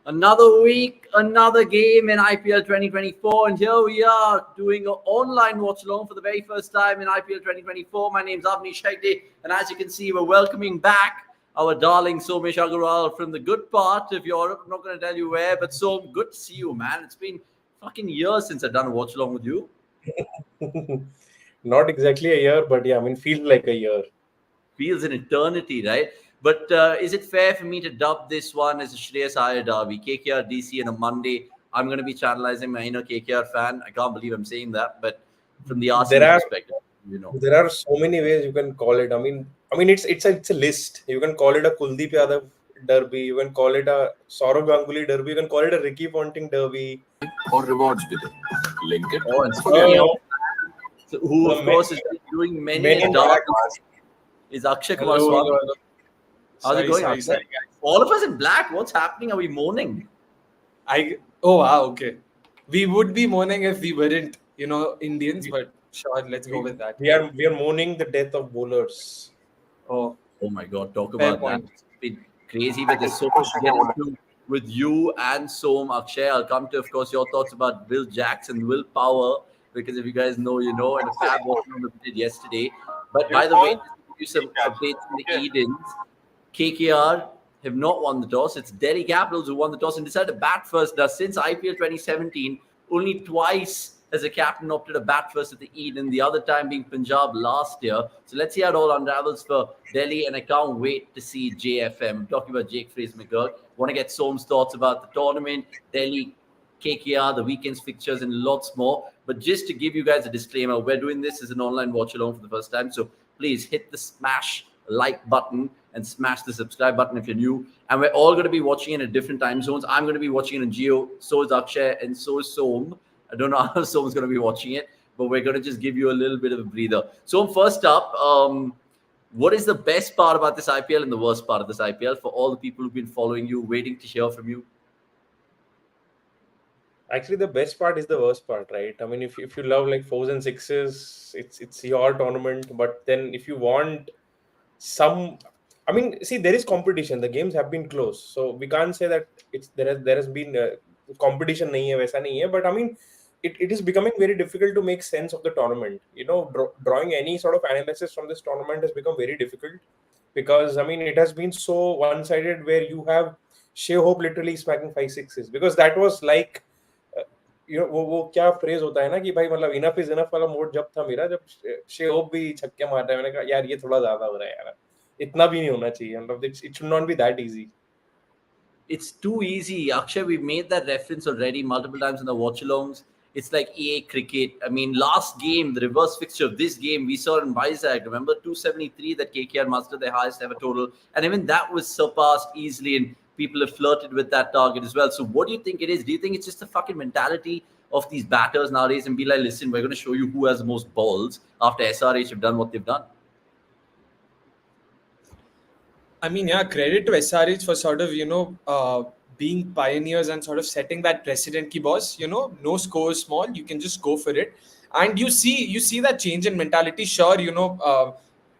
Another week, another game in IPL 2024, and here we are doing an online watch-along for the very first time in IPL 2024. My name's Avanish, and as you can see, we're welcoming back our darling Somesh Agarwal from the good part of Europe. I'm not going to tell you where, but Som, good to see you, man. It's been fucking years since I've done a watch-along with you. Not exactly a year, but yeah, feels like a year. Feels an eternity, right? But is it fair for me to dub this one as a Shreyas Iyer derby, KKR DC on a Monday? I'm going to be channelizing my inner KKR fan. I can't believe I'm saying that, but from the Arsenal perspective, there are so many ways you can call it. It's a list. You can call it a Kuldeep Yadav derby. You can call it a Saurav Ganguly derby. You can call it a Ricky Ponting derby. Or rewards with it. Link it. Oh, and so who of course is doing many dark is Akshay Kumar Swami. How's it going? Sorry, all of us in black. What's happening? Are we mourning? Oh wow, okay. We would be mourning if we weren't, Indians, but sure, let's go with that. We are mourning the death of bowlers. Oh my God! Talk about that. It's been crazy, but there's so much to get into with you and Som, Akshay. I'll come to, of course, your thoughts about Will Jackson, Will Power, because if you guys know, you know, and a fab watching on the did yesterday. But by the way, just to give you some updates from the Edens. KKR have not won the toss. It's Delhi Capitals who won the toss and decided to bat first. Now, since IPL 2017, only twice has a captain opted to bat first at the Eden, the other time being Punjab last year. So let's see how it all unravels for Delhi, and I can't wait to see JFM. I'm talking about Jake Fraser-McGurk. Want to get Som's thoughts about the tournament, Delhi, KKR, the weekend's fixtures, and lots more. But just to give you guys a disclaimer, we're doing this as an online watch-along for the first time. So please hit the smash like button and smash the subscribe button if you're new. And we're all going to be watching it at different time zones. I'm going to be watching it in Geo, so is Akshay, and so is Som. I don't know how Som's going to be watching it, but we're going to just give you a little bit of a breather. Som, first up, what is the best part about this IPL and the worst part of this IPL for all the people who've been following you, waiting to hear from you? Actually, the best part is the worst part, right? If you love like fours and sixes, it's your tournament. But then if you want there is competition. The games have been close, so we can't say that there has been competition. Nahi hai, waisa nahi hai. But it is becoming very difficult to make sense of the tournament. Drawing any sort of analysis from this tournament has become very difficult because it has been so one-sided where you have Shea Hope literally smacking 5 sixes because that was like वो क्या phrase होता है ना कि भाई मतलब enough is enough वाला mode जब था मेरा जब शे होप भी छक्के मारता है मैंने कहा यार ये थोड़ा ज्यादा हो रहा है यार इतना भी नहीं होना चाहिए मतलब it should not be that easy. It's too easy. Akshay, we've made that reference already multiple times in the watch-alongs. It's like EA cricket. Last game, the reverse fixture of this game, we saw in Vizag. Remember 273 that KKR mustered their highest ever total. And even that was surpassed easily, and people have flirted with that target as well. So what do you think it is? Do you think it's just the fucking mentality of these batters nowadays and be like, listen, we're going to show you who has the most balls after SRH have done what they've done? Credit to SRH for sort of, being pioneers and sort of setting that precedent ki boss, no score small, you can just go for it. And you see that change in mentality. Sure,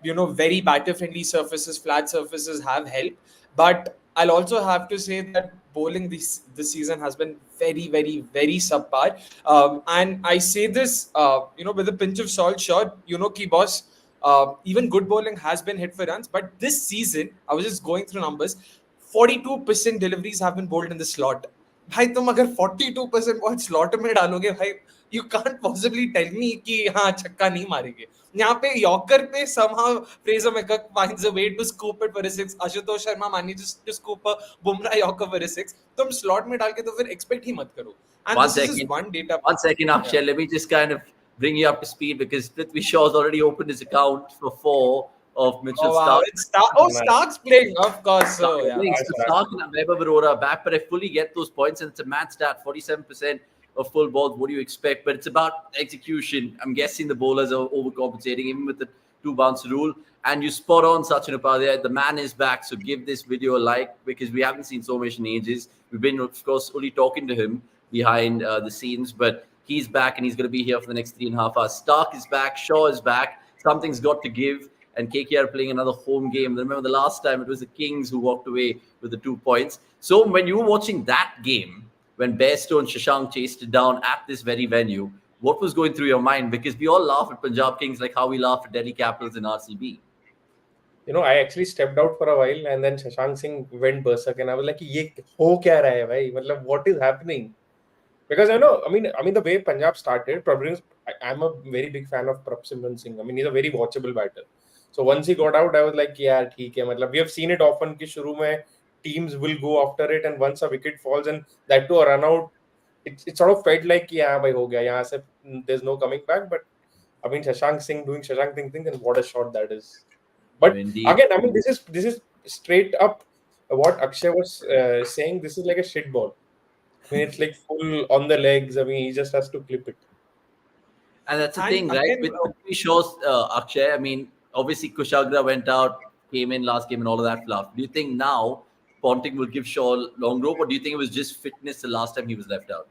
very batter-friendly surfaces, flat surfaces have helped. But I'll also have to say that bowling this season has been very, very, very subpar. And I say this, with a pinch of salt. Sure, ki boss, even good bowling has been hit for runs. But this season, I was just going through numbers, 42% deliveries have been bowled in the slot. भाई तुम अगर 42% ball slot में डालोगे भाई you can't possibly tell me कि हाँ छक्का नहीं मारेंगे. यहाँ पे यॉर्कर पे somehow Fraser-McGurk finds a way to scoop it for a 6. Ashutosh Sharma manages to scoop a Bumrah Yorker for a 6. तुम slot में डाल के तो फिर expect ही मत करो. And one second, Akshay. Let me just kind of bring you up to speed because Prithvi Shaw's already opened his account for 4 of Mitchell Stark. Stark's playing, of course. Stark and Vaibhav Arora back, but I fully get those points, and it's a mad stat, 47% of full balls. What do you expect? But it's about execution. I'm guessing the bowlers are overcompensating, even with the 2-bounce rule. And you spot on, Sachin Upadhyay. The man is back, so give this video a like because we haven't seen Somesh in ages. We've been, of course, only talking to him behind the scenes, but he's back and he's going to be here for the next 3.5 hours. Stark is back. Shaw is back. Something's got to give. and KKR playing another home game. Remember the last time it was the Kings who walked away with the 2 points. So when you were watching that game, when Bairstow and Shashank chased it down at this very venue, what was going through your mind? Because we all laugh at Punjab Kings like how we laugh at Delhi Capitals and RCB. I actually stepped out for a while, and then Shashank Singh went berserk, and I was like, "Ye ho kya raha hai, bhai? Matlab, what is happening?" Because I mean, the way Punjab started, I'm a very big fan of Prabh Singh. I mean, he's a very watchable batter. So once he got out, I was like, "Yeah, theek hai." Matlab, we have seen it often. कि शुरू में teams will go after it, and once a wicket falls, and that to a run out, it sort of felt like, "Yeah, bhai, ho gaya." यहाँ से there's no coming back. But I mean, Shashank Singh doing Shashank Singh thing, and what a shot that is. But Indeed. again, I mean, this is straight up what Akshay was saying. This is like a shit ball. I mean, it's like full on the legs. I mean, he just has to clip it. And that's the And thing, right? again, With Prithvi Shaw's Akshay, I mean, obviously Kushagra went out, came in last game, and all of that fluff. Do you think now Ponting will give Shaw long rope, or do you think it was just fitness the last time he was left out?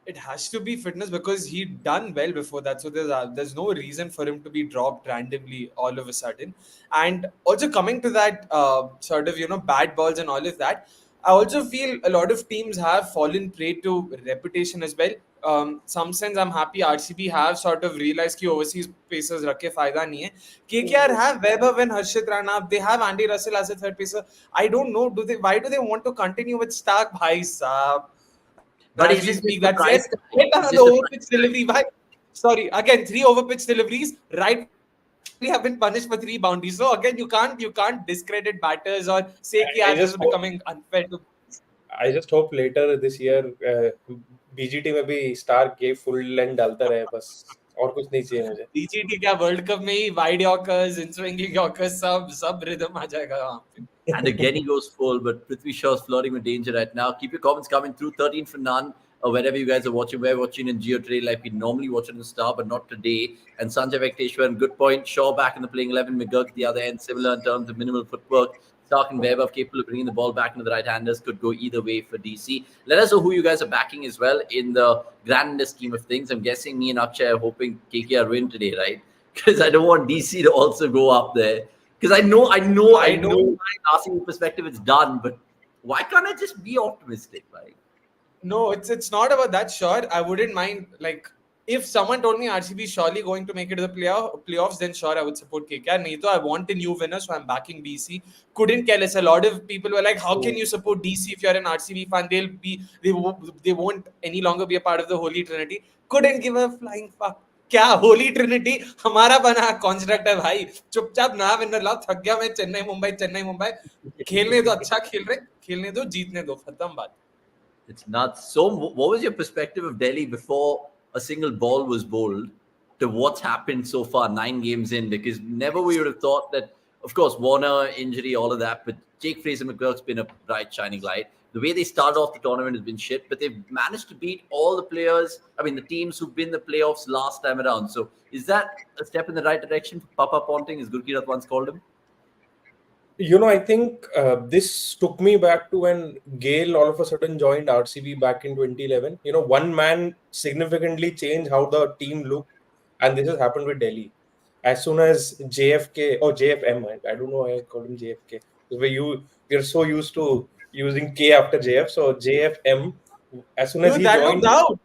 it has to be fitness because he done well before that, so there's no reason for him to be dropped randomly all of a sudden. And also coming to that sort of bad balls and all of that, I also feel a lot of teams have fallen prey to reputation as well. Some sense I'm happy RCB have sort of realized कि overseas pacers रख के फायदा नहीं है. KKR have Weber and Harshit Rana, they have Andy Russell as a third pacer. I don't know, why do they want to continue with Stark? Bhai Saab. But As it's we just speak, the that's price it. tag. Get It's another just a overpitch delivery. Bhai. Sorry, again, 3 overpitch deliveries. Right, we have been punished for 3 bounties. So again, you can't discredit batters or say कि I यार this just is hope, becoming unfair to. I just hope later this year BGT में भी Stark के full length डालता रहे बस और कुछ नहीं चाहिए मुझे. DGT क्या वर्ल्ड कप में ही wide yorkers, in swinging yorkers सब रिदम आ जाएगा वहाँ पे. And again, he goes full, but Prithvi Shaw's flirting with danger right now. Keep your comments coming through. 13 for none. Wherever you guys are watching, we're watching in Geo today, like we normally watch it in the Star, but not today. And Sanjay Venkateshwaran, good point. Shaw back in the playing 11. McGurk the other end, similar in terms of minimal footwork. Stark and Weber capable of bringing the ball back into the right-handers. Could go either way for DC. Let us know who you guys are backing as well in the grander scheme of things. I'm guessing me and Akshay are hoping KKR win today, right? Because I don't want DC to also go up there. Because I know, I don't. asking the perspective it's done, but why can't I just be optimistic, right? No, it's not about that. Sure, I wouldn't mind. Like, if someone told me RCB is surely going to make it to the playoffs, then sure, I would support KKR. Nahi to I want a new winner, so I'm backing DC. Couldn't care less. A lot of people were like, "How can you support DC if you're an RCB fan? They won't any longer be a part of the Holy Trinity." Couldn't give a flying fuck. क्या Holi Trinity हमारा बना construct है भाई. चुपचाप ना winner लाओ. थक गया मैं. चेन्नई मुंबई खेलने दो. अच्छा खेलने दो. जीतने दो. खत्म बात. It's nuts. So, what was your perspective of Delhi before a single ball was bowled to what's happened so far, 9 games in? Because never we would have thought that, of course, Warner, injury, all of that, but Jake Fraser McGurk's been a bright, shining light. The way they started off the tournament has been shit, but they've managed to beat all the players, I mean, the teams who've been in the playoffs last time around. So, is that a step in the right direction for Papa Ponting, as Gurkirat once called him? I think this took me back to when Gale all of a sudden joined RCB back in 2011. One man significantly changed how the team looked, and this has happened with Delhi. As soon as JFK or JFM, I don't know why I call him JFK. We're so used to using K after JF, so JFM. As soon as Dude, he that looked joined, out.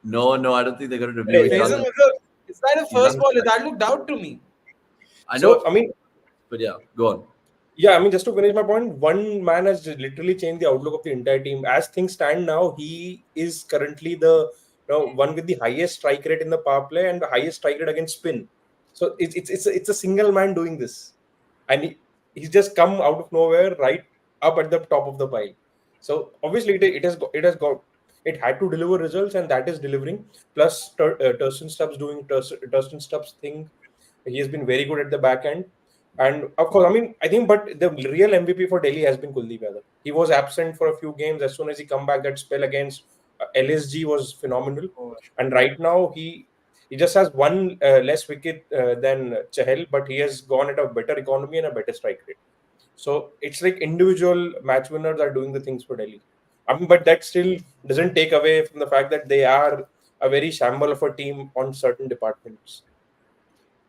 No, I don't think they're going to review it. Fraser McGurk, is that a He's first ball? unstruck. That looked out to me. I know, So I mean, but yeah, go on. yeah, I mean, just to finish my point, one man has literally changed the outlook of the entire team. As things stand now, he is currently the one with the highest strike rate in the power play and the highest strike rate against spin. So it's a single man doing this, and he's just come out of nowhere, right up at the top of the pile. So obviously, it had to deliver results, and that is delivering. Plus, Turson Stubbs doing Turson Stubbs thing. He has been very good at the back end. And of course, I mean, I think, but the real MVP for Delhi has been Kuldeep Yadav. He was absent for a few games. As soon as he come back, that spell against LSG was phenomenal. And right now, he just has one less wicket than Chahal, but he has gone at a better economy and a better strike rate. So it's like individual match winners are doing the things for Delhi. I mean, but that still doesn't take away from the fact that they are a very shamble of a team on certain departments.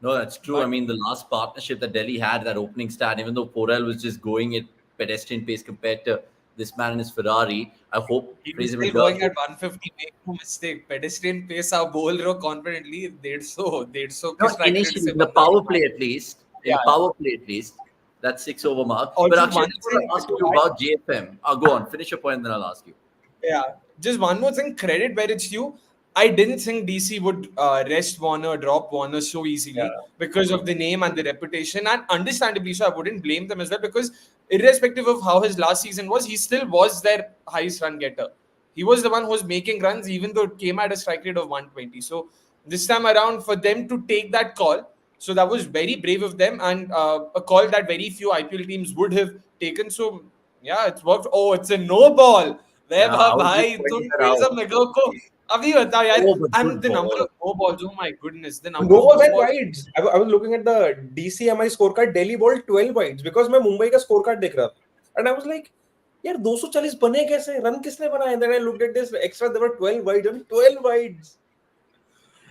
No, that's true. I But mean, the last partnership that Delhi had, that opening stand, even though Porel was just going at pedestrian pace compared to this man in his Ferrari, I hope he was praise him still and God. going at 150. Make no mistake. Pedestrian pace our bowler confidently. They'd so No, strike rate initially, se in the banda power nahi play maar. at least, in Yeah. the power play at least, that 6 over mark. Or But just actually, I one just want thing to ask to you add. about JFM. Go on, finish your point, and then I'll ask you. Yeah, just one more thing. Credit where it's due. I didn't think DC would rest Warner, drop Warner so Yeah. easily because of the name and the reputation, and understandably so. I wouldn't blame them as well because, irrespective of how his last season was, he still was their highest run getter. He was the one who was making runs, even though it came at a strike rate of 120. So this time around, for them to take that call, so that was very brave of them, and a call that very few IPL teams would have taken. So yeah, it's worked. Oh, it's a no ball. Way Yeah, I was just भाई तुम pointing that Teja out. मेरे को अभी बताओ यार Oh, but and good the number ball. of no balls, oh my goodness, the number No of balls no and balls. wides. I was looking at the DCMI scorecard. Delhi bowled 12 wides because मैं मुंबई का scorecard देख रहा था. And I was like, यार 240 बने कैसे? Run किसने बनाए? And then I looked at this extra. There were 12 wides and 12 wides.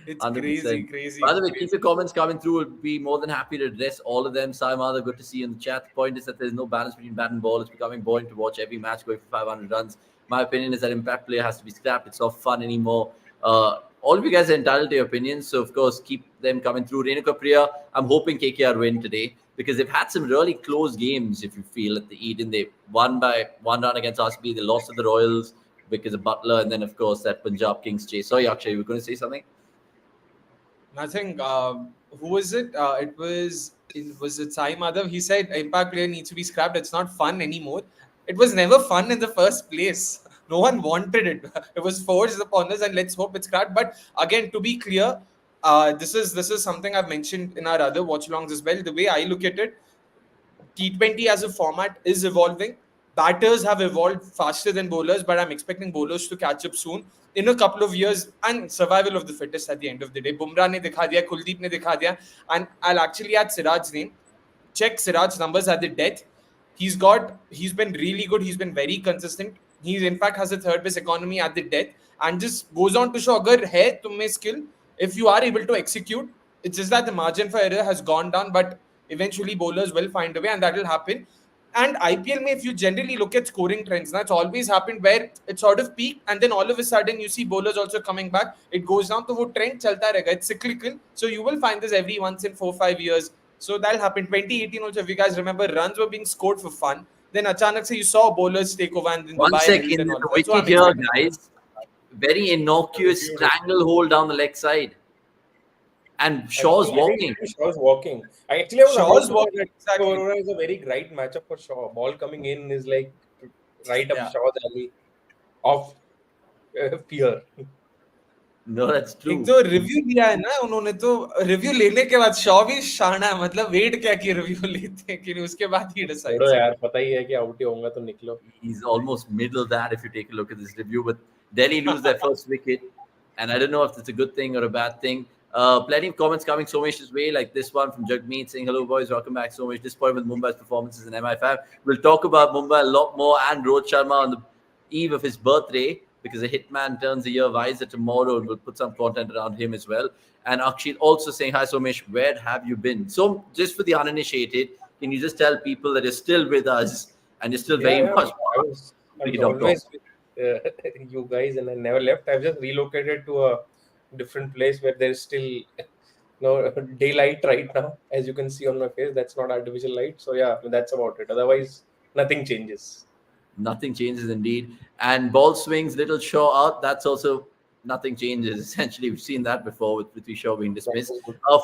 It's 100%. crazy, By the way, keep crazy. your comments coming through. We'll be more than happy to address all of them. Saimada, good to see you in the chat. The point is that there's no balance between bat and ball. It's becoming boring to watch every match going for 500 runs. My opinion is that impact player has to be scrapped. It's not fun anymore. All of you guys are entitled to your opinions. So, of course, keep them coming through. Renuka Priya, I'm hoping KKR win today because they've had some really close games, if you feel, at the Eden. They won by 1 run against RCB. They lost to the Royals because of Butler. And then, of course, that Punjab Kings chase. Sorry, Akshay, you were going to say something? Nothing. Who was it? Was it Sai Madhav? He said impact player needs to be scrapped. It's not fun anymore. It was never fun in the first place. No one wanted it. It was forced upon us, and let's hope it's scrapped. But again, to be clear, this is something I've mentioned in our other watch-alongs as well. The way I look at it, T20 as a format is evolving. Batters have evolved faster than bowlers, but I'm expecting bowlers to catch up soon in a couple of years, and survival of the fittest at the end of the day. Bumrah ne dikha diya, Kuldeep ne dikha diya, and I'll actually add Siraj's name. Check Siraj's numbers at the death. He's been really good. He's been very consistent. He in fact has a third base economy at the death, and just goes on to show agar hai tumhe skill, if you are able to execute, it's just that the margin for error has gone down, but eventually bowlers will find a way, and that will happen. And IPL, if you generally look at scoring trends, that's always happened where it sort of peak and then all of a sudden you see bowlers also coming back. It goes down to wo trend chalta rahega. It's cyclical. So you will find this every once in 4 5 years. So that'll happen. 2018 also, if you guys remember, runs were being scored for fun. Then Achanak se you saw bowlers take over and then One Dubai held second, and there's all a that. So wicket I'm here, expecting. guys. Very innocuous stranglehold down the leg side. And Shaw's walking. Shaw's walking. I was Shaw's about to walking, say that exactly. Aurora is a very great matchup for Shaw. Ball coming in is like right up Yeah. Shaw's alley of fear. No, that's एक true. जो review दिया है ना उन्होंने, तो review लेने के बाद शॉ भी शाना है, मतलब वेट क्या कि रिव्यू लेते हैं कि नहीं, उसके बाद ही छोड़ो डिसाइड्स. यार, पता ही है कि आउट ही होगा तो निकलो. He's almost middle that if you take a look at this review. But Delhi lose their first wicket. And I don't know if it's a good thing or a bad thing. Plenty of comments coming Somesh's way, like this one from Jagmeet saying, "Hello, boys. Welcome back, Somesh. Disappointed with Mumbai's performances in MI5. We'll talk about Mumbai a lot more and Rohit Sharma on the eve of his birthday because a hitman turns a year wiser tomorrow, and we'll put some content around him as well." And Akshit also saying, "Hi, Somesh. Where have you been?" So, just for the uninitiated, can you just tell people that you're still with us and you're still very much I was always with you guys, and I never left. I've just relocated to a different place where there's still daylight right now, as you can see on my face. That's not artificial light. So yeah, that's about it. Otherwise, nothing changes. Nothing changes indeed. And ball swings, little Shaw out. That's also nothing changes. Essentially, we've seen that before with Prithvi Shaw being dismissed.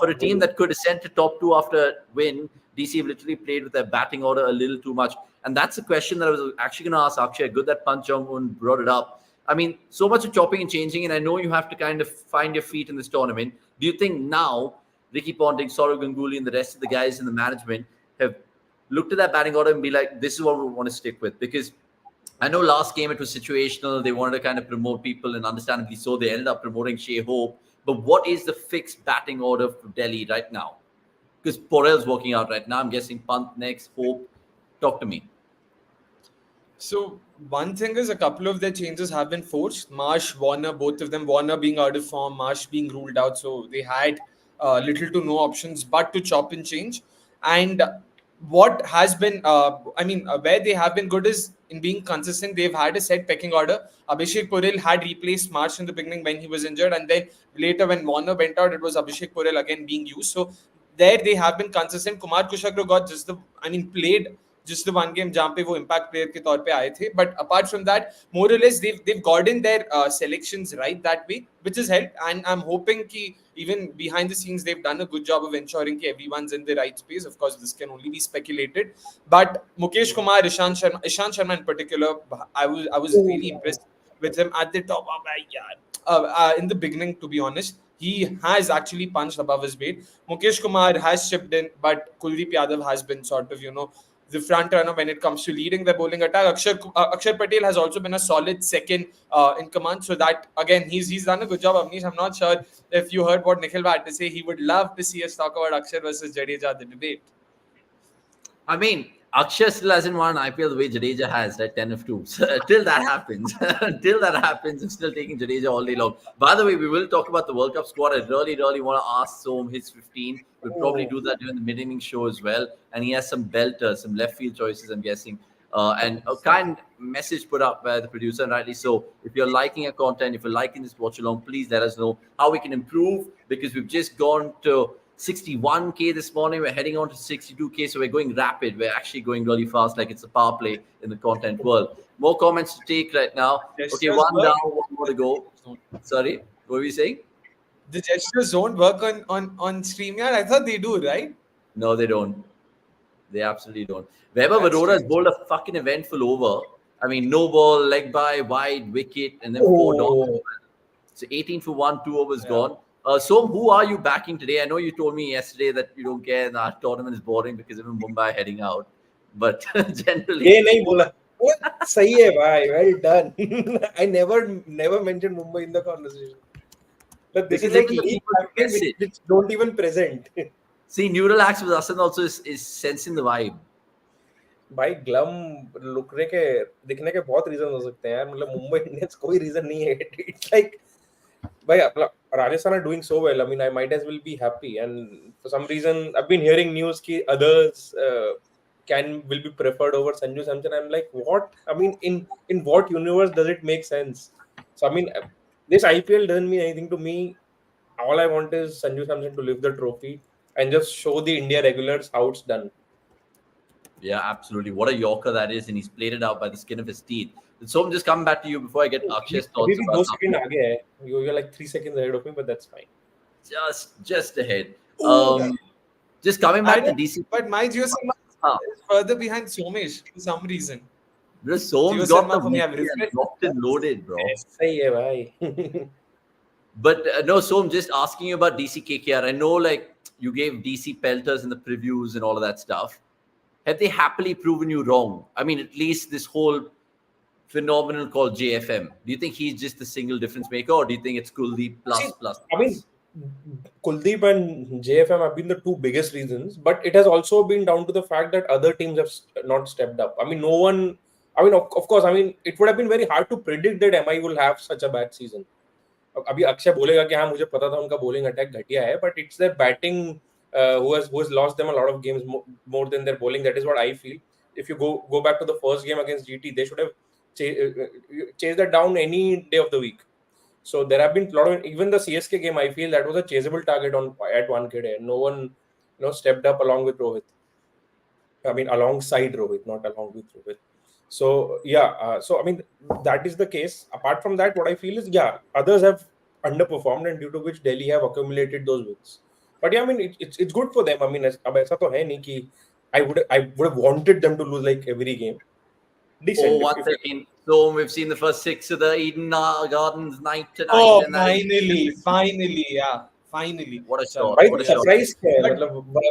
For a team that could ascend to top two after win, DC have literally played with their batting order a little too much. And that's a question that I was actually going to ask Akshay. Good that Pant Jong-un brought it up. I mean, so much of chopping and changing, and I know you have to kind of find your feet in this tournament. Do you think now Ricky Ponting, Saurav Ganguly, and the rest of the guys in the management have looked at that batting order and be like, this is what we want to stick with? Because I know last game it was situational. They wanted to kind of promote people, and understandably so, they ended up promoting Shea Hope. But what is the fixed batting order for Delhi right now? Because Porel's working out right now. I'm guessing Pant next, Hope. Talk to me. So one thing is a couple of their changes have been forced. Marsh, Warner, both of them. Warner being out of form, Marsh being ruled out. So they had little to no options but to chop and change. And what has been, where they have been good is in being consistent. They've had a set pecking order. Abhishek Puril had replaced Marsh in the beginning when he was injured, and then later when Warner went out, it was Abhishek Puril again being used. So there they have been consistent. Kumar Kushagra got played just the one game जहाँ पे वो impact player के तौर पे आए थे. But apart from that, more or less they've gotten their selections right that way, which has helped. And I'm hoping कि even behind the scenes they've done a good job of ensuring that everyone's in the right space. Of course, this can only be speculated. But Mukesh Kumar, Ishant Sharma in particular, I was really impressed with him at the top of in the beginning, to be honest. He has actually punched above his weight. Mukesh Kumar has chipped in, but Kuldeep Yadav has been sort of, the front runner when it comes to leading the bowling attack. Akshar Patel has also been a solid second in command. So that, again, he's done a good job. Avanish, I'm not sure if you heard what Nikhil had to say. He would love to see us talk about Akshar versus Jadeja, the debate. I mean, Akshay still hasn't won an IPL the way Jadeja has, right? 10 of 2. So, till that happens, I'm still taking Jadeja all day long. By the way, we will talk about the World Cup squad. I really, really want to ask Som his 15. We'll probably do that during the mid-inning show as well. And he has some belters, some left field choices, I'm guessing. And a kind message put up by the producer, and rightly so. If you're liking our content, if you're liking this watch along, please let us know how we can improve, because we've just gone to 61K this morning. We're heading on to 62K, so we're going rapid. We're actually going really fast, like it's a power play in the content world. More comments to take right now. Okay, one down, one more to go. Sorry, what were you saying? The gestures don't work on StreamYard. I thought they do, right? No, they don't. They absolutely don't. Weber Vadora has bowled a fucking eventful over. I mean, no ball, leg by, wide, wicket, and then 4 down. So 18 for 1, 2 overs gone. So, who are you backing today? I know you told me yesterday that you don't care, the tournament is boring because even Mumbai heading out. But generally, ये नहीं बोला. सही है भाई. Well done. I never mentioned Mumbai in the conversation. But this is like which don't even present. See, neural acts with Asan also is sensing the vibe. भाई glum लुकने के दिखने के बहुत रीजन हो सकते हैं यार. मतलब मुंबई इंडियंस कोई रीजन नहीं है. It's like भाई Rajasthan are doing so well. I mean, I might as well be happy. And for some reason, I've been hearing news that others will be preferred over Sanju Samson. I'm like, what? I mean, in what universe does it make sense? So I mean, this IPL doesn't mean anything to me. All I want is Sanju Samson to lift the trophy and just show the India regulars how it's done. Yeah, absolutely. What a Yorker that is, and he's played it out by the skin of his teeth. So I'm just coming back to you before I get Akshay's thoughts. You're like 3 seconds ahead of me, but that's fine. Just ahead. Just coming back to DC. But my Jio Sharma is further behind Somesh for some reason. Bro, Som's got the locked and loaded, bro. But no, Som, just asking you about DC KKR. I know, like, you gave DC pelters in the previews and all of that stuff. Have they happily proven you wrong? I mean, at least this whole phenomenon called JFM. Do you think he's just the single difference maker, or do you think it's Kuldeep plus? I mean, Kuldeep and JFM have been the two biggest reasons, but it has also been down to the fact that other teams have not stepped up. I mean, no one. I mean, of course, I mean, it would have been very hard to predict that MI will have such a bad season. अभी अक्षय बोलेगा कि हाँ मुझे पता था उनका bowling attack घटिया है, but it's their batting who has lost them a lot of games more than their bowling. That is what I feel. If you go back to the first game against GT, they should have chased that down any day of the week. So there have been a lot of, even the CSK game, I feel that was a chaseable target at 1KD. No one stepped up along with Rohit. I mean, alongside Rohit, not along with Rohit. So yeah, so I mean that is the case. Apart from that, what I feel is others have underperformed, and due to which Delhi have accumulated those wins. But yeah, I mean it's good for them. I mean, अब ऐसा तो है नहीं कि I would have wanted them to lose like every game. Decent. One second. So we've seen the first 6 of the Eden Gardens night tonight. Oh, finally, yeah. Finally. What a shot. Why the surprise?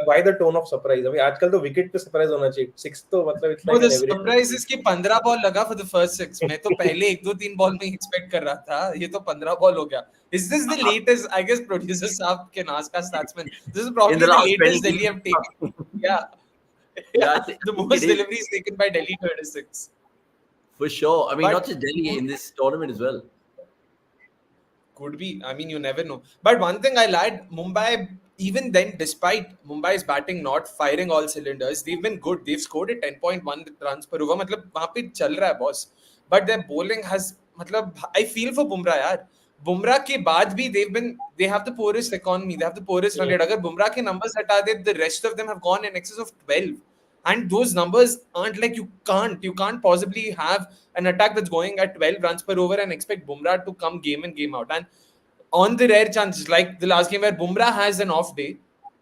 Why the tone of surprise? I mean, आजकल तो wicket पे surprise होना चाहिए. 6 तो मतलब it's like the surprise is कि 15 ball लगा for the first 6. मैं तो पहले 1-2-3 ball में expect कर रहा था. ये तो 15 ball हो गया. Is this the latest? I guess producer साहब can ask our statsman. This is probably the latest Delhi have taken. Yeah. The most deliveries taken by Delhi 36. For sure. I mean, not just Delhi, in this tournament as well. Could be. I mean, you never know. But one thing I'll add, Mumbai even then, despite Mumbai's batting not firing all cylinders, they've been good. They've scored at 10.1 runs per over. मतलब वहाँ पे चल रहा है boss. But their bowling has, मतलब I feel for Bumrah यार. Bumrah के बाद भी they have the poorest economy. They have the poorest run rate. अगर Bumrah के numbers हटा दे, the rest of them have gone in excess of 12. And those numbers aren't like you can't possibly have an attack that's going at 12 runs per over and expect Bumrah to come game in, game out. And on the rare chances, like the last game where Bumrah has an off day,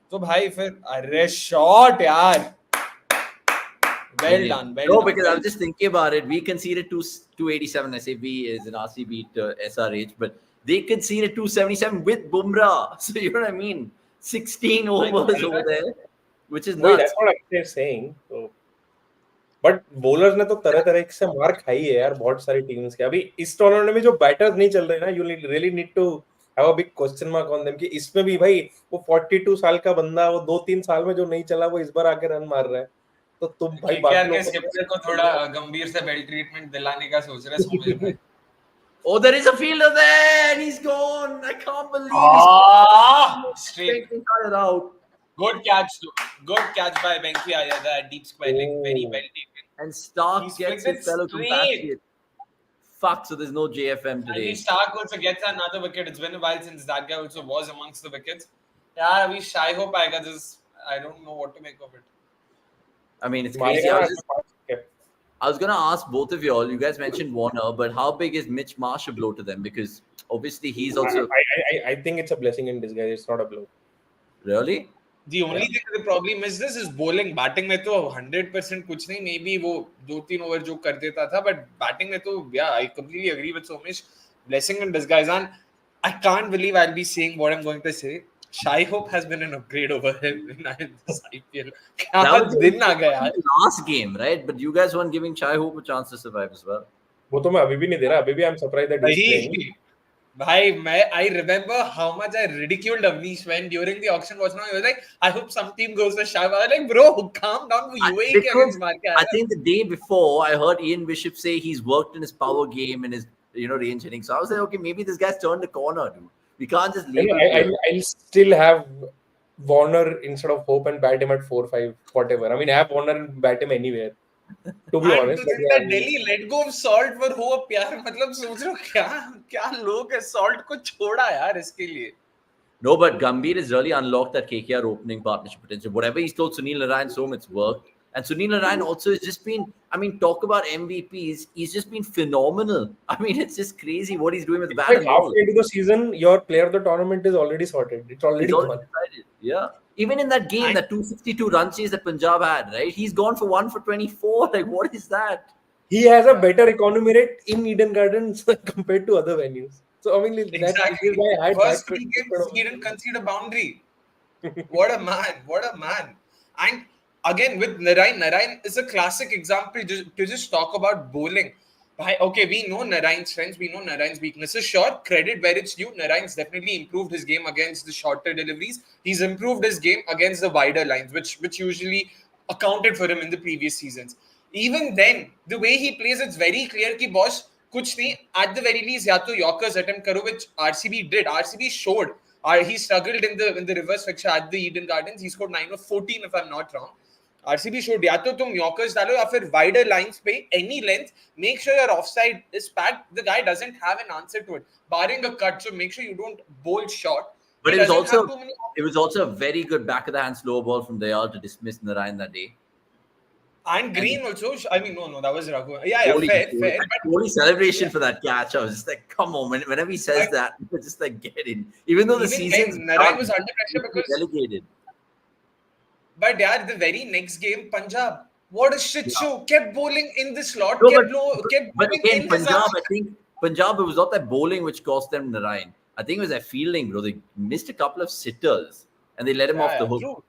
so bhai, फिर अरे shot यार. Well done. No, because I was just thinking about it. We conceded 287. I say we is an RCB to SRH, but they conceded 277 with Bumrah. So you know what I mean? 16 overs over there, which is nuts. That's what I'm saying. So, but bowlers ने तो तरह तरह से मार खाई है यार बहुत सारी टीम्स के. अभी इस टूर्नामेंट में जो बैटर्स नहीं चल रहे ना, you really need to have a big question mark on them कि इसमें भी भाई वो 42 साल का बंदा, वो 2-3 साल में जो नहीं चला, वो इस बार आके रन मार रहा है. तो तुम भाई बाकी लोग स्किपर को थोड़ा गंभीर से बेल ट्रीटमेंट दिलाने का सोच रहे सोमेश भाई. Oh, there is a fielder there and he's gone. I can't believe straight it out. Good catch by Venki Iyer, that deep squaring, very well taken. And Stark gets his fellow compatriot. Fuck, so there's no JFM today. And Stark also gets another wicket. It's been a while since that guy also was amongst the wickets. Yeah, we shy hope I got this. I don't know what to make of it. I mean, it's crazy. I was going to ask both of you all. You guys mentioned Warner, but how big is Mitch Marsh a blow to them? Because obviously he's also... I think it's a blessing in disguise. It's not a blow. Really? The only thing the problem is this is bowling. Batting में तो 100% कुछ नहीं. Maybe वो 2-3 over जो कर देता था, but batting में तो yeah, I completely agree with Somesh. Blessing in disguise. And I can't believe I'll be saying what I'm going to say. Shai Hope has been an upgrade over him in this IPL. That was the last game, right? But you guys weren't giving Shai Hope a chance to survive as well. वो तो मैं अभी भी नहीं दे रहा. अभी भी I'm surprised that he's playing. I remember how much I ridiculed Avanish when during the auction was now. He was like, I hope some team goes for Shai. I was like, bro, calm down. I think the day before, I heard Ian Bishop say he's worked in his power game and his range hitting. So I was like, okay, maybe this guy's turned the corner, dude. We can't just leave I'll still have Warner instead of Hope and bat him at 4-5, whatever. I mean, I have Warner and bat him anywhere. To be honest, Delhi let go of Salt for Hope यार. मतलब सोच रहे हो क्या लोग है Salt को छोड़ा यार इसके लिए. No, but Gambhir has really unlocked that KKR opening partnership potential. Whatever he's told Sunil Narayan, so it's worked. And Sunil Narayan also has just been, I mean, talk about MVPs. He's just been phenomenal. I mean, it's just crazy what he's doing with bat and ball. Halfway into the season, your player of the tournament is already sorted. It's already gone. Decided. Yeah. Even in that game, that 262 run chase that Punjab had, right? He's gone for 1 for 24. Like, what is that? He has a better economy rate in Eden Gardens compared to other venues. So, I mean, exactly. First 3 games, he didn't concede a boundary. What a man. And again, with Narayan is a classic example to just talk about bowling. Okay, we know Narayan's strengths, we know Narayan's weaknesses. Sure, credit where it's due. Narayan's definitely improved his game against the shorter deliveries. He's improved his game against the wider lines, which usually accounted for him in the previous seasons. Even then, the way he plays, it's very clear कि boss कुछ नहीं. At the very least, या तो Yorkers attempt करो, which RCB did. RCB showed. He struggled in the reverse fixture at the Eden Gardens. He scored 9 of 14, if I'm not wrong. RCB showed या तो तुम Yorkers डालो या फिर wider lines पे any length. Make sure your offside is packed. The guy doesn't have an answer to it, barring a cut. So make sure you don't bowl short. But it was also a very good back of the hand slow ball from Dayal to dismiss Narayan that day. And Green also. I mean, no, that was Raghu. Yeah, fair. But only celebration for that catch. I was just like, come on. Whenever he says that, just like get in. Even though the season Narayan was under pressure because delegated. But yeah, the very next game, Punjab, what a shit show. Kept bowling in the slot. But again, Punjab, I think Punjab, it was not that bowling which cost them Narayan. I think it was their fielding, bro. They missed a couple of sitters and they let him off the hook. True.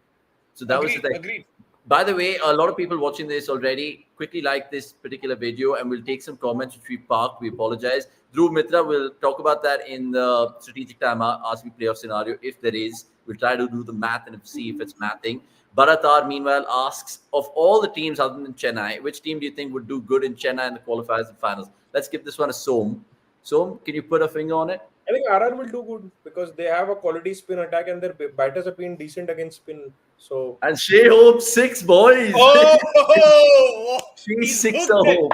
So that was the thing. Agreed. By the way, a lot of people watching this already, quickly like this particular video and we'll take some comments which we parked. We apologize. Dhruv Mitra will talk about that in the strategic time RCB playoff scenario. If there is, we'll try to do the math and see if it's mathing. Bharatar, meanwhile, asks, of all the teams other than Chennai, which team do you think would do good in Chennai in the qualifiers and finals? Let's give this one a Som. Som, can you put a finger on it? I think RR will do good because they have a quality spin attack and their batters have been decent against spin. So And Shea Hope 6, boys. Oh, She's he's 6 hooked it. Hope.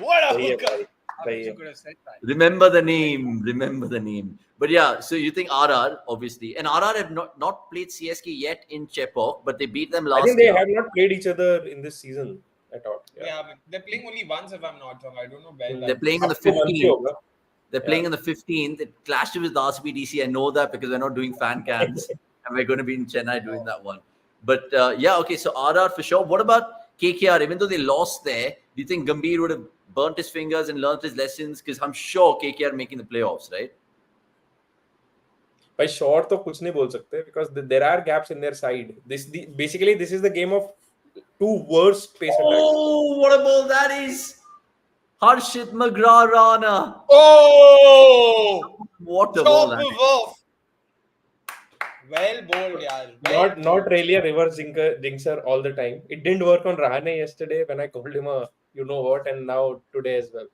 What a सही है hooker! भाई, I सही wish है. you could have said that. Remember the name. Remember the name. But yeah, so you think RR, obviously. And RR have not played CSK yet in Chepauk, but they beat them I think last they year. have not played each other in this season at all. Yeah, but they're playing only once if I'm not wrong. I don't know where They're that playing is. on the अब तो once ही 15th. होगा. They're playing on the 15th. It clashed with the RCBDC. I know that because we're not doing fan cans. And we're going to be in Chennai doing that one. But yeah, okay, so RR for sure. What about KKR? Even though they lost there, do you think Gambhir would have burnt his fingers and learnt his lessons? Because I'm sure KKR making the playoffs, right? भाई short तो कुछ नहीं बोल सकते because there are gaps in their side. Basically this is the game of two worst pace attacks. Oh, what a ball that is! Harshit McGrath Rana. Oh! What a ball Top that of is. off. Well bowled, yaar. Well Not really a reverse jinxer all the time. It didn't work on Rahane yesterday when I called him a you know what, and now today as well.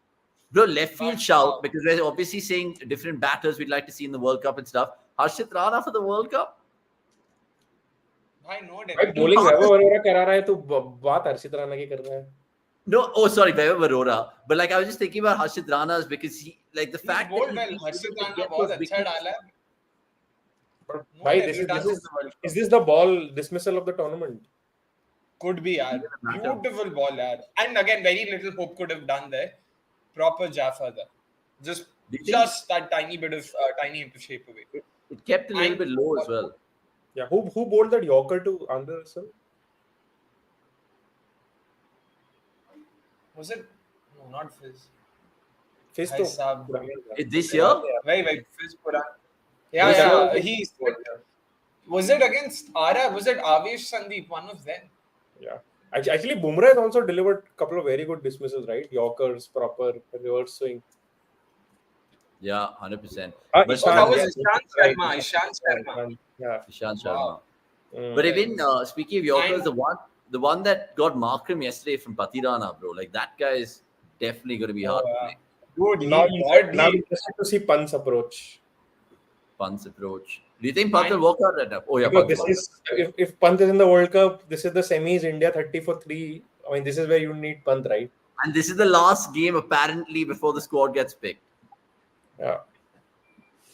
Bro, left field But, shout because we're obviously saying different batters we'd like to see in the World Cup and stuff. Harshit Rana for the World Cup? भाई no भाई debut. bowling वैभव वरोरा करा रहा है तो बात हर्षित राणा की कर रहा है. No, oh sorry, Vaibhav Arora. But like I was just thinking about Harshit Rana's because he like the He's fact bowled that well. he's Harshit able to Rana get बहुत those अच्छा wickets. डाला है. But No भाई debutants in the World Cup. is this the ball dismissal of the tournament? Could be, yaar. Beautiful ball, yaar. And again, very little hope could have done there. Proper Jaffa there. Just Do you think- that tiny bit of tiny inch shape away. It kept a little And- bit low as well. Yeah, who bowled that Yorker to Andhra Russell? Was it? No, not Fizz. Fizz Bhai to sahab. This year? Very Fizz Puran. Yeah, This yeah. year- He was it against Ara? Was it Avesh Sandeep? One of them. Yeah. Actually, Bumrah has also delivered a couple of very good dismissals, right? Yorkers, proper reverse swing. Yeah, 100%. Ah, But Ishan, that was yeah. Ishan Sharma. Ishan Sharma. Yeah. Ishant Sharma. Wow. But even speaking of Yorkers, And- the one that got Markram yesterday from Patirana, bro, like that guy is definitely going to be hard to play. Dude, Now, he interested to see Pant's approach. Pant's approach. Do you think Pant will walk out right now? Oh yeah, Because Pant will this is if Pant is in the World Cup, this is the semis, India 30 for 3. I mean, this is where you need Pant, right? And this is the last game apparently before the squad gets picked. Yeah.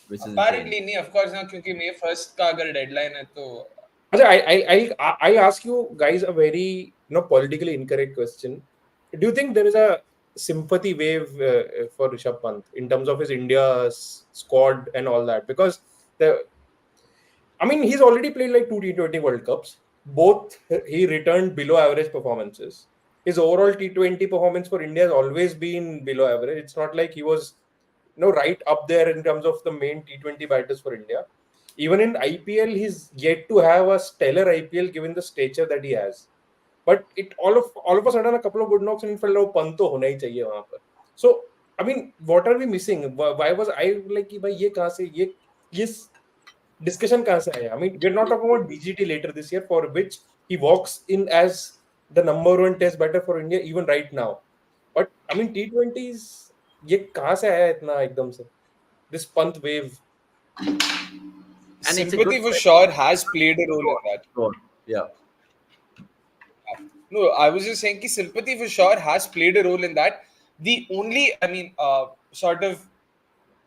Which is apparently नहीं, of course ना, क्योंकि May 1st का अगर deadline है तो. I ask you guys a very politically incorrect question. Do you think there is a sympathy wave for Rishabh Pant in terms of his India's squad and all that? Because he's already played like 2 T20 World Cups. Both he returned below average performances. His overall T20 performance for India has always been below average. It's not like he was right up there in terms of the main T20 batters for India. Even in IPL, he's yet to have a stellar IPL given the stature that he has. But it all of a sudden a couple of good knocks and it felt like Pant to hona hi chahiye wahan par. So what are we missing? Why was I like कि भाई ये कहाँ से ये discussion कहाँ से आया? We're not talking about BGT later this year, for which he walks in as the number 1 test batter for India even right now. But T20s ये कहाँ से आया इतना एकदम से? This Pant wave. And it's a Sympathy good for sure has played a role in that. squad. Yeah. No, I was just saying that sympathy for sure has played a role in that. The only, sort of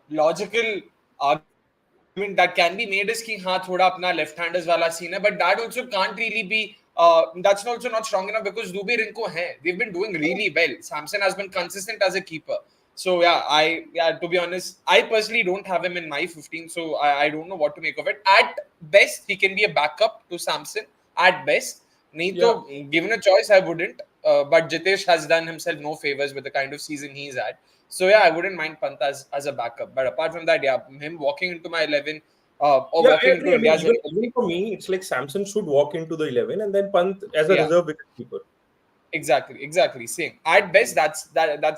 logical argument that can be made is that हाँ थोड़ा अपना left-handers वाला scene है, but that also can't really be. That's also not strong enough because Dubey Rinko hai. They've been doing really well. Samson has been consistent as a keeper. So to be honest, I personally don't have him in my 15, so I don't know what to make of it. At best, he can be a backup to Samson. At best, given a choice, I wouldn't. But Jitesh has done himself no favors with the kind of season he's had. So I wouldn't mind Pant as a backup. But apart from that, him walking into my 11 walking into India's 11. Even for me, it's like Samson should walk into the 11 and then Pant as a reserve wicketkeeper. Exactly. Same. At best, that's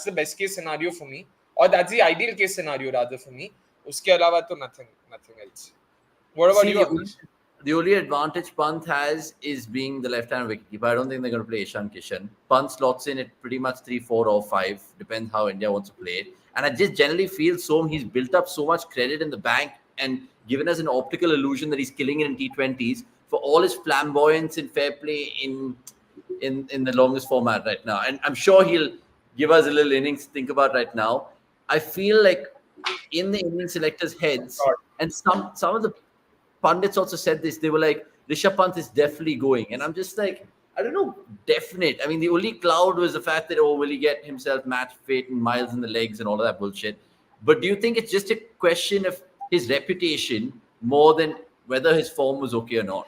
the best case scenario for me, or that's the ideal case scenario rather for me. Uske alawa to nothing else. What about you, Avanish? the only advantage Pant has is being the left-hand wicketkeeper. I don't think they're going to play Ishan Kishan. Pant slots in at pretty much 3, 4, or 5, depends how India wants to play it. And I just generally feel he's built up so much credit in the bank and given us an optical illusion that he's killing it in T20s for all his flamboyance and fair play in the longest format right now. And I'm sure he'll give us a little innings to think about right now. I feel like in the Indian selectors' heads, and some of the pundits also said this. They were like, Rishabh Pant is definitely going. And I'm just like, I don't know, definite. I mean, the only cloud was the fact that, will he get himself match fit and miles in the legs and all of that bullshit. But do you think it's just a question of his reputation more than whether his form was okay or not?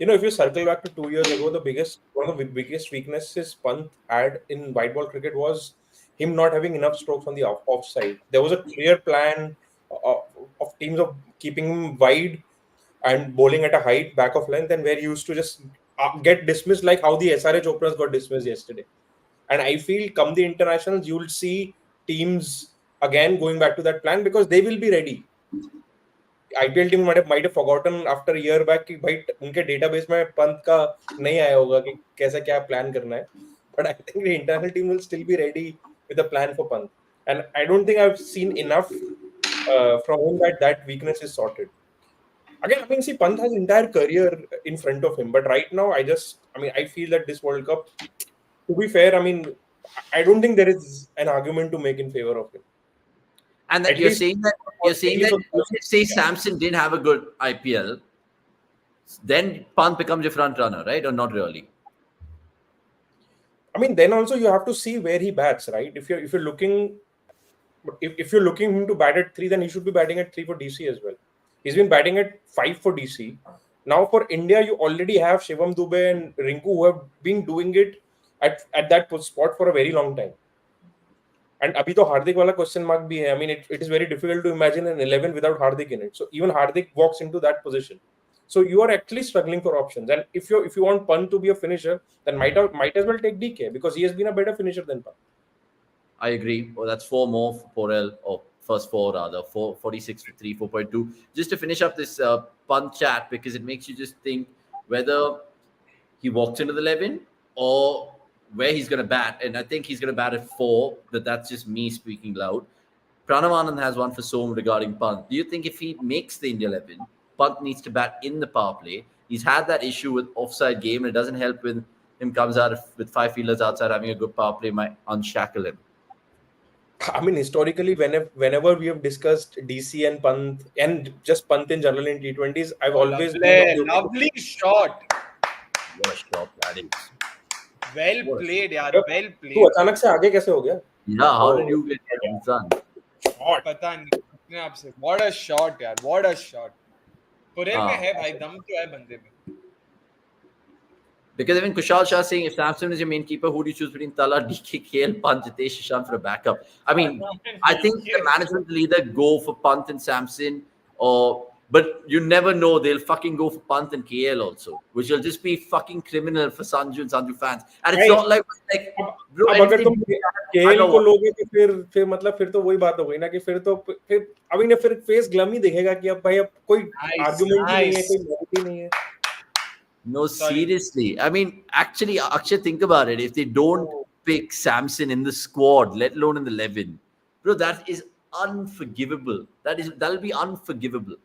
If you circle back to 2 years ago, one of the biggest weaknesses Pant had in white ball cricket was him not having enough strokes on the offside. There was a clear plan of teams of keeping him wide and bowling at a height, back of length, and where he used to just get dismissed like how the SRH openers got dismissed yesterday. And I feel come the internationals, you'll see teams again going back to that plan because they will be ready. IPL team might have forgotten after a year back कि भाई उनके database में पंत का नहीं आया होगा कि कैसा क्या plan करना है. But I think the international team will still be ready with a plan for Pant. And I don't think I've seen enough from him that weakness is sorted. Again, I mean, see, Pant has entire career in front of him. But right now, I feel that this World Cup, to be fair, I don't think there is an argument to make in favor of him. And that you're saying that let's say Samson didn't have a good IPL, then Pant becomes a front runner, right? Or not really? I mean, then also you have to see where he bats, right? If you're looking him to bat at 3, then he should be batting at 3 for DC as well. He's been batting at 5 for DC. Now for India, you already have Shivam Dube and Rinku who have been doing it at that spot for a very long time. And abhi to Hardik wala question mark bhi hai. I mean, it is very difficult to imagine an 11 without Hardik in it. So even Hardik walks into that position. So you are actually struggling for options. And if you want Pant to be a finisher, then might as well take DK because he has been a better finisher than Pant. I agree. Well, that's 4 more for Porel, or first 4 rather, 46 for 3, 4.2. Just to finish up this Pant chat, because it makes you just think whether he walks into the 11 or where he's going to bat. And I think he's going to bat at 4, but that's just me speaking loud. Pranav Anand has one for Som regarding Pant. Do you think if he makes the India 11, Pant needs to bat in the power play? He's had that issue with offside game, and it doesn't help when him comes out with 5 fielders outside having a good power play might unshackle him. I mean, historically, whenever we have discussed DC and Pant, and just Pant in general in T20s, I've always been lovely shot. What a shot that is. Well played, yaar. Well played. तू अचानक से आगे कैसे हो गया? Yeah, how did you get that done? पता नहीं अपने आप से. What a shot, yaar. What a shot. पुरेल में है भाई, दम तो है बंदे में. Because even Kushal Shah saying, if Samson is your main keeper, who do you choose between Tala, DK, KL, Pant, Jitesh, Ishan for a backup? I mean, I think the management will either go for Pant and Samson, but you never know, they'll fucking go for Pant and KL also, which will just be fucking criminal for Sanju and Sanju fans. And it's not like bro, अगर तुम KL को लोगे तो फिर मतलब फिर तो वही बात हो गई ना कि फिर अभी ने फिर फेस ग्लम ही दिखेगा कि अब भाई अब कोई आर्गुमेंट ही नहीं है, कोई लॉजिक ही नहीं है. No, seriously. I mean, actually, Akshay, think about it. If they don't pick Samson in the squad, let alone in the 11, bro, that is unforgivable. That'll be unforgivable.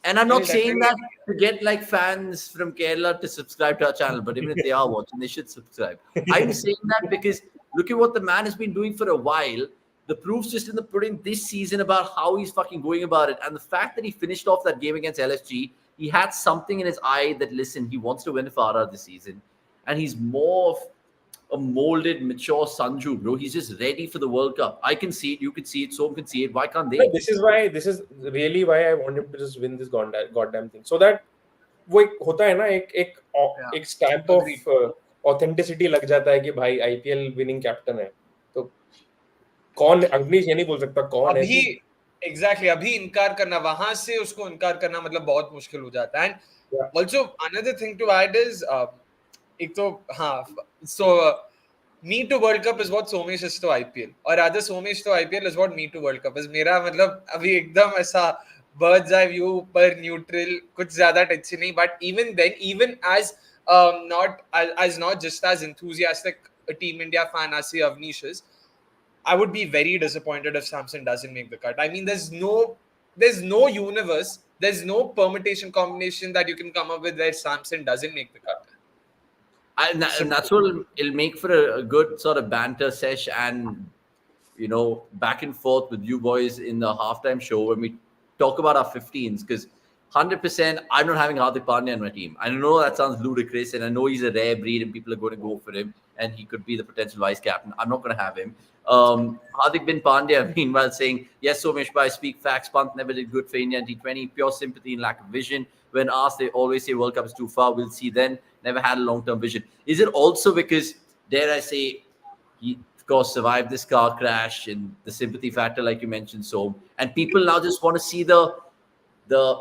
And I'm not saying that to get like fans from Kerala to subscribe to our channel, but even if they are watching, they should subscribe. I'm saying that because look at what the man has been doing for a while. The proof's just in the pudding this season about how he's fucking going about it. And the fact that he finished off that game against LSG, he had something in his eye that, listen, he wants to win the Farah this season. And he's more of a molded, mature Sanju, bro. He's just ready for the World Cup. I can see it. You can see it. Som can see it. Why can't they? This is really why I want him to just win this goddamn thing. So that वो एक होता है ना एक stamp of authenticity लग जाता है कि भाई IPL winning captain है. तो कौन अवनीश ये नहीं बोल सकता कौन है अभी Exactly. अभी इनकार करना, वहां से उसको इनकार करना मतलब बहुत मुश्किल हो जाता है. And also another thing to add is एक तो हाँ, so me to World Cup is what Somesh is to IPL, और rather Somesh to IPL is what me to World Cup is. मेरा मतलब अभी एकदम ऐसा bird's eye view पर neutral कुछ ज़्यादा touchy नहीं, but even then, even as not just as enthusiastic a Team India fan as say Avanish is, I would be very disappointed if Samson doesn't make the cut. I mean, there's no universe, there's no permutation combination that you can come up with where Samson doesn't make the cut. And that's what it'll make for a good sort of banter sesh and, you know, back and forth with you boys in the halftime show when we talk about our 15s, because 100% I'm not having Hardik Pandya on my team. I know that sounds ludicrous, and I know he's a rare breed and people are going to go for him and he could be the potential vice captain. I'm not going to have him. Hardik bin Pandya, meanwhile, saying, yes, Somesh, I speak facts. Pant never did good for India in T20. Pure sympathy and lack of vision. When asked, they always say World Cup is too far. We'll see then. Never had a long-term vision. Is it also because, dare I say, he, of course, survived this car crash and the sympathy factor, like you mentioned, so, and people now just want to see the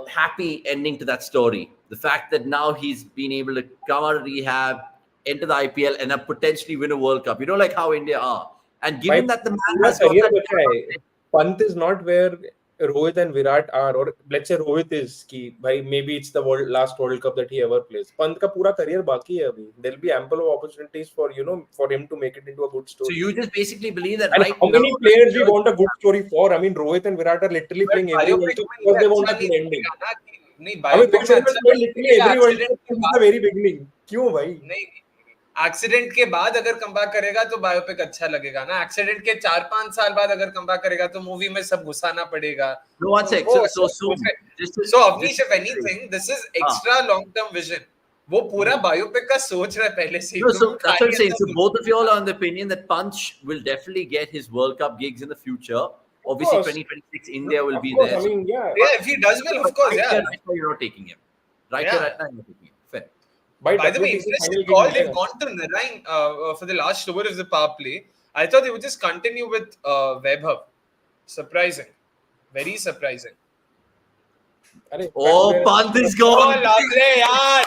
happy ending to that story. The fact that now he's been able to come out of rehab, enter the IPL, and potentially win a World Cup. You know, like how India are. And given that the man has got that... Pant is not where Rohit and Virat are, or let's say Rohit is, ki, bhai, maybe it's the last World Cup that he ever plays. Pant ka pura career baki hai abhi. There'll be ample of opportunities for, you know, for him to make it into a good story. So you just basically believe that, and right how now, many players we want a good story for? I mean, Rohit and Virat are literally playing every World Cup because they want a good ending. I mean, Rohit Sharma is playing literally every World Cup since the very beginning. क्यों भाई? नहीं, accident के बाद अगर comeback करेगा तो biopic अच्छा लगेगा ना. एक्सीडेंट के 4-5 साल बाद अगर कमबैक करेगा तो मूवी में सब घुसाना पड़ेगा. No, one sec. So Avnish, if anything, this is extra long-term vision. वो पूरा बायोपिक का सोच रहा है पहले से. No, so that's what I'm saying. So both of you all are on the opinion that Punch will definitely get his World Cup gigs in the future. Obviously, 2026 India will be there. I mean, yeah, if he does well, of course, yeah. Right now, you're not taking him. Right now, you're not taking him. Fair. By the way, interesting call. They've gone to Narine for the last over of the power play. I thought they would just continue with Vaibhav. Surprising. Very surprising. Oh, Pant is gone. Oh, lovely, yaar.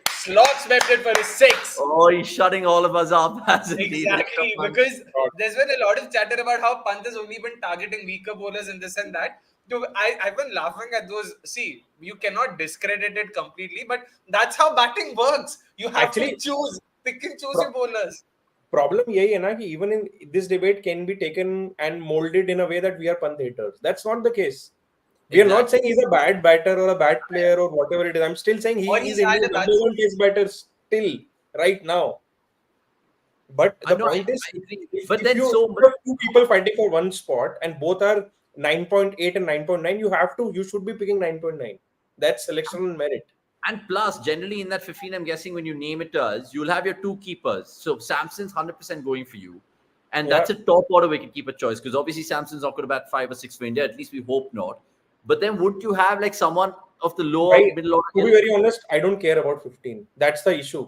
Slot swept it for a 6. Oh, he's shutting all of us up. Exactly, because there's been a lot of chatter about how Pant has only been targeting weaker bowlers and this and that. I've been laughing at those. See, you cannot discredit it completely, but that's how batting works. You have to choose, pick and choose your bowlers. Problem यही है ना कि even in this debate can be taken and molded in a way that we are Pant haters. That's not the case. We are not saying he's a bad batter or a bad player or whatever it is. I'm still saying he is India's number one test batter still right now. But the point is, if you have two people fighting for one spot and both are 9.8 and 9.9, you should be picking 9.9. That's selection and merit. And plus, generally in that 15, I'm guessing when you name it as, you'll have your two keepers. So Samson's 100% going for you. And that's a top order wicketkeeper choice, because obviously Samson's not going to bat 5 or 6 for India. At least we hope not. But then would you have like someone of the lower middle order? To be very honest, I don't care about 15. That's the issue.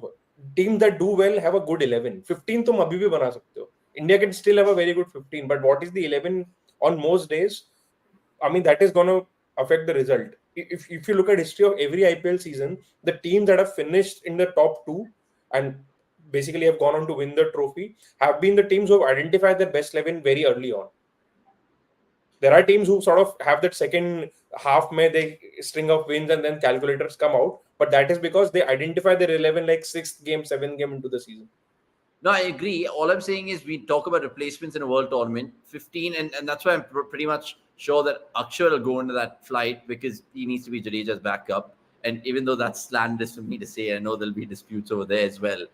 Teams that do well have a good 11. 15 तुम अभी भी बना सकते हो. India can still have a very good 15. But what is the 11 on most days? I mean, that is going to affect the result. If you look at history of every IPL season, the teams that have finished in the top 2 and basically have gone on to win the trophy have been the teams who have identified their best 11 very early on. There are teams who sort of have that second half where they string of wins and then calculators come out. But that is because they identify their 11 like 6th game, 7th game into the season. No, I agree. All I'm saying is we talk about replacements in a world tournament. 15, and that's why I'm pretty much sure that Akshay will go into that flight because he needs to be Jadeja's backup. And even though that's slanderous for me to say, I know there'll be disputes over there as well.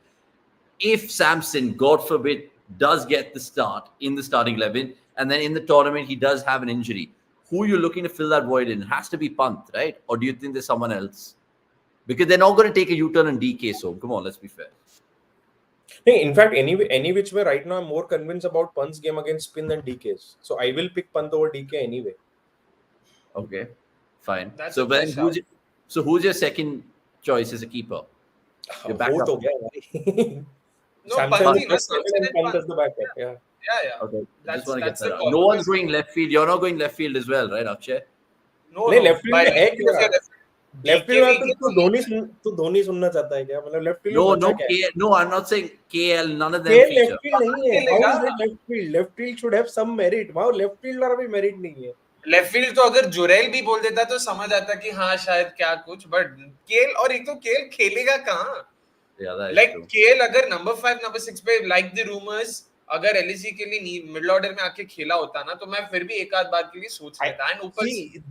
If Samson, God forbid, does get the start in the starting 11, and then in the tournament he does have an injury, who are you looking to fill that void in? It has to be Pant, right? Or do you think there's someone else? Because they're not going to take a U-turn in DK, so come on, let's be fair. Hey, in fact, any which way, right now I'm more convinced about Pant's game against spin than DK's. So I will pick Pant over DK anyway. Okay, fine. Who's your second choice as a keeper? Your backup. No, Pant is the backup. Yeah. Okay. Just want to get that out. No one's going left field. You're not going left field as well, right, Akshay? No. Left field है क्या? Left field तो धोनी सुनना चाहता है क्या? मतलब left field. No, I'm not saying KL. None of them. KL left field नहीं है. How is it left field? Left field should have some merit. वहाँ left field वाला भी merit नहीं है. लेफ्ट फील्ड तो अगर जुरेल भी बोल देता तो समझ आता कि हाँ शायद क्या कुछ, बट केल, और एक तो केल खेलेगा कहाँ? Yeah, that is like true. केल अगर नंबर 5 नंबर 6 पे लाइक द रूमर्स अगर एलएसजी के लिए मिडिल ऑर्डर में आके खेला होता ना, तो मैं फिर भी एक आध बार के लिए सोच लेता। एंड ऊपर See,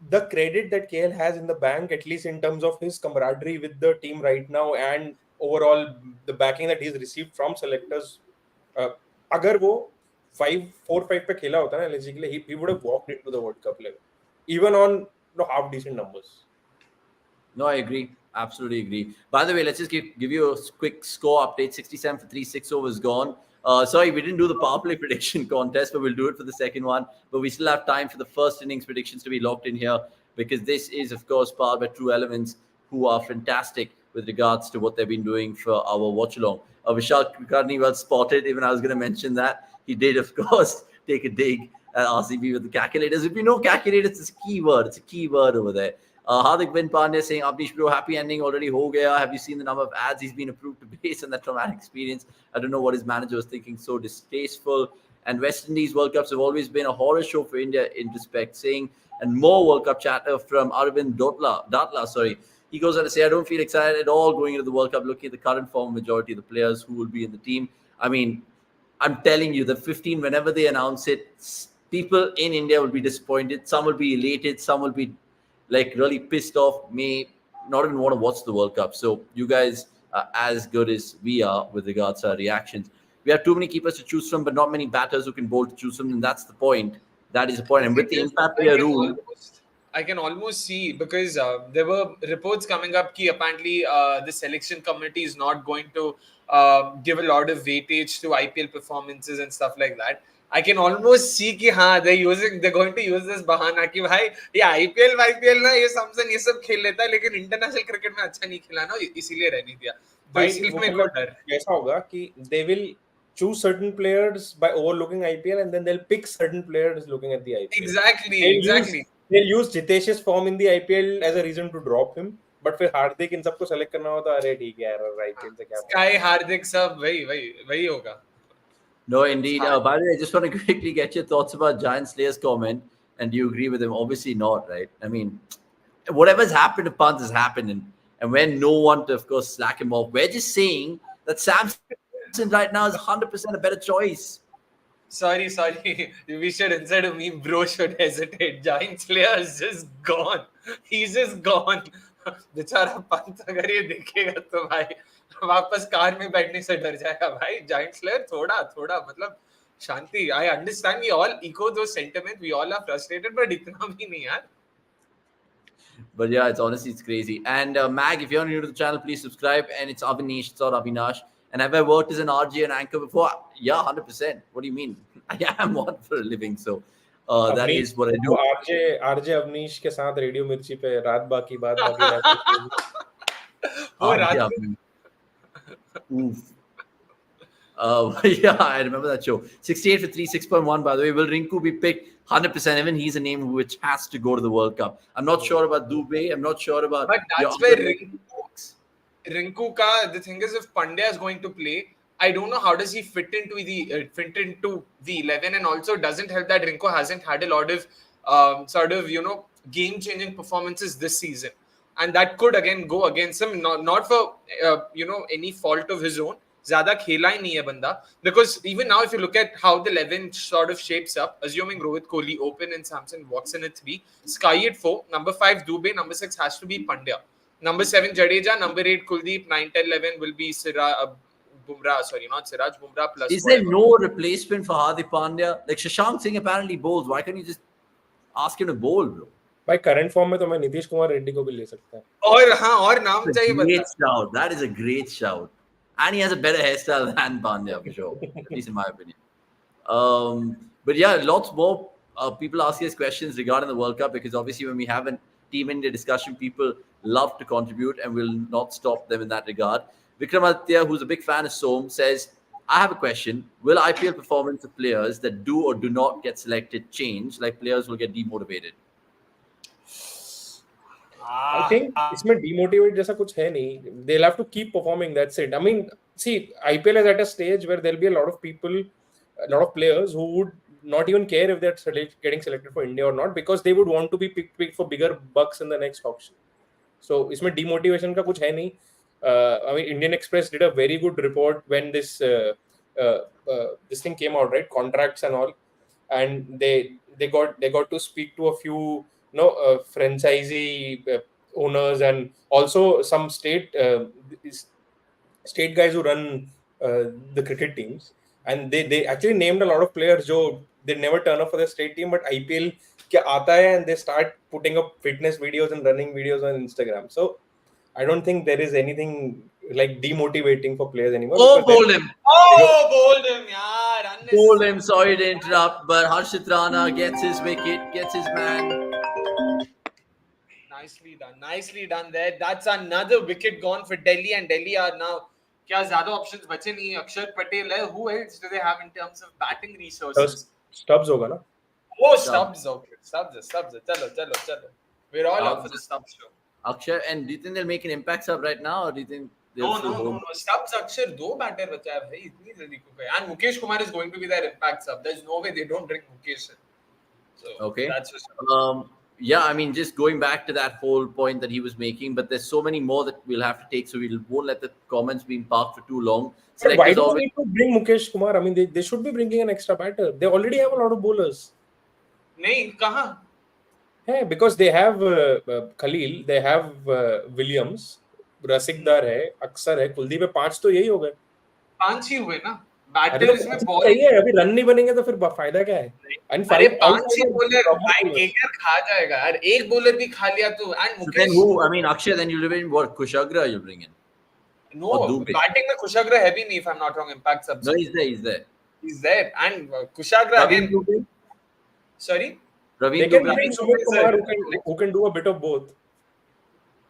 the credit that KL has in the bank, at least in terms of his camaraderie with the team right now, and overall the backing that he's received from selectors. अगर वो 4-5 पे खेला होता ना LSG के लिए, he would have walked into the World Cup level, even on half decent numbers. No, I agree. Absolutely agree. By the way, let's just give you a quick score update. 67 for 3, 6 overs gone. Sorry, we didn't do the power play prediction contest, but we'll do it for the second one. But we still have time for the first innings predictions to be locked in here, because this is, of course, powered by True Elements, who are fantastic with regards to what they've been doing for our watch-along. Vishal Kulkarni well spotted. Even I was going to mention that. He did, of course, take a dig at RCB with the calculators. If you know calculators, it's a key word. It's a key word over there. Hardik bin Pandya saying, Avanish bro, happy ending already ho gaya. Have you seen the number of ads he's been approved to base on that traumatic experience? I don't know what his manager was thinking. So distasteful. And West Indies World Cups have always been a horror show for India in respect. Saying, and more World Cup chatter from Arvind Datla. Sorry. He goes on to say, I don't feel excited at all going into the World Cup looking at the current form of majority of the players who will be in the team. I mean, I'm telling you, the 15, whenever they announce it, people in India will be disappointed. Some will be elated. Some will be like really pissed off, may not even want to watch the World Cup. So you guys are as good as we are with regards to our reactions. We have too many keepers to choose from, but not many batters who can bowl to choose from, and that's the point. That is the point. And with the impact player rule, I can almost see, because there were reports coming up that apparently the selection committee is not going to give a lot of weightage to IPL performances and stuff like that. I can almost see कि हाँ they're going to use this बहाना कि भाई ये IPL ना ये Samson ये सब खेल लेता है, लेकिन इंटरनेशनल क्रिकेट में अच्छा नहीं खेला ना, इसीलिए रहने दिया। तो भाई इसीलिए वो मेरे को मतलब डर। कैसा होगा कि they will choose certain players by overlooking IPL, and then they'll pick certain players looking at the IPL. Exactly. They'll use Jitesh's form in the IPL as a reason to drop him, but फिर हार्दिक इन सबको select करना हो तो अरे ठीक है यार IPL से क्या Sky हार्दिक सब वही होगा। No, indeed. By the way, I just want to quickly get your thoughts about Giant Slayer's comment. And do you agree with him? Obviously not, right? I mean, whatever's happened to Pant has happened. And when no one to, of course, slack him off, we're just saying that Samson right now is 100% a better choice. Sorry. We should, instead of me, bro should hesitate. Giant Slayer is just gone. He's just gone. बेचारा पंत अगर ये देखेगा तो भाई वापस car में बैठने से डर जाएगा भाई। Giant Slayer थोड़ा मतलब शांति। I understand, we all echo those sentiments. We all are frustrated, but इतना भी नहीं यार। But yeah, it's crazy. And Mag, if you're new to the channel, please subscribe. And it's Avanish, it's not Avinash. And have I worked as an RJ and anchor before? Yeah, 100%. What do you mean? I am one for a living. So that is what I do. RJ Awanish के साथ radio मिर्ची पे रात बाकी बात बाकी वो रात Oof. Yeah, I remember that show. 68 for 3, 6.1. By the way, will Rinku be picked? 100%. Even he's a name which has to go to the World Cup. I'm not sure about Dubey. I'm not sure about. But that's where Rinku ka, the thing is, if Pandya is going to play, I don't know how does he fit into the 11, and also doesn't help that Rinku hasn't had a lot of game-changing performances this season, and that could again go against him. Not for any fault of his own. ज़्यादा खेला ही नहीं है बंदा, because even now if you look at how the 11 sort of shapes up, assuming Rohit Kohli open and Samson Watson at 3, Sky at 4, number 5 Dubey, number 6 has to be Pandya, number 7 Jadeja, number 8 Kuldeep, 9, 10, 11 will be Bumrah, sorry, not Siraj, Bumrah plus. Is there no replacement for Hardik Pandya? Like Shashank Singh apparently bowls. Why can't you just ask him to bowl, bro? भाई current form में तो मैं नीतीश कुमार रेड्डी को भी ले सकता हूं। और नाम चाहिए बता। Great shout. That is a great shout. And he has a better hairstyle than Pandya, for sure, at least in my opinion. But yeah, lots more people asking us questions regarding the World Cup, because obviously when we have a Team India discussion, people love to contribute, and we'll not stop them in that regard. Vikramaditya, who's a big fan of Som, says, I have a question. Will IPL performance of players that do or do not get selected change, like players will get demotivated? I think इसमें demotivate जैसा कुछ है नहीं. They'll have to keep performing. That's it. I mean, see, IPL is at a stage where there'll be a lot of people, a lot of players who would not even care if they're getting selected for India or not, because they would want to be picked for bigger bucks in the next auction. So इसमें demotivation का कुछ है नहीं. I mean, Indian Express did a very good report when this thing came out, right? Contracts and all, and they got to speak to a few franchisee owners, and also some state guys who run the cricket teams, and they actually named a lot of players who they never turn up for the state team, but IPL क्या आता है, and they start putting up fitness videos and running videos on Instagram. So I don't think there is anything like demotivating for players anymore. Oh, because bold him. Oh, bold him, yaar. Bold him. Sorry to interrupt, but Harshit Rana gets his wicket, gets his man. Nicely done there. That's another wicket gone for Delhi, and Delhi are now. क्या ज़्यादा options बचे नहीं. अक्षर पटेल है. Who else do they have in terms of batting resources? Stubbs होगा ना? Oh, Stubbs. Okay, Stubbs. चलो. We're all up for the Stubbs show. Akshay, and do you think they'll make an impact sub right now, or do you think they'll No. Stubbs, Akshay, दो batter बचा है भाई. इतनी जल्दी को गए. And Mukesh Kumar is going to be their impact sub. There's no way they don't bring Mukesh in. So okay. That's for sure. Yeah, I mean, just going back to that whole point that he was making, but there's so many more that we'll have to take, so we won't let the comments being parked for too long. But why do they need to bring Mukesh Kumar? I mean, they should be bringing an extra batter. They already have a lot of bowlers. नहीं कहाँ? Hey, because they have Khalil, they have Williams, Rasikdar है, अक्सर है, कुलदीप है, 5 तो यही हो गए. 5 ही हुए ना. बैटर्स में बॉल सही है. अभी रन नहीं बनेंगे तो फिर फायदा क्या है? अरे 5 ही बॉलर भाई केकेआर खा जाएगा यार. एक बॉलर भी खा लिया तो. And So then who? I mean, Akshay, then you'll bring what? Kushagra you'll bring in? No, batting में Kushagra है भी नहीं, if I'm not wrong. Impact sub. No, he's there. He's there, and Kushagra again. Sorry. They can bring Sumit Kumar who can do a bit of both.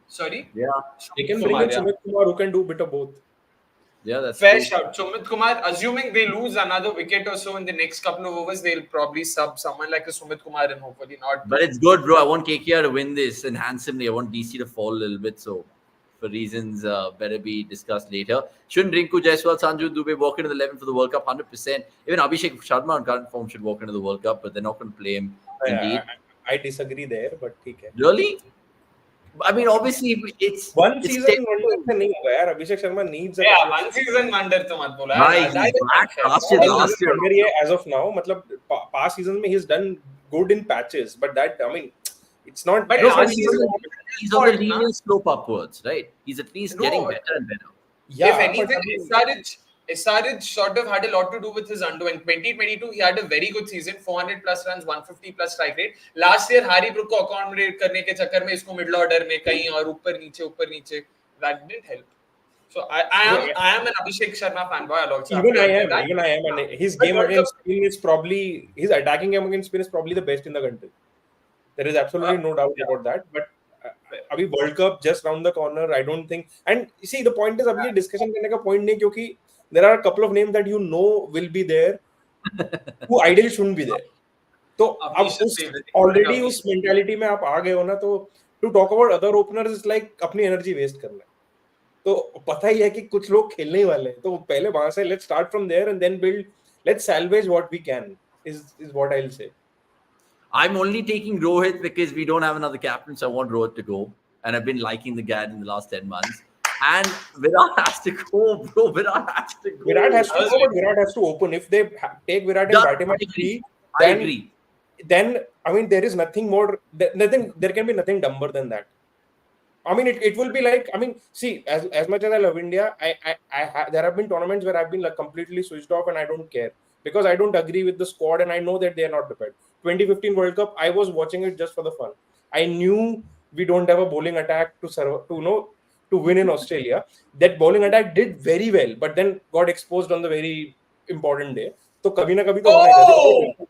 Sorry. Yeah. They can bring in Sumit Kumar who can do a bit of both. Yeah, that's fair true. shout. Sumit Kumar, assuming they lose another wicket or so in the next couple of overs, they'll probably sub someone like a Sumit Kumar and hopefully not. But it's good, bro. I want KKR to win this and handsomely. I want DC to fall a little bit. So, for reasons better be discussed later. Shouldn't Rinku Jaiswal, Sanju Dubey walk into the 11 for the World Cup? 100%. Even Abhishek Sharma on current form should walk into the World Cup, but they're not going to play him. Indeed. I disagree there, but okay. Really? I mean, obviously, it's one season wonder से नहीं होगा यार. Abhishek Sharma needs. Yeah, one season wonder तो मत बोला. Last year. As of now, मतलब past seasons में he's done good in patches, but that I mean, it's not. But he's on the linear slope upwards, right? He's at least getting better and better. Yeah, if anything, SRH sort of had a lot to do with his undoing. 2022, he had a very good season, 400 plus runs, 150 plus strike rate. Last year, Harry Brook को accommodate करने के चक्कर में इसको middle order में कहीं और ऊपर नीचे, that didn't help. So I am an Abhishek Sharma fanboy alongside. Even I am, and his game against spin is probably his attacking game against spin is probably the best in the country. There is absolutely no doubt about that. But अभी World Cup just round the corner. I don't think. And you see, the point is अभी discussion करने का point नहीं, क्योंकि there are a couple of names that you know will be there, who ideally shouldn't be there. तो अब already उस mentality में आप आ गए हो ना, तो to talk about other openers is like अपनी energy waste करना. तो पता ही है कि कुछ लोग खेलने ही वाले हैं, तो पहले वहां से let's start from there and then build. Let's salvage what we can. Is what I'll say. I'm only taking Rohit because we don't have another captain, so I want Rohit to go. And I've been liking the guy in the last 10 months. And Virat has to go, bro. Virat has to go. Virat has to go, but Virat has to open. If they take Virat and bat him at 3, I agree. Then, I mean, there is nothing more. There can be nothing dumber than that. I mean, it will be like, I mean, see, as much as I love India, there have been tournaments where I've been like completely switched off and I don't care. Because I don't agree with the squad and I know that they are not prepared. 2015 World Cup, I was watching it just for the fun. I knew we don't have a bowling attack to win in Australia. That bowling attack did very well, but then got exposed on the very important day. So kabhi na kabhi to hona hai.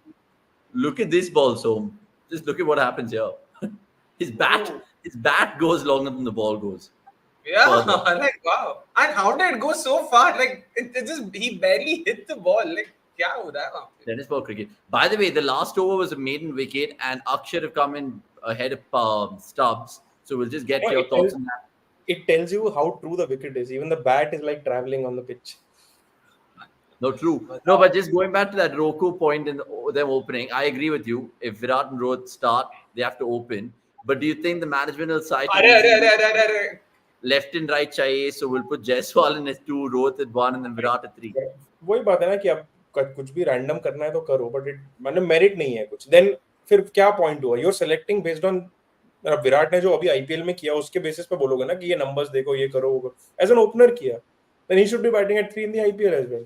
Look at this ball, Som. Just look at what happens here. His bat goes longer than the ball goes. Yeah, like wow. And how did it go so far? Like he barely hit the ball. Like kya ho raha hai? Tennis ball cricket. By the way, the last over was a maiden wicket, and Akshay have come in ahead of Stubbs. So we'll just get your thoughts on that. It tells you how true the wicket is. Even the bat is like traveling on the pitch. No, true. No, but just going back to that Roku point and them opening, I agree with you. If Virat and Rohit start, they have to open. But do you think the management will side Arre. left and right chahiye, so we'll put Jaiswal in at 2, Rohit at 1, and then Virat at 3? वही बात है ना कि अब कुछ भी random करना है तो करो, बट इट मतलब मेरिट नहीं है कुछ. देन फिर क्या पॉइंट हुआ? You are selecting based on Virat ने जो अभी आईपीएल में किया उसके बेसिस पे बोलोगे ना कि ये नंबर्स देखो, ये करो, वो करो. एज एन ओपनर किया, then he should be batting at 3 in the IPL as well.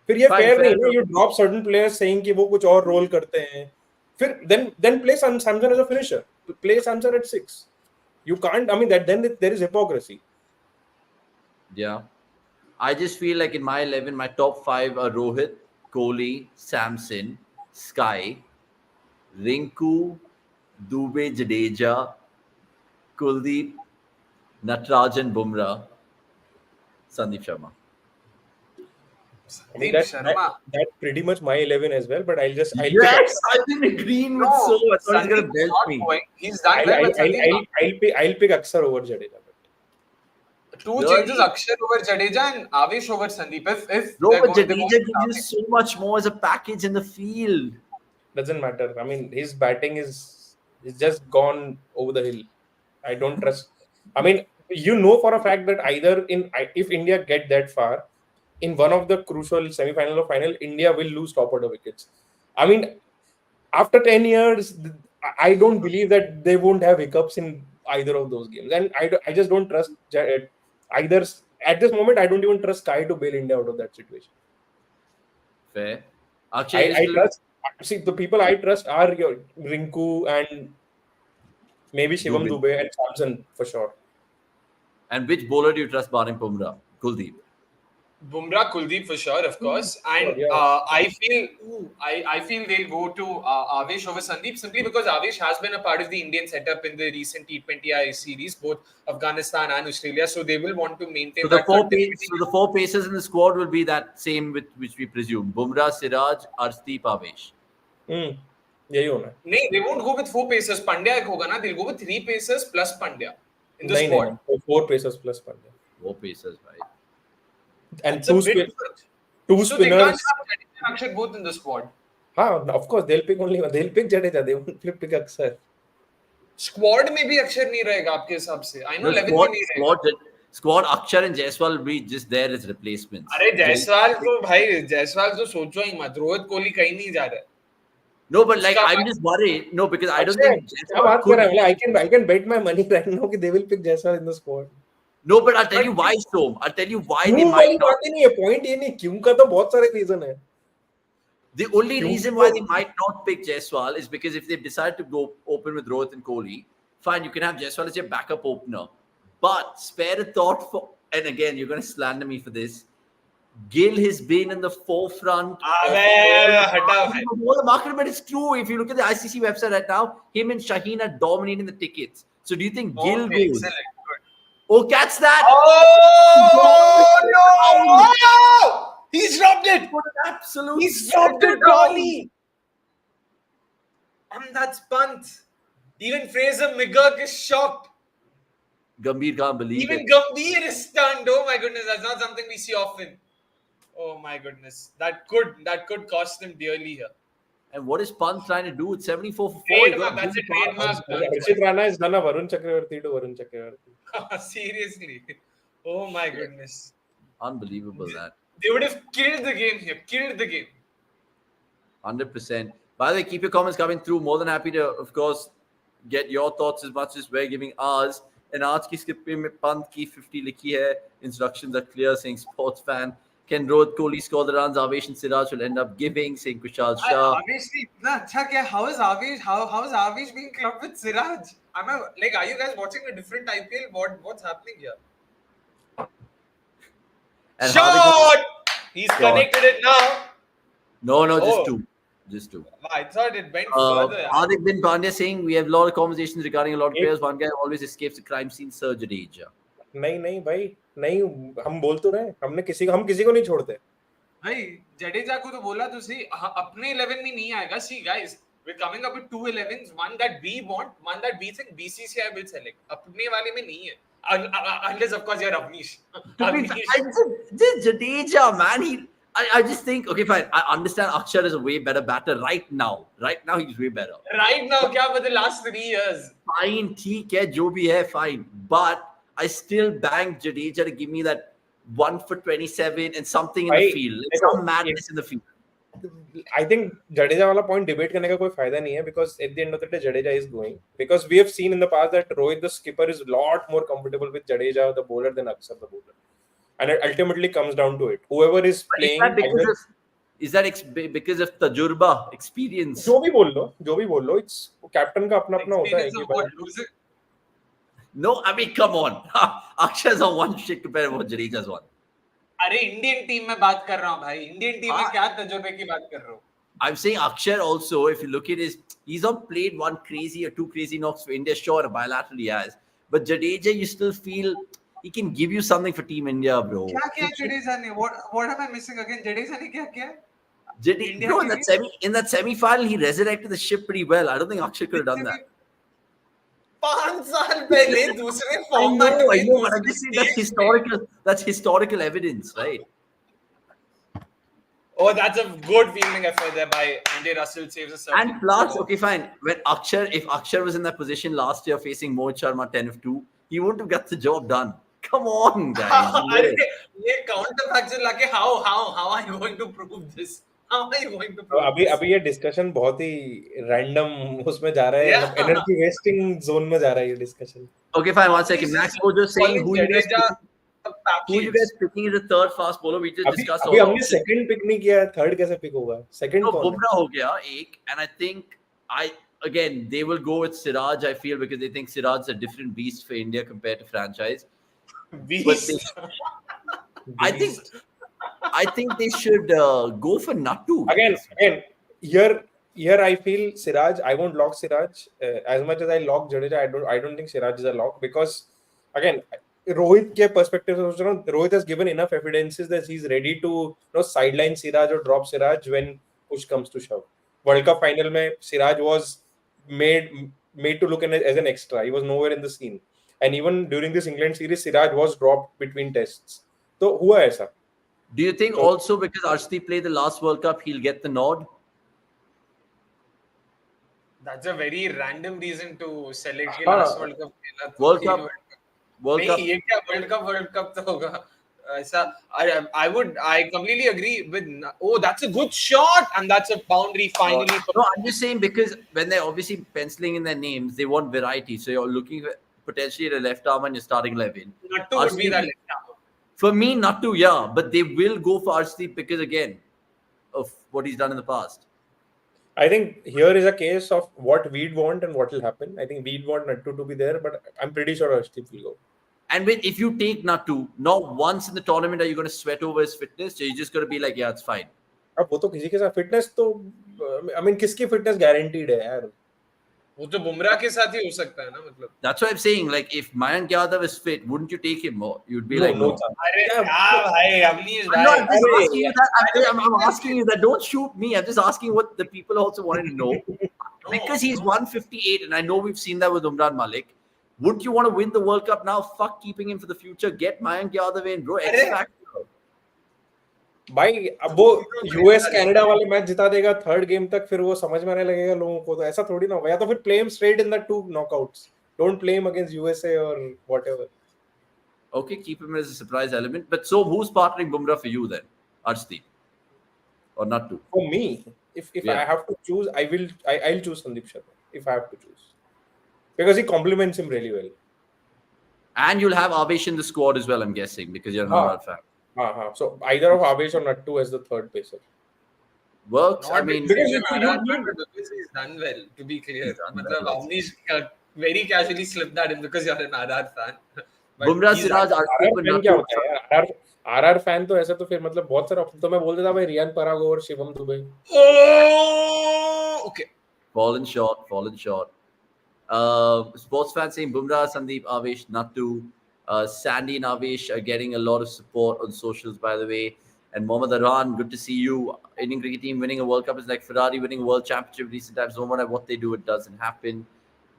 फिर ये फेयर नहीं है. You drop certain players saying कि वो कुछ और रोल करते हैं. फिर then play Samson as a finisher, play Samson at 6. You can't. I mean that then there is hypocrisy. Yeah, I just feel like in my 11, my top 5 are Rohit, Kohli, Samson, Sky, Rinku, Dube, Jadeja, Kuldeep, Natarajan, Bumrah, Sandeep Sharma. I mean, that's pretty much my 11 as well. But I've been agreeing with so. I thought he's gonna belt me. He's done well. I'll pick Akshar over Jadeja. Two changes: Akshay over Jadeja and Avish over Sandeep. No, but Jadeja gives you so much more as a package in the field. Doesn't matter. I mean, his batting is just gone over the hill. I don't trust. I mean, you know for a fact that if India get that far, in one of the crucial semi-final or final, India will lose top order wickets. I mean, after 10 years, I don't believe that they won't have hiccups in either of those games. And I just don't trust either. At this moment, I don't even trust Sky to bail India out of that situation. Fair. Akshay, I trust. See, the people I trust are Rinku and maybe Shivam Dube and Samson for sure. And which bowler do you trust barring Bumrah? Kuldeep. Bumrah, Kuldeep for sure, of course, and I feel they'll go to Avish over Sandeep simply because Avish has been a part of the Indian setup in the recent T20I series, both Afghanistan and Australia, so they will want to maintain so that. So the 4 paces in the squad will be that same with which we presume: Bumrah, Siraj, Arshdeep, Avish. यही होना है. नहीं, they won't go with 4 pacers. Pandya एक होगा ना, they'll go with 3 pacers plus Pandya in the squad. 4 pacers plus Pandya. 4 pacers, right? And two spinners. So they can't have Akshay both in the squad. Of course they'll pick only one. They'll pick Jadeja. They won't pick Akshay. Squad में भी अक्षर नहीं रहेगा आपके हिसाब से. I know 11 में नहीं रहेगा. Squad Akshay and Jaiswal will be just there as replacements. अरे जायसवाल तो भाई जायसवाल तो सोचो ही मत. रोहित कोहली कहीं नहीं जा रहा है. No, but like I'm just worried. No, because I don't think Jaiswal I can bet my money right now that they will pick Jaiswal in the squad. No, but I'll tell you why, Som. I'll tell you why they might not. Point ये नहीं क्यों का तो बहुत सारे reason है. The only reason why they might not pick Jaiswal is because if they decide to go open with Rohit and Kohli, fine, you can have Jaiswal as your backup opener. But spare a thought for, and again, you're going to slander me for this. Gill has been in the forefront. The market, but it's true. If you look at the ICC website right now, him and Shaheen are dominating the tickets. So do you think Gill goes? Oh, catch that! Oh, no! He's dropped it! Absolutely. He's dropped it, Kohli! And that's Pant. Even Fraser McGurk is shocked. Gambhir can't believe Even it. Gambhir is stunned. Oh my goodness, that's not something we see often. Oh my goodness. That could cost him dearly here. And what is Pant trying to do? It's 74 for 4. Trademark, that's a trademark. Nitish Rana has done a Varun Chakravarti to Varun Chakravarti. Seriously. Oh my goodness. Unbelievable that. They would have killed the game here. Killed the game. 100%. By the way, keep your comments coming through. More than happy to, of course, get your thoughts as much as we're giving ours. And आज की script में पंत की 50 लिखी है. Instructions are clear, saying sports fan. Can Rohit Kohli score the runs Avish and Siraj will end up giving, saying Kushal Shah. How is Avish being clubbed with Siraj? Are you guys watching a different IPL? What's happening here? And Shot! He's connected it now. No, just two. I thought it went further. Hardik bin Pandya saying we have a lot of conversations regarding a lot of players. One guy always escapes the crime scene, Sir Jadeja. नहीं भाई नहीं हम बोल तो रहे हम किसी को नहीं छोड़ते भाई जडेजा को तो बोला तो सही अपने 11 में नहीं आएगा see guys we're coming up with 2 11s one that we want one that we think BCCI will select अपने वाले में नहीं है unless of course you're Avanish This Jadeja man I just think, okay, fine. I understand Akshay is a way better batter right now. Right now, he's way better. Right now, क्या for the last 3 years? Fine, ठीक है, जो भी है, fine. But I still bang Jadeja to give me that 1 for 27 and something in the field. Like some madness in the field. I think Jadeja वाला point debate करने का कोई फायदा नहीं है because at the end of the day Jadeja is going because we have seen in the past that Rohit the skipper is a lot more comfortable with Jadeja the bowler than Akshay the bowler, and it ultimately comes down to it. Whoever is playing. Is that because of tajurba, experience? जो भी बोल लो, it's captain का अपना होता है कि No, I mean, come on. Akshay's on one shit compared to what Jadeja's on. अरे Indian team में बात कर रहा हूँ भाई. इंडियन टीम में क्या तजुर्बे की बात कर रहा हूँ. I'm saying Akshay also, if you look at he's not played one crazy or two crazy knocks for India. Sure, bilateral he has. But Jadeja, you still feel he can give you something for Team India, bro. क्या किया Jadeja ने? What am I missing again? Jadeja ने क्या किया? Bro, in that semi-final, he resurrected the ship pretty well. I don't think Akshay could have done that. 5 साल पहले दूसरे format में. I know, but I'm just saying that's historical evidence, right? Oh, that's a good fielding effort there by Andy Russell. Saves a certain. And plus, okay, fine. If Akshay was in that position last year facing Mohit Sharma 10 of 2, he wouldn't have got the job done. Come on, guys. ये counterfactual लाके how are you going to prove this? How are you going to prove अभी ये discussion बहुत ही random उसमें जा रहा है, energy wasting zone में जा रहा है ये discussion. Okay, fine. 1 second. Max Mojo saying who you guys picking is the third fast bowler? We just discussed. अभी हमने second pick नहीं किया, third कैसे pick होगा? Second कौन? Bumrah हो गया एक, and I think again they will go with Siraj. I feel because they think Siraj is a different beast for India compared to franchise. Beast. I think they should go for Nattu. Again, here I feel Siraj. I won't lock Siraj as much as I lock Jadeja. I don't think Siraj is a lock because again, Rohit के perspective से Rohit has given enough evidences that he's ready to sideline Siraj or drop Siraj when push comes to shove. World Cup final में Siraj was made to look as an extra. He was nowhere in the scene. And even during this England series, Siraj was dropped between tests. So हुआ ऐसा. Do you think also because Arshdeep played the last World Cup, he'll get the nod? That's a very random reason to select the last World Cup. World Cup. ये क्या World Cup तो होगा. ऐसा I completely agree with. Oh, that's a good shot and that's a boundary finally. No, I'm just saying because when they're obviously penciling in their names, they want variety. So you're looking potentially at a left arm and you're starting 11. Nattu would be that left arm. For me, Nattu, yeah, but they will go for Arshdeep because again of what he's done in the past. I think here is a case of what we'd want and what will happen. I think we'd want Nattu to be there, but I'm pretty sure Arshdeep will go. And if you take Nattu, not once in the tournament are you going to sweat over his fitness. So you're just going to be like, yeah, it's fine. अब वो तो किसी के साथ fitness तो, I mean, किसकी fitness guaranteed है यार? वो तो बुमराह के साथ ही हो सकता है ना मतलब. That's what I'm saying. Like if Mayank Yadav is fit, wouldn't you take him more? You'd be like, no. अरे भाई, Avanish भाई. I'm just asking you that. I'm asking you that. Don't shoot me. I'm just asking what the people also wanted to know. Because he's 158, and I know we've seen that with Umran Malik. Wouldn't you want to win the World Cup now? Fuck keeping him for the future. Get Mayank Yadav in, bro. X factor. भाई अब वो US Canada वाले match जिता देगा third game तक, फिर वो समझ में आने लगेगा लोगों को. तो ऐसा थोड़ी ना होगा. या तो फिर play him straight in the 2 knockouts. Don't play him against USA or whatever. Okay, keep him as a surprise element. But so who's partnering Bumrah for you then? Arshdeep or Nattu? For me, if I have to choose, I'll choose Sandeep Sharma if I have to choose. Because he complements him really well. And you'll have Avesh in the squad as well, I'm guessing, because you're not a fan. So either of Avesh or Nattu as the third pacer. Works. Not I mean, because he's done well, to be clear. Avanish very casually slipped that in because you're an RR fan. Bumrah, Siraj, Arshdeep, RR fan तो ऐसा तो फिर मतलब बहुत सारे option तो मैं बोल देता भाई रियान पराग और Shivam Dubey. Oh, okay. Fallen short. Sports fans saying Bumrah, Sandeep, Avesh, Nattu. Sandy and Avesh are getting a lot of support on socials, by the way. And Mohammad Arhan, good to see you. Indian cricket team winning a World Cup is like Ferrari winning a World Championship. Recent times, no matter what they do, it doesn't happen.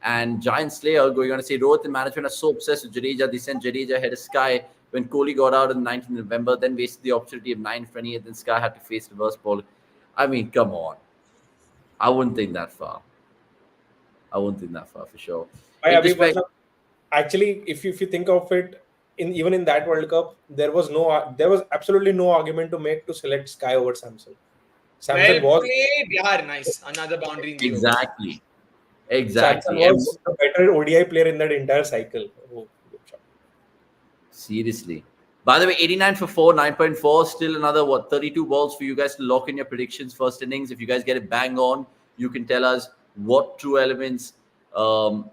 And Giant Slayer going on to say Rohit and management are so obsessed with Jadeja, they sent Jadeja ahead of Sky when Kohli got out on the 19th November, then wasted the opportunity of 920, and then Sky had to face reverse ball. I mean, come on. I wouldn't think that far. For sure. I In Abhi, respect, actually, if you think of it, even in that World Cup, there was absolutely no argument to make to select Sky over Samson. Samson Well was played. Yeah, nice. Another boundary in the over. exactly. Samson And was the better ODI player in that entire cycle. Oh, good shot. seriously. By the way, 89 for 4, 9.4. Still another, 32 balls for you guys to lock in your predictions first innings. If you guys get it bang on, you can tell us what True Elements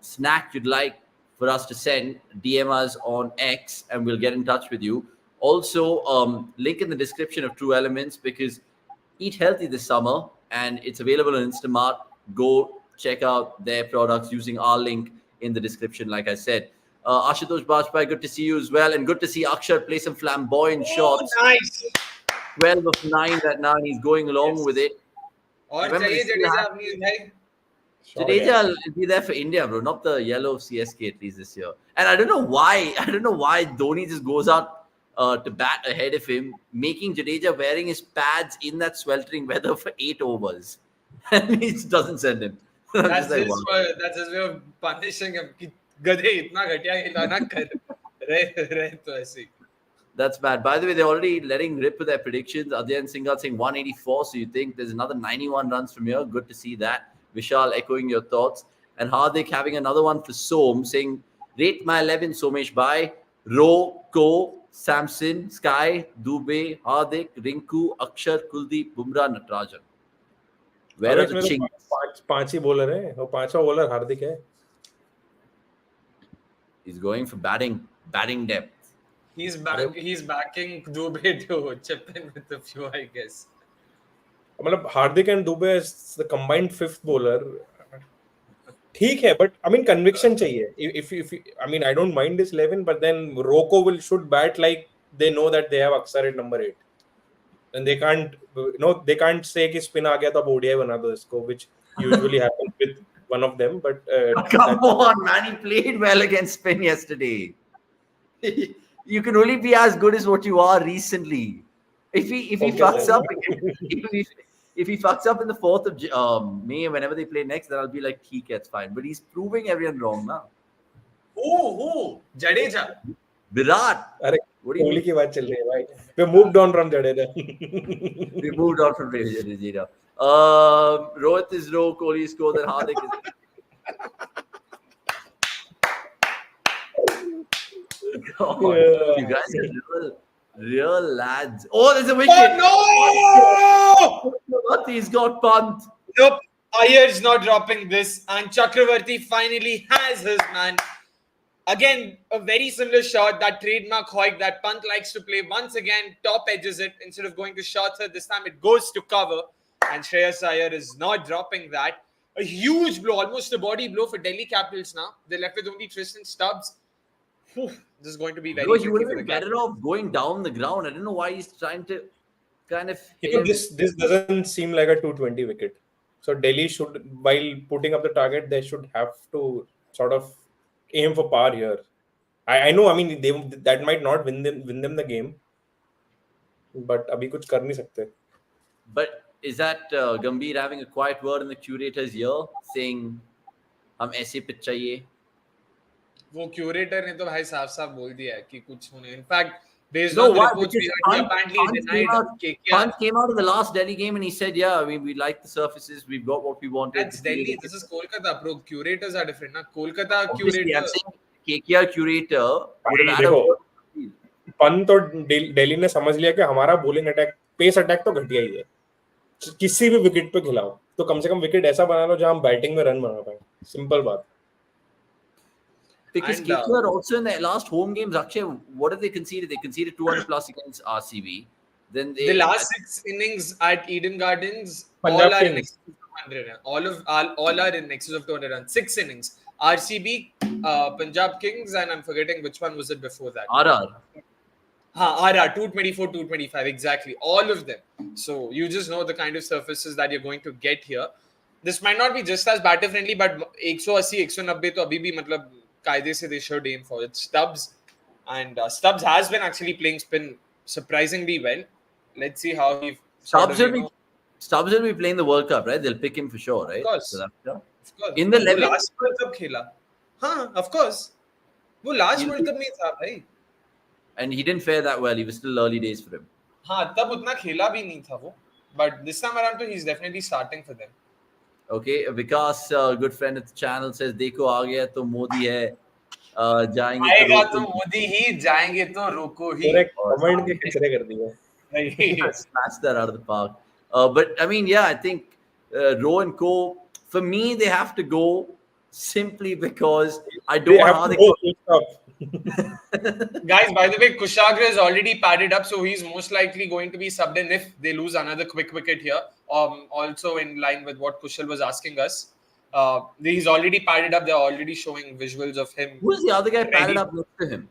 snack you'd like for us to send. DM us on X and we'll get in touch with you. Also, link in the description of True Elements, because eat healthy this summer and it's available on Instamart. Go check out their products using our link in the description, like I said. Ashutosh Bajpai, good to see you as well. And good to see Akshay play some flamboyant shots. Nice. 12 of 9 right now, and he's going along with it. और Remember, चाहिए they still Jadeja have- अपनी भाई. Jadeja will be there for India, bro, not the yellow CSK at least this year. And I don't know why Dhoni just goes out to bat ahead of him, making Jadeja wearing his pads in that sweltering weather for 8 overs. And he just doesn't send him. I'm That's just like, his wow. that's his way of punishing him. कि गधे इतना घटिया खेला ना कर. रहे तो ऐसे ही. That's bad. By the way, they're already letting rip with their predictions. Adyan Singhal saying 184. So you think there's another 91 runs from here. Good to see that. Vishal echoing your thoughts. And Hardik having another one for Som saying, rate my 11 Somesh by Ro, Ko, Samson, Sky, Dubey, Hardik, Rinku, Akshar, Kuldeep, Bumrah, Natarajan. Where are the chinks? पांच ही bowler है और पांचवा bowler हार्दिक है. He's going for batting depth. He's backing Dubey to chip in with a few, I guess. मतलब Hardik and Dube is the combined fifth bowler. ठीक है, but I mean conviction चाहिए. If I mean I don't mind this 11, but then Rocco should bat like they know that they have Aksar at number 8. And they can't say कि spin आ गया तो अब ODI बना दो इसको, which usually happens with one of them. But Come on, man, he played well against spin yesterday. You can only be as good as what you are recently. If he fucks up, if he fucks up in the 4th of May, whenever they play next, then I'll be like, it's fine. But he's proving everyone wrong now. Who? Jadeja. Virat. अरे What do you Kohli mean? की बात चल रही है भाई. We moved on from Jadeja. We moved on from Jadeja. Rohit is low, Kohli is low, then Hardik is. God, Yeah. you guys are real lads. Oh, there's a wicket. Oh no! He's got Pant. Nope. Ayer's not dropping this, and Chakravarti finally has his man. Again, a very similar shot, that trademark hoik that Pant likes to play. Once again, top edges it instead of going to shorter. This time it goes to cover, and Shreyas Iyer is not dropping that. A huge blow, almost a body blow for Delhi Capitals now. They're left with only Tristan Stubbs. Whew, this is going to be very Bro, he tricky would for have the been better Capitals. off going down the ground. I don't know why he's trying to kind of. This doesn't seem like a 220 wicket. So Delhi should, while putting up the target, they should have to sort of aim for par here. I know. I mean, that might not win them the game, but अभी कुछ कर नहीं सकते. But is that Gambhir having a quiet word in the curator's ear, saying, "हम ऐसे pitch चाहिए"? वो curator ने तो भाई साफ बोल दिया है कि कुछ होने. In fact, based No, on the why? reports we Because heard, he Pant apparently came out. denied Pant came out in the last Delhi game and he said, "Yeah, I mean, we like the surfaces. We've got what we wanted." That's Delhi. This is Kolkata, bro. Curators are different. Na Kolkata Obviously, curator. I'm saying KKR curator would have had a देखो, word. Pant और दिल्ली ने समझ लिया कि हमारा bowling attack, pace attack तो घटिया ही है. किसी भी विकेट पे खिलाओ तो कम से कम विकेट ऐसा बना लो जहां हम बैटिंग में रन बना पाए. सिंपल बात. Because And, KKR also in their last home games, Akshay, what did they conceded? They conceded 200 plus against RCB. Then they, the last 6 innings at Eden Gardens, Punjab all are in Kings. excess of 100 runs. All are in excess of 200 runs. 6 innings. RCB, Punjab Kings, and I'm forgetting which one was it before that. RR. RR 224, 225, exactly. All of them. So you just know the kind of surfaces that you're going to get here. This might not be just as batter friendly, but 180, 190 तो अभी भी मतलब कायदे से they should aim for it. Stubbs, And Stubbs has been actually playing spin surprisingly well. Let's see how he Stubbs will be playing the World Cup, right? They'll pick him for sure, right? Of course. South Africa. Of course. In the वो 11? last World Cup खेला. हाँ, of course. वो last World Cup में था भाई. And he didn't fare that well. He was still early days for him. हाँ, तब उतना खेला भी नहीं था वो. But this time around, he's definitely starting for them. Okay, Vikas, good friend of the channel, says देखो आ गया तो मोदी है, जाएंगे आएगा तो तो मोदी ही, जाएंगे तो रोको ही. Correct. Comment के खिचड़े कर दिए. Smash that out of the park. But I mean, yeah, I think Rowe and Co. For me, they have to go simply because I don't know how they. Guys, by the way, Kushagra is already padded up, so he's most likely going to be subbed in if they lose another quick wicket here. Also in line with what Kushal was asking us. He's already padded up. They're already showing visuals of him. Who's the other guy padded up next to him?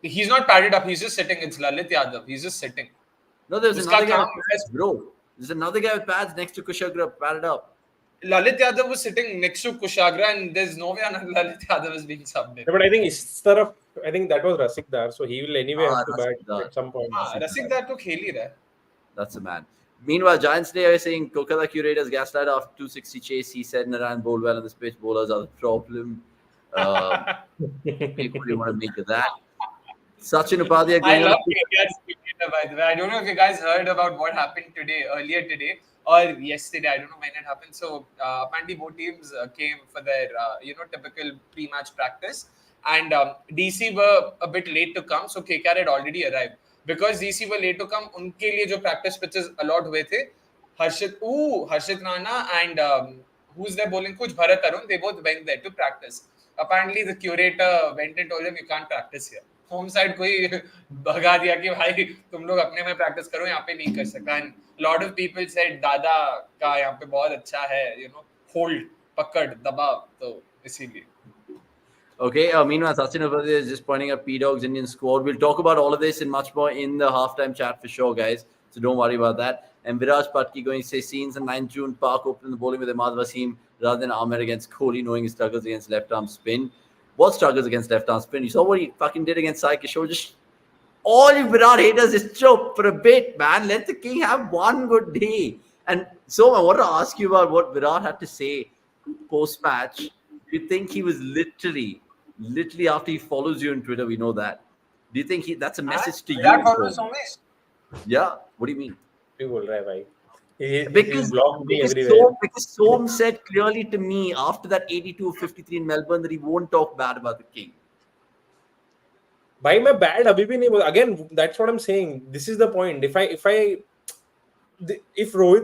He's not padded up. He's just sitting. It's Lalit Yadav. He's just sitting. No, there's another guy with pads, bro. There's another guy with pads next to Kushagra padded up. Lalit Yadav was sitting next to Kushagra, and there's no way Lalit Yadav is being subbed in. But I think that was Rasik Dar, so he will anyway have to bat at some point. Rasik Dar to khel hi raha. That's the man. Meanwhile, Giants Day are saying Kolkata Curators gaslight after 260 chase. He said Naran bowled well on this pitch. Bowlers are the problem. People you want to make of that. Sachin Upadhyay. I love India's cricketer, by the way. I don't know if you guys heard about what happened earlier today or yesterday. I don't know when it happened. So apparently both teams came for their typical pre-match practice, and DC were a bit late to come. So KKR had already arrived. Because DC were late to come, उनके लिए जो practice pitches allot हुए थे, Harshit Rana and who's their bowling coach, Bharat Arun, they both went there to practice. Apparently the curator went and told them you can't practice here. Home side कोई भगा दिया कि भाई तुम लोग अपने में practice करो, यहाँ पे नहीं कर सकता. And a lot of people said दादा का यहाँ पे बहुत अच्छा है, hold, पकड़, दबाव, तो इसीलिए. Okay, meanwhile, Sachin Upadhyay is just pointing out P-Dog's Indian squad. We'll talk about all of this and much more in the halftime chat for sure, guys. So don't worry about that. And Viraj Patki going to say scenes on 9th June, Park open the bowling with Ahmad Wasim rather than Ahmed against Kohli, knowing his struggles against left-arm spin. What struggles against left-arm spin? You saw what he fucking did against Sai Kishore. Just all you Virat haters just choke for a bit, man. Let the king have one good day. And so I want to ask you about what Virat had to say post-match. Do you think he was literally after he follows you on Twitter, we know that. Do you think that's a message to you? Yeah. What do you mean? Because Som said clearly to me after that 82-53 in Melbourne that he won't talk bad about the king. By my bad, again, that's what I'm saying. This is the point. If Rohit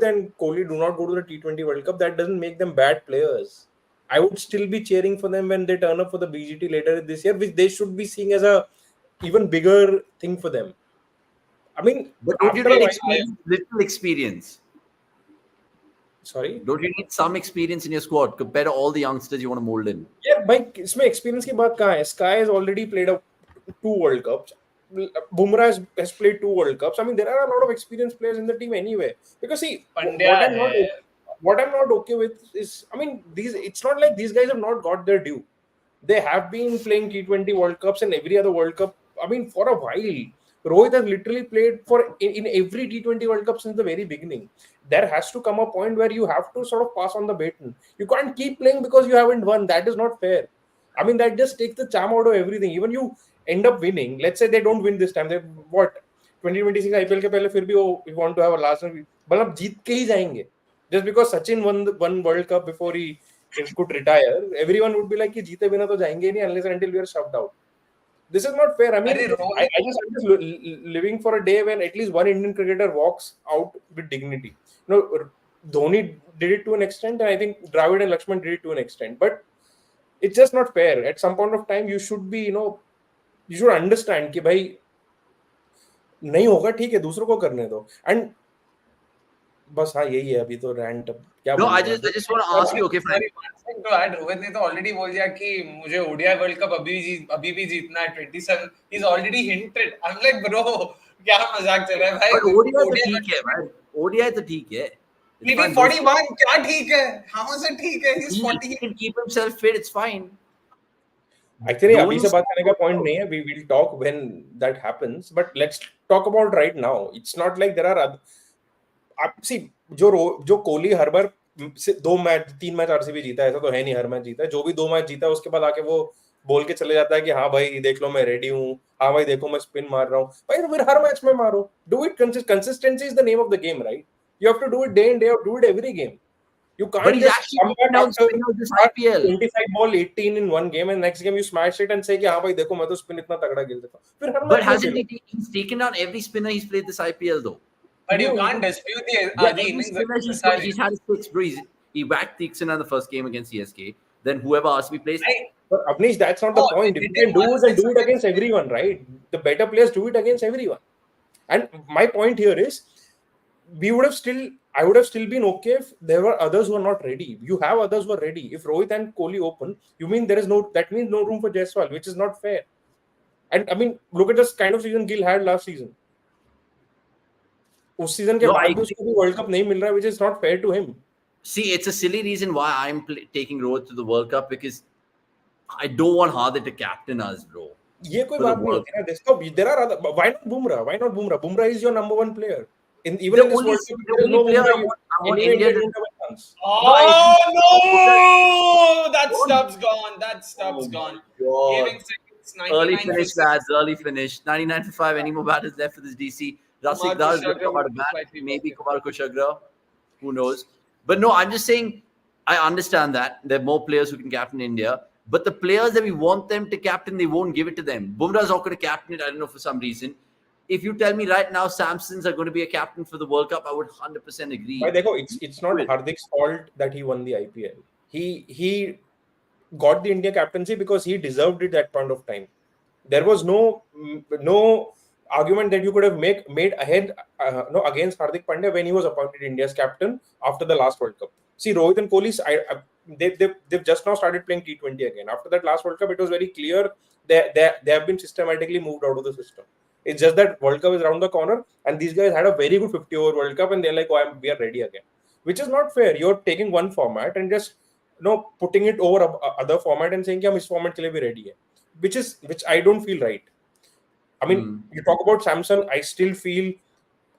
and Kohli do not go to the T20 World Cup, that doesn't make them bad players. I would still be cheering for them when they turn up for the BGT later this year, which they should be seeing as a even bigger thing for them. I mean, but don't you need little experience? Sorry? Don't you need some experience in your squad compared to all the youngsters you want to mold in? Yeah, but इसमें experience की बात कहाँ है? Sky has already played 2 World Cups. Bumrah has played 2 World Cups. I mean, there are a lot of experienced players in the team anyway. Because see, what I'm not okay with is, I mean, it's not like these guys have not got their due. They have been playing T20 World Cups and every other World Cup. I mean, for a while, Rohit has literally played in every T20 World Cup since the very beginning. There has to come a point where you have to sort of pass on the baton. You can't keep playing because you haven't won. That is not fair. I mean, that just takes the charm out of everything. Even you end up winning. Let's say they don't win this time. They 2026 IPL के पहले फिर भी we want to have a last one. मतलब जीत के ही जाएंगे. Just because Sachin won World Cup before he could retire, everyone would be like कि जीते बिना तो जाएंगे नहीं unless until we are shoved out. This is not fair. I mean, I'm just living for a day when at least one Indian cricketer walks out with dignity. Dhoni did it to an extent, and I think Dravid and Lakshman did it to an extent. But it's just not fair. At some point of time, you should be, you should understand कि भाई नहीं होगा ठीक है दूसरों को करने दो. And बस हाँ यही है अभी तो rant क्या. No, I just want to ask you. Okay, fine. तो आज रोहित ने तो ऑलरेडी बोल दिया कि मुझे ओडीआई वर्ल्ड कप अभी भी जीतना है 27. He's already hinted. I'm like bro क्या मजाक चल रहा है भाई. ओडीआई तो ठीक है भाई. ओडीआई तो ठीक है. Maybe 41 क्या ठीक है? How is it ठीक है? He's 40. He can keep himself fit. It's fine. Actually, Dhoni अभी से बात करने का point नहीं है. We will talk when that happens. But let's talk about right now. It's not like there are आप सी जो कोहली हर बार से 2 मैच 3 मैच आरसीबी जीता है, ऐसा तो है नहीं हर मैच जीता है. जो भी 2 मैच जीता है उसके बाद आके वो बोल के चले जाता है कि हाँ भाई देख लो मैं रेडी हूँ, हाँ भाई देखो मैं स्पिन मार रहा हूँ. भाई तो फिर हर मैच में मारो. Do it consistency is the name of the game, right? You have to do it day in day out, do it every game. You but can't he's just actually come taken back down after spinners this IPL. 25 ball 18 in one game and next game you smash it and say कि हाँ भाई देखो मैं तो spin इतना तगड़ा खेल देता हूँ. फिर हर But मैच में hasn't Khelo. he's taken down every spinner he's played this IPL though? But you No, can't dispute Yeah, the every innings that spinner he's had a six, bro. He whacked Dixon in the first game against CSK. Then whoever RCB plays, but Avanish, that's not the Oh, point. If they you did can do one it, then six do it against against everyone, right? The better players do it against everyone. And my point here is, I would have still been okay if there were others who are not ready. You have others who are ready. If Rohit and Kohli open, that means no room for Jaiswal, which is not fair. And I mean, look at this kind of season Gill had last season. उस season के no, बाद भी उसको भी world cup नहीं मिल रहा है, which is not fair to him. see, it's a silly reason why I'm taking Rohit to the World Cup because I don't want Hardik to captain us, bro. ये कोई बात नहीं होती ना. There are other. Why not Bumrah? Why not Bumrah? Bumrah is your number one player. Even in this World Cup, The there is only no player Bumrah. I want Anyway, India India to. don't have a chance. Oh no! That stub's gone. That stub's gone. God. Giving seconds, Early 99 for finish, 6. lads. Early finish. 99 for 5. Any more batters left for this DC? Kumar Rasik Dar is going to Kushagra come out would of be bat. slightly Maybe better. Kumar Kushagra. Who knows? But no, I'm just saying, I understand that. There are more players who can captain India. But the players that we want them to captain, they won't give it to them. Bumrah's not going to captain it, I don't know, for some reason. If you tell me right now Samsons are going to be a captain for the World Cup, I would 100% agree. But देखो, it's not Hardik's fault that he won the IPL. He got the India captaincy because he deserved it at that point of time. There was no argument that you could have made ahead no against Hardik Pandya when he was appointed India's captain after the last World Cup. See, Rohit and Kohli, they've just now started playing T20 again. After that last World Cup, it was very clear they have been systematically moved out of the system. It's just that World Cup is around the corner, and these guys had a very good 50-over World Cup, and they're like, "Oh, we are ready again," which is not fair. You're taking one format and just putting it over other format and saying, "कि हम इस format के लिए भी ready है," which I don't feel right. I mean, you talk about Samson, I still feel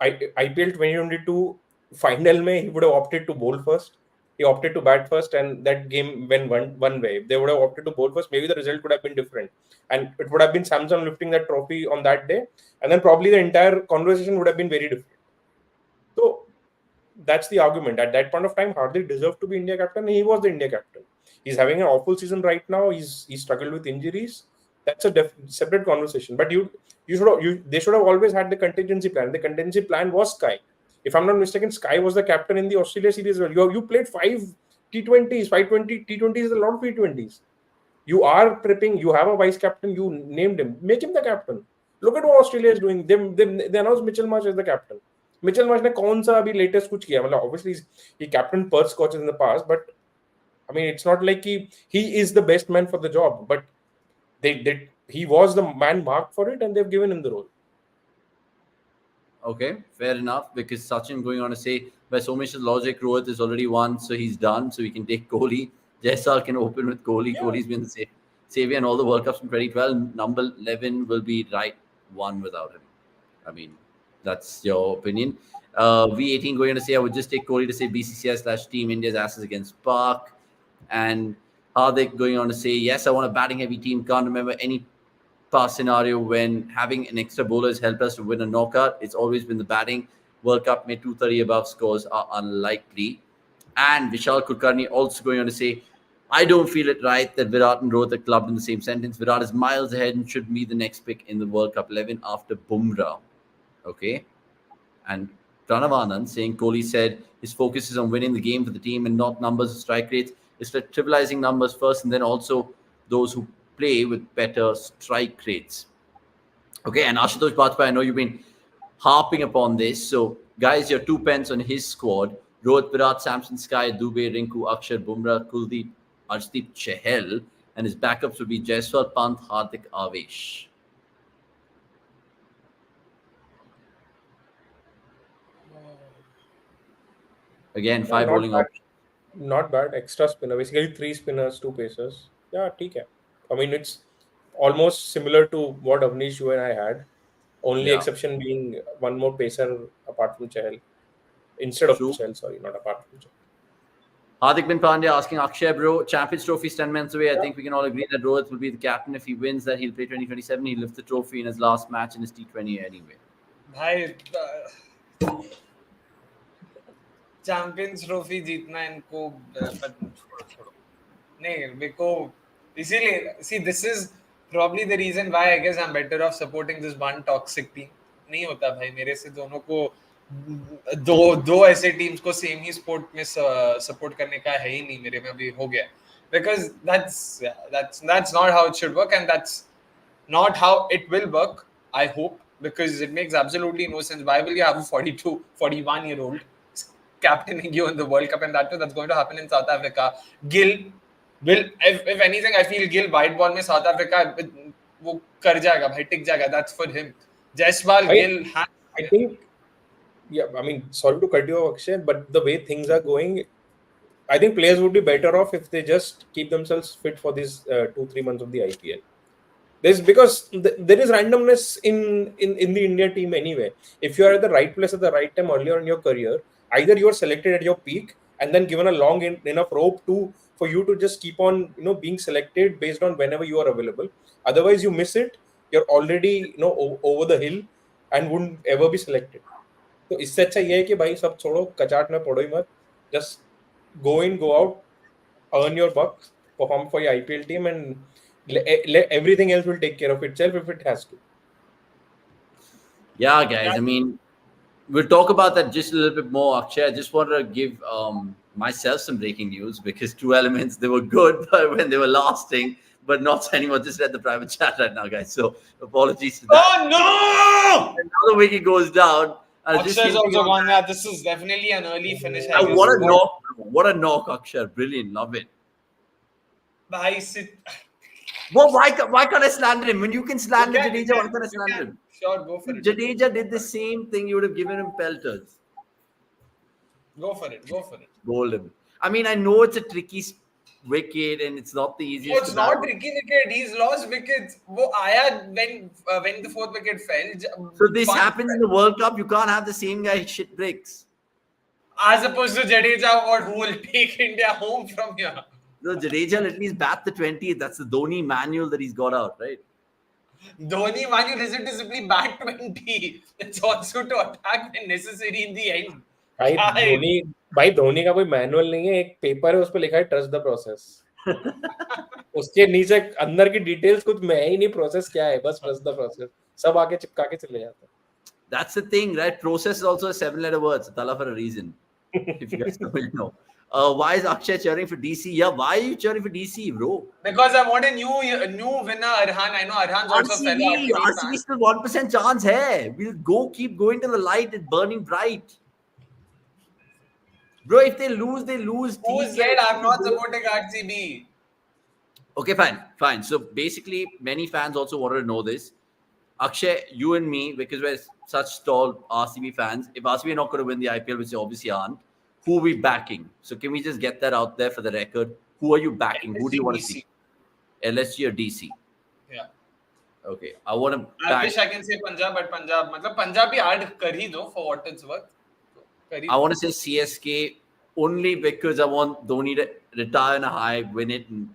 IPL 2022 final mein he would have opted to bowl first. He opted to bat first, and that game went one way. If they would have opted to bowl first, maybe the result could have been different. And it would have been Samson lifting that trophy on that day. And then probably the entire conversation would have been very different. So that's the argument. At that point of time, Hardik deserved to be India captain, and he was the India captain. He's having an awful season right now. He's struggled with injuries. That's a separate conversation. But they should have always had the contingency plan. The contingency plan was Sky. If I'm not mistaken, Sky was the captain in the Australia series. Well, you played 5 T20s, 520 T20s is a lot of T20s. You are prepping. You have a vice captain. You named him. Make him the captain. Look at what Australia is doing. They announced Mitchell Marsh as the captain. Mitchell Marsh ने कौन सा अभी latest कुछ किया? मतलब obviously he captained Perth Scorchers in the past, but I mean it's not like he is the best man for the job, but he was the man marked for it, and they've given him the role. Okay, fair enough. Because Sachin going on to say, by Somesh's logic, Rohit is already won, so he's done. So we can take Kohli. Jaiswal can open with Kohli. Yeah. Kohli's been the savior in all the World Cups from 2012. Number 11 will be right one without him. I mean, that's your opinion. V18 going on to say, I would just take Kohli to say BCCI/Team India's asses against Park. And Hardik going on to say, yes, I want a batting heavy team. Can't remember any past scenario when having an extra bowler has helped us to win a knockout. It's always been the batting. World Cup made 230 above scores are unlikely. And Vishal Kulkarni also going on to say, I don't feel it right that Virat and Rohit are clubbed in the same sentence. Virat is miles ahead and should be the next pick in the World Cup 11 after Bumrah. Okay. And Pranav Anand saying Kohli said his focus is on winning the game for the team and not numbers of strike rates. It's like trivializing numbers first and then also those who play with better strike rates. Okay, and Ashutosh Bajpai, I know you've been harping upon this. So, guys, your 2 pence on his squad. Rohit, Virat, Samson, Sky, Dubey, Rinku, Akshar, Bumrah, Kuldeep, Arshdeep, Chahel. And his backups would be Jaiswal, Pant, Hardik, Avesh. Again, 5 bowling options. Not bad. Extra spinner. Basically 3 spinners, 2 pacers. Yeah, ठीक है. I mean, almost similar to what Avanish, you and I had. Only Yeah. exception being one more pacer apart from Chahal. Instead of True. Chahal, sorry, not apart from Chahal. Hardik Bin Pandya asking Akshay, bro, Champions Trophy 10 months away. I think we can all agree that Rohit will be the captain. If he wins that, he'll play 2027. He'll lift the trophy in his last match in his T20 anyway. भाई champions trophy जीतना इनको नहीं मेरे को इसीलिए see this is probably the reason why I guess I'm better off supporting this one toxic team. नहीं होता भाई मेरे से दोनों को दो ऐसे टीम्स को सेम ही स्पोर्ट में सपोर्ट करने का है ही नहीं मेरे में अभी हो गया because that's not how it should work and that's not how it will work I hope because it makes absolutely no sense. Why will you have a 42 41-year-old captaining you in the World Cup and that's going to happen in South Africa. Gill will if anything I feel Gill white ball में South Africa वो कर जाएगा भाई टिक जाएगा. That's for him. Jaiswal Gill I think I mean sorry to cut you off Akshay but the way things are going I think players would be better off if they just keep themselves fit for these 2-3 months of the IPL. Because there is randomness in the India team anyway. If you are at the right place at the right time earlier in your career, either you are selected at your peak and then given a long enough rope for you to just keep on being selected based on whenever you are available. Otherwise, you miss it. You're already over the hill and wouldn't ever be selected. तो इससे अच्छा ये है कि भाई सब छोड़ो कचाट में पड़ो ही मत. Just go in, go out, earn your bucks, perform for your IPL team, and everything else will take care of itself if it has to. Yeah, guys. I mean, we'll talk about that just a little bit more. Akshay, I just wanted to give myself some breaking news because True Elements, they were good when they were lasting, but not anymore. Just read the private chat right now, guys. So apologies to that. Oh no! And now the wicket goes down. Akshay's also gone there. This is definitely an early finish. What a knock! What a knock, Akshay! Brilliant, love it. Well, why can't I slander him? When you can slander Jadeja, why can't I slander him? Sure, go for it. Jadeja did the same thing. You would have given him pelters. Go for it. Golden. I mean, I know it's a tricky wicket and it's not the easiest. It's not tricky wicket. He's lost wickets. Wo aaya when the fourth wicket fell. So this happens in the World Cup. You can't have the same guy shit bricks. As opposed to Jadeja, who will take India home from here. No, Jadeja will at least bat the 20th. That's the Dhoni manual that he's got out, right? Dhoni manual isn't to simply bat 20. It's also to attack when necessary in the end. भाई धोनी का कोई manual नहीं है. एक paper है उस पर लिखा है ट्रस्ट द प्रोसेस. उसके नीचे अंदर की डिटेल्स कुछ मैं ही नहीं. प्रोसेस क्या है? बस ट्रस्ट द प्रोसेस. सब आके चिपका के चले जाते हैं. That's the thing, right? Process is also a 7-letter word. It's Tala for a reason. If you guys don't know. Why is Akshay cheering for DC? Yeah, why are you cheering for DC, bro? Because I want a new winner, Arhan. I know Arhan's also fellow RCB still 1% chance hai. We'll keep going to the light. It's burning bright. Bro, if they lose, they lose. Who said I'm not supporting RCB? Okay, fine. So basically, many fans also wanted to know this. Akshay, you and me, because we're such tall RCB fans, if RCB are not going to win the IPL, which they obviously aren't, who are we backing? So can we just get that out there for the record? Who are you backing? Who do you want to see? LSG or DC? Yeah. Okay. I want to I wish I can say Punjab, but Punjab bhi add kar hi do for what it's worth. I want to say CSK only because I want Dhoni to retire in a high, win it, and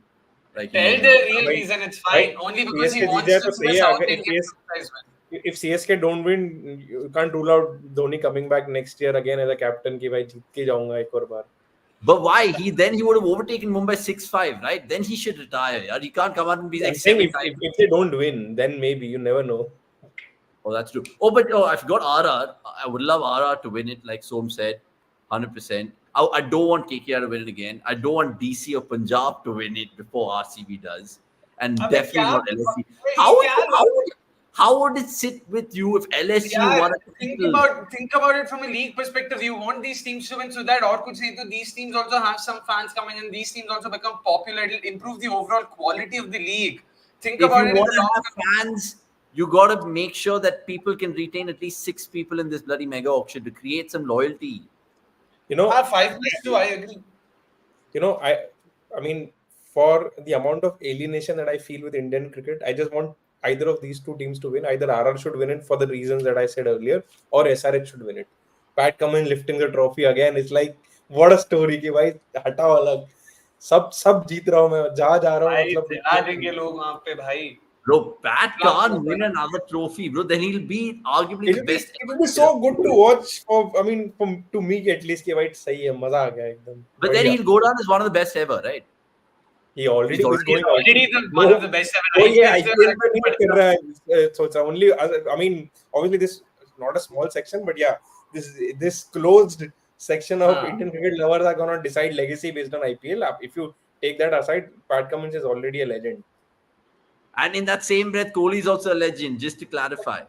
tell the real reason. It's fine. Only because he wants to be South Indian. If CSK don't win, you can't rule out Dhoni coming back next year again as a captain. कि भाई जीत के जाऊंगा एक और बार. But why? He would have overtaken Mumbai 6-5, right? Then he should retire. Yeah? He can't come out and be like if they don't win, then maybe you never know. Oh, that's true. I forgot RR. I would love RR to win it, like Som said, 100%. I don't want KKR to win it again. I don't want DC or Punjab to win it before RCB does, and definitely not LSG. How would it sit with you if LSG won a think about it from a league perspective. You want these teams to win so that or could say that these teams also have some fans coming and these teams also become popular. It'll improve the overall quality of the league. Think about it. If you want to have fans, you got to make sure that people can retain at least 6 people in this bloody mega auction to create some loyalty. You know, I have 5 plus 2. I agree. You know, I mean, for the amount of alienation that I feel with Indian cricket, I just want either of these two teams to win. Either RR should win it for the reasons that I said earlier, or SRH should win it. Pat Cummins lifting the trophy again. It's like, what a story कि भाई हटाओ अलग, सब जीत रहा हूँ मैं, जहाँ जा रहा हूँ भाई मतलब दिला देंगे लोग वहां पे भाई. Bro, Pat Club can't होगा. win another trophy, bro. Then he'll be arguably the best it ever will be so player. good to watch for, I mean, to me at least कि भाई सही है, मजा आ गया एकदम. But then बढ़िया. he'll go down as one of the best ever, right? He already He's is already going Already one of the best ever. वो ये IPL IPL में नहीं कर रहा है, so it's only, I mean, obviously this is not a small section, but yeah, this closed section of Indian cricket lovers are gonna decide legacy based on IPL. If you take that aside, Pat Cummins is already a legend. And in that same breath, Kohli is also a legend, just to clarify.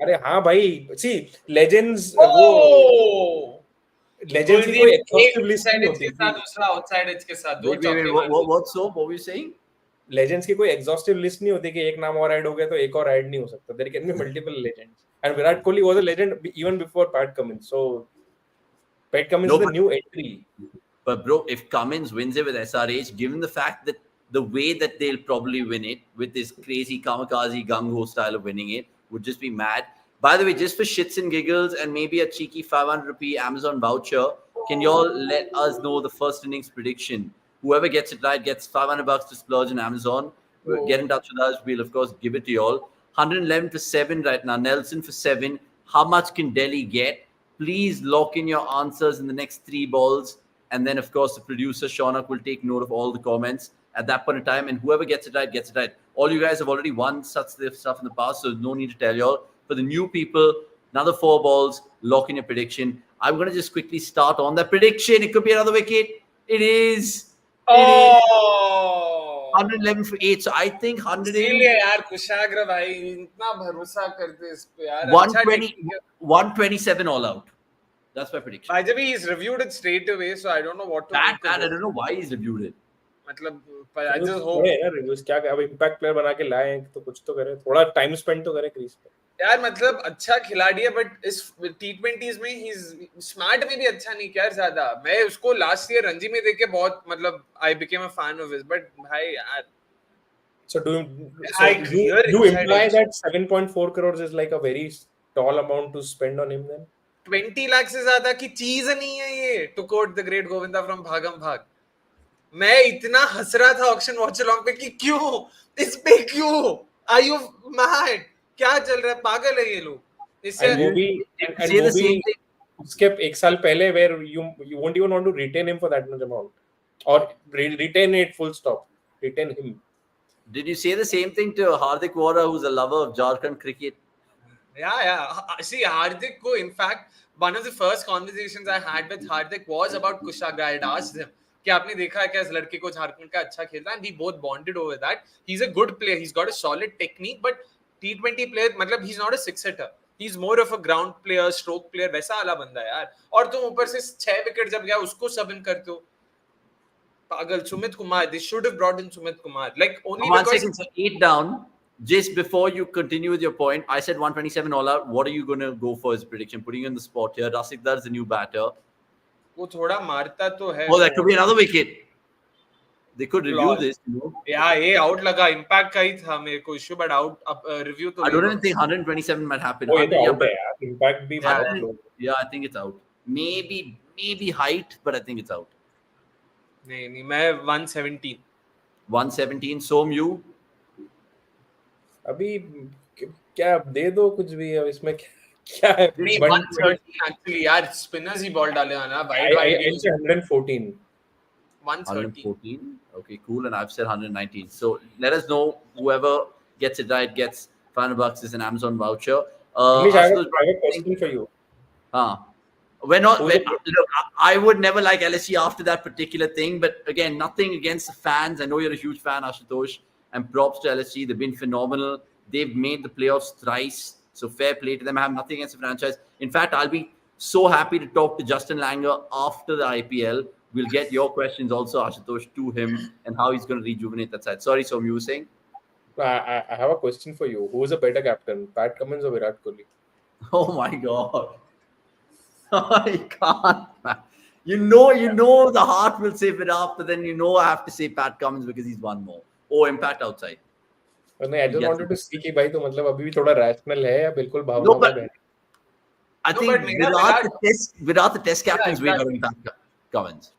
अरे हाँ भाई, see legends वो Oh! legends की कोई exhaustive list नहीं होती. दूसरा outside edge के साथ दो Wait, चौके what's so? What were you saying? Legends की कोई exhaustive list नहीं होती कि एक नाम और ऐड हो गया तो एक और ऐड नहीं हो सकता. There can be multiple legends. And Virat Kohli was a legend even before Pat Cummins. So Pat Cummins is the new entry. But bro, if Cummins wins it with SRH, given the fact that the way that they'll probably win it with this crazy kamikaze gung-ho style of winning it would just be mad. By the way, just for shits and giggles and maybe a cheeky 500 rupee Amazon voucher, can y'all let us know the first innings prediction? Whoever gets it right gets 500 bucks to splurge on Amazon. Get in touch with us. We'll, of course, give it to y'all. 111 for 7 right now. Nelson for 7. How much can Delhi get? Please lock in your answers in the next 3 balls. And then, of course, the producer, Shaunak, will take note of all the comments at that point in time. And whoever gets it right, gets it right. All you guys have already won such stuff in the past, so no need to tell y'all. For the new people, another 4 balls, lock in your prediction. I'm going to just quickly start on that prediction. It could be another wicket. It is. Oh! 111 for 8. So I think 100 इसीलिए यार कुशाग्र भाई इतना भरोसा करते इस पे यार. 127 all out. That's my prediction. By the way, he's reviewed it straight away, so I don't know what to That, make of I it. don't know why he's reviewed it. मतलब I just hope है ना reviews क्या अब impact player बना के लाए हैं तो कुछ तो करे, थोड़ा टाइम स्पेंड तो करे क्रीज पे. यार मतलब अच्छा खिलाड़ी है बट इस T20s में ही स्मार्ट में भी अच्छा नहीं किया ज्यादा. मैं उसको लास्ट ईयर रणजी में देख के बहुत मतलब I became a fan of his, but भाई यार. So you imply that 7.4 crores is like a very tall amount to spend on him then? 20 lakh से ज्यादा की चीज नहीं है ये. To quote the great Govinda from भागम भाग. मैं इतना हंस रहा था ऑक्शन वॉच अलोंग पे कि क्यों इस पे क्यों आर यू मैड, क्या चल रहा है, पागल है ये लोग. इससे वो भी उसके एक साल पहले where you won't even want to retain him for that much amount or retain it full stop, retain him. Did you say the same thing to Hardik Vora, who's a lover of Jharkhand cricket? Yeah. See, Hardik ko, in fact, one of the first conversations I had with Hardik was about Kushagra. I had asked him कि आपने देखा है क्या इस लड़के को झारखंड का अच्छा खेलता है, and we both bonded over that. He's a good player. He's got a solid technique, but T20 player मतलब he's not a six hitter. He's more of a ground player, stroke player. वैसा वाला बंदा है यार. और तुम ऊपर से 6 विकेट जब गया उसको सब इन करते हो. Pagal, Sumit Kumar. They should have brought in Sumit Kumar. Like only One because second, so 8 down. Just before you continue with your point, I said 127 all out. What are you going to go for as prediction? Putting you in the spot here. Rasikdar is the new batter. वो थोड़ा मारता तो है. Oh, that could be another wicket. They could review this, you know. Yeah, ये out लगा. Impact का ही था मेरे को issue, but out review तो. I don't even think 127 might happen. Oh, ये out है यार. Impact भी बहुत low. Yeah, I think it's out. Maybe height, but I think it's out. नहीं मैं 117. 117. Som, you? अभी क्या दे दो कुछ भी है इसमें, क्या है? 113 actually यार spinners ही बॉल डाले ना. I say 114. 113. Okay, cool. And I've said 119. So let us know. Whoever gets it right gets $500 is an Amazon voucher. Anish, I have a question for you. Look, I would never like LSE after that particular thing. But again, nothing against the fans. I know you're a huge fan, Ashutosh. And props to LSE. They've been phenomenal. They've made the playoffs thrice. So fair play to them. I have nothing against the franchise. In fact, I'll be so happy to talk to Justin Langer after the IPL. We'll get your questions also, Ashutosh, to him and how he's going to rejuvenate that side. Sorry, Som, you were saying? I have a question for you. Who is a better captain, Pat Cummins or Virat Kohli? Oh my God. I can't. You know, the heart will say Virat, but then I have to say Pat Cummins because he's one more. Oh, impact outside. नहीं, I just wanted to see कि भाई तो मतलब अभी भी थोड़ा rational है या बिल्कुल No, भावनाओं में but बह I No, think but Virat, the test Yeah, captain, is way better exactly. than Pat Cummins.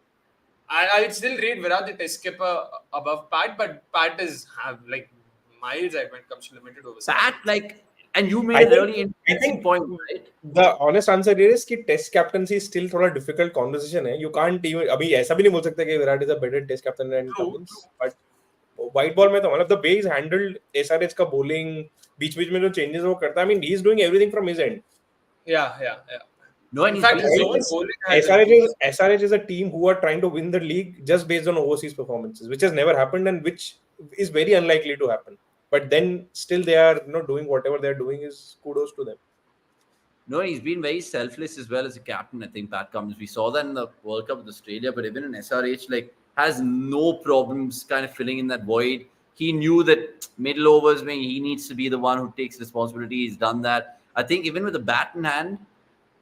I'd still rate Virat the test skipper above Pat, but Pat is like miles ahead when it comes to limited overs. Pat, and you made I a think- really I interesting think point, right? The honest answer is कि test captaincy is still थोड़ा difficult conversation है. You can't even अभी ऐसा भी नहीं बोल सकते कि Virat is a better test captain than True, Cummins. But white ball में तो मतलब the way he's handled SRH का bowling, बीच-बीच में जो changes वो करता है, I mean he's doing everything from his end. Yeah. No, and In he's fact, been his very own bowling has SRH is a team who are trying to win the league just based on overseas performances, which has never happened and which is very unlikely to happen. But then still they are doing whatever they are doing is kudos to them. No, he's been very selfless as well as a captain. I think Pat Cummins. We saw that in the World Cup with Australia, but even in SRH, has no problems kind of filling in that void. He knew that middle overs, when he needs to be the one who takes responsibility. He's done that. I think even with the bat in hand,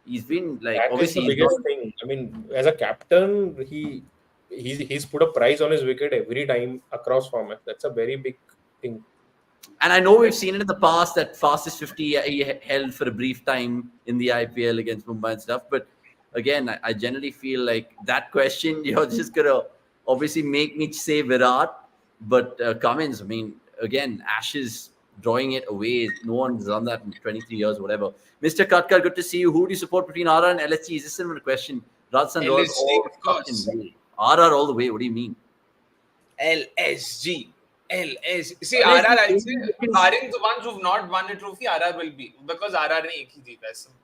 he's been That is obviously the he's biggest not, thing. I mean, as a captain, he's put a price on his wicket every time across formats. That's a very big thing. and I know we've seen it in the past that fastest 50 he held for a brief time in the IPL against Mumbai and stuff. But again, I generally feel like that question, you're just going to obviously make me say Virat. But Cummins, I mean, again, Ashes drawing it away. No one's done that in 23 years, whatever. Mr. Katkar, good to see you. Who do you support between RR and LSG? Is this a question? Rajasthan Royals LSG, all of course. fucking way. RR all the way. What do you mean? LSG. See, LSG RR, I'd is say, looking- barring the ones who've not won a trophy, RR will be. Because RR ने एक ही जीता है, simple.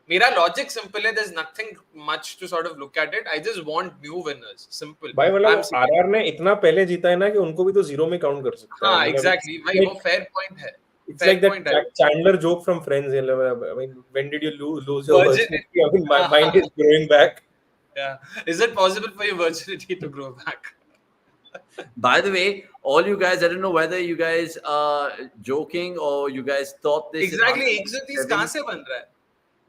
मेरा logic simple है, there's nothing much to sort of look at it. I just want new winners. Simple. भाई I'm मतलब saying- RR ने इतना पहले जीता है ना कि उनको भी तो जीरो में काउंट कर सकते हैं. हाँ, मतलब exactly. भाई वो fair point है. It's Fair like that point है. Chandler joke from Friends. I mean, when did you lose your Virginity. virginity? I mean, my mind is growing back. Yeah. Is it possible for your virginity to grow back? By the way, all you guys, I don't know whether you guys are joking or you guys thought this. Exactly. 130 कहाँ से बन रहा है?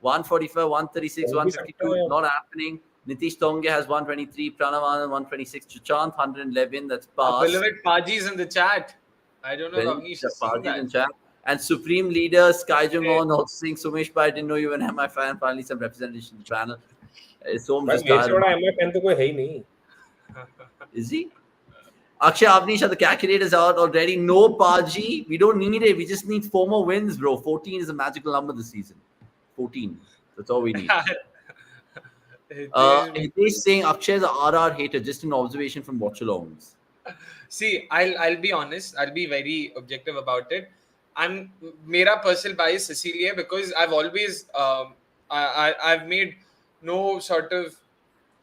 145, 136, वो भी 152, सकता है. not happening. Nitish Tonge has 123, Pranav Anand 126, Chuchant 111, that's I passed. believe Paji's in the chat. I don't know if Well, Avanish the is seeing parties that. in chat. And Supreme Leader Sky Jung On also saying, Sumesh, but I didn't know you were an MI fan. Finally, some representation in the channel. So भाई just मेरे से dialed. बड़ा MI fan तो कोई है ही नहीं. Is he? Akshay, Avanish, are the calculators out already? No, Paji. We don't need it. We just need 4 more wins, bro. 14 is a magical number this season. 14. That's all we need. Hitesh saying Akshay is a RR hater. Just an observation from Watchalongs. See, I'll be honest. I'll be very objective about it. मेरा personal bias इसीलिए because I've always I've made no sort of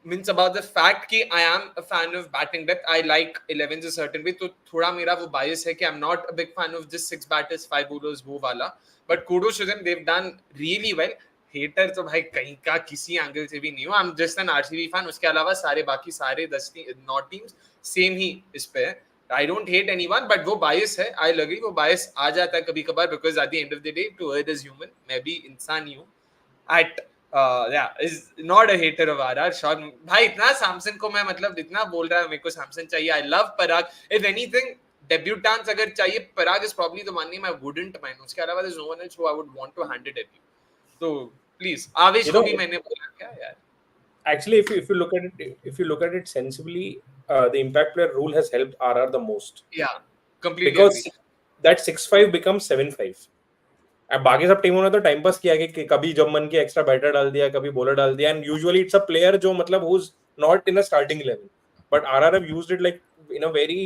means about the fact कि I am a fan of batting depth. I like 11s a certain way. तो थोड़ा मेरा वो bias है कि I'm not a big fan of just 6 batters, 5 bowlers वो वाला. But kudos to them, they've done really well. Hater तो भाई कहीं का किसी एंगल से भी नहीं हूँ. I'm just an RCB fan. उसके अलावा बाकी सारे 9 teams same ही इस पे है. I don't hate anyone, but वो bias है. I'll agree, वो bias आ जाता है कभी कभार because at the end of the day, to err is human. मैं भी इंसान ही हूँ. Is not a hater of RR. Shot भाई इतना सैमसन को मैं मतलब इतना बोल रहा है मेरे को सैमसन चाहिए. I love Parag. If anything, debutants अगर चाहिए, Parag is probably the one name I wouldn't mind. उसके अलावा there's no one else who I would want to hand a debut. So please, आवेश को भी मैंने बोला क्या यार. Actually, if you look at it sensibly, the impact player rule has helped RR the most. Yeah, completely Because agree. that 6-5 becomes 7-5. अब बाकी सब टीमों ने तो टाइम पास किया कि कभी जब मन के एक्स्ट्रा बैटर डाल दिया, कभी बॉलर डाल दिया, and usually it's a player जो मतलब who's not in a starting 11. But RR have used it like in a very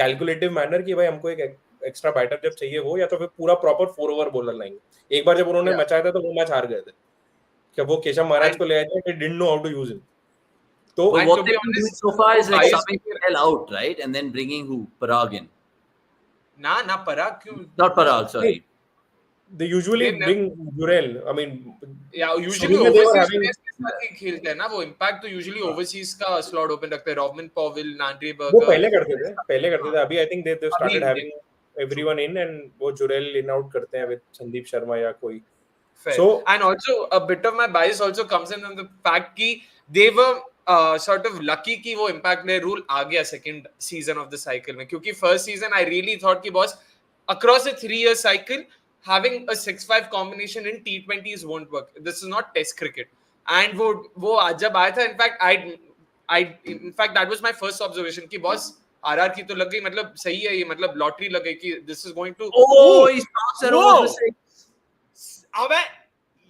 calculative manner कि भाई हमको एक एक्स्ट्रा बैटर जब चाहिए हो या तो फिर पूरा प्रॉपर 4 ओवर बॉलर लाएंगे. एक बार जब उन्होंने मचाया था तो वो मैच हार गए थे. क्या वो केशव महाराज को ले आए थे, they didn't know how to use him. So But And what to be they've been doing honest, so far is like bias subbing Patel out, right? And then bringing who? Parag in. ना Parag क्यों? Not Parag, sorry. they usually They bring Jurel. I mean, Yeah, usually Filmy, they were overseas having- players के साथ ही खेलते हैं ना वो. Impact तो usually overseas का स्लॉट ओपन रखते हैं. रॉबिन पॉवेल, नांड्रे वो बर्गर. पहले करते थे. अभी I think they started अभी- having everyone in and वो जुरेल इन आउट करते हैं with संदीप शर्मा या कोई. Fair. So- and also a bit of my bias also comes in on the fact that they were sort of lucky कि वो impact player rule आ गया second season of the cycle में, क्योंकि first season I really thought कि boss across a 3-year cycle having a 6-5 combination in T20s won't work. This is not test cricket. And वो जब आया था, in fact that was my first observation कि boss RR की तो लग गई, मतलब सही है ये, मतलब lottery लग गई कि this is going to Oh, he starts at over for 6. अबे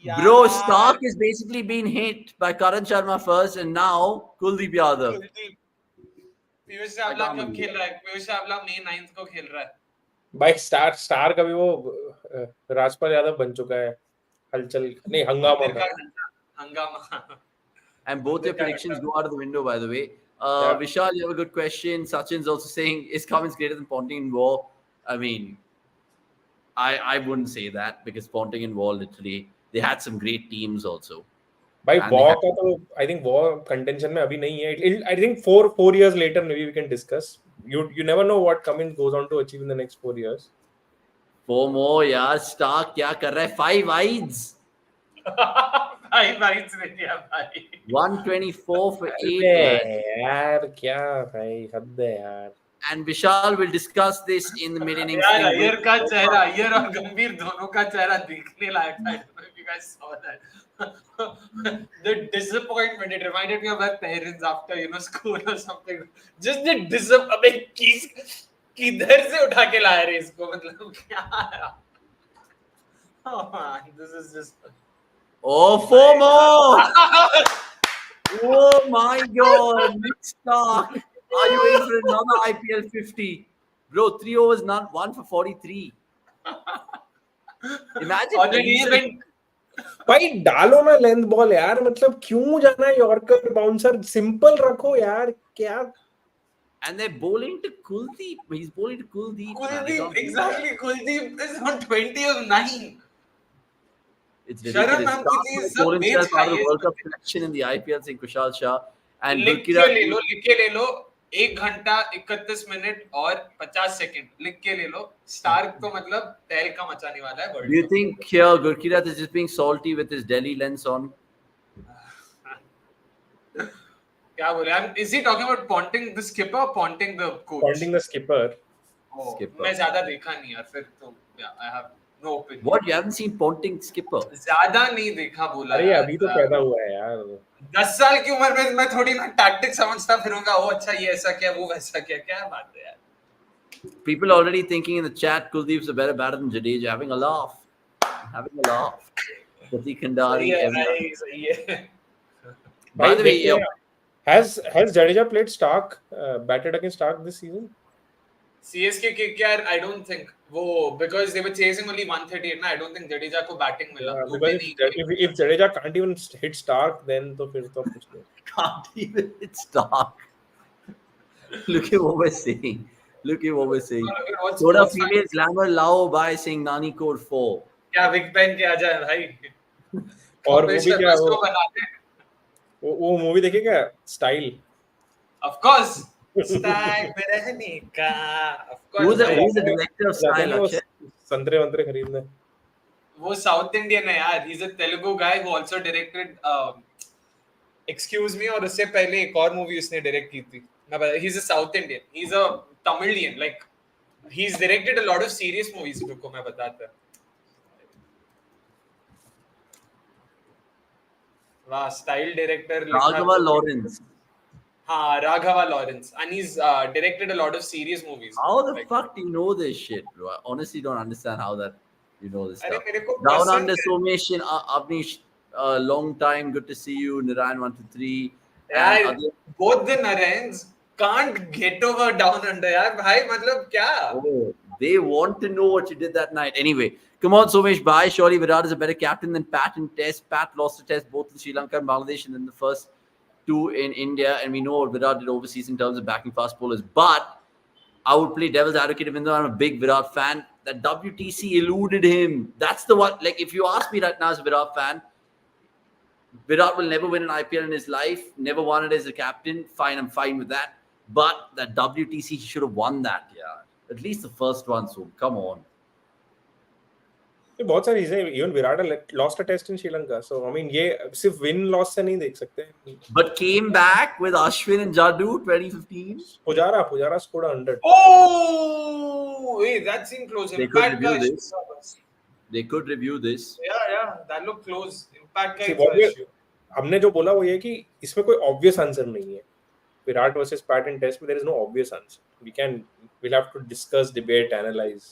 Bro, यार, Stark is basically being hit by Karan Sharma first and now Kuldeep Yadav. Kuldeep Piyush Chawla कब खेल रहा है? पीयूष चावला May 9th को खेल रहा है. भाई स्टार का भी वो राजपाल यादव बन चुका है हलचल नहीं हंगामा में. हंगामा. And both your predictions go out of the window, by the way. Yeah. Vishal, you have a good question. Sachin's also saying, is Cummins greater than Ponting and Waugh? I mean, I wouldn't say that because Ponting and Waugh literally, they had some great teams also. भाई And Waugh they का तो I think Waugh contention में अभी नहीं है. I think 4 years later maybe we can discuss. You never know what Cummins goes on to achieve in the next 4 years. 4 more, यार. Stark क्या कर रहा है? 5 wides. भाई दे दिया भाई. 124 for 8. अबे यार क्या भाई हद है यार. And Vishal will discuss this in the mid-innings यार thing. अय्यर का चेहरा, अय्यर और गंभीर दोनों का चेहरा दिखने लायक था. I don't know if you guys saw that. The disappointment, it reminded me of our parents after school or something. Just the अबे किधर से उठा के लाए रे इसको, मतलब क्या. Oh man, this is just. Oh, 4 more! Oh my God, Nick Stark. Are you in for another IPL 50? Bro, 3 overs, none, 1 for 43. Imagine. भाई डालो ना लेंथ बॉल यार, मतलब क्यों जाना है यॉर्कर बाउंसर, सिंपल रखो यार क्या. And they're bowling to Kuldeep. He's bowling to Kuldeep. Kuldeep, exactly. Kuldeep is on 20 of 9. It's ridiculous. Sharan Stark Namki has bowled is himself out of the highest World Cup selection in the IPL saying Kushal Shah. And लिख के ले लो 1 घंटा 31 minute और 50 second लिख के ले लो. Stark तो मतलब तहलका मचाने वाला है world. Do you think here Gurkirat is just being salty with his Delhi lens on? क्या बोले? Is he talking about Ponting the skipper or Ponting the coach? Ponting the skipper. Skipper. मैं ज्यादा देखा नहीं यार, फिर तो I have no opinion. What, you haven't seen Ponting skipper? ज्यादा नहीं देखा बोला. अरे अभी तो पैदा हुआ है यार. 10 साल की उम्र में मैं थोड़ी ना टैक्टिक समझता फिरूंगा. वो अच्छा ये ऐसा क्या, वो वैसा क्या, क्या बात है यार. People already thinking in the chat Kuldeep's a better batter than Jadeja. Having a laugh. Pratik Kandari. सही है. By the way, has Jadeja played Stark, batted against Stark this season? CSK kick यार, I don't think वो, because they were chasing only 138 ना. I don't think Jadeja को batting मिला. Because if Jadeja can't even hit Stark, then तो फिर तो कुछ नहीं. can't even hit Stark. Look at what we're saying. Soda female glamour Lao by saying Nani code 4. क्या wig पहन के आ जाए भाई. और वो भी क्या वो मूवी देखे क्या, स्टाइल? Of course. स्टाइल में रहने का. Of course. Who's the director of Style? संतरे वंतरे खरीदने. वो साउथ इंडियन है यार. He's a Telugu guy who also directed Excuse Me, और उससे पहले एक और मूवी उसने डायरेक्ट की थी. He's a South Indian. He's a Tamilian. Like he's directed a lot of serious movies. रुको मैं बताता. वाह, स्टाइल डायरेक्टर Raghava Lawrence. हाँ, Raghava Lawrence, and he's directed a lot of serious movies. How the fuck do you know this shit, bro? I honestly don't understand how that you know this stuff. मेरे को Down under Somesh and Avanish, long time. Good to see you, Narayan 123. यार, both the Narayans can't get over down under यार भाई, मतलब क्या? Oh, they want to know what you did that night. Anyway, come on, Somesh. Bye. Surely Virat is a better captain than Pat in Test. Pat lost a Test both in Sri Lanka and Bangladesh, and then the first 2 in India. And we know what Virat did overseas in terms of backing fast bowlers. But I would play devil's advocate, even though I'm a big Virat fan. That WTC eluded him. That's the one. Like, if you ask me right now as a Virat fan, Virat will never win an IPL in his life. Never won it as a captain. Fine, I'm fine with that. But that WTC, he should have won that. Yeah, at least the first one. So come on. ये बहुत सारी चीजें even Virat lost a test in Sri Lanka so I mean ये सिर्फ win loss से नहीं देख सकते But came back with Ashwin and Jaddu 2015. Pujara scored 100 Oh, hey, that seemed close. They could Impact review का this. issue था बस. They could review this. Yeah, that looked close. Impact का See, ही what था we- issue. हमने जो बोला वो ये कि इसमें कोई obvious answer नहीं है विराट वर्सेस पैट इन टेस्ट में there is no obvious answer we'll have to discuss debate analyze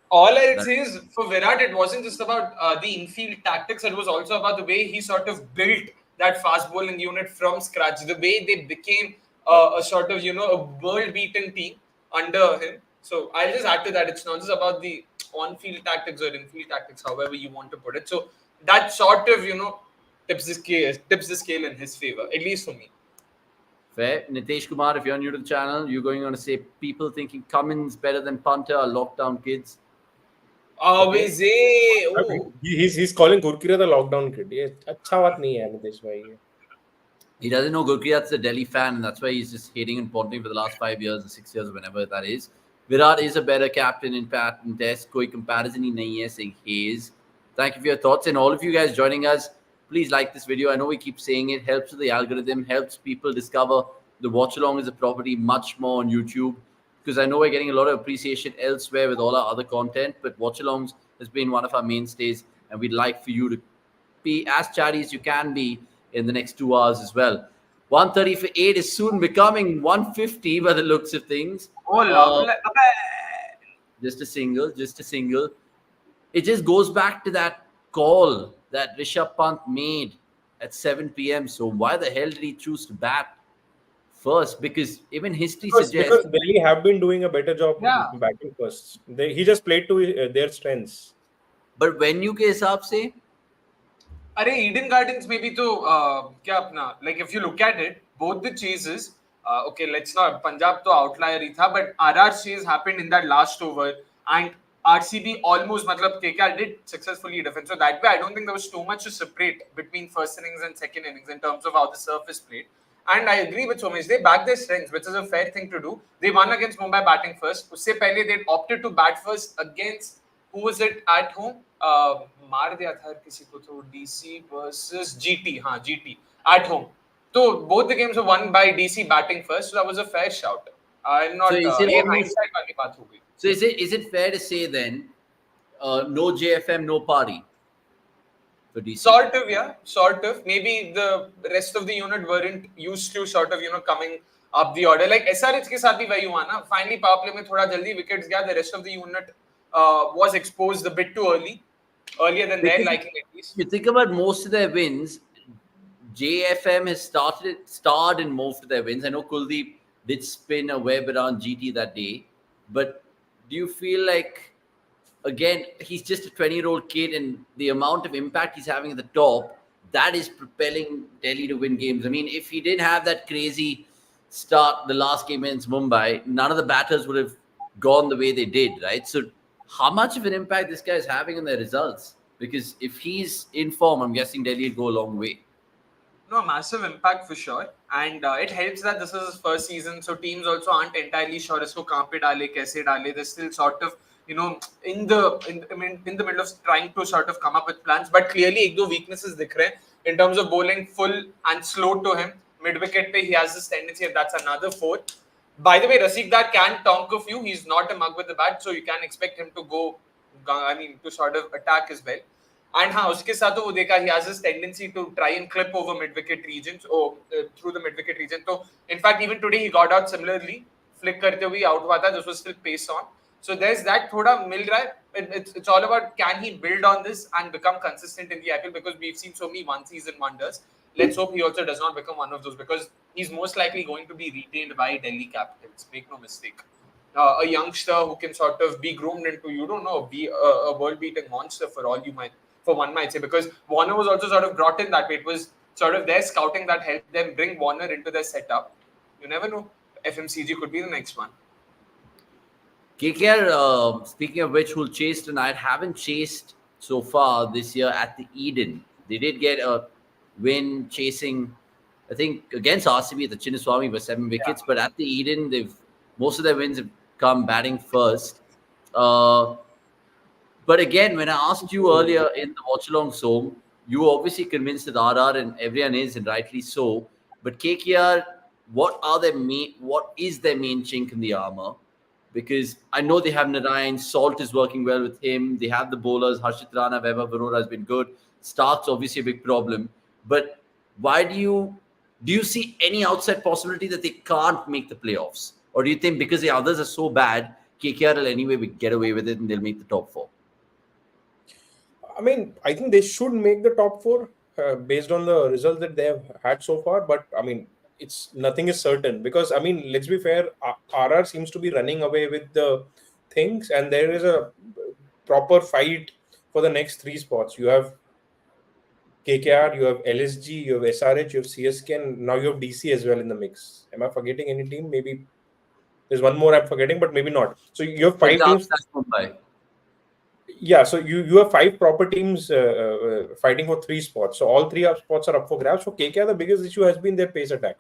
All I'll say is for Virat, it wasn't just about the infield tactics. It was also about the way he sort of built that fast bowling unit from scratch. The way they became a sort of, a world-beaten team under him. So I'll just add to that. It's not just about the on-field tactics or in-field tactics, however you want to put it. So that sort of, tips the scale in his favor, at least for me. Fair. Nitish Kumar, if you're new to the channel, you're going to say people thinking Cummins better than Punter are lockdown kids. Always, oh. he's calling Gurkira the lockdown kid ये अच्छा बात नहीं है नितेश भाई He doesn't know Gurpreet's a Delhi fan, and that's why he's just hating and Ponting for the last 5 years or 6 years, whenever that is. Virat is a better captain in Pat and Test. Koi comparison hi nahi hai, saying he is. Thank you for your thoughts. And all of you guys joining us, please like this video. I know we keep saying it. Helps with the algorithm, helps people discover the Watchalong as a property much more on YouTube. Because I know we're getting a lot of appreciation elsewhere with all our other content. But Watchalongs has been one of our mainstays. And we'd like for you to be as chatty as you can be in the next 2 hours as well. 130 for 8 is soon becoming 150 by the looks of things. Just a single. It just goes back to that call that Rishabh Pant made at 7 p.m. So why the hell did he choose to bat first? Because even history suggests... Because Delhi have been doing a better job batting first. He just played to their strengths. But venue के हिसाब से अरे Eden Gardens में भी तो क्या अपना like if you look at it both the chases okay let's not Punjab तो outlier ही था but RR chase happened in that last over and RCB almost मतलब KKR did successfully defend so that way I don't think there was too much to separate between first innings and second innings in terms of how the surface played and I agree with Somesh they backed their strengths which is a fair thing to do they won against Mumbai batting first उससे पहले they opted to bat first against who was it at home मार दिया था किसी को तो DC versus GT हाँ GT at home तो both the games were won by DC batting first so that was a fair shout I'm not ये hindsight वाली बात हो गई so is it fair to say then no JFM no party for DC sort of maybe the rest of the unit weren't used to sort of coming up the order like SRH के साथ भी वही हुआ ना finally power play में थोड़ा जल्दी wickets गया the rest of the unit was exposed a bit too earlier than their liking at least. You think about most of their wins, JFM has starred in most of their wins. I know Kuldeep did spin a web around GT that day, but do you feel like, again, he's just a 20-year-old kid and the amount of impact he's having at the top, that is propelling Delhi to win games. I mean, if he didn't have that crazy start the last game against Mumbai, none of the batters would have gone the way they did, right? So how much of an impact this guy is having on their results? Because if he's in form, I'm guessing Delhi will go a long way. No, massive impact for sure. And it helps that this is his first season. So teams also aren't entirely sure as to kahan pe dale, kaise dale. They're still sort of, in the middle of trying to sort of come up with plans. But clearly, ek do weaknesses dikh rahe in terms of bowling full and slow to him. Mid-wicket pe he has this tendency, and that's another 4. By the way, Rasikh Dar can tonk a few. He's not a mug with the bat, so you can expect him to go, to sort of attack as well. And uske saath wo dekha, he has this tendency to try and clip over mid-wicket regions or through the mid-wicket region. So, in fact, even today he got out similarly, flick karte hui out hua tha. This was still pace on. So there's that thoda mil raha hai. It's all about can he build on this and become consistent in the IPL because we've seen so many one-season wonders. Let's hope he also does not become one of those because he's most likely going to be retained by Delhi Capitals. Make no mistake. A youngster who can sort of be groomed into, be a world-beating monster for one might say. Because Warner was also sort of brought in that way. It was sort of their scouting that helped them bring Warner into their setup. You never know. FMCG could be the next one. KKR, speaking of which, who'll chase tonight, haven't chased so far this year at the Eden. They did get a win chasing, I think, against RCB at the Chinnaswamy by 7 wickets. But at the Eden, most of their wins have come batting first. But again, when I asked you earlier in the Watchalong Som, you were obviously convinced that RR and everyone is, and rightly so. But KKR, what is their main chink in the armor? Because I know they have Narayan, Salt is working well with him. They have the bowlers, Harshit Rana, Vaibhav Arora has been good. Stark's obviously a big problem. But why do you see any outside possibility that they can't make the playoffs? Or do you think because the others are so bad, KKR will anyway get away with it and they'll make the top four? I mean, I think they should make the top four based on the results that they have had so far. But I mean, it's nothing is certain because I mean, let's be fair. RR seems to be running away with the things, and there is a proper fight for the next three spots. You have KKR, you have LSG, you have SRH, you have CSK, and now you have DC as well in the mix. Am I forgetting any team? Maybe there's one more I'm forgetting, but maybe not. So you have five Punjab teams. slash Mumbai. Yeah, so you have five proper teams fighting for three spots. So all three spots are up for grabs. For KKR, the biggest issue has been their pace attack.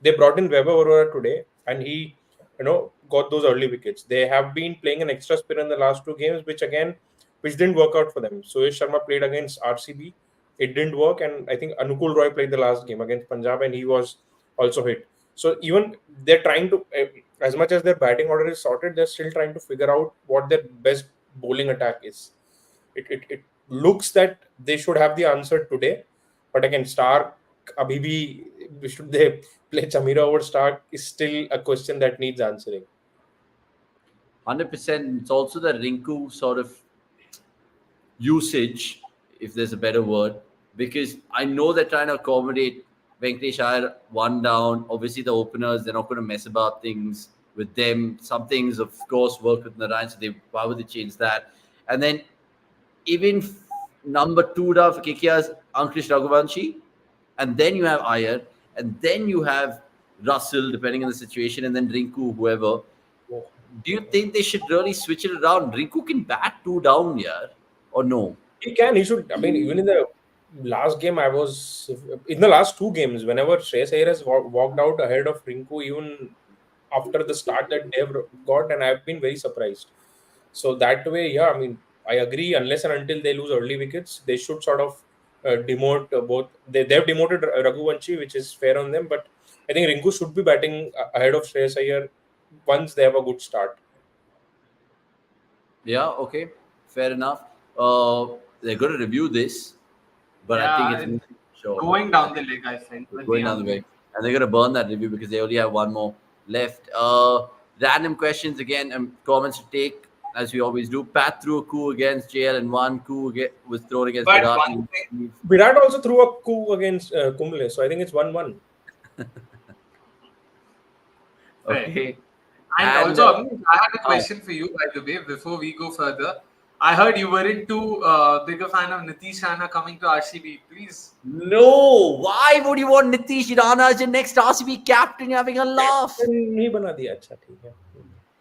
They brought in Vaibhav Arora today, and he, got those early wickets. They have been playing an extra spin in the last two games, which didn't work out for them. Suresh Sharma played against RCB, it didn't work, and I think Anukul Roy played the last game against Punjab, and he was also hit. So even they're trying to, as much as their batting order is sorted, they're still trying to figure out what their best bowling attack is. It looks that they should have the answer today, but again, Stark, Abhibi, should they play Chamira over Stark is still a question that needs answering. 100%. It's also the Rinku sort of usage, if there's a better word, because I know they're trying to accommodate Venkatesh Iyer one down. Obviously, the openers, they're not going to mess about things with them. Some things, of course, work with Narayan, so why would they change that? And then even number two down for KKR's Ankush Raghuvanshi, and then you have Iyer, and then you have Russell, depending on the situation, and then Rinku, whoever. Do you think they should really switch it around? Rinku can bat two down here, or no? He can, he should. I mean, even in the last game, in the last two games, whenever Shreyas Iyer has walked out ahead of Rinku, even after the start that they've got, and I've been very surprised. So that way, yeah, I mean, I agree. Unless and until they lose early wickets, they should sort of demote both. They've demoted Raghuvanshi, which is fair on them. But I think Rinku should be batting ahead of Shreyas Iyer once they have a good start. Yeah, okay, fair enough. They're going to review this, but I think it's going down the leg, I think. Going down the way. And they're going to burn that review because they only have one more left. Random questions again and comments to take, as we always do. Pat threw a coup against JL and one coup was thrown against But Virat. Virat also threw a coup against Kumble, so I think it's 1-1. Okay. And also, I had a question for you, by the way, before we go further. I heard you weren't too big a fan of Nitish Rana coming to RCB. Please. No, why would you want Nitish Rana as your next RCB captain? You're having a laugh.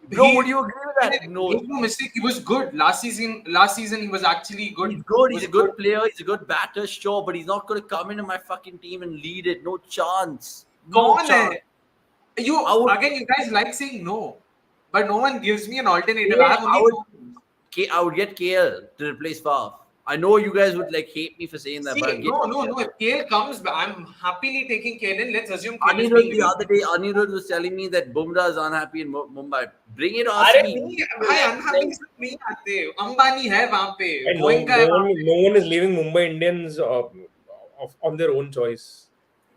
Bro, would you agree with that? No. Make no mistake, he was good. Last season he was actually good. He's good. He's a good player. He's a good batter, sure, but he's not going to come into my fucking team and lead it. No chance. No chance. You guys like saying no, but no one gives me an alternative. Yeah, I would get KL to replace Faf. I know you guys would hate me for saying that. But no. If KL comes, I'm happily taking KL in. Let's assume KL Anirudh the other day, Anirudh was telling me that Bumrah is unhappy in Mumbai. Bring it on. Ambani hai wahan pe. No one is leaving Mumbai Indians on their own choice.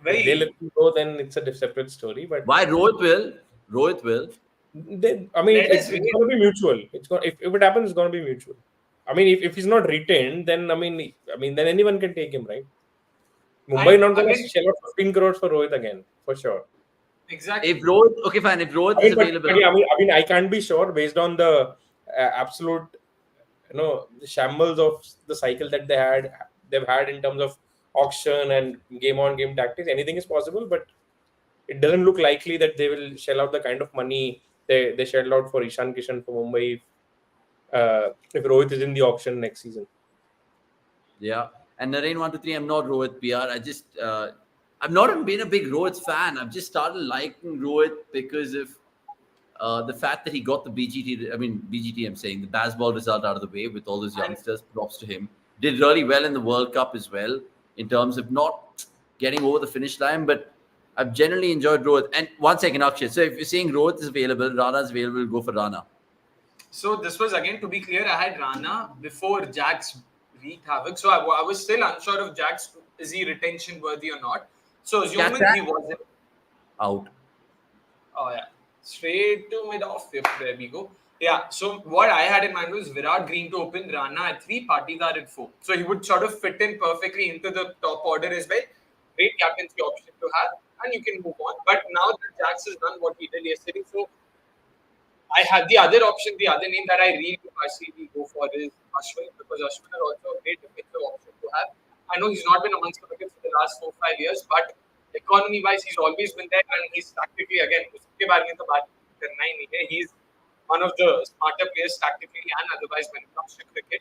If they let him go, then it's a separate story. But why Rohit will? It's going to be mutual. If it happens, it's going to be mutual. I mean, if he's not retained, then then anyone can take him, right? Mumbai not going to shell out 15 crores for Rohit again, for sure. Exactly. If Rohit is available, I can't be sure based on the absolute, the shambles of the cycle that they've had in terms of auction and game on game tactics. Anything is possible, but it doesn't look likely that they will shell out the kind of money they shelled out for Ishan Kishan for Mumbai if Rohit is in the auction next season. Yeah. And Narain 123, I'm not Rohit PR. I've not been a big Rohit fan. I've just started liking Rohit because of the fact that he got the BGT, I'm saying, the baseball result out of the way with all those youngsters, props to him. Did really well in the World Cup as well, in terms of not getting over the finish line, but I've generally enjoyed Rohit. And 1 second, Akshay. So if you're saying Rohit is available, Rana is available, go for Rana. So this was, again, to be clear, I had Rana before Jax wreaked havoc. So I was still unsure of Jax, is he retention worthy or not. So assuming he wasn't. Out. Oh yeah, straight to mid off. There we go. Yeah, so what I had in mind was Virat Green to open, Rana at 3, Patidar at 4. So he would sort of fit in perfectly into the top order as well. Great captaincy option to have, and you can move on. But now that Jax has done what he did yesterday, so I had the other option, the other name that I really personally go for is Ashwin, because Ashwin is also a great defensive option to have. I know he's not been amongst the wickets for the last 4-5 years, but economy-wise, he's always been there, and he's tactically, again, he's one of the smarter players tactically and otherwise when it comes to cricket.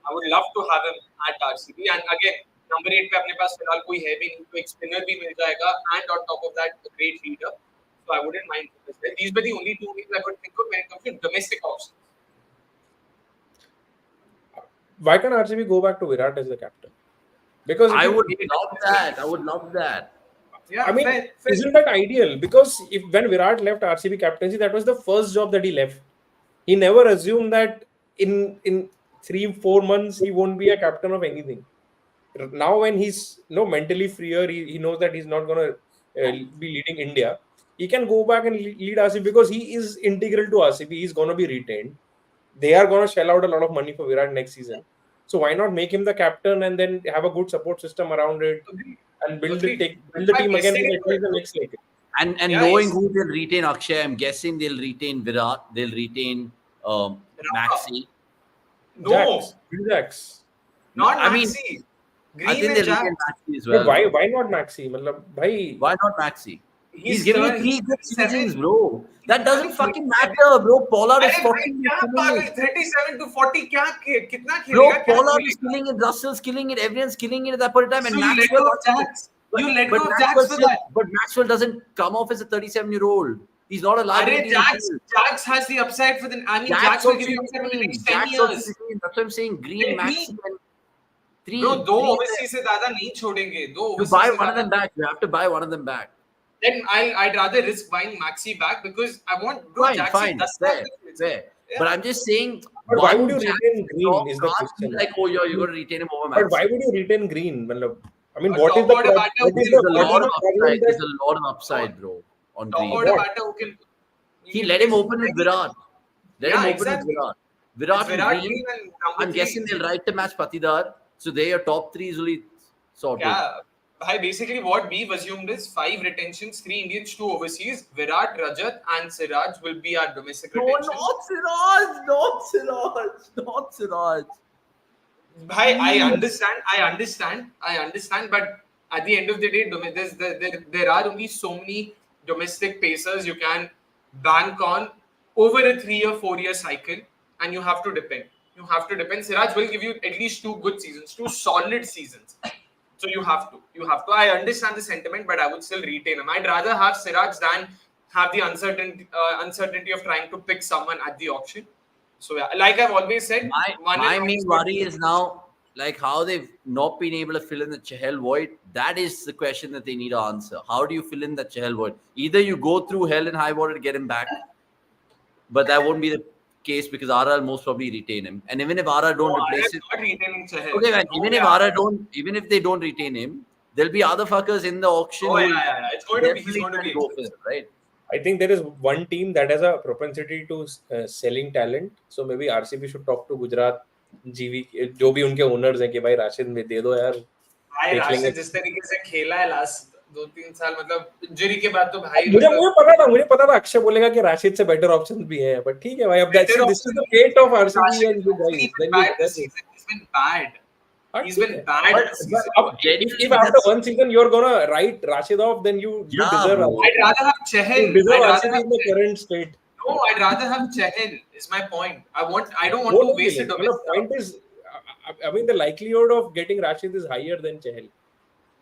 I would love to have him at RCB. And again, number 8 पे अपने पास फिलहाल कोई है भी नहीं, तो एक spinner भी मिल जाएगा, and on top of that, a great leader. So I wouldn't mind this. These were the only 2 names I could think of when it comes to domestic options. Why can't RCB go back to Virat as the captain? Because I would love that. Yeah, I mean, isn't that ideal? Because when Virat left RCB captaincy, that was the first job that he left. He never assumed that in 3-4 months he won't be a captain of anything. Now when he's mentally freer, he knows that he's not going to be leading India. He can go back and lead RCB because he is integral to RCB. He's going to be retained. They are going to shell out a lot of money for Virat next season. So why not make him the captain and then have a good support system around it and build the team again at least the next cycle. And knowing who they'll retain, Akshay, I'm guessing they'll retain Virat. They'll retain Maxi. No. Jax. Not Maxi. I think they'll retain Maxi as well. But why not Maxi? Why not Maxi? He's giving you 3 good seasons, bro. That doesn't fucking matter, bro. Pollard is fucking killing it. 37 to 40 kitna Bro, Pollard is killing it. Russell's killing it. Everyone's killing it at that point in time. And Maxwell, you let go of Jax for that. But Maxwell doesn't come off as a 37-year-old. He's not a liability. Jax has the upside for the. I mean, Jax will give you upside for the next 10 years. That's what I'm saying. Green, Maxi, and 3. Bro, 2 overseas se zyada nahi chodenge. You buy one of them back. You have to buy one of them back. Then I'd rather risk buying Maxi back because I want Jax. Fine. Fair. Yeah. But I'm just saying. But why would you retain Green? Is the question. Like, you're going to retain him over Maxi. But why would you retain Green? I mean, what is the There's a lot of upside, bro, on Green. He let him open with Virat. With Virat. Virat and Green. I'm guessing they'll right to match Patidar. So their top 3 is really sorted. Yeah. Basically, what we've assumed is 5 retentions, 3 Indians, 2 overseas. Virat, Rajat, and Siraj will be our domestic retentions. Not Siraj. I understand. But at the end of the day, there are only so many domestic pacers you can bank on over a 3 or 4 year cycle, and you have to depend. Siraj will give you at least 2 good seasons, 2 solid seasons. So you have to. I understand the sentiment, but I would still retain him. I'd rather have Siraj than have the uncertainty of trying to pick someone at the auction. So yeah, like I've always said, my main worry is now like how they've not been able to fill in the Chahal void. That is the question that they need to answer. How do you fill in the Chahal void? Either you go through hell and high water to get him back, but that won't be the case because RR will most probably retain him. And even if RR don't replace him, okay, man, even if they don't retain him, there'll be other fuckers in the auction. It's going to be. He's going to be go for it, right? I think there is one team that has a propensity to selling talent. So maybe RCB should talk to Gujarat, GV, जो भी उनके owners हैं कि भाई राशिद में दे दो यार. भाई राशिद जिस तरीके से खेला है लास्ट 2-3 साल मतलब इंजरी के बाद तो भाई मुझे पता था अक्षय बोलेगा कि राशिद से बेटर ऑप्शंस भी हैं, but ठीक है भाई, अब this is the fate of RCB and you guys. He's been bad. He's been bad. If after one season you're gonna write Rashid off, then you deserve. I'd rather have Chahal. You deserve Rashid in the current state. No, I'd rather have Chahal. Is my point. I don't want to waste it. The point is, I mean, the likelihood of getting Rashid is higher than Chahal.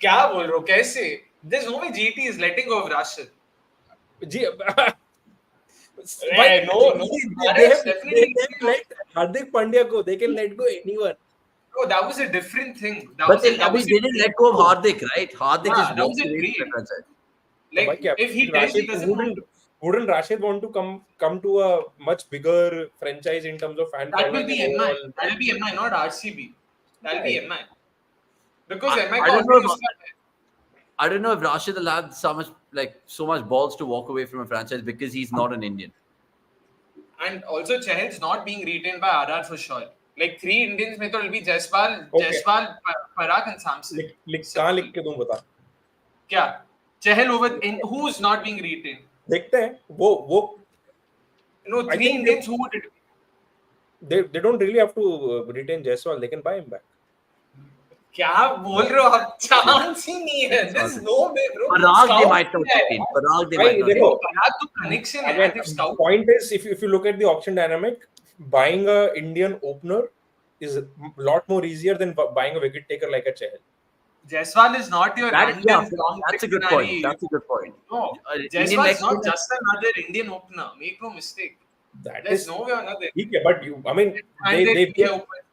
क्या बोल रहे हो? कैसे? There's no way GT is letting go of Rashid. No. They RS have definitely. let Hardik Pandya go. They can let go anyone. No, that was a different thing. But they didn't let go of Hardik, right? Hardik Yeah, just that was walked a away from the trade. franchise. So why Like, cap? if he tells he doesn't want to, Wouldn't Rashid want to come to a much bigger franchise in terms of fan that will following be and MI. overall? That'll be MI, not RCB. That'll be Right. MI. Because MI I का don't know. already उसका है. I don't know if Rashid will have so much balls to walk away from a franchise because he's not an Indian. And also Chahal's not being retained by RR for sure. Like 3 Indians में तो it'll be Jaiswal, Okay. Parag and Samson. कहाँ लिख के दूं बता? क्या? Chahal over in who's not being retained? देखते हैं वो No, I 3 think Indians who would it? they don't really have to retain Jaiswal. They can buy him back. क्या बोल रहे हो आप? Chance ही नहीं है. There's no way, bro. Parag, they Scout might not है. retain. Parag, they Bhai, might not देखो, retain. Parag तो connection है. Again, If scout. point is if you look at the auction dynamic, buying a Indian opener is a lot more easier than buying a wicket taker like a Chahal. Jaiswal is not your random long That's a good dictionary. point. That's a good point. No, Indian Jaiswal is not next- just another Indian opener. Make no mistake. That There's is no way or another. ठीक है, but I mean And they they open.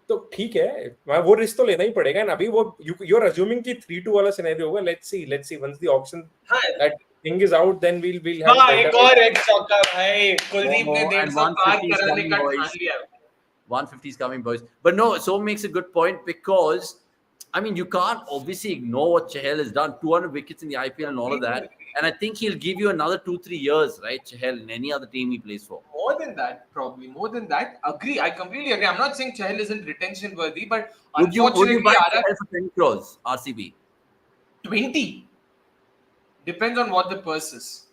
तो ठीक है, वो risk तो लेना ही पड़ेगा ना. अभी वो you're assuming कि 3-2 वाला सिनेरियो होगा. Let's see once the auction that thing is out, then we'll have हाँ, better- एक और एक चौका भाई. कुलदीप ने Oh, 150 and पार 150 is कराने coming, का boys. ठान लिया. 150 is coming, boys. But no, so makes a good point because, I mean, you can't obviously ignore what Chahal has done. 200 wickets in the IPL and all of that. And I think he'll give you another 2-3 years, right, Chahal, in any other team he plays for. More than that, probably. More than that. Agree. I completely agree. I'm not saying Chahal isn't retention worthy, but Would you unfortunately, buy RR Chahal for 10 crores, RCB? 20. Depends on what the purse is.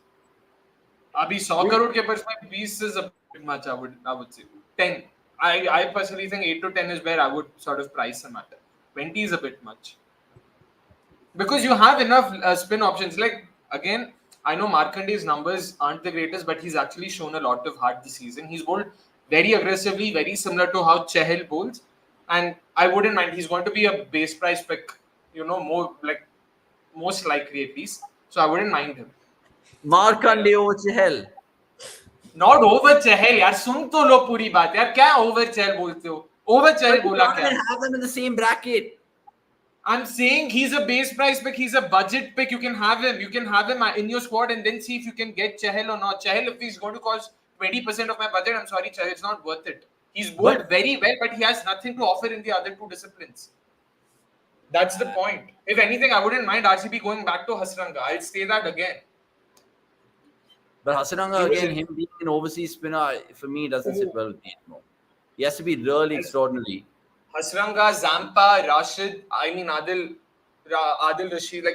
Abhi 100 crore ke purse mein 20 is a bit much, I would say. 10. I personally think 8 to 10 is where I would sort of price him at. 20 is a bit much. Because you have enough spin options. Like, again, I know Markande's numbers aren't the greatest, but he's actually shown a lot of heart this season. He's bowled very aggressively, very similar to how Chahal bowls. And I wouldn't mind. He's going to be a base price pick, most likely at least. So I wouldn't mind him. Markande over Chahal. Not over Chahal, यार. सुन तो लो पूरी बात यार. क्या over Chahal बोलते हो? Over Chahal बोला You क्या? can't have them in the same bracket. I'm saying he's a base price pick. He's a budget pick. You can have him. You can have him in your squad and then see if you can get Chahal or not. Chahal, if he's going to cost 20% of my budget, I'm sorry, Chahal, it's not worth it. He's bowled very well, but he has nothing to offer in the other two disciplines. That's the point. If anything, I wouldn't mind RCB going back to Hasranga. I'll say that again. But Hasranga, again, him being an overseas spinner, for me, doesn't sit well with me anymore. He has to be really extraordinary. Hasranga, Zampa, Rashid, Adil Rashid,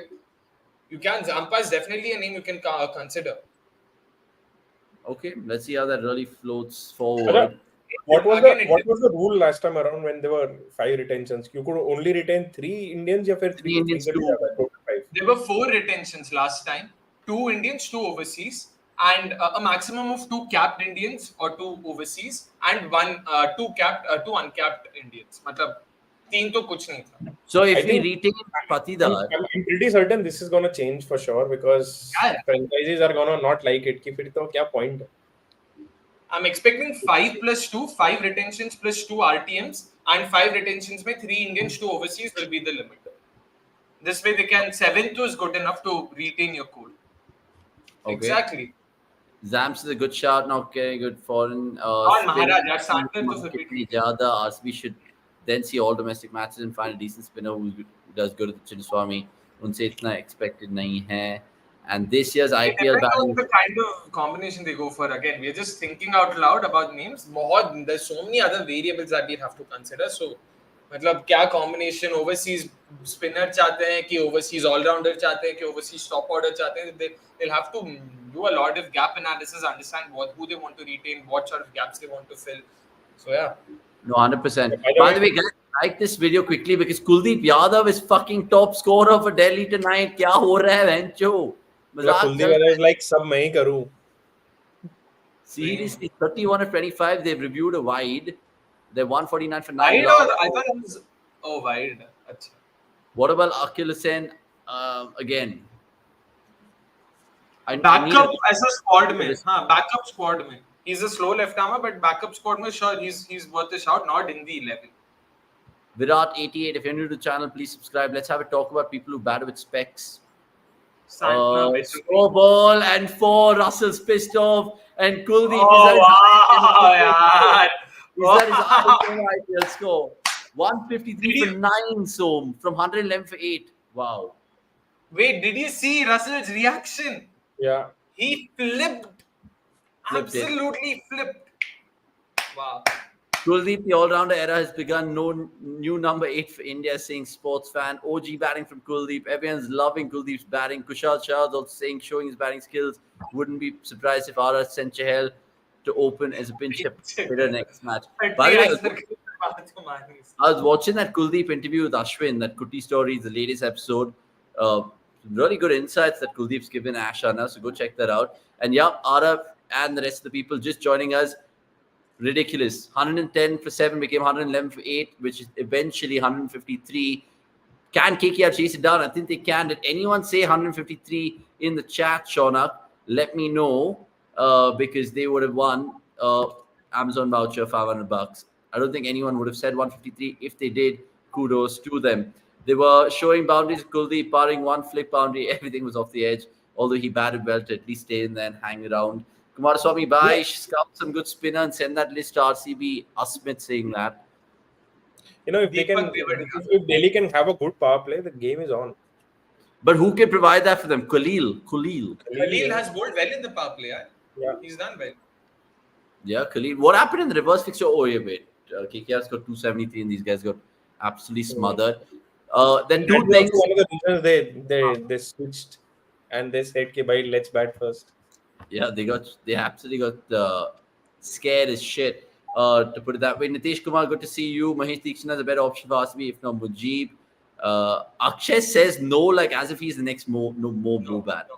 Zampa is definitely a name you can consider. Okay, let's see how that really floats forward. What was the rule last time around when there were 5 retentions? You could only retain 3 Indians or 3 Indians, 2. There were 4 retentions last time. 2 Indians, 2 overseas, and a maximum of 2 capped Indians or 2 overseas, and 2 uncapped Indians. मतलब 3 तो कुछ नहीं था. So if we retain Patidar, I'm pretty certain this is gonna change for sure because franchises are gonna not like it. कि फिर तो क्या point है? I'm expecting 5 plus 2, 5 retentions plus 2 RTMs, and 5 retentions में 3 Indians, 2 overseas will be the limit. This way they can 7th is good enough to retain your code. Okay. Exactly. Zams is a good shot now, okay, good foreign. Maharaj, RCB should then see all domestic matches and find a decent spinner who does good at the Chinnaswamy. उनसे इतना expected नहीं है. And this year's IPL batting, the kind of combination they go for. Again, we're just thinking out loud about names. There's so many other variables that we have to consider. So, मतलब क्या combination overseas spinner चाहते हैं कि overseas all-rounder चाहते हैं कि overseas top order चाहते हैं. They'll have to do a lot of gap analysis, understand who they want to retain, what sort of gaps they want to fill. So yeah. no, 100%. By the way, guys, like this video quickly because Kuldeep Yadav is fucking top scorer for Delhi tonight. क्या हो रहा है वेंचो? Kuldeep Yadav is like सब मैं ही करूँ. Seriously, 31 of 25. They've reviewed a wide. They're 149 for 9. Wide or I thought it was wide. Achha. What about Akil Hussain? Again, I need Backup a- as a squadman. Backup squadman. He's a slow left armer, but backup squadman, sure, he's worth a shout, not in the 11. Virat88, if you're new to the channel, please subscribe. Let's have a talk about people who bat with specs. Santner, Slow ball and 4. Russell's pissed off. And Kuldeep Oh, wow, is that his wow. IPL score? 153 for 9, Som, from 111 for 8. Wow. Wait, did you see Russell's reaction? Yeah. He flipped. Flipped it. Absolutely flipped. Wow. Kuldeep, the all-rounder era has begun. No new number 8 for India, saying sports fan. OG batting from Kuldeep. Everyone's loving Kuldeep's batting. Kushal Shah is also saying, showing his batting skills. Wouldn't be surprised if RR sent Chahal to open as a pinch hitter next match. By the way, I was watching that Kuldeep interview with Ashwin, that Kuti story, the latest episode. Really good insights that Kuldeep's given Ash Anna, so go check that out. And yeah, RR and the rest of the people just joining us. Ridiculous. 110 for 7 became 111 for 8, which is eventually 153. Can KKR chase it down? I think they can. Did anyone say 153 in the chat, Shaunak? Let me know because they would have won Amazon voucher, $500. I don't think anyone would have said 153. If they did, kudos to them. They were showing boundaries. Kuldeep barring one flick boundary. Everything was off the edge. Although he batted well to at least stay in there and hang around. Kumaraswamy, bye. Scout some good spinner and send that list to RCB. Asmit saying that. You know, if Delhi can have a good power play, the game is on. But who can provide that for them? Khalil. Khalil has bowled well in the power play. Yeah. He's done well. Yeah, Khalil. What happened in the reverse fixture? Oh, yeah, wait. KKR's got 273 and these guys got absolutely smothered. Then two things. One of the reasons they switched and they said, "Okay, bhai, let's bat first." Yeah, they absolutely got scared as shit. To put it that way. Nitish Kumar, good to see you. Mahesh Deekshana is a better option for RCB, if not Mujib. Akshay says no, like as if he's the next Mo Bat.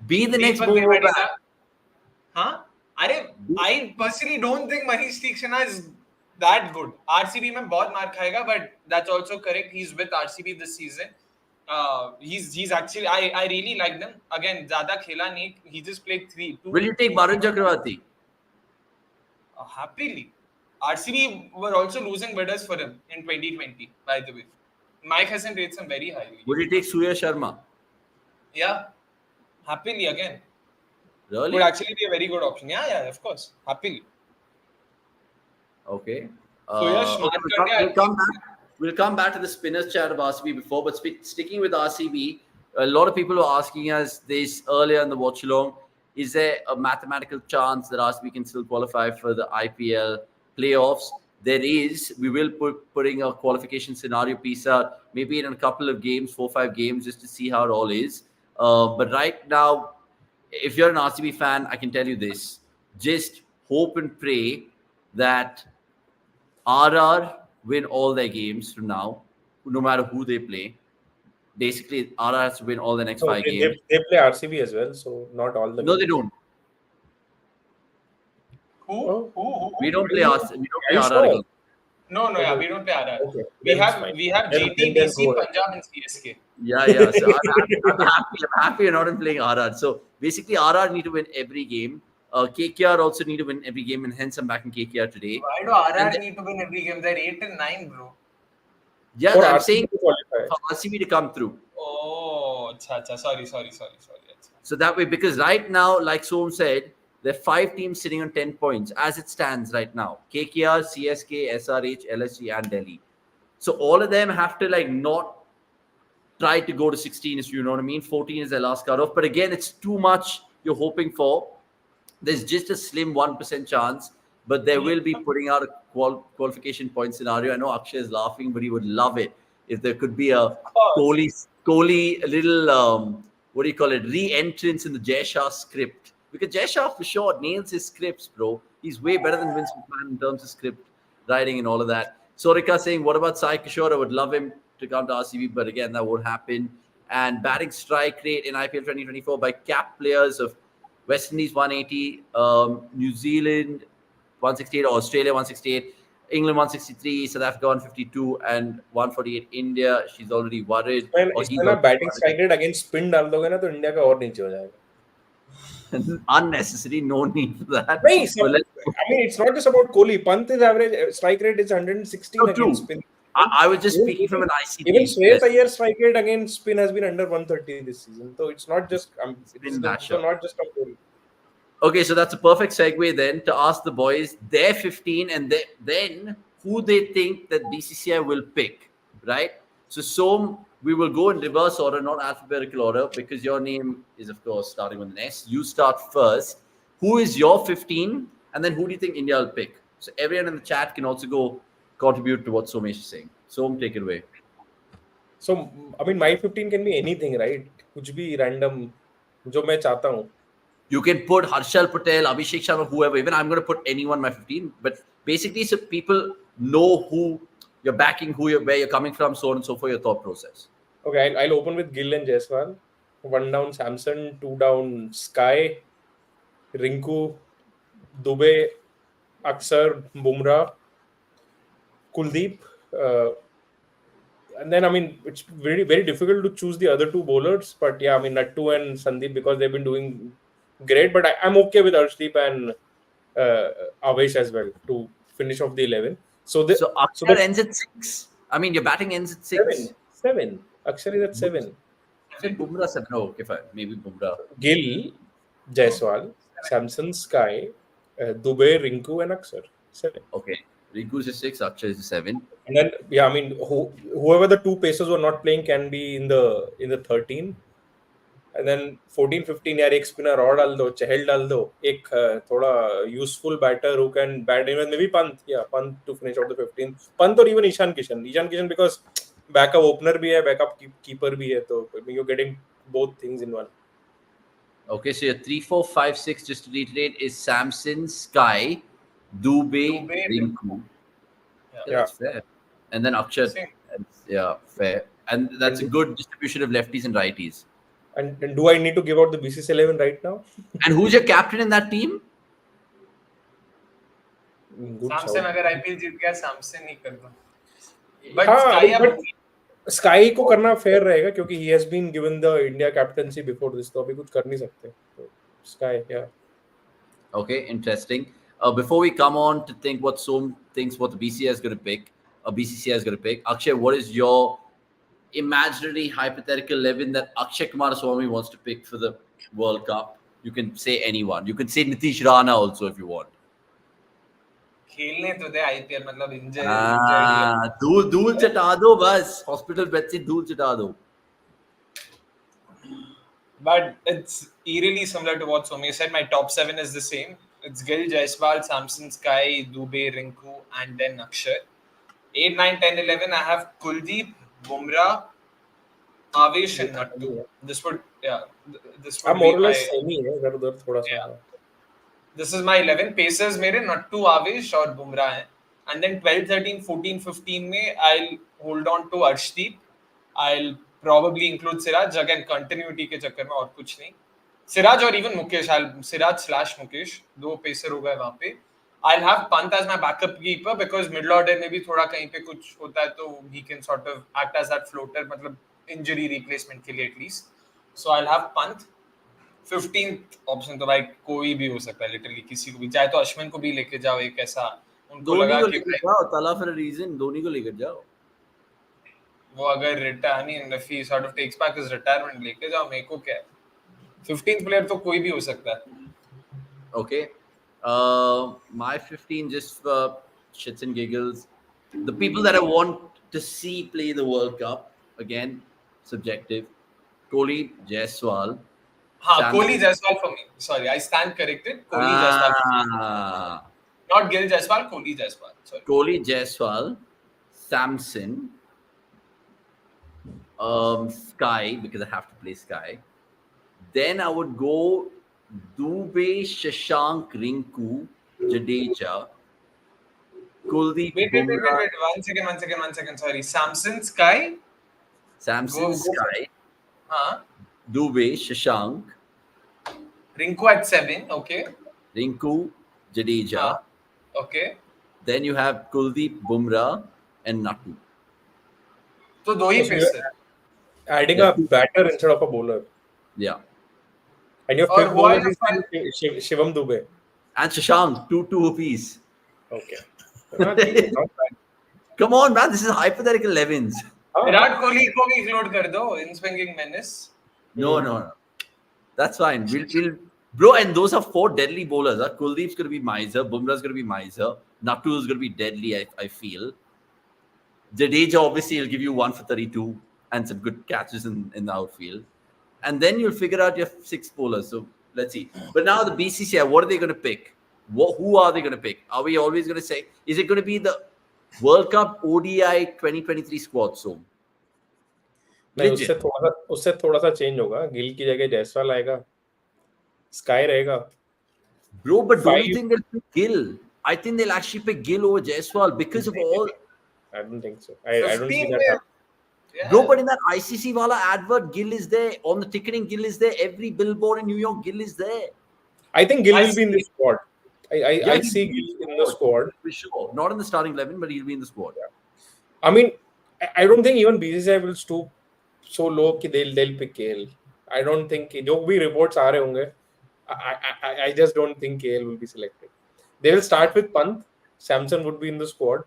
Be the next Mo Bat. Huh? I personally don't think Mahesh Deekshana is that good. RCB में बहुत मार खाएगा, but that's also correct. He's with RCB this season. He's actually I really like them. Again, ज़्यादा खेला नहीं. He just played 3. Will you take Varun Chakravarti? Happily. RCB were also losing bidders for him in 2020, by the way. Mike hasn't rated him very highly. Would you take Surya Sharma? Yeah. Happily again. Really? Would actually be a very good option. Yeah, of course. Happily. Okay. Okay, we'll come back to the spinners chat of RCB before, but sticking with RCB, a lot of people were asking us this earlier in the watch-along. Is there a mathematical chance that RCB can still qualify for the IPL playoffs? There is. We will putting a qualification scenario piece out, maybe in a couple of games, 4 or 5 games, just to see how it all is. But right now, if you're an RCB fan, I can tell you this. Just hope and pray that RR win all their games from now, no matter who they play. Basically, RR has to win all the next 5 games. They play RCB as well, so not all the. No, games. they don't. Who? We don't play RCB. We don't play RR. Sure? No, yeah, we don't play RR. Okay. We Then have it's GT, then DC, go ahead. Punjab, and CSK. Yeah. So I'm happy you're not playing RR. So basically, RR need to win every game. KKR also need to win every game, and hence I'm backing KKR today. Why do RR need to win every game? They're 8 and 9, bro. Yeah, For I'm RCB saying to qualify. for RCB to come through. Oh, sorry. So that way, because right now, like Som said, there are 5 teams sitting on 10 points as it stands right now. KKR, CSK, SRH, LSG, and Delhi. So all of them have to not try to go to 16, if you know what I mean. 14 is their last cutoff. But again, it's too much you're hoping for. There's just a slim 1% chance, but they will be putting out a qualification point scenario. I know Akshay is laughing, but he would love it if there could be a Kohli little, re-entrance in the Jay Shah script. Because Jay Shah for sure nails his scripts, bro. He's way better than Vince McMahon in terms of script writing and all of that. Sorika saying, what about Sai Kishore? I would love him to come to RCB, but again, that won't happen. And batting strike rate in IPL 2024 by cap players of West Indies 180, New Zealand 168, Australia 168, England 163, South Africa 152, and 148 India. She's already worried. इसमें ना batting strike rate against spin डाल दोगे ना तो India का और नीचे हो जाएगा. Unnecessary, no need for that. Nahi, But let's I mean, it's not just about Kohli. Pant is average strike rate is 116 go against true. spin. I was just Even, speaking from even, an even ICT. Shreyas Iyer's strike rate against spin has been under 130 this season. So it's not just Spin so masher. not just on Kohli. Okay, so that's a perfect segue then to ask the boys their 15 and then who they think that BCCI will pick, right? So, Som, we will go in reverse order, not alphabetical order, because your name is, of course, starting with an S. You start first. Who is your 15? And then who do you think India will pick? So, everyone in the chat can also go contribute to what Somesh is saying. Som, take it away. So I mean, my 15 can be anything, right? कुछ भी random जो मैं चाहता हूँ. You can put Harshal Patel, Abhishek Sharma, whoever. Even I'm going to put anyone my 15. But basically, so people know who you're backing, where you're coming from, so on and so forth, your thought process. Okay, I'll open with Gill and Jaiswal. 1 down Samson, 2 down Sky, Rinku, Dubey, Aksar, Bumrah, Kuldeep. And then, I mean, it's very, very difficult to choose the other two bowlers. But yeah, I mean, Nattu and Sandeep, because they've been doing great. But I'm okay with Arshdeep and Avesh as well to finish off the 11. So So so Akshay ends at 6. I mean, your batting ends at 6. seven. Aksar is at 7. You said Bumrah 7. Oh, okay, fine. Maybe Bumrah. Gill, Jaiswal, Samson, Sky, Dubey, Rinku, and Aksar. 7. Okay. Riku's is 6, Akshay is 7. And then, yeah, I mean, whoever the two pacers were not playing can be in the 13. And then 14, 15, यार एक spinner और डाल दो, चहल डाल दो, एक थोड़ा useful batter who can bat even maybe Pant, yeah, Pant to finish out the 15. Pant or even Ishan Kishan because backup opener भी है, backup keeper भी है, तो you're getting both things in one. Okay, so your 3, 4, 5, 6, just to reiterate, is Samson, Sky, Dubey, Rinku. Yeah. That's fair. And then Akshay. Same. Yeah, fair. And that's a good distribution of lefties and righties. And do I need to give out the BCS 11 right now? And who's your captain in that team? Good Samson shout. अगर IPL जीत गया Samson नहीं करता. But हाँ, Sky but Sky को करना fair रहेगा क्योंकि he has been given the India captaincy before this, तो अभी कुछ कर नहीं सकते. So, Sky, yeah. Okay, interesting. Before we come on to think what Som thinks what the BCCI is going to pick, Akshay, what is your imaginary hypothetical 11 that Akshay Kumaraswamy wants to pick for the World Cup? You can say anyone. You can say Nitish Rana also if you want. खेलने तो दे IPL मतलब injured. धूल चटा दो बस. Hospital bed से धूल चटा दो. But it's eerily similar to what Somi said. My top 7 is the same. It's Gill, Jaiswal, Samson, Sky, Dubey, Rinku, and then Akshay. 8, 9, 10, 11, I have Kuldeep, Bumrah, Avesh, and Nattu. This would I'm be more or my... less semi है इधर-उधर थोड़ा सा. Yeah. This is my 11. Pacers मेरे Nattu, Avesh और Bumrah हैं. And then 12, 13, 14, 15 में I'll hold on to Arshdeep. I'll probably include Siraj. Again, continuity के चक्कर में और कुछ नहीं. Siraj or even Mukesh. Siraj/Mukesh. दो पेसर हो गए वहाँ पे. I'll have Pant as my backup keeper because middle order में भी थोड़ा कहीं पे कुछ होता है तो he can sort of act as that floater मतलब injury replacement के लिए at least. So I'll have Pant. 15th option तो भाई कोई भी हो सकता है लिटरली किसी को भी चाहे तो अश्विन को भी लेके जाओ एक ऐसा उनको लगा कि जाओ तला for a reason धोनी को लेकर जाओ वो अगर रिटायर नहीं if he sort of takes back his retirement लेके जाओ मेरे को क्या है 15th प्लेयर तो कोई भी हो सकता है. Okay. My 15 just for shits and giggles. The people that I want to see play the World Cup, again, subjective. Kohli, Jaiswal. हाँ, Kohli Jaiswal for me. Sorry, I stand corrected. Kohli Jaiswal. Not Gill Jaiswal, Kohli Jaiswal. Sorry. Kohli, Jaiswal, Samson, Sky, because I have to play Sky. Then I would go Dubey, Shashank, Rinku, Jadeja, Kuldeep. Wait. 1 second. Sorry. Samson, Sky. Samson, Sky. Huh? Dubey, Shashank. Rinku at 7. Okay. Rinku, Jadeja. Okay. Then you have Kuldeep, Bumrah, and Nattu. So दो ही pacer. Adding a batter instead of a bowler. Yeah. And your Or fifth who are bowler is your still Shivam Dube. And Shashank, 2 apiece. Okay. Not bad. Come on, man. This is hypothetical 11s. Virat Kohli को भी include कर दो in swinging menace. No. That's fine. Bro, and those are 4 deadly bowlers. Huh? Kuldeep's going to be miser. Bumrah's going to be miser. Natu's going to be deadly, I feel. Jadeja, obviously, will give you 1 for 32 and some good catches in the outfield. And then you'll figure out your 6 bowlers. So let's see. But now the BCCI, what are they going to pick? Who are they going to pick? Are we always going to say, is it going to be the World Cup ODI 2023 squad? So नहीं, उससे थोड़ा सा change होगा. गिल की जगह जायसवाल आएगा, sky रहेगा. Bro, but don't you think they'll pick Gill? I think they'll actually pick Gill over Jaiswal because of all. I don't think so. I don't see that happen. Yeah. Bro, but in that ICC wala advert, Gill is there. On the ticketing, Gill is there. Every billboard in New York, Gill is there. I think Gill will be in the squad. I he'll see be Gill in the squad. For sure. Not in the starting 11, but he'll be in the squad. I mean, I don't think even BCCI will stoop so low कि they'll pick KL. I don't think जो भी reports आ रहे होंगे, I just don't think KL will be selected. They will start with Pant. Samson would be in the squad.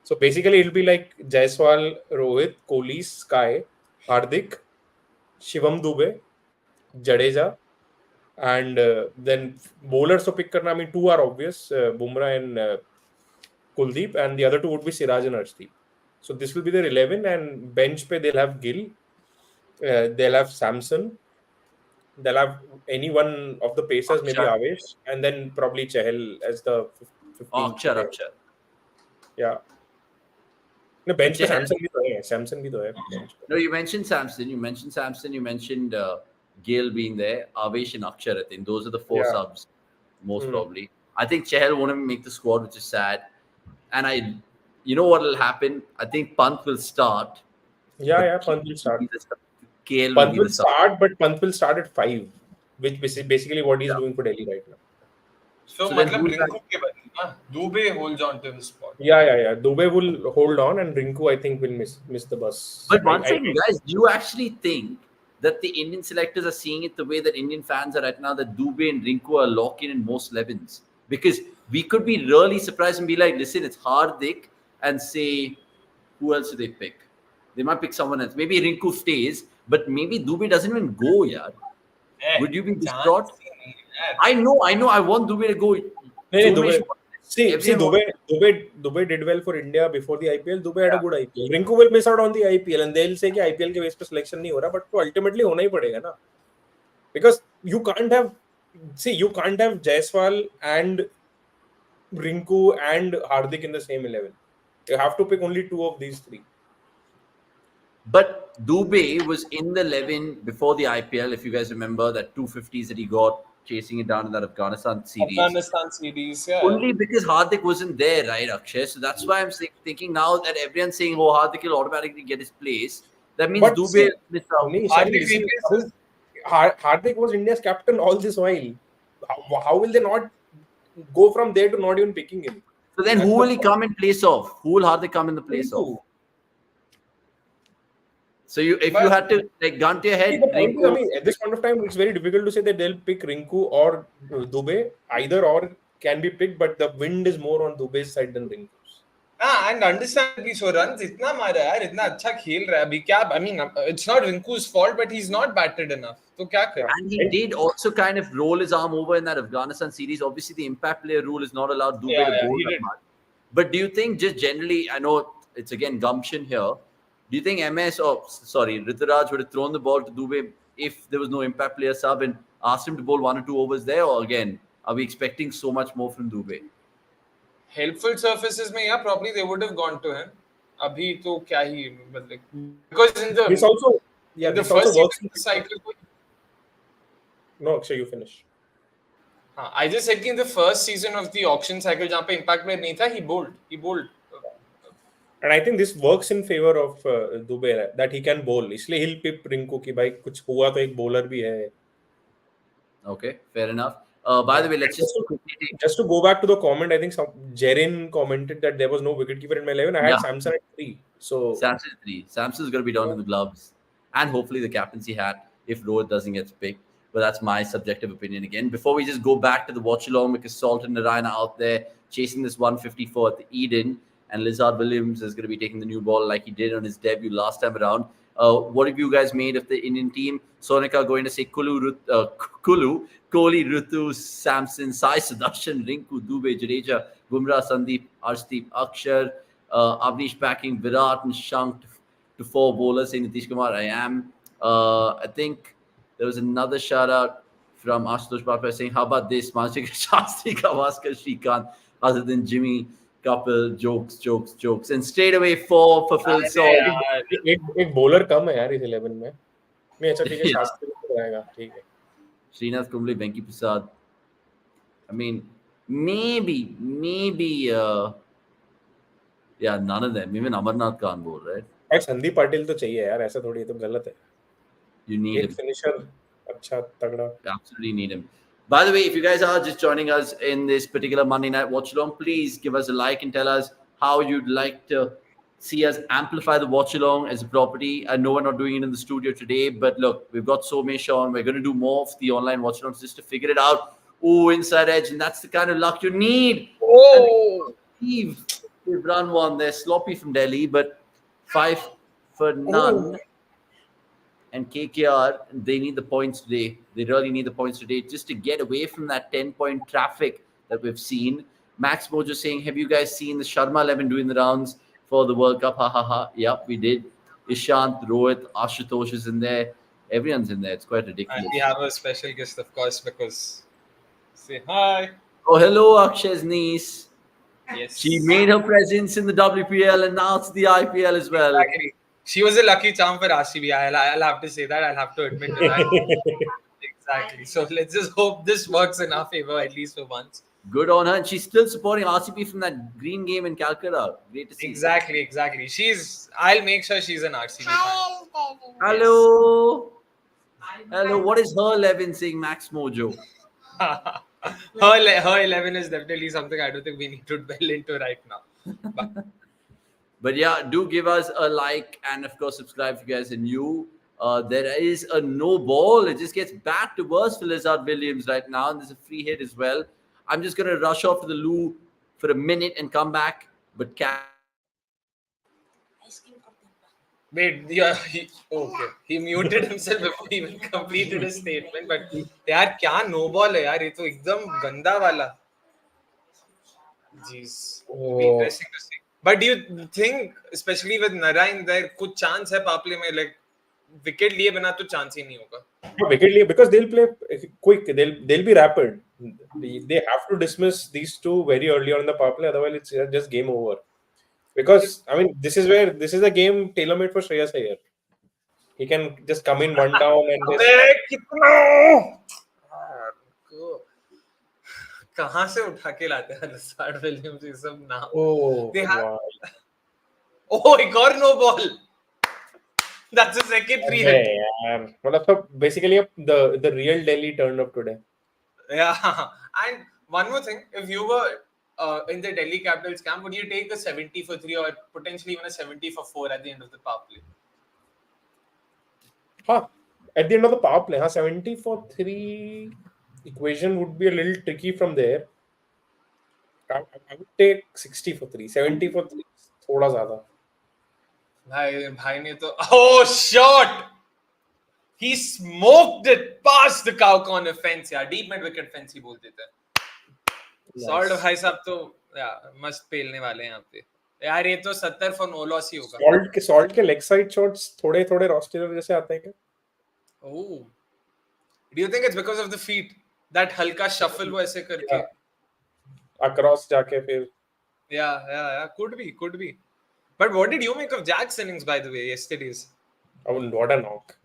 So basically, it'll be like Jaiswal, Rohit, Kohli, Sky, Hardik, Shivam Dube, Jadeja, and then bowlers to pick karna. I mean, 2 are obvious, Bumrah and Kuldeep, and the other 2 would be Siraj and Arshdeep. So this will be their 11, and bench pe they'll have Gill, they'll have Samson, they'll have any one of the pacers, maybe Avesh, and then probably Chahal as the 15th. Akshar. Yeah. No, bench pe Samson bhi to hai. No, you mentioned Samson. You mentioned Gale being there. Avesh and Akshar, I think. Those are the 4 subs, most probably. I think Chahal won't even make the squad, which is sad. And you know what will happen? I think Pant will start. Yeah, Pant will start. Pant will start, but Pant will start at 5, which is basically what he's doing for Delhi right now. So matlab Rinku ke badle na Dube holds on to his spot. Yeah. Dube will hold on, and Rinku I think will miss the bus. But one second, guys, do you actually think that the Indian selectors are seeing it the way that Indian fans are right now, that Dube and Rinku are lock-in most 11s? Because we could be really surprised and be like, listen, it's Hardik, and say, who else do they pick? They might pick someone else. Maybe Rinku stays, but maybe Dube doesn't even go, yaar. Would you be distraught? I know. I want Dube to go. Dube. See, Dube did well for India before the IPL. Dube had a good IPL. Rinku will miss out on the IPL, and they'll say that IPL ke base pe selection nahi ho raha, but ultimately hona hi padega na. Because you can't have Jaiswal and Rinku and Hardik in the same 11. You have to pick only 2 of these 3. But Dube was in the 11 before the IPL, if you guys remember that 250s that he got chasing it down in that Afghanistan series. Yeah. Only because Hardik wasn't there, right, Akshay? So that's why I'm thinking now that everyone's saying, oh, Hardik will automatically get his place. That means Dube missed out. Hardik was India's captain all this while. How will they not go from there to not even picking him? So then who will he come in place of? Who will Hardik come in the place of? So if you had to gun to your head, Rinku, I mean, at this point of time, it's very difficult to say that they'll pick Rinku or Dube. Either or can be picked, but the wind is more on Dube's side than Rinku's. And understandably so, runs itna mara hai, itna अच्छा खेल रहा है अभी क्या? I mean, it's not Rinku's fault, but he's not batted enough. So क्या करे? And he did also kind of roll his arm over in that Afghanistan series. Obviously, the impact player rule is not allowed Dube to bowl that much. But do you think just generally, I know it's again gumption here, do you think Rituraj would have thrown the ball to Dube if there was no impact player sub and asked him to bowl 1 or 2 overs there? Or again, are we expecting so much more from Dube? Helpful surfaces mein, yeah, probably they would have gone to him. Abhi to kya hi, because in the this also first works cycle. No, Akshay, you finish. I just said in the first season of the auction cycle, जहाँ पे impact player नहीं था, he bowled. And I think this works in favor of Dube that he can bowl. इसलिए he'll pip Rinku कि भाई कुछ हुआ तो एक bowler भी है. Okay, fair enough. By the way, let's just to go back to the comment. I think Jerin commented that there was no wicketkeeper in my 11. I had Samson at 3. So Samson at 3. Samson's going to be down in the gloves, and hopefully the captaincy hat if Rohit doesn't get picked. But that's my subjective opinion again. Before we just go back to the watch along, because Salt and Narayana out there chasing this 154 at the Eden, and Lizard Williams is going to be taking the new ball like he did on his debut last time around. What have you guys made of the Indian team? Sonika going to say Kulu, Kohli, Rutu, Samson, Sai Sudarshan, Rinku, Dubey, Jadeja, Bumrah, Sandeep, Arshdeep, Akshar, Avanish backing Virat and Shank to 4 bowlers saying Nitish Kumar, I am. I think there was another shout out from Ashutosh Bappa saying, how about this? Manchika Shastri, Gavaskar, Shrikant, other than Jimmy, Kapil, jokes. And straight away 4 for Phil Salt. एक bowler कम है यार इस 11 में. नहीं अच्छा ठीक है शास्त्री को रहेगा ठीक है. Srinath Kumble, Venki Prasad. I mean, maybe, yeah, none of them. Even Amarnath can't bowl, right? भाई संदीप पाटिल तो चाहिए यार, ऐसा थोड़ी, ये तो गलत है. You need एक him. finisher अच्छा तगड़ा. Absolutely need him. By the way, if you guys are just joining us in this particular Monday night watch along, please give us a like and tell us how you'd like to see us amplify the watch along as a property. I know we're not doing it in the studio today, but look, we've got Somesh on. We're going to do more of the online watch alongs just to figure it out. Oh, inside edge, and that's the kind of luck you need. Oh, We've run one there, sloppy from Delhi, but 5 for none. And KKR, they need the points today. They really need the points today just to get away from that 10-point traffic that we've seen. Max Mojo saying, have you guys seen the Sharma 11 doing the rounds for the World Cup? Ha ha ha. Yep, we did. Ishant, Rohit, Ashutosh is in there. Everyone's in there. It's quite ridiculous. and we have a special guest, of course, because say hi. Oh, hello, Akshay's niece. Yes, She made her presence in the WPL and now it's the IPL as well. exactly. She was a lucky charm for RCB. I'll have to say that. I'll have to admit to that. Exactly. So let's just hope this works in our favor at least for once. Good on her. And she's still supporting RCB from that green game in Calcutta. Great to see. Exactly. I'll make sure she's an RCB fan. Hello. Hello. What is her 11 saying, Max Mojo? Her 11 is definitely something I don't think we need to dwell into right now. But yeah, do give us a like and of course subscribe if you guys are new. There is a no ball. It just gets bad to worse for Lizard Williams right now. And there's a free hit as well. I'm just going to rush off to the loo for a minute and come back. But Wait, okay. He muted himself before he even completed his statement. But यार क्या no ball है यार, ये तो एकदम गंदा वाला. Jeez, be interesting to see. But do you think, especially with Narayan there, कुछ chance है power play में, like wicket लिए बिना तो chance ही नहीं होगा. Wicket लिए because they'll play quick. They'll be rapid. They have to dismiss these two very early on in the power play. Otherwise, it's just game over. Because I mean, this is a game tailor-made for Shreyas Iyer. He can just come in one down and just. कहाँ से उठा के लाते हैं Lizard Williams ये सब नाम? Oh, They have. wow. Oh, एक और no ball. That's a second free hit. Yeah, so basically the real Delhi turned up today. Yeah, and one more thing: if you were in the Delhi Capitals camp, would you take a 70 for 3 or potentially even a 70 for 4 at the end of the power play? At the end of the power play, 70 for 3 equation would be a little tricky from there. I would take 60 for 3. 70 for 3 थोड़ा ज़्यादा. भाई ने तो shot! He smoked it past the cow corner fence. Yeah, deep mid wicket fence ही बोल देते हैं. Salt भाई साहब तो मस्त पेलने वाले हैं यहाँ पे. यार ये तो 70 for no loss ही होगा. Salt के leg side shots थोड़े roster जैसे आते हैं क्या? Oh, do you think it's because of the feet? That हल्का shuffle वो ऐसे करके. Across जाके फिर. Yeah, could be. But what did you make of Jack's innings, by the way, yesterday's? Oh, what a knock.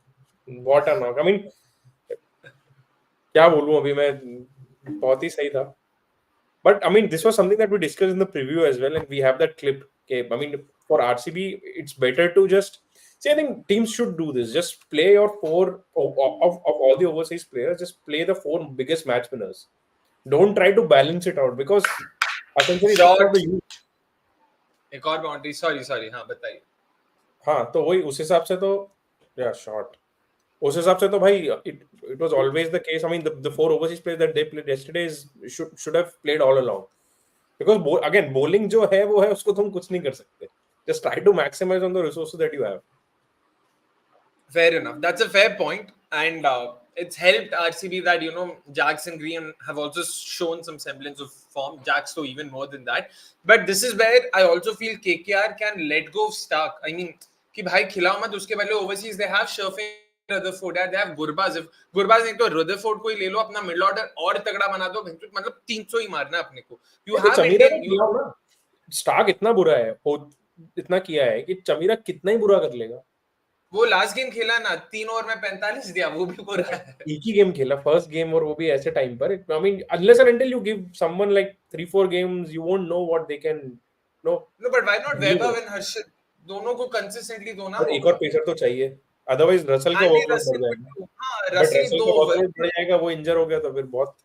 I mean, क्या बोलूं अभी मैं, बहुत ही सही था. But I mean, this was something that we discussed in the preview as well, and we have that clip. Okay, I mean, for RCB, it's better to just see. I think teams should do this. Just play your 4 of all the overseas players. Just play the 4 biggest match winners. Don't try to balance it out because essentially that's how the एक और boundary. Sorry हाँ बताइए. हाँ तो वही उस हिसाब से तो शॉट उस हिसाब से तो भाई it was always the case. I mean, the 4 overseas players that they played yesterday should have played all along. Because again, bowling जो है वो है, उसको तुम कुछ नहीं कर सकते. Just try to maximize on the resources that you have. Fair enough. That's a fair point. And it's helped RCB that, Jax and Green have also shown some semblance of form. Jax, though, even more than that. But this is where I also feel KKR can let go of Stark. I mean, कि भाई खिलाओ मत उसके पहले overseas they have Sherfin, Rutherford, they have Gurbaz. If Gurbaz नहीं तो Rutherford को ही ले लो, अपना middle order और तगड़ा बना दो, मतलब 300 ही मारना है अपने को. You have Chameera Indian. को खिलाओ ना. स्टार्क इतना बुरा है, इतना किया है कि चमीरा कितना ही बुरा कर लेगा. वो लास्ट गेम खेला ना, 3 ओवर में 45 दिया, वो भी बुरा है. एक ही गेम खेला, फर्स्ट गेम, और वो भी ऐसे टाइम पर. I mean, unless and until you give someone like 3-4 games, you won't know what they can. No, but why not Weber and Harshit? दोनों को कंसिस्टेंटली दो ना. एक और पेसर तो चाहिए, अदरवाइज रसल का वर्कलोड बढ़ जाएगा. रसल का वर्कलोड बढ़ जाएगा, वो इंजर हो गया तो फिर बहुत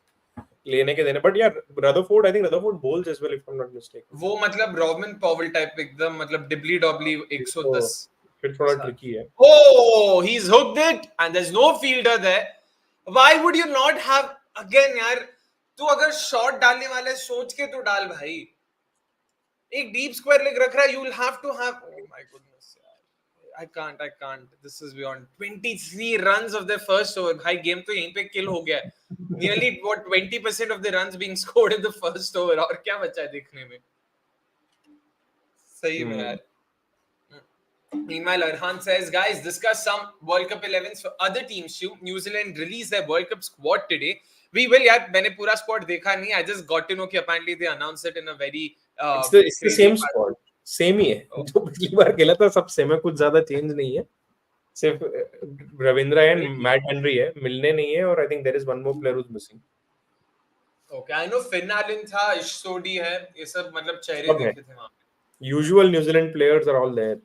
लेने के देने. बट यार Rutherford, I think Rutherford bowls as well if I'm not mistaken. वो मतलब रॉबिन पॉवेल टाइप एकदम, मतलब डिबली डॉबली 110. फिर थोड़ा ट्रिकी है. Oh, he's hooked it and there's no fielder there. Why would you not have, again यार, तू अगर शॉट डालने वाला है सोच के तो डाल भाई. एक डीप स्क्वायर लेग रख रहा है, you will have to have. Oh my goodness यार, I can't. This is beyond. 23 runs of their first over. भाई गेम तो यहीं पे किल हो गया है. Nearly 20% of the runs being scored in the first over. और क्या बचा है देखने में. सही में यार. Meanwhile, Arhan says, guys, discuss some World Cup 11s for other teams too. New Zealand released their World Cup squad today. We will, यार, मैंने पूरा squad देखा नहीं. I just got to know कि apparently they announced it in a very it's the same squad. Same ही है. जो पिछली बार खेला था सब सेम है, कुछ ज्यादा चेंज नहीं है. सिर्फ रविंद्र एंड मैट हेनरी है, मिलने नहीं है, और I think there is one more player who's missing. Okay, I know Finn Allen था, इश सोडी है, ये सब मतलब चेहरे देखे थे वहाँ पे. Usual New Zealand players are all there.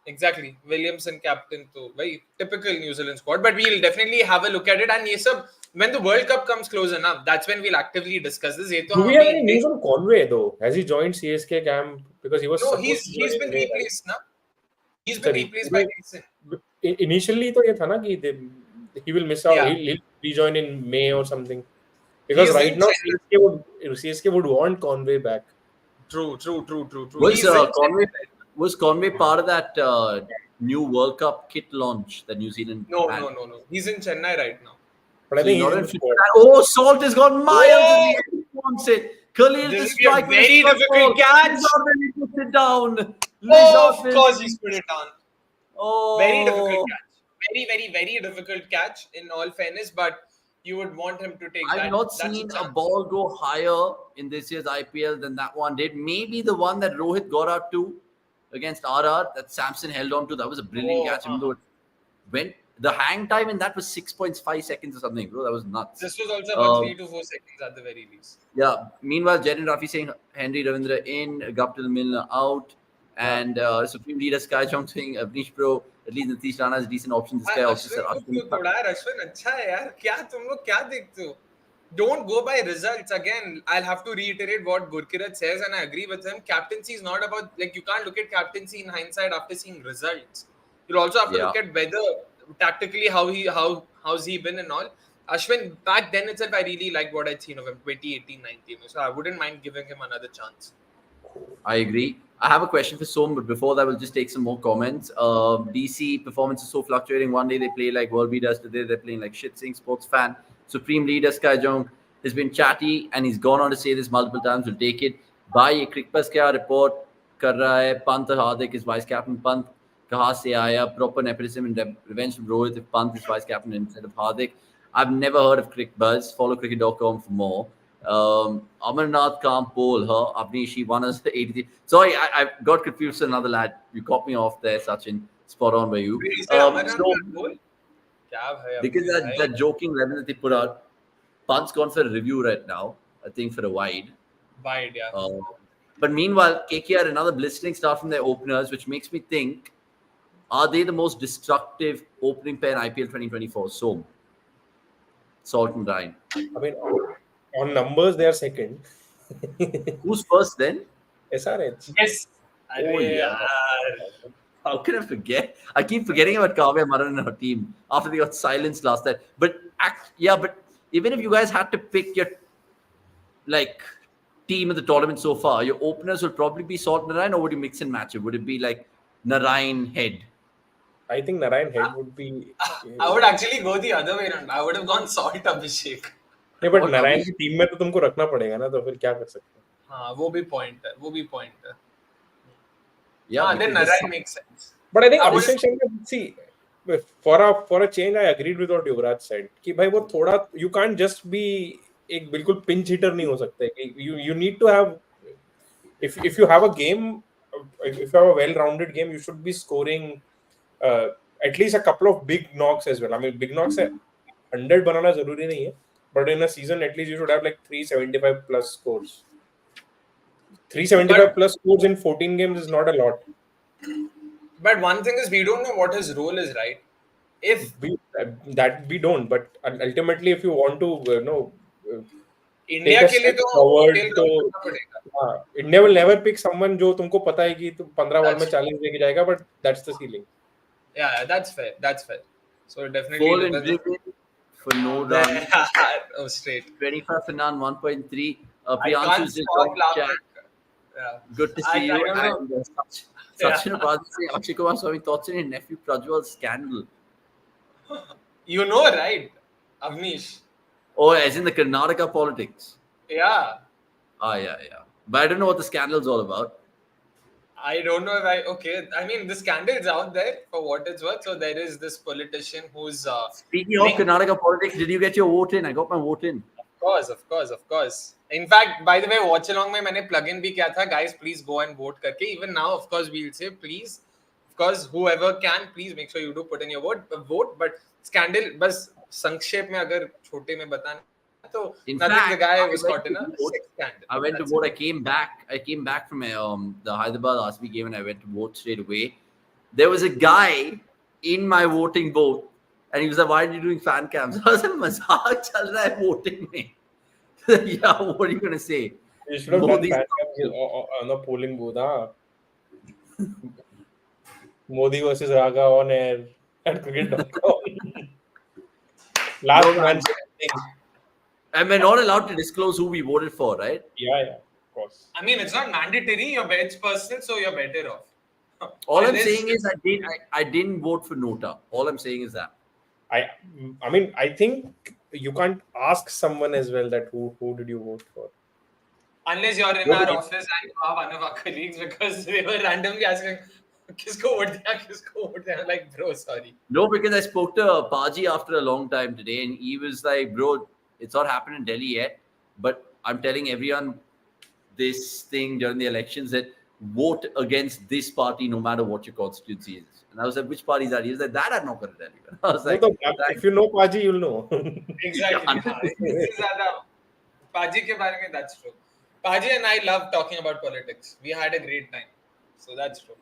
Exactly. Williamson captain to very typical New Zealand squad, but we'll definitely have a look at it. And ये सब, when the World Cup comes closer enough, that's when we'll actively discuss this. Do we have any news on Conway though? Has he joined CSK camp? Because he was he's been replaced now. He's been replaced by Mason. Initially तो ये था ना कि he will miss out. Yeah. He'll rejoin in May or something. Because right now CSK would want Conway back. True. Was Conway part of that new World Cup kit launch that New Zealand had? No. He's in Chennai right now. But I think Salt has got miles and he wants it. Khalil This the will be a strike very difficult catch. He puts it down. Of course he's put it down. Oh. Very difficult catch. Very difficult catch in all fairness, but you would want him to take that. I've not seen a ball go higher in this year's IPL than that one did. Maybe the one that Rohit got out to against RR that Samson held on to. That was a brilliant catch. Even though it went, the hang time in that was 6.5 seconds or something, bro. That was nuts. This was also about 3 to 4 seconds at the very least. Yeah. Meanwhile, Jaren Rafi saying Henry Ravindra in, Guptill Milner out, and Supreme Leader Sky Chong saying Avanish Pro, at least Nitish Rana is a decent option. This guy also said Ashwin अच्छा है यार. क्या तुम लोग क्या देखते हो? Don't go by results. Again, I'll have to reiterate what Gurkirat says, and I agree with him. Captaincy is not about, like, you can't look at captaincy in hindsight after seeing results. You'll also have to look at whether tactically how's he been and all. Ashwin, back then itself, I really liked what I'd seen of him 2018-19. So I wouldn't mind giving him another chance. I agree. I have a question for Som, but before that, we'll just take some more comments. DC performance is so fluctuating. One day they play like world beaters, today they're playing like shit. Saying sports fan. Supreme Leader Sky Jong has been chatty and he's gone on to say this multiple times. We'll take it. Bhai, cricket क्या report कर रहा है? Pant Hardik is vice captain. Pant कहाँ से आया? Proper nepotism and revenge from Rohit if Pant is vice captain instead of Hardik. I've never heard of Cricket Buzz. Follow cricket.com for more. Amarnath can't poll her. Avanish, she won us the 83. Sorry, I got confused with another lad. You caught me off there, Sachin. Spot on by you. Because that joking level that they put out, Pant's gone for a review right now. I think for a wide. Wide, yeah. But meanwhile, KKR another blistering start from their openers, which makes me think, are they the most destructive opening pair in IPL 2024? So, Salt and Ryan. I mean, on numbers, they are second. Who's first then? SRH. Yes. Oh, yeah. How can I forget? I keep forgetting about Kavya Maran and her team after they got silenced last time. But but even if you guys had to pick your like team of the tournament so far, your openers would probably be Salt Narayan, or would you mix and match it? Would it be like Narayan Head? I think Narayan Head would be. I would actually go the other way around. I would have gone Salt Abhishek. नहीं but और नारायण अभी- की team में तो तुमको रखना पड़ेगा ना, तो फिर क्या कर सकते हैं? हाँ, वो भी point है, वो भी point है. Yeah, Then because Narayan makes sense. But I think I would- Abhishek Shankar, see, for a change, I agreed with what Yuvraj said कि भाई वो थोड़ा, you can't just be एक बिल्कुल pinch hitter नहीं हो सकते. You need to have, if you have a game, if you have a well-rounded game, you should be scoring at least a couple of big knocks as well. I mean, big knocks 100 बनाना जरूरी नहीं है, but in a season at least you should have like 375 plus scores. 375 plus scores in 14 games is not a lot. But one thing is, we don't know what his role is, right? If We don't, but ultimately if you want to India take a के लिए step तो forward, खेल तो करना पड़ेगा. India will never pick someone जो तुमको पता है कि तुम 15 बॉल में That's 40 लेके जाएगा, but that's the ceiling. Yeah, that's fair. That's fair. So it definitely Fall and depends. driven for no run. Oh, straight. 25 for none, 1.3. I Priyanshu can't is stop laughing. chat. Yeah. Good to I see you. don't know. And Sachin Upadhyay saying Akshay Kumar Swami thoughts on your nephew Prajwal's scandal. You know, right? Avanish. Oh, as in the Karnataka politics. Yeah. Yeah. But I don't know what the scandal's all about. I don't know if okay. I mean, the scandal's out there for what it's worth. So there is this politician who's Speaking of Karnataka politics, did you get your vote in? I got my vote in. Of course. In fact, by the way, Watchalong में मैंने plug in भी किया था. Guys, please go and vote करके. Even now, of course, we'll say please. Of course, whoever can, please make sure you do put in your vote. But scandal, बस संक्षेप में अगर छोटे में बताना तो In nothing. fact, The guy I was went caught in to a vote. sex scandal. I went to That's vote. it. I came back from the Hyderabad RCB game, and I went to vote straight away. There was a guy in my voting booth, and he was like, "Why are you doing fan cams?" I was like, "Mazak chal raha hai voting mein." Yeah, what are you gonna say? You should have done Modi's- fan cams on the polling booth, Modi versus Raga on air at cricket.com. Last No, man. man standing. And we're not allowed to disclose who we voted for, right? Yeah, of course. I mean, it's not mandatory. Your bed's personal, so you're better off. All I'm Unless- saying is I didn't vote for Nota. All I'm saying is that. I mean, I think you can't ask someone as well that who did you vote for. Unless you're in our office and you are one of our colleagues, because they were randomly asking, किसको vote दिया? Like, bro, sorry. No, because I spoke to Paji after a long time today, and he was like, "Bro, it's not happened in Delhi yet, but I'm telling everyone this thing during the elections that vote against this party no matter what your constituency is." And I was like, "Which party is that?" He was like, "That I'm not going to tell you." I was like, If you know Paji, you'll know. Exactly. इससे ज़्यादा पाजी के बारे में that's true. Paji and I love talking about politics. We had a great time. So that's true.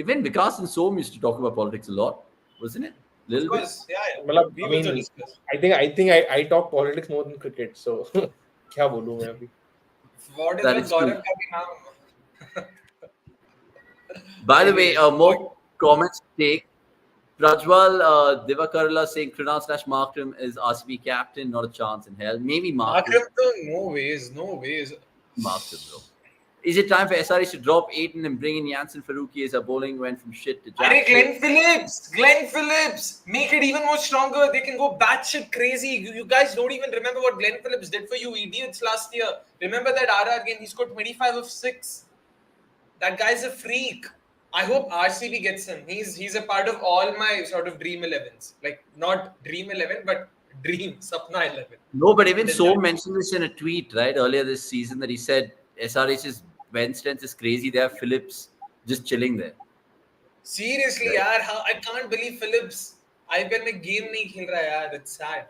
Even Vikas and Som used to talk about politics a lot, wasn't it? Little Of bit. course, yeah. मतलब, We I will mean, discuss. I think I talk politics more than cricket. So क्या बोलूं मैं अभी? What is That with is true. Gaurav का भी नाम? By the way, more comments to take. Prajwal Divakarla saying Krunal/Markram is RCB captain, not a chance in hell. Maybe Markram. No ways. Markram, bro. Is it time for SRH to drop Aiton and bring in Jansen Faruqi as our bowling went from shit to jack? Glenn Phillips, make it even more stronger. They can go batshit crazy. You guys don't even remember what Glenn Phillips did for you idiots last year. Remember that RR game? He scored 25 of 6. That guy's a freak. I hope RCB gets him. He's a part of all my sort of dream 11s. Like, not dream 11, but dream, Sapna 11. No, but even So mentioned this in a tweet, right, earlier this season, that he said SRH's bench strength is crazy. They have Phillips just chilling there. Seriously, yaar, I can't believe Phillips IPL में game नहीं खेल रहा यार. It's sad.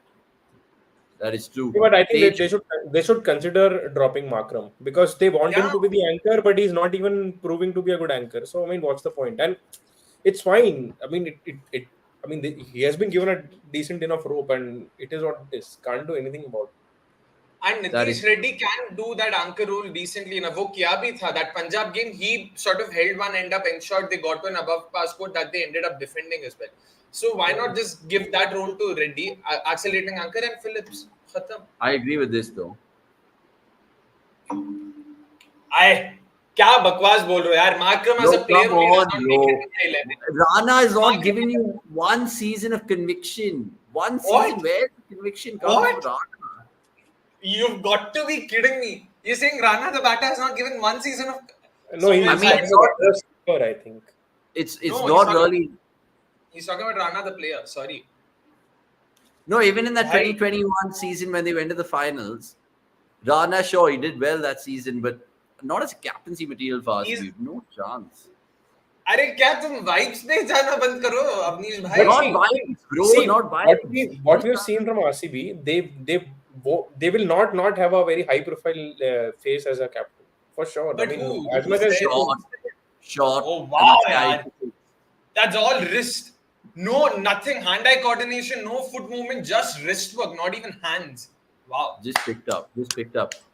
That is true. But I think they should consider dropping Markram because they want him to be the anchor, but he's not even proving to be a good anchor. So I mean, what's the point? And it's fine. I mean, he has been given a decent enough rope, and it is what it is. Can't do anything about it. And Nitish Reddy can do that anchor role decently enough. वो किया भी था. That Punjab game, he sort of held one end up, ensured they got to an above pass score that they ended up defending as well. So why not just give that role to Reddy, accelerating anchor and Phillips? Khatam. I agree with this though. क्या बकवास बोल रहे हो यार? Markram as a player come on, does not make it into 11. Rana is not giving you one season of conviction. One season where the conviction comes from Rana. You've got to be kidding me. You're saying Rana the batter has not given one season of... No, he's I think. It's not really... He's talking about Rana the player, sorry. No, even in that 2021 season when they went to the finals, Rana, sure, he did well that season, but not as a captaincy material for us. No chance. अरे क्या तुम vibes में जाना बंद करो अवनीश भाई? Not vibes, bro. Not vibes. What we've seen from RCB, they will not have a very high profile face as a captain for sure. But I mean, who? as much as short. Oh wow, yaar. That's all wrist. No, nothing. Hand-eye coordination, no foot movement, just wrist work, not even hands. Wow. Just picked up.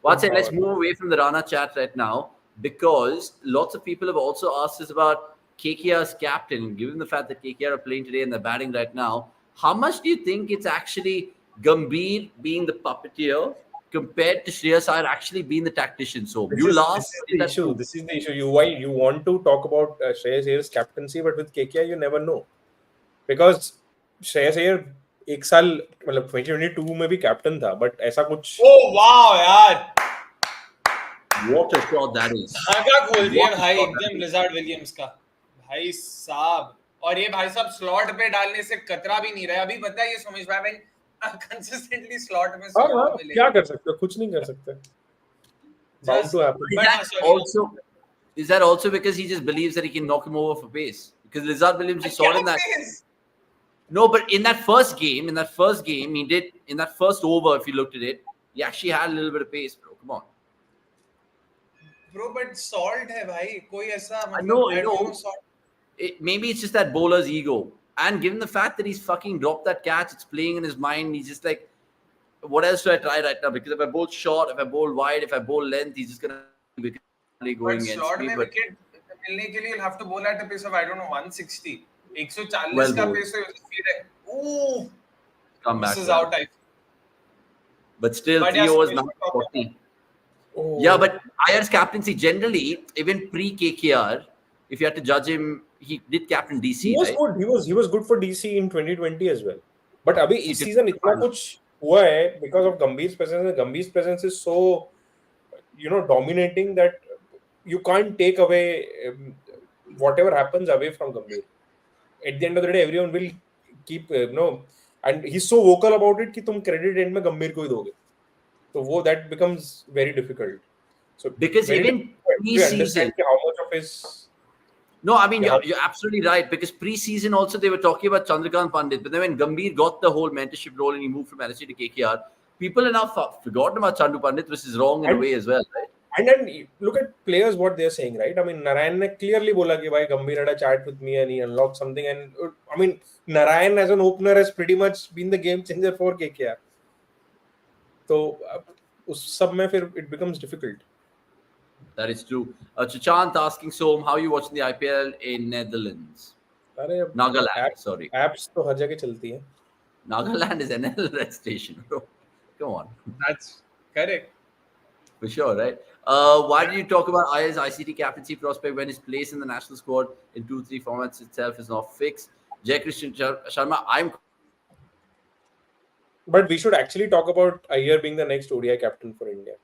Let's move away from the Rana chat right now, because lots of people have also asked us about KKR's captain. Given the fact that KKR are playing today and they're batting right now, how much do you think it's actually Gambhir being the puppeteer compared to Shreyas Iyer actually being the tactician? So This is the issue. You want to talk about Shreyas Iyer's captaincy, but with KKR you never know, because Shreyas Iyer एक साल मतलब 2022 में भी captain था, but ऐसा कुछ वाह यार, what a shot that is. धागा खोल दिया भाई एकदम लिजार्ड विलियम्स का भाई साहब. और ये भाई साहब स्लॉट पे डालने से कतरा भी नहीं रहा. अभी बताइए सोमेश भाई कंसिस्टेंटली स्लॉट में क्या कर सकते हो? कुछ नहीं कर सकते. Bound to happen. Is that also because he just believes that he can knock him over for pace? Because Lizard Williams, you saw in that. No, but in that first game, he did, in that first over, if you looked at it, he actually had a little bit of pace, bro. Come on. Bro, but salt hai bhai. Koi aisa, I know. Maybe it's just that bowler's ego. And given the fact that he's fucking dropped that catch, it's playing in his mind. He's just like, what else do I try right now? Because if I bowl short, if I bowl wide, if I bowl length, he's just going to be going against short me. But wicket milne ke liye you'll have to bowl at a pace of, I don't know, 160. 140 का pace है उसकी. Ooh. Come back. This is out, I think. But still, 3 overs now 40. Oh. Yeah, but Iyer's captaincy generally, even pre-KKR, if you had to judge him, he did captain DC. He was right? good. He was good for DC in 2020 as well. But अभी इस season इतना कुछ हुआ है because of Gambhir's presence. Gambhir's presence is so, dominating that you can't take away whatever happens away from Gambhir. At the end of the day, everyone will keep, and he's so vocal about it कि तुम credit end में गंभीर को ही दोगे. So that becomes very difficult. So because even pre-season, how much of his... No, I mean, you're absolutely right. Because pre-season also, they were talking about Chandrakant Pandit. But then when Gambhir got the whole mentorship role and he moved from LSG to KKR, people are now forgotten about Chandu Pandit, which is wrong in a way as well, right? And then look at players, what they're saying, right? I mean, Narayan ne clearly bola ki bhai Gambhir had a chat with me and he unlocked something. And I mean, Narayan as an opener has pretty much been the game changer for KKR. So, us sab mein fir it becomes difficult. That is true. Chachant asking Som, how are you watching the IPL in Netherlands? Nagaland, sorry. Apps to har jagah chalti hai. Nagaland is NL red station, bro. Come on. That's correct. For sure, right? Why do you talk about Iyer's ICT captaincy prospect when his place in the national squad in 2-3 formats itself is not fixed? Jai Christian Sharma, But we should actually talk about Iyer being the next ODI captain for India.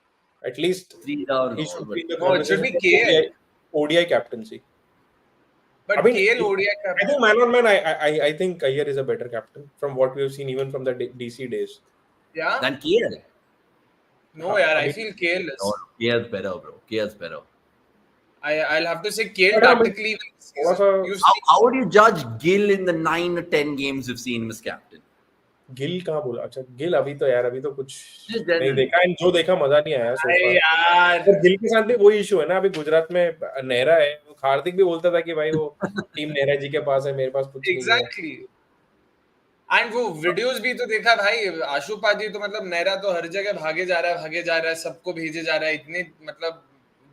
At least 3 down. He should be the it should be KL. ODI captaincy. But I mean, KL ODI captain. I think man on man, I think Iyer is a better captain from what we have seen even from the DC days. Yeah. Than KL. No, yaar, I feel KL is. No, KL's better, bro. KL's better. I'll have to say KL tactically. How would you judge Gill in the 9 or 10 games we've seen him as captain? Gill कहाँ बोला? अच्छा गिल अभी तो कुछ नहीं देखा, जो देखा मजा नहीं आया यार. गिल के साथ भी वही इशू है ना. अभी गुजरात में नेहरा है, हार्दिक भी बोलता था कि भाई वो टीम नेहरा जी के पास है, मेरे पास कुछ नहीं है. एंड वो वीडियोस भी तो देखा भाई, आशुपाजी तो मतलब मेरा तो हर जगह भागे जा रहा है, सबको भेजे जा रहा है, इतने मतलब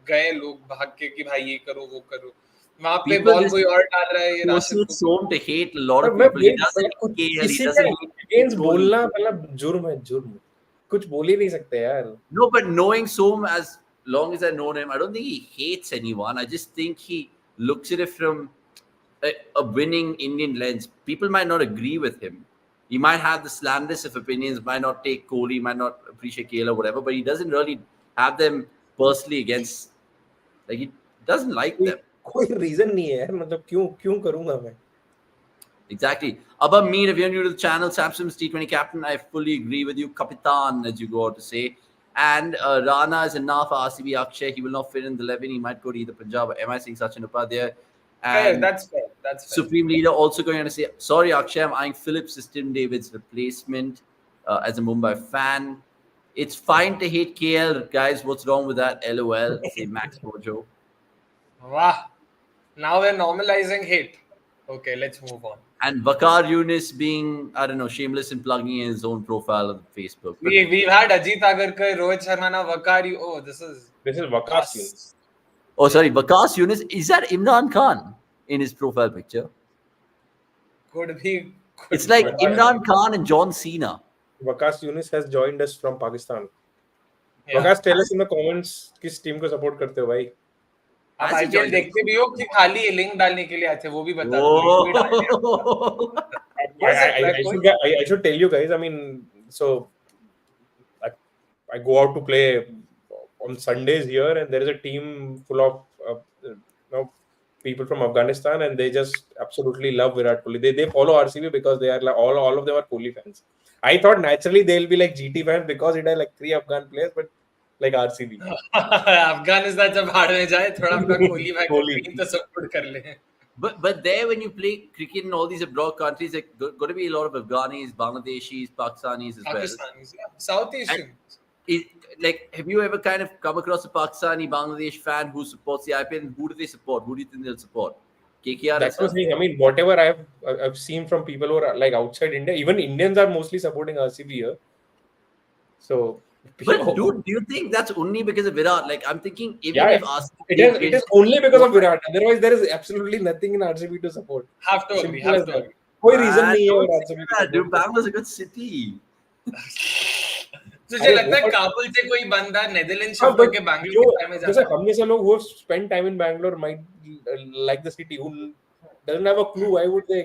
गए लोग भाग के कि भाई ये करो वो करो, वहां पे People बॉल just कोई और डाल रहा है, ये राशिद forces को Som to hate a lot पर of मैं people. He doesn't मतलब कुछ care. He किसी के doesn't hate अगेंस्ट trolling. बोलना मतलब जुर्म है, जुर्म। कुछ बोल ही नहीं सकते यार। No, but knowing Som as long as I know him, I don't think he hates anyone. I just think he looks at it from a winning Indian lens. People might not agree with him. He might have the slanderous of opinions, might not take Kohli, might not appreciate KL or whatever, but he doesn't really have them personally against. Like he doesn't like them. कोई reason नहीं है यार, मतलब क्यों क्यों करूंगा मैं? Exactly. Above me, if you're new to the channel, Samsung's T20 captain, I fully agree with you. Kapitan, as you go out to say. And Rana is enough for RCB Akshay. He will not fit in the 11. He might go to either Punjab or MI6 Sachin Upadhyay. fair, And that's fair. Supreme Leader also going to say, sorry, Akshay, I'm eyeing Phillips as Tim David's replacement as a Mumbai fan. It's fine to hate KL, guys. What's wrong with that? LOL, say Max Mojo. Wow. Now we're normalizing hate. Okay, let's move on. And Vakar Yunus being, I don't know, shameless in plugging in his own profile on Facebook. But We've had Ajit Agarkar, Rohit Sharma, now Vakari. Oh, this is Waqas Yunus. oh, sorry, Vakas Yunus. Is that Imran Khan in his profile picture? could be. It's like Imran Khan and John Cena. Waqas Yunus has joined us from Pakistan. Yeah. Waqas, tell us in the comments किस team को support करते हो भाई? आप Has he IPL joined देखते भी हो कि खाली लिंक डालने के लिए आए थे, वो भी बता दो। Oh. I should tell you guys. I mean, so I go out to play on Sundays here, and there is a team full of people from Afghanistan, and they just absolutely love Virat Kohli. They follow RCB because they are like all of them are Kohli fans. I thought naturally they'll be like GT fans because it had like 3 Afghan players, but like RCB. Afghanistan जब हार में जाए थोड़ा अपना कोहली भाई का Kohli. Team तो support कर ले। But there, when you play cricket in all these abroad countries, like got to be a lot of Afghanis, Bangladeshis, Pakistanis as well. Pakistanis, yeah. South Asian. Like, have you ever kind of come across a Pakistani, Bangladesh fan who supports the IPL? And who do they support? Who do you think they'll support? KKR. That's the thing. I mean, whatever I've seen from people who are like outside India, even Indians are mostly supporting RCB here. So, But dude, do you think that's only because of Virat? Like, I'm thinking even yeah, if RCB it is only because of Virat. Otherwise, there is absolutely nothing in RCB to support. Have to agree. Simple Have as to that. agree. कोई reason Man, नहीं है don't और say RCB that, dude. Bangalore's a good city. तुझे लगता है काबुल से कोई बंदा नेदरलैंड शिफ्ट but होके बैंगलोर के बारे में जैसे जाता है? हम जैसे लोग who have spent time in Bangalore might like the city, who doesn't have a clue. Why would they?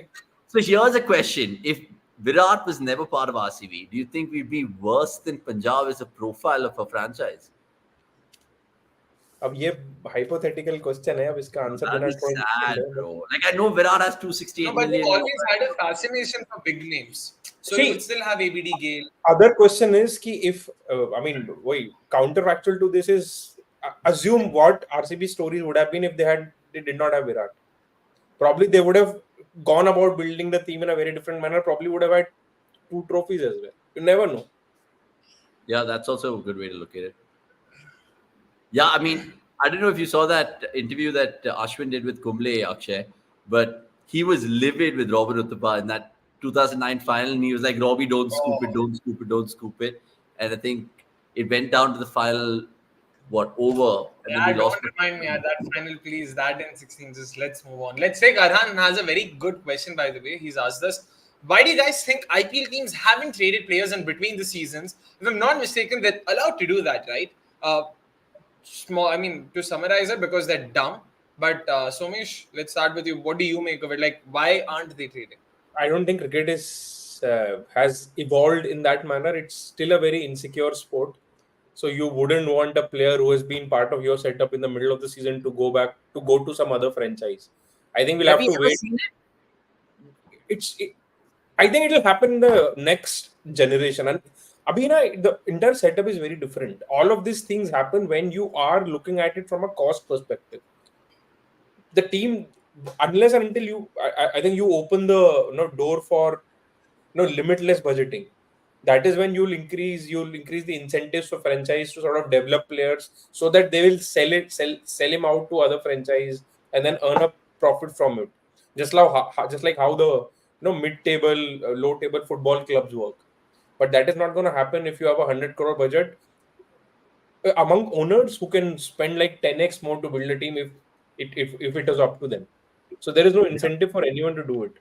So here's a question: if Virat was never part of RCB, do you think we'd be worse than Punjab as a profile of a franchise? अब ये hypothetical question है, अब इसका answer देना That'd be थोड़ा sad, difficult है, bro. Like, I know Virat has 268 No, but they million. always had a fascination for big names. So See, you would still have ABD Gale. Other question is कि if I mean, wait, counterfactual to this is assume what RCB stories would have been if they did not have Virat. Probably they would have gone about building the team in a very different manner. Probably would have had 2 trophies as well. You never know. Yeah, that's also a good way to look at it. Yeah, I mean, I don't know if you saw that interview that Ashwin did with Kumble, Akshay, but he was livid with Robert Uthappa in that 2009 final, and he was like, Robbie, don't scoop it, don't scoop it, don't scoop it. And I think it went down to the final, over? And Yeah, then we lost. don't remind me at that final, please. That in 16. Just let's move on. Let's take Arhan has a very good question, by the way. He's asked us, why do you guys think IPL teams haven't traded players in between the seasons? If I'm not mistaken, they're allowed to do that, right? To summarize it, because they're dumb. But Somesh, let's start with you. What do you make of it? Like, why aren't they trading? I don't think cricket has evolved in that manner. It's still a very insecure sport. So you wouldn't want a player who has been part of your setup in the middle of the season to go to some other franchise. I think we'll have to wait. I think it will happen in the next generation. And Abhina, the entire setup is very different. All of these things happen when you are looking at it from a cost perspective. The team, unless and until I think you open the door for limitless budgeting. That is when you'll increase the incentives for franchise to sort of develop players so that they will sell him out to other franchise and then earn a profit from it. Just like how mid-table, low-table football clubs work. But that is not going to happen if you have a 100 crore budget among owners who can spend like 10x more to build a team if it is up to them. So there is no incentive for anyone to do it.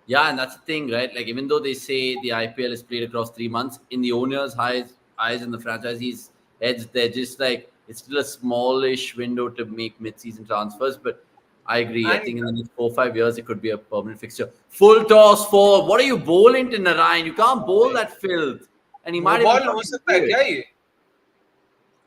Yeah, and that's the thing, right? Like, even though they say the IPL is played across 3 months, in the owner's eyes and the franchisees' heads, they're just like, it's still a smallish window to make mid-season transfers. But I agree. I And- think in the next 4 or 5 years, it could be a permanent fixture. Full toss for what are you bowling to Narayan? You can't bowl that filth. And he might No even ball, no fucking सकता do है it. क्या ये?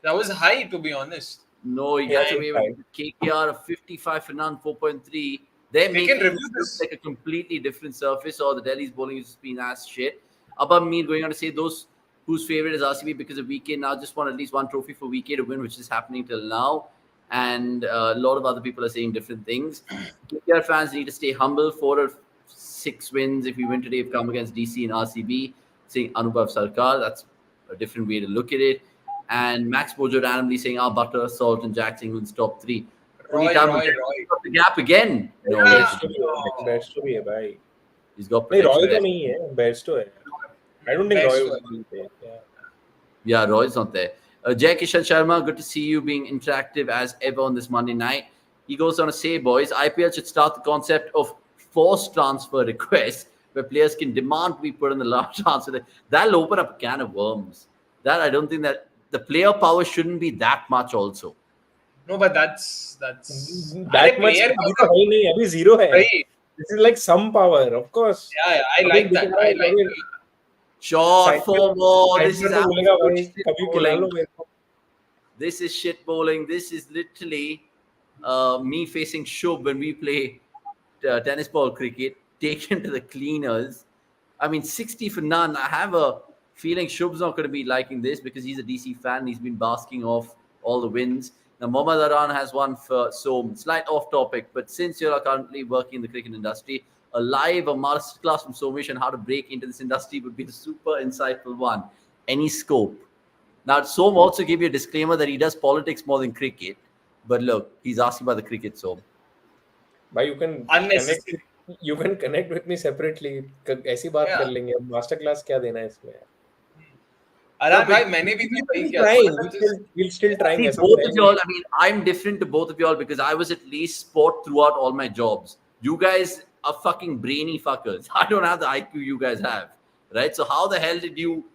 That was high, to be honest. No, he gets away with KKR of 55 for none, 4.3. They're We making can it review look this. like a completely different surface, or the Delhi's bowling is been ass shit. Above me, going on to say those whose favorite is RCB because of VK now just won at least one trophy for VK to win, which is happening till now. And a lot of other people are saying different things. KKR fans need to stay humble. 4 or 6 wins if we win today have come against DC and RCB. Saying Anubhav Sarkar, that's a different way to look at it. And Max Mojo randomly saying, butter, salt, and Jack England's top 3. Roy. Got the gap again. No, Yeah. Best तो भी है भाई. he's got नहीं potential. Roy तो नहीं है, best तो है. I don't think Best Roy तो would be there. Yeah, Roy's not there. Jay Kishan Sharma, good to see you being interactive as ever on this Monday night. He goes on to say, boys, IPL should start the concept of forced transfer requests where players can demand to be put in the last transfer. That'll open up a can of worms. That I don't think that the player power shouldn't be that much also. No, but that's That अरे much player अभी तो है नहीं, अभी zero है. Right. This is like some power, of course. Yeah, I like that. I like that. Short, 4 more. This is बोलेगा भाई, absolute shit कभी खिला लो bowling. मेरे को. This is shit bowling. This is literally me facing Shubh when we play tennis ball cricket, taken to the cleaners. I mean, 60 for none. I have a feeling Shubh's not going to be liking this because he's a DC fan. He's been basking off all the wins. Now, Mohammad Aran has one for Som. Slight off topic, but since you're currently working in the cricket industry, a masterclass from Somesh on how to break into this industry would be a super insightful one. Any scope? Now, Som also gave you a disclaimer that he does politics more than cricket. But look, he's asking about the cricket, Som. भाई you can connect with me separately. ऐसी बात कर लेंगे. Master class क्या देना है इसमें? अरे भाई मैंने भी नहीं किया. We'll still trying. See, both of y'all, I mean, I'm different to both of y'all because I was at least sport throughout all my jobs. You guys are fucking brainy fuckers. I don't have the IQ you guys have, right? So how the hell did you...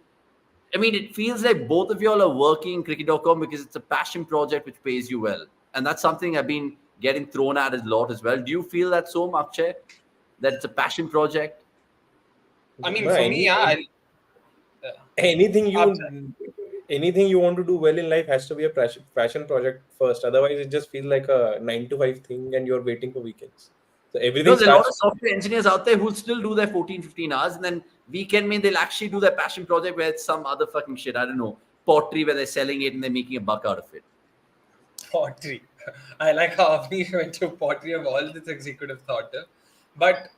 I mean, it feels like both of y'all are working cricket.com because it's a passion project which pays you well. And that's something I've been getting thrown at a lot as well. Do you feel that so, Akshay? That it's a passion project? I mean, for me, yeah. Anything you want to do well in life has to be a passion project first. Otherwise, it just feels like a 9 to 5 thing and you're waiting for weekends. So everything There's a lot of software engineers out there who still do their 14, 15 hours and then weekend they'll actually do their passion project where it's some other fucking shit. I don't know, pottery where they're selling it and they're making a buck out of it. Pottery. I like how Avanish went to pottery of all the things he could have thought of. But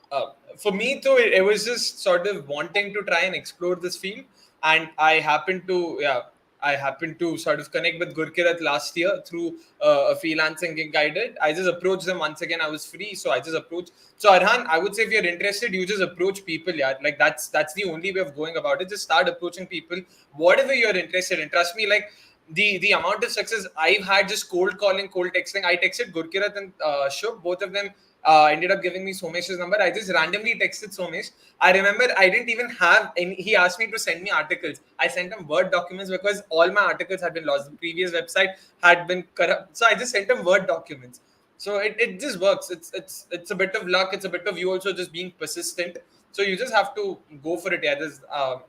for me, too, it was just sort of wanting to try and explore this field. And I happened to sort of connect with Gurkirat last year through a freelancing gig I did. I just approached them once again. I was free, so I just approached. So Arhan, I would say if you're interested, you just approach people. Yeah, like that's the only way of going about it. Just start approaching people, whatever you're interested in. Trust me, like the amount of success I've had just cold calling, cold texting. I texted Gurkirat and Shubh, both of them. Ended up giving me Somesh's number. I just randomly texted Somesh. I remember I didn't even have any. He asked me to send me articles. I sent him Word documents because all my articles had been lost. The previous website had been corrupt. So I just sent him Word documents. So it just works. It's a bit of luck. It's a bit of you also just being persistent. So you just have to go for it.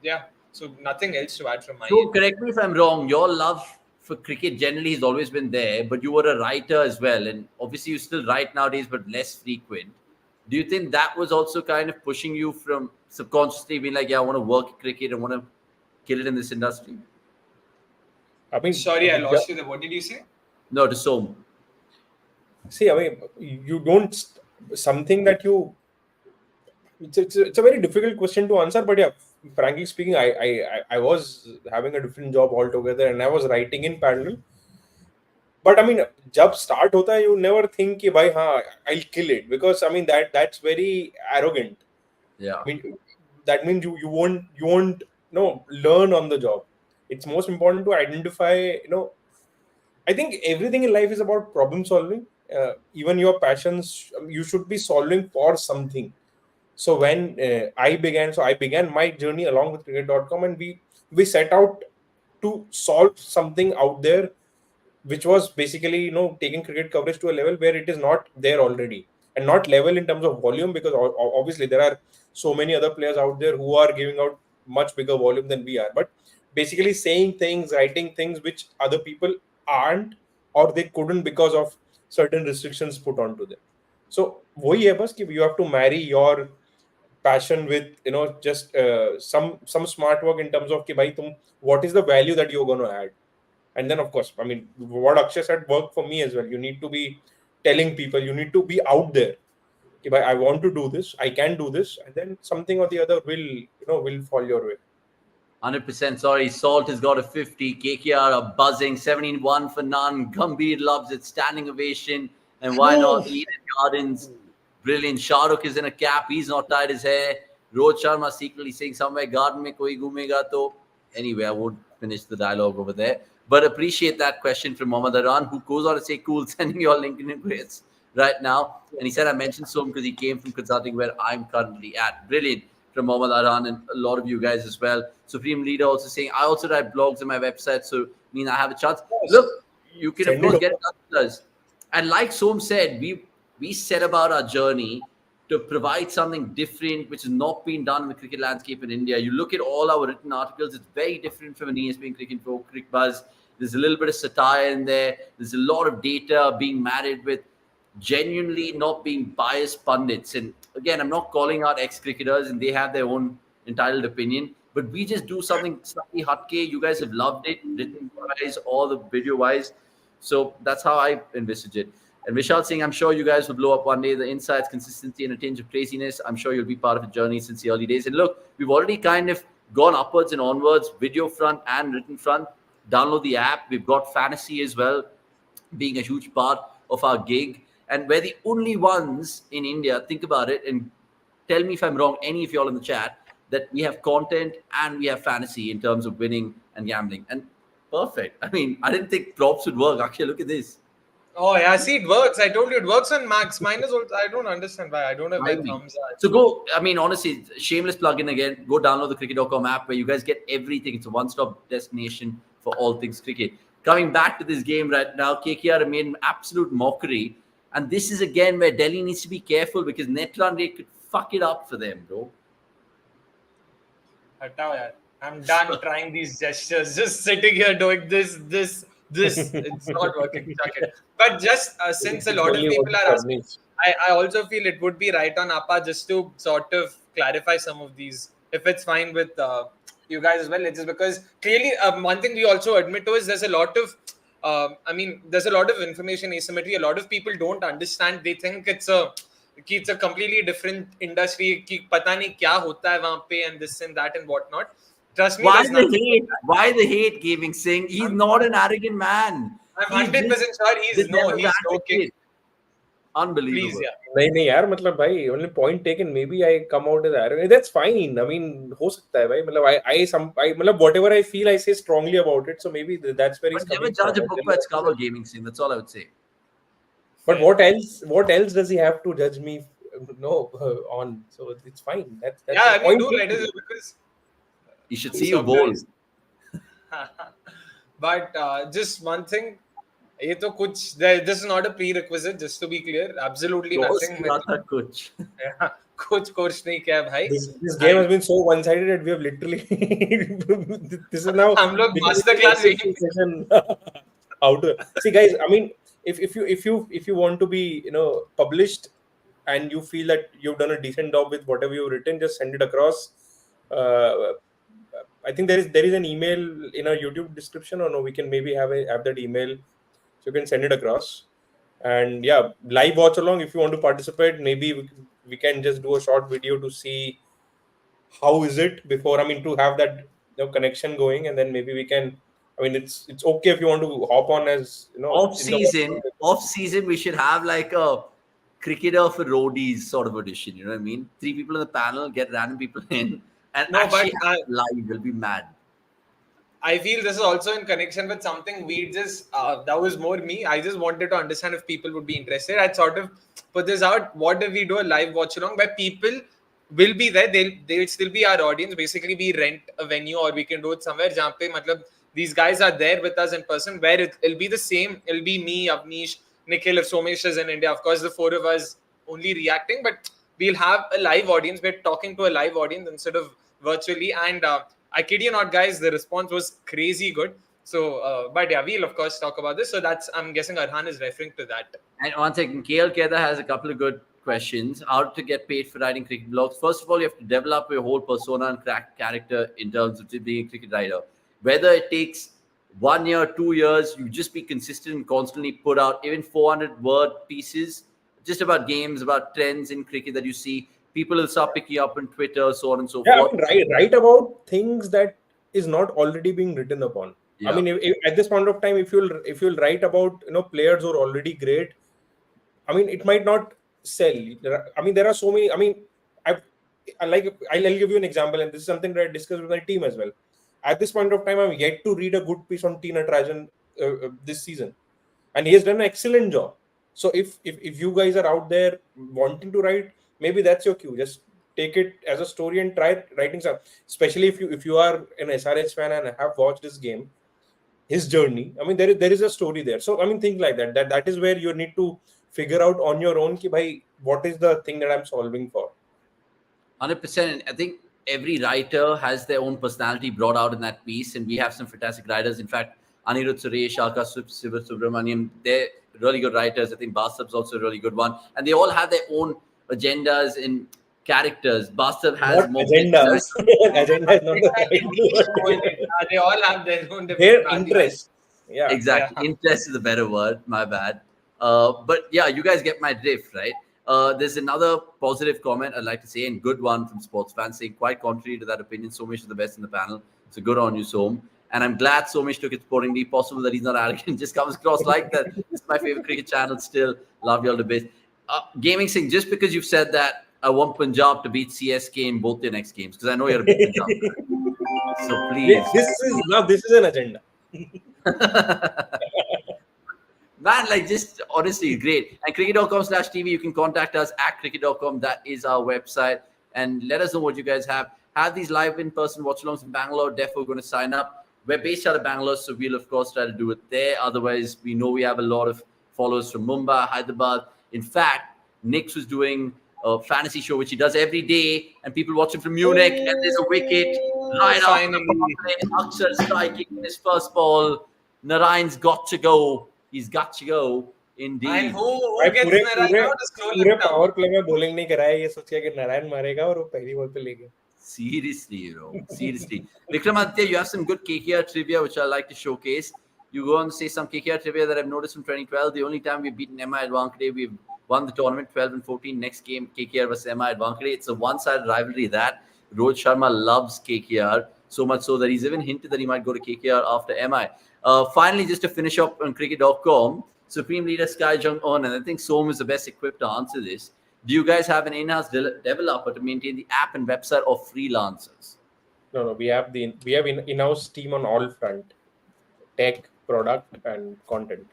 Yeah. So nothing else to add from my So end. correct me if I'm wrong. Your love for cricket generally has always been there, but you were a writer as well, and obviously you still write nowadays, but less frequent. Do you think that was also kind of pushing you from subconsciously being like, yeah, I want to work at cricket and want to kill it in this industry? I mean, Sorry, I lost you there. What did you say? No, to Som. See, I mean, you don't something that you. It's a very difficult question to answer, but yeah, frankly speaking, I was having a different job altogether, and I was writing in parallel. but I mean, जब start होता है, you never think कि भाई हाँ, I'll kill it, because I mean that's very arrogant. Yeah. I mean, that means you won't learn on the job. It's most important to identify. I think everything in life is about problem solving. Even your passions, you should be solving for something. So when I began my journey along with cricket.com, and we set out to solve something out there, which was basically taking cricket coverage to a level where it is not there already, and not level in terms of volume, because obviously there are so many other players out there who are giving out much bigger volume than we are, but basically saying things, writing things which other people aren't, or they couldn't because of certain restrictions put onto them. So वही है बस कि you have to marry your passion with just some smart work in terms of कि भाई तुम what is the value that you're going to add. And then, of course, I mean, what Akshay said worked for me as well. You need to be telling people, you need to be out there. If I want to do this, I can do this, and then something or the other will fall your way. 100%. Sorry, Salt has got a 50. KKR are buzzing. 17-1 for none. Gambhir loves it. Standing ovation. And why not? Eden Gardens. Brilliant. Shahrukh is in a cap. He's not tied his hair. Rohit Sharma secretly saying somewhere garden mein koi ghumega to. Anyway, I won't finish the dialogue over there. But appreciate that question from Mohammad Aran, who goes on to say, cool, sending your LinkedIn grades right now. And he said, I mentioned Som because he came from consulting where I'm currently at. Brilliant from Mohammad Aran and a lot of you guys as well. Supreme Leader also saying, I also write blogs on my website, so I mean I have a chance. Look, you can of course get in touch with us. And like Som said, we set about our journey to provide something different, which has not been done in the cricket landscape in India. You look at all our written articles, it's very different from an ESPN Cricket Info, Cricket Buzz. There's a little bit of satire in there. There's a lot of data being married with genuinely not being biased pundits. And again, I'm not calling out ex-cricketers, and they have their own entitled opinion, but we just do something slightly hutke. You guys have loved it, written-wise or the video-wise. So that's how I envisage it. And Vishal saying, I'm sure you guys will blow up one day. The insights, consistency, and a tinge of craziness. I'm sure you'll be part of a journey since the early days. And look, we've already kind of gone upwards and onwards, video front and written front. Download the app. We've got fantasy as well, being a huge part of our gig. And we're the only ones in India, think about it, and tell me if I'm wrong, any of y'all in the chat, that we have content and we have fantasy in terms of winning and gambling. And perfect. I mean, I didn't think props would work. Actually, look at this. Oh yeah, see, it works. I told you it works on Max. Mine is also, I don't understand why. I don't have my thumbs are. So go, I mean, honestly, shameless plug-in again. Go download the cricket.com app where you guys get everything. It's a one-stop destination for all things cricket. Coming back to this game right now, KKR made an absolute mockery. And this is again where Delhi needs to be careful because net run rate could fuck it up for them, bro. I'm done trying these gestures. Just sitting here doing this. It's not working. But just since a lot of people are asking, I also feel it would be right on Appa just to sort of clarify some of these, if it's fine with you guys as well. It's just because clearly one thing we also admit to is there's a lot of there's a lot of information asymmetry. A lot of people don't understand. They think it's a completely different industry. कि पता नहीं क्या होता है वहाँ पे and this and that and whatnot. Trust me. Why the hate? Why the hate, Gaming Singh? He's not an arrogant man. I'm 100% sure he's joking. Unbelievable. Please, yeah. नहीं यार मतलब भाई only point taken. Maybe I come out as arrogant. That's fine. I mean हो सकता है भाई मतलब I मतलब whatever I feel I say strongly about it. So maybe that's very. But never judge a book by its cover, Gaming Singh. That's all I would say. But what else does he have to judge me? On. So it's fine. That's yeah. I mean, do let us because you should see you bowl. But just one thing. ये तो कुछ this is not a prerequisite, just to be clear. Absolutely nothing. कुछ course नहीं क्या भाई. This game has been so one-sided that we have literally this is now हम लोग masterclass session out. See guys, I mean if you want to be published and you feel that you've done a decent job with whatever you've written, just send it across. I think there is an email in our YouTube description, or no, we can maybe have that email. So you can send it across, and yeah, live watch along if you want to participate. Maybe we can just do a short video to see how is it before. I mean, to have that connection going, and then maybe we can I mean, it's okay if you want to hop on as Off in the season, we should have like a cricketer for roadies sort of audition. You know what I mean? 3 people in the panel, get random people in, and No, but actually have it live. Will be mad. I feel this is also in connection with something we just, that was more me. I just wanted to understand if people would be interested. I'd sort of put this out. What if we do a live watch along where people will be there? They'll still be our audience. Basically, we rent a venue or we can do it somewhere. Jahan pe, matlab, these guys are there with us in person where it'll be the same. It'll be me, Avanish, Nikhil, if Somesh is in India. Of course, the 4 of us only reacting, but we'll have a live audience. We're talking to a live audience instead of virtually. And I kid you not, guys, the response was crazy good. So, but yeah, we'll of course talk about this. So that's, I'm guessing Arhan is referring to that. And one second, KL Keda has a couple of good questions. How to get paid for writing cricket blogs? First of all, you have to develop your whole persona and character in terms of being a cricket writer. Whether it takes 1 year, 2 years, you just be consistent and constantly put out even 400-word pieces just about games, about trends in cricket that you see. People will start picking up on Twitter, so on and so forth. I mean, write about things that is not already being written upon. Yeah. I mean, if at this point of time, if you'll write about players who are already great, I mean, it might not sell. I mean, there are so many. I mean, I'll give you an example, and this is something that I discussed with my team as well. At this point of time, I'm yet to read a good piece on T. Natarajan this season, and he has done an excellent job. So if you guys are out there wanting to write, maybe that's your cue. Just take it as a story and try writing some. Especially if you are an SRH fan and have watched this game, his journey. I mean, there is a story there. So I mean, think like that. That is where you need to figure out on your own, ki bhai, what is the thing that I'm solving for. 100%. I think every writer has their own personality brought out in that piece, and we have some fantastic writers. In fact, Anirudh Suresh, Akash Subramaniam, they're really good writers. I think Bastab's also a really good one. And they all have their own agendas and characters. Bastab has more agenda. Agenda is not the right. They all have their own Their interest. Yeah. Exactly. Yeah. Interest is a better word. My bad. But yeah, you guys get my drift, right? There's another positive comment I'd like to say, and good one from sports fans saying, quite contrary to that opinion, Somesh is the best in the panel. So good on you, Som. And I'm glad Somesh took it sportingly. Possible that he's not arrogant, just comes across like that. It's my favorite cricket channel still. Love you all the best. Gaming Singh, just because you've said that, I want Punjab to beat CSK in both their next games, because I know you're a big Punjab fan. So please. This is an agenda. Man, like, just honestly, great. And cricket.com/TV, you can contact us at cricket.com. That is our website. And let us know what you guys have. Have these live in-person watch-alongs in Bangalore. Definitely going to sign up. We're based out of Bangalore, so we'll, of course, try to do it there. Otherwise, we know we have a lot of followers from Mumbai, Hyderabad. In fact, Nick's was doing a fantasy show, which he does every day, and people watch him from Munich, and there's a wicket right after the play. Akshay striking in his first ball. Narayan's got to go. He's got to go. Indeed. And who gets Narayan out? पूरे power play में bowling नहीं कराया, ये सोच के कि नारायण मारेगा और वो पहली बॉल पे ले गया. Seriously, bro. Seriously. Vikramaditya, you have some good KKR trivia, which I like to showcase. You go on to say some KKR trivia that I've noticed from 2012. The only time we've beaten MI at Wankhede, we've won the tournament 12 and 14. Next game, KKR versus MI at Wankhede. It's a one-sided rivalry that Rohit Sharma loves KKR, so much so that he's even hinted that he might go to KKR after MI. Finally, just to finish up on cricket.com, Supreme Leader Sky Jung-on, and I think Som is the best equipped to answer this. Do you guys have an in-house developer to maintain the app and website, or freelancers? No. We have in-house team on all front, tech, product, and content.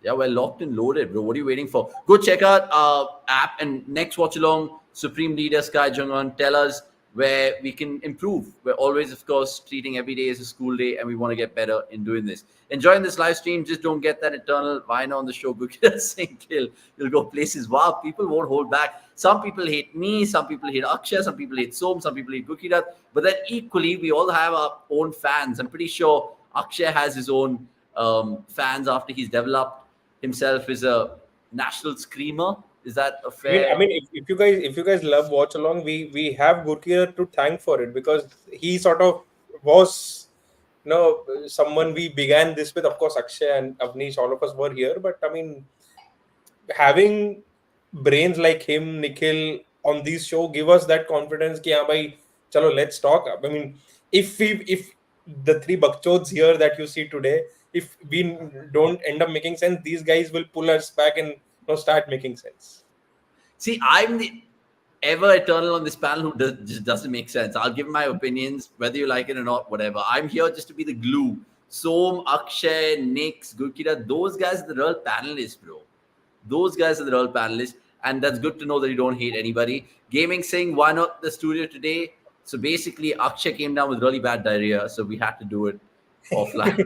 Yeah, we're locked and loaded, bro. What are you waiting for? Go check out our app, and next watch along, Supreme Leader Sky Jung-on, tell us where we can improve. We're always, of course, treating every day as a school day, and we want to get better in doing this. Enjoying this live stream, just don't get that eternal vine on the show. Gurkira Singh kill. You'll go places. Wow, people won't hold back. Some people hate me, some people hate Akshay, some people hate Som, some people hate Gurkira. But then equally, we all have our own fans. I'm pretty sure Akshay has his own fans after he's developed himself as a national screamer. Is that a fair? I mean, if you guys love watch along, we have Gurkira to thank for it, because he sort of was, someone we began this with. Of course, Akshay and Avanish, all of us were here, but I mean, having brains like him, Nikhil on this show give us that confidence. Ki, bhai, chalo, let's talk. I mean, if the three bakchods here that you see today, if we don't end up making sense, these guys will pull us back and start making sense. See, I'm the ever eternal on this panel who just doesn't make sense. I'll give my opinions, whether you like it or not, whatever. I'm here just to be the glue. Som, Akshay, Nix, Gurkira, those guys are the real panelists, bro. Those guys are the real panelists. And that's good to know that you don't hate anybody. Gaming saying, why not the studio today? So basically, Akshay came down with really bad diarrhea, so we had to do it offline.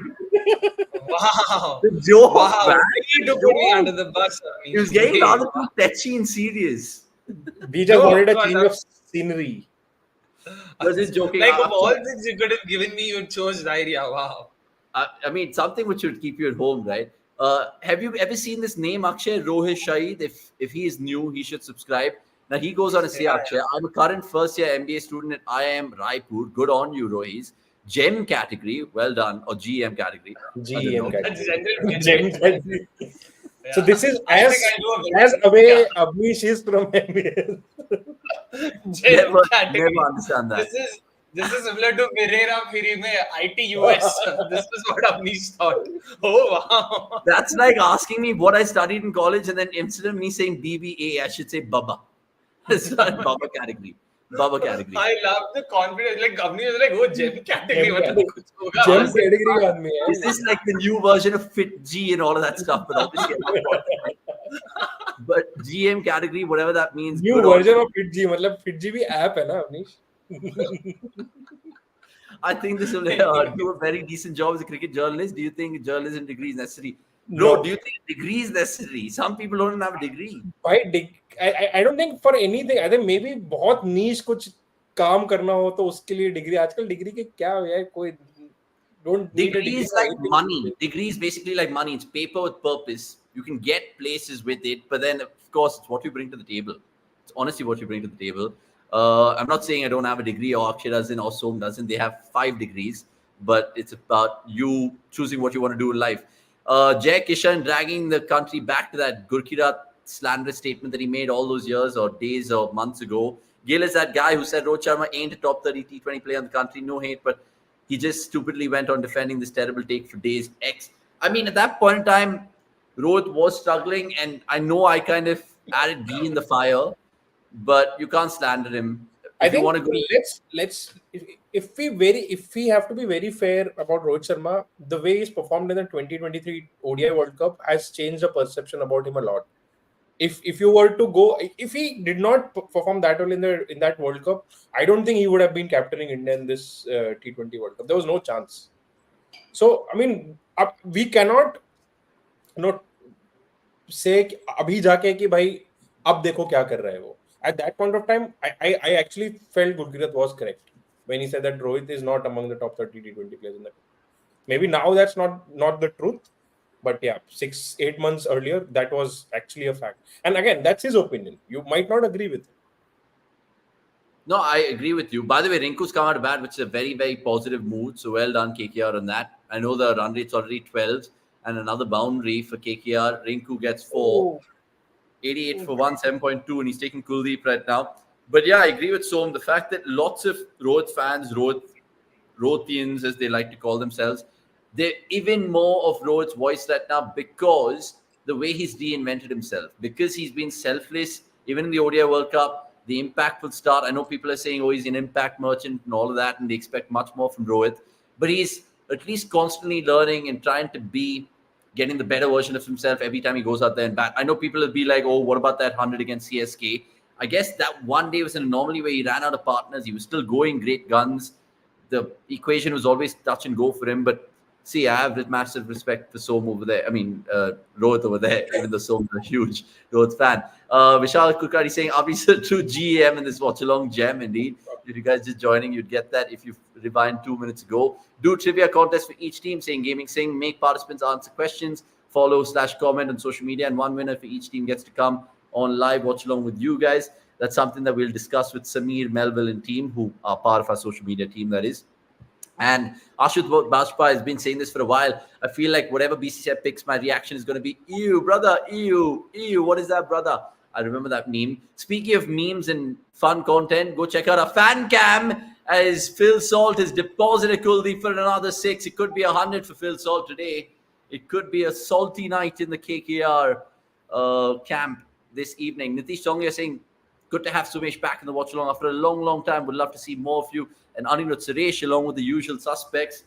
Wow. The joke, Wow. man. Really to put me under the bus. He was getting rather too touchy and serious. We just No, wanted a no, change no. of scenery. I was just joking. Like of all things you could have given me, you chose diarrhea. Wow. I mean, something which would keep you at home, right? Have you ever seen this name, Akshay Rohit Shahid? If he is new, he should subscribe. Now, he goes on to say, Yeah, Akshay, I'm a current first-year MBA student at IIM Raipur. Good on you, Rohit. GEM category, well done. Or GEM category. GEM That's general. Gem category. So this is I as think I'll do a as away Avanish is from MBA. Never, category. never understand that. This is similar to Pereira Firi mein IT US. This is what Avanish thought. Oh wow. That's like asking me what I studied in college and then instead of me saying BBA, I should say Baba. It's not Baba category. Baba category. I love the confidence. Like Avanish was like, oh, gem category. Gem मतलब कुछ होगा. Gem I was like, category का आदमी है. Is this like the new version of Fit G and all of that stuff? But obviously, I'm not. But GM category, whatever that means. New good on version you. of FitG. मतलब FitG भी app है ना Avanish. I think this will do a very decent job as a cricket journalist. Do you think journalism degree is necessary? Bro, No. do you think degree is necessary? Some people don't even have a degree. I don't think for anything. I think maybe बहुत niche कुछ काम करना हो तो उसके लिए degree. आजकल degree के क्या है कोई don't need a Degree degree is for like anything. money. Degree is basically like money. It's paper with purpose. You can get places with it, but then of course it's what you bring to the table. It's honestly what you bring to the table. I'm not saying I don't have a degree or Akshay doesn't or Som doesn't. They have 5 degrees, but it's about you choosing what you want to do in life. Jay Kishan dragging the country back to that Gurkira slanderous statement that he made all those years or days or months ago. Gill is that guy who said Rohit Sharma ain't a top 30 T20 player in the country. No hate, but he just stupidly went on defending this terrible take for days. I mean, at that point in time, Rohit was struggling, and I know I kind of added ghee in the fire, but you can't slander him. I If you think want to go, let's if we have to be very fair about Rohit Sharma, the way he's performed in the 2023 ODI World Cup has changed the perception about him a lot. If you were to go, if he did not perform that well in that World Cup, I don't think he would have been captaining India in this T20 World Cup. There was no chance. So I mean, we cannot say अभी जाके कि भाई अब देखो क्या कर रहा है वो. At that point of time, I actually felt Gurkirat was correct when he said that Rohit is not among the top 30 T20 players in the country. Maybe now that's not the truth, but yeah, 6-8 months earlier, that was actually a fact. And again, that's his opinion. You might not agree with it. no, I agree with you. By the way, Rinku's come out of bat, which is a very, very positive mood. So well done, KKR, on that. I know the run rate's already 12 and another boundary for KKR. Rinku gets 4. 88 for 1, 7.2, and he's taking Kuldeep right now. But yeah, I agree with Som. The fact that lots of Rohit fans, Rohitians, as they like to call themselves, they're even more of Rohit's voice right now because the way he's reinvented himself, because he's been selfless, even in the ODI World Cup, the impact will start. I know people are saying, oh, he's an impact merchant and all of that, and they expect much more from Rohit. But he's at least constantly learning and trying to be getting the better version of himself every time he goes out there and bat. I know people will be like, oh, what about that 100 against CSK? I guess that one day was an anomaly where he ran out of partners. He was still going great guns. The equation was always touch and go for him. But see, I have massive respect for Som over there. I mean, Rohit over there, even though Som's a huge Rohit fan. Vishal Kukari saying, obviously, true GM in this watch-along gem, indeed. If you guys just joining, you'd get that if you rewind 2 minutes ago. Do trivia contest for each team, saying Gaming Sing. Make participants answer questions. Follow/comment on social media. And one winner for each team gets to come on live watch-along with you guys. That's something that we'll discuss with Samir, Melville, and team, who are part of our social media team, that is. And Ashut Bajpai has been saying this for a while. I feel like whatever BCCI picks, my reaction is going to be, ew, brother, ew, what is that, brother? I remember that meme. Speaking of memes and fun content, go check out our fan cam as Phil Salt has deposited Kuldeep for another 6. It could be 100 for Phil Salt today. It could be a salty night in the KKR camp this evening. Nitish Rana saying, good to have Somesh back in the Watchalong after a long, long time. Would love to see more of you. And Anirudh Suresh, along with the usual suspects.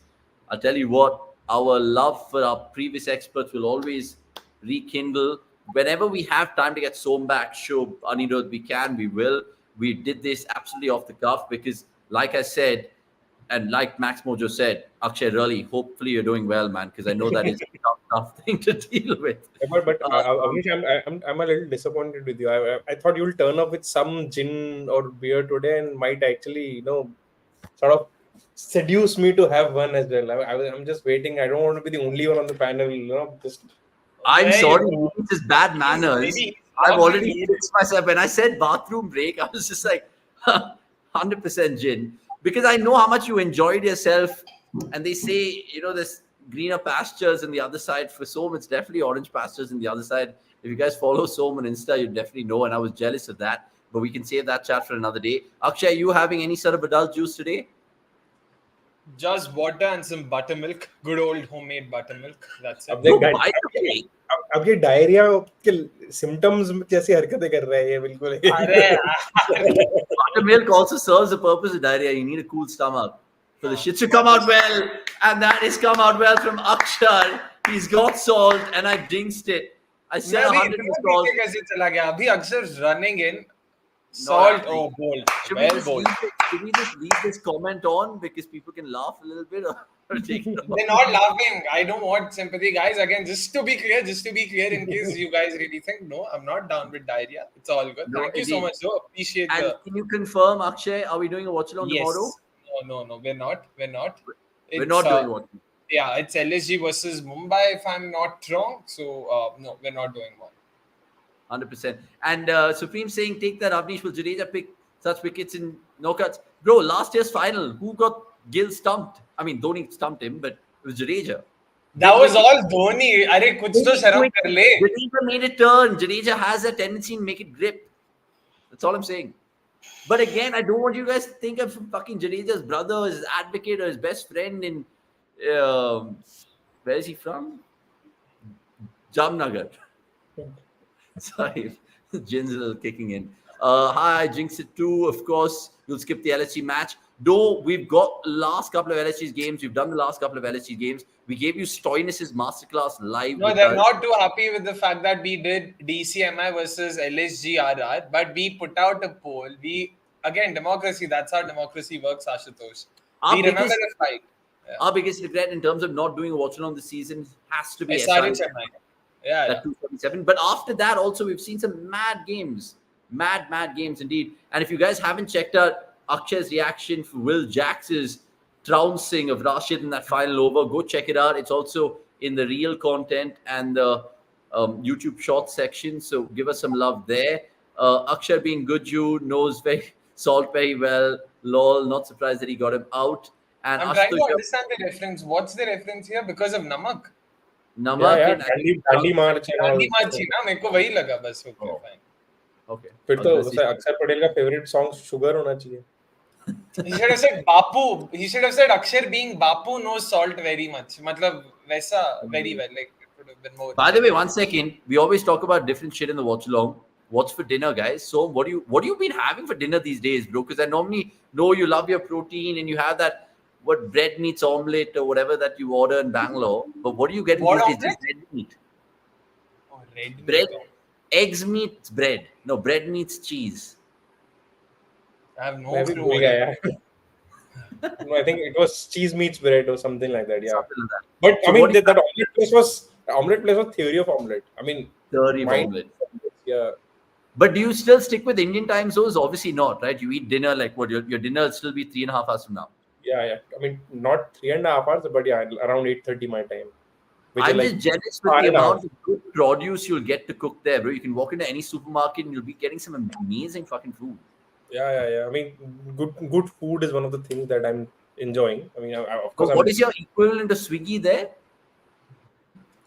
I'll tell you what, our love for our previous experts will always rekindle. Whenever we have time to get Som back, sure, Anirudh, we will. We did this absolutely off the cuff because, like I said, and like Max Mojo said, Akshay, really, hopefully you're doing well, man, because I know that is a tough thing to deal with. But Avanish, I'm a little disappointed with you. I thought you'll turn up with some gin or beer today and might actually, sort of seduce me to have one as well. I'm just waiting. I don't want to be the only one on the panel. Just. I'm sorry, it's just bad manners. Maybe I've already fixed myself. When I said bathroom break, I was just like, 100% gin. Because I know how much you enjoyed yourself. And they say, there's greener pastures on the other side. For Som, it's definitely orange pastures on the other side. If you guys follow Som on Insta, you definitely know. And I was jealous of that. But we can save that chat for another day. Akshay, are you having any sort of adult juice today? Just water and some buttermilk. Good old homemade buttermilk. That's it. अब ये diarrhoea के symptoms जैसी हरकतें कर रहा है ये बिल्कुल. Buttermilk also serves the purpose of diarrhea. You need a cool stomach for the shit to come out well, and that has come out well from Akshay. He's got salt, and I jinxed it. I said 100 salt. Abhi Akshar's running in. Salt, bold. Should we just leave this comment on because people can laugh a little bit or take it off? They're not laughing. I don't want sympathy, guys. Again, just to be clear, in case you guys really think, no, I'm not down with diarrhea. It's all good. Thank you so much, though. Appreciate it. And can you confirm, Akshay, are we doing a watch-along tomorrow? No, we're not. We're not doing what? Yeah, it's LSG versus Mumbai, if I'm not wrong. So, no, we're not doing one. 100%. And Supreme saying, take that Avanish, will Jadeja pick such wickets in knockouts? Bro, last year's final, who got Gill stumped? I mean, Dhoni stumped him, but it was Jadeja. That was all Dhoni. Arey, kuch to sharam kar le. Jadeja made a turn. Jadeja has a tendency to make it grip. That's all I'm saying. But again, I don't want you guys to think of fucking Jadeja's brother, his advocate, or his best friend in... where is he from? Jamnagar. Sorry, Jin's a little kicking in. Hi, Jinx it too. Of course, you'll skip the LSG match. Though we've got last couple of LSG games. We've done the last couple of LSG games. We gave you Stoinis' masterclass live. No, they're not too happy with the fact that we did DCMI versus LSGRR, but we put out a poll. Again, democracy, that's how democracy works, Ashutosh. We remember the fight. Yeah. Our biggest regret in terms of not doing a watch-along this season has to be SRHMI. Yeah. 247. But after that, also, we've seen some mad games. Mad games indeed. And if you guys haven't checked out Akshay's reaction for Will Jacks's trouncing of Rashid in that final over, go check it out. It's also in the real content and the YouTube short section. So give us some love there. Akshay being good Jew, knows Salt very well. Lol, not surprised that he got him out. And I'm trying to understand the reference. What's the reference here? Because of Namak? Namak Dandi March. Dandi March ही ना मेरे को वही लगा बस. Okay, fine. Okay. फिर तो अक्षर पटेल का favorite song Sugar होना चाहिए. He should have said Bapu. He should have said Akshay being Bapu knows salt very much. मतलब वैसा very well. Like it would have been more. By the way, 1 second. We always talk about different shit in the watch along. What's for dinner, guys? So what do you been having for dinner these days, bro? Because I normally know you love your protein and you have that bread meats omelette or whatever that you order in Bangalore. But what do you get these days? Just red meat. Oh, red bread. meat. Eggs meets bread. No, bread meets cheese. I have no clue. No, I think it was cheese meets bread or something like that. Yeah. Something like that. But so I mean, that omelette place was theory of omelette. I mean, theory of omelette. Yeah. But do you still stick with Indian time zones? Obviously not, right? You eat dinner like what? Your dinner will still be 3.5 hours from now. Yeah. I mean, not 3.5 hours, but yeah, around 8:30 my time. I'm just jealous with the amount of good produce you'll get to cook there, bro. You can walk into any supermarket and you'll be getting some amazing fucking food. Yeah. I mean, good food is one of the things that I'm enjoying. I mean, of course. What is your equivalent of Swiggy there?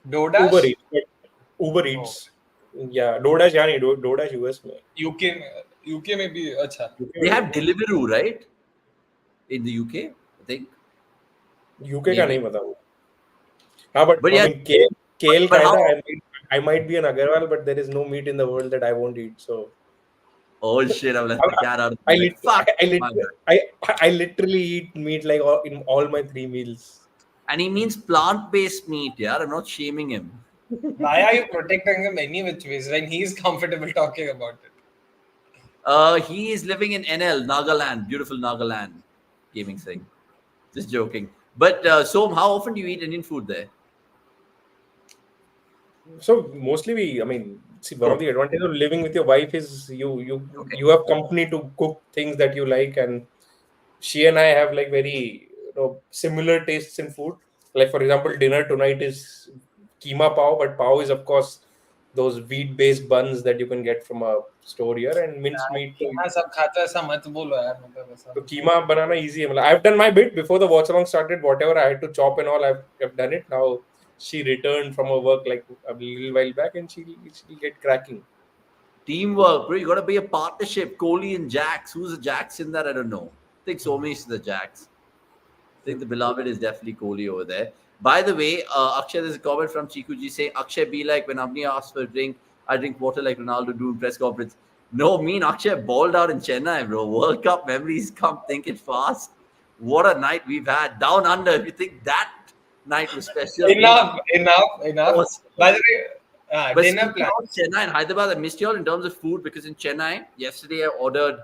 DoorDash? Uber Eats. Yeah, DoorDash यानी DoorDash US में. UK में भी अच्छा. They have Deliveroo, right? in the UK, I think. UK का Maybe. नहीं पता वो. हाँ, but But I yeah, mean kale but kinda. how? I might be an Agarwal, but there is no meat in the world that I won't eat. So Oh shit! I've let the cat out of the I, bag. lit- Fuck. I, My lit- bad. I literally eat meat like in all my 3 meals. And he means plant-based meat. Yeah, I'm not shaming him. Why are you protecting him any which ways when he's comfortable talking about it? He is living in NL, Nagaland, beautiful Nagaland, gaming thing. Just joking. But Som, how often do you eat Indian food there? So mostly I mean, see, one of the advantages of living with your wife is Okay. you have company to cook things that you like, and she and I have like very similar tastes in food. Like for example, dinner tonight is keema pao, but pao is of course those wheat-based buns that you can get from a store here, and minced meat. कीमा सब खाता है, ऐसा मत बोलो यार, मतलब ऐसा. So keema banana easy. I mean, I've done my bit before the watch along started. Whatever I had to chop and all, I've done it. Now she returned from her work like a little while back, and she'll get cracking. Teamwork, bro. You got to be a partnership. Kohli and Jax. Who's the Jax in that? I don't know. I think Somesh is the Jax. I think the beloved is definitely Kohli over there. By the way, Akshay, there's a comment from Chikuji saying, Akshay, be like when Avni asks for a drink, I drink water like Ronaldo do in press conference. No, me and Akshay balled out in Chennai, bro. World Cup memories come, think it fast. What a night we've had. Down under, if you think that night was special. Enough. Awesome. By the way, But dinner speaking of plans. Chennai and Hyderabad, I missed you all in terms of food because in Chennai, yesterday I ordered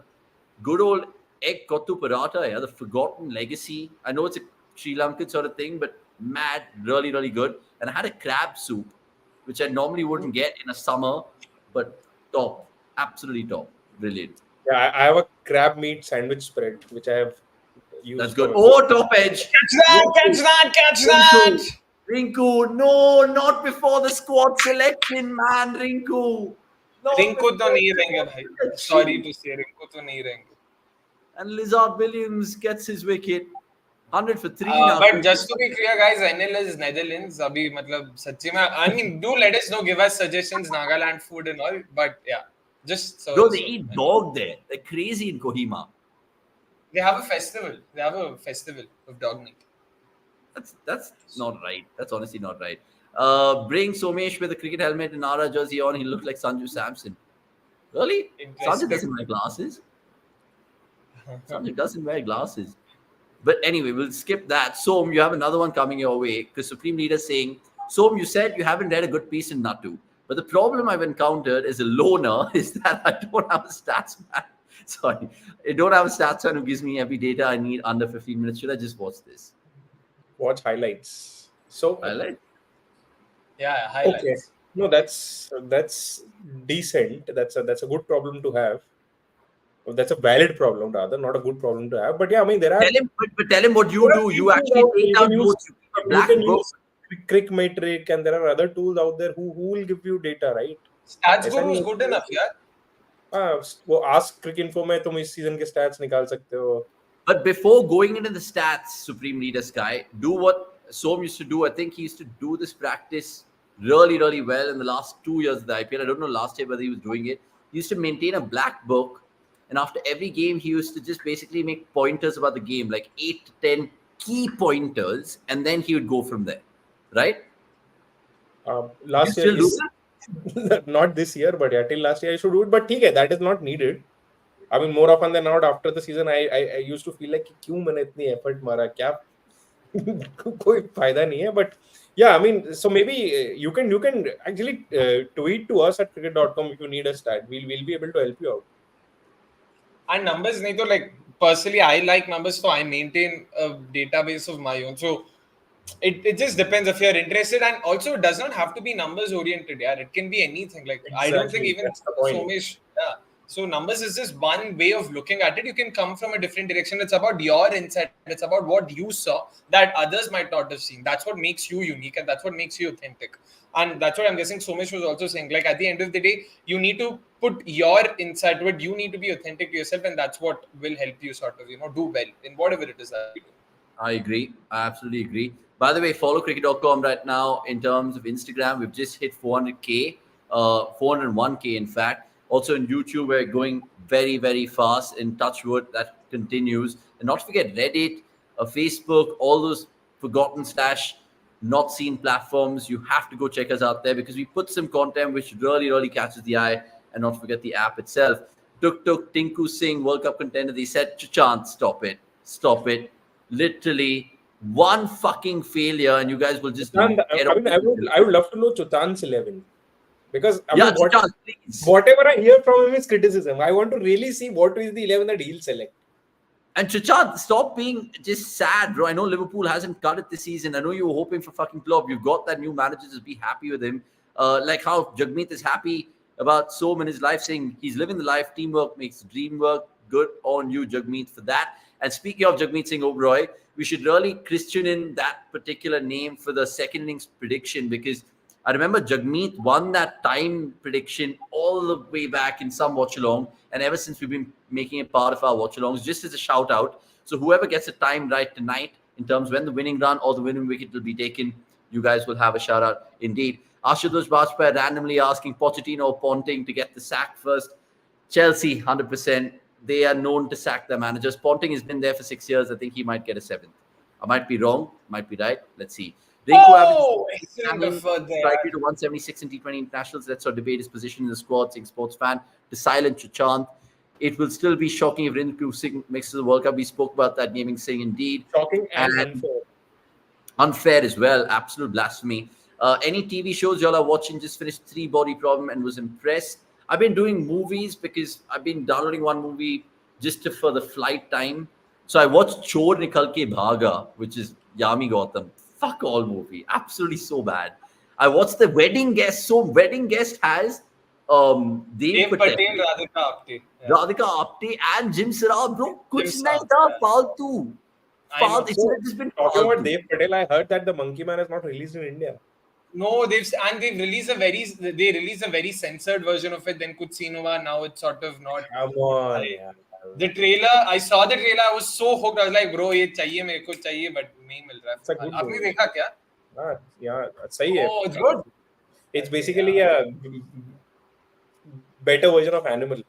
good old egg kottu paratha, yeah, the forgotten legacy. I know it's a Sri Lankan sort of thing, but mad, really, really good. And I had a crab soup, which I normally wouldn't get in a summer, but top, absolutely top, brilliant. Yeah, I have a crab meat sandwich spread which I have used. That's good. for- Oh, top edge. Catch that! Rinku, no, not before the squad selection, man, Rinku. No, Rinku तो before नहीं the रहेंगे squad भाई. selection. Sorry to say, Rinku तो नहीं रहेंगे. And Lizard Williams gets his wicket. 100 for 3 now. But just to be clear, guys, NL is Netherlands. अभी मतलब सच्ची में, I mean, do let us know, give us suggestions, Nagaland food and all. But yeah, just so. Bro, they eat dog there. They're crazy in Kohima. They have a festival. They have a festival of dog meat. That's not right. That's honestly not right. Bring Somesh with a cricket helmet and Nara jersey on. He looked like Sanju Samson. Really? Sanju doesn't wear glasses. Sanju doesn't wear glasses. But anyway, we'll skip that. Som, you have another one coming your way because Supreme Leader saying, Som, you said you haven't read a good piece in Natu. But the problem I've encountered as a loner is that I don't have a stats man. Sorry. I don't have a stats man who gives me every data I need under 15 minutes. Should I just watch this? Watch highlights. So Highlight? Yeah, highlights. okay. No, that's decent. That's a good problem to have. That's a valid problem rather, not a good problem to have. But yeah, I mean there are. Tell him, but tell him what you do. You actually take out notes. You keep a You black can book. use Crick Metric, and there are other tools out there who will give you data, right? Stats ऐसा Guru is नहीं good enough, yeah. वो ask Crick Info में तुम इस season के stats निकाल सकते हो. But before going into the stats, Supreme Leader Sky, do what Som used to do. I think he used to do this practice really, really well in the last 2 years of the IPL. I don't know last year whether he was doing it. He used to maintain a black book. And after every game, he used to just basically make pointers about the game, like 8 to 10 key pointers. And then he would go from there. Right? Last You year, still do that? not this year, but yeah, till last year I should do it. But ठीक है, that is not needed. I mean, more often than not, after the season, I used to feel like क्यों मैंने इतनी effort मारा, क्या कोई फायदा नहीं है. But yeah, I mean, so maybe you can actually tweet to us at cricket.com if you need a stat. We'll be able to help you out. And numbers, nahi to, like, personally, I like numbers, so I maintain a database of my own. So it just depends if you're interested, and also it does not have to be numbers oriented. Yeah, it can be anything. Like I don't think Exactly, even that's the point. Somesh. Yeah. So numbers is just one way of looking at it. You can come from a different direction. It's about your insight. It's about what you saw that others might not have seen. That's what makes you unique, and that's what makes you authentic. And that's what I'm guessing Somesh was also saying. Like at the end of the day, you need to put your insight to it. You need to be authentic to yourself, and that's what will help you sort of, do well in whatever it is that you do. I agree. I absolutely agree. By the way, follow cricket.com right now in terms of Instagram. We've just hit 400K, 401K in fact. Also in YouTube, we're going very, very fast. In touch wood, that continues. And not forget Reddit, Facebook, all those forgotten / not seen platforms. You have to go check us out there because we put some content which really, really catches the eye. And not forget the app itself. Tuk Tinku Singh, World Cup contender. They said, Chant, stop it. Stop it. Literally one fucking failure, and you guys will just Chant, get I mean, I would love to know Chant's 11 because I mean, Chant, please. whatever I hear from him is criticism. I want to really see what is the 11 that he'll select. And Chachant, stop being just sad, bro. I know Liverpool hasn't cut it this season. I know you were hoping for fucking Klopp. You've got that new manager. Just be happy with him. Like how Jagmeet is happy about Som in his life, saying he's living the life. Teamwork makes the dream work. Good on you, Jagmeet, for that. And speaking of Jagmeet Singh Oberoi, we should really Christian in that particular name for the second innings prediction because I remember Jagmeet won that time prediction all the way back in some watch-along. And ever since we've been making it part of our watch-alongs, just as a shout-out. So whoever gets the time right tonight in terms of when the winning run or the winning wicket will be taken, you guys will have a shout-out indeed. Ashutosh Bajpayee randomly asking Pochettino or Ponting to get the sack first. Chelsea, 100%. They are known to sack their managers. Ponting has been there for 6 years. I think he might get a 7th. I might be wrong. Might be right. Let's see. Excellent effort there. Strike rate to 176 in T20 internationals. Let's not debate his position in the squad. Saying sports fan to silent Chachant. It will still be shocking if Rinku Singh makes the World Cup. We spoke about that gaming Singh indeed. Shocking and unfair. Unfair as well. Absolute blasphemy. Any TV shows y'all are watching? Just finished 3 Body Problem and was impressed. I've been doing movies because I've been downloading one movie just for the flight time. So I watched Chor Nikal Ke Bhaga, which is Yami Gautam. Fuck all movie. Absolutely so bad. I watched The Wedding Guest. So Wedding Guest has Dev Patel, Radhika Apte. Yeah. Radhika Apte and Jim Sarab. Bro, kuch Jim nahi Sarab, tha, yeah. faltu. I know. It's just been Talking about faltu. Dev Patel, I heard that the Monkey Man is not released in India. No, they've released a very censored version of it. Then kuch scene hua, now it's sort of not. Come on. The trailer, I saw the trailer. I was so hooked. I was like, bro, ye chahiye mere ko chahiye, but nahi mil raha. It's a good Aapne movie. dekha kya? Yeah, sahi hai. Oh, it's good. It's basically a better version of Animal.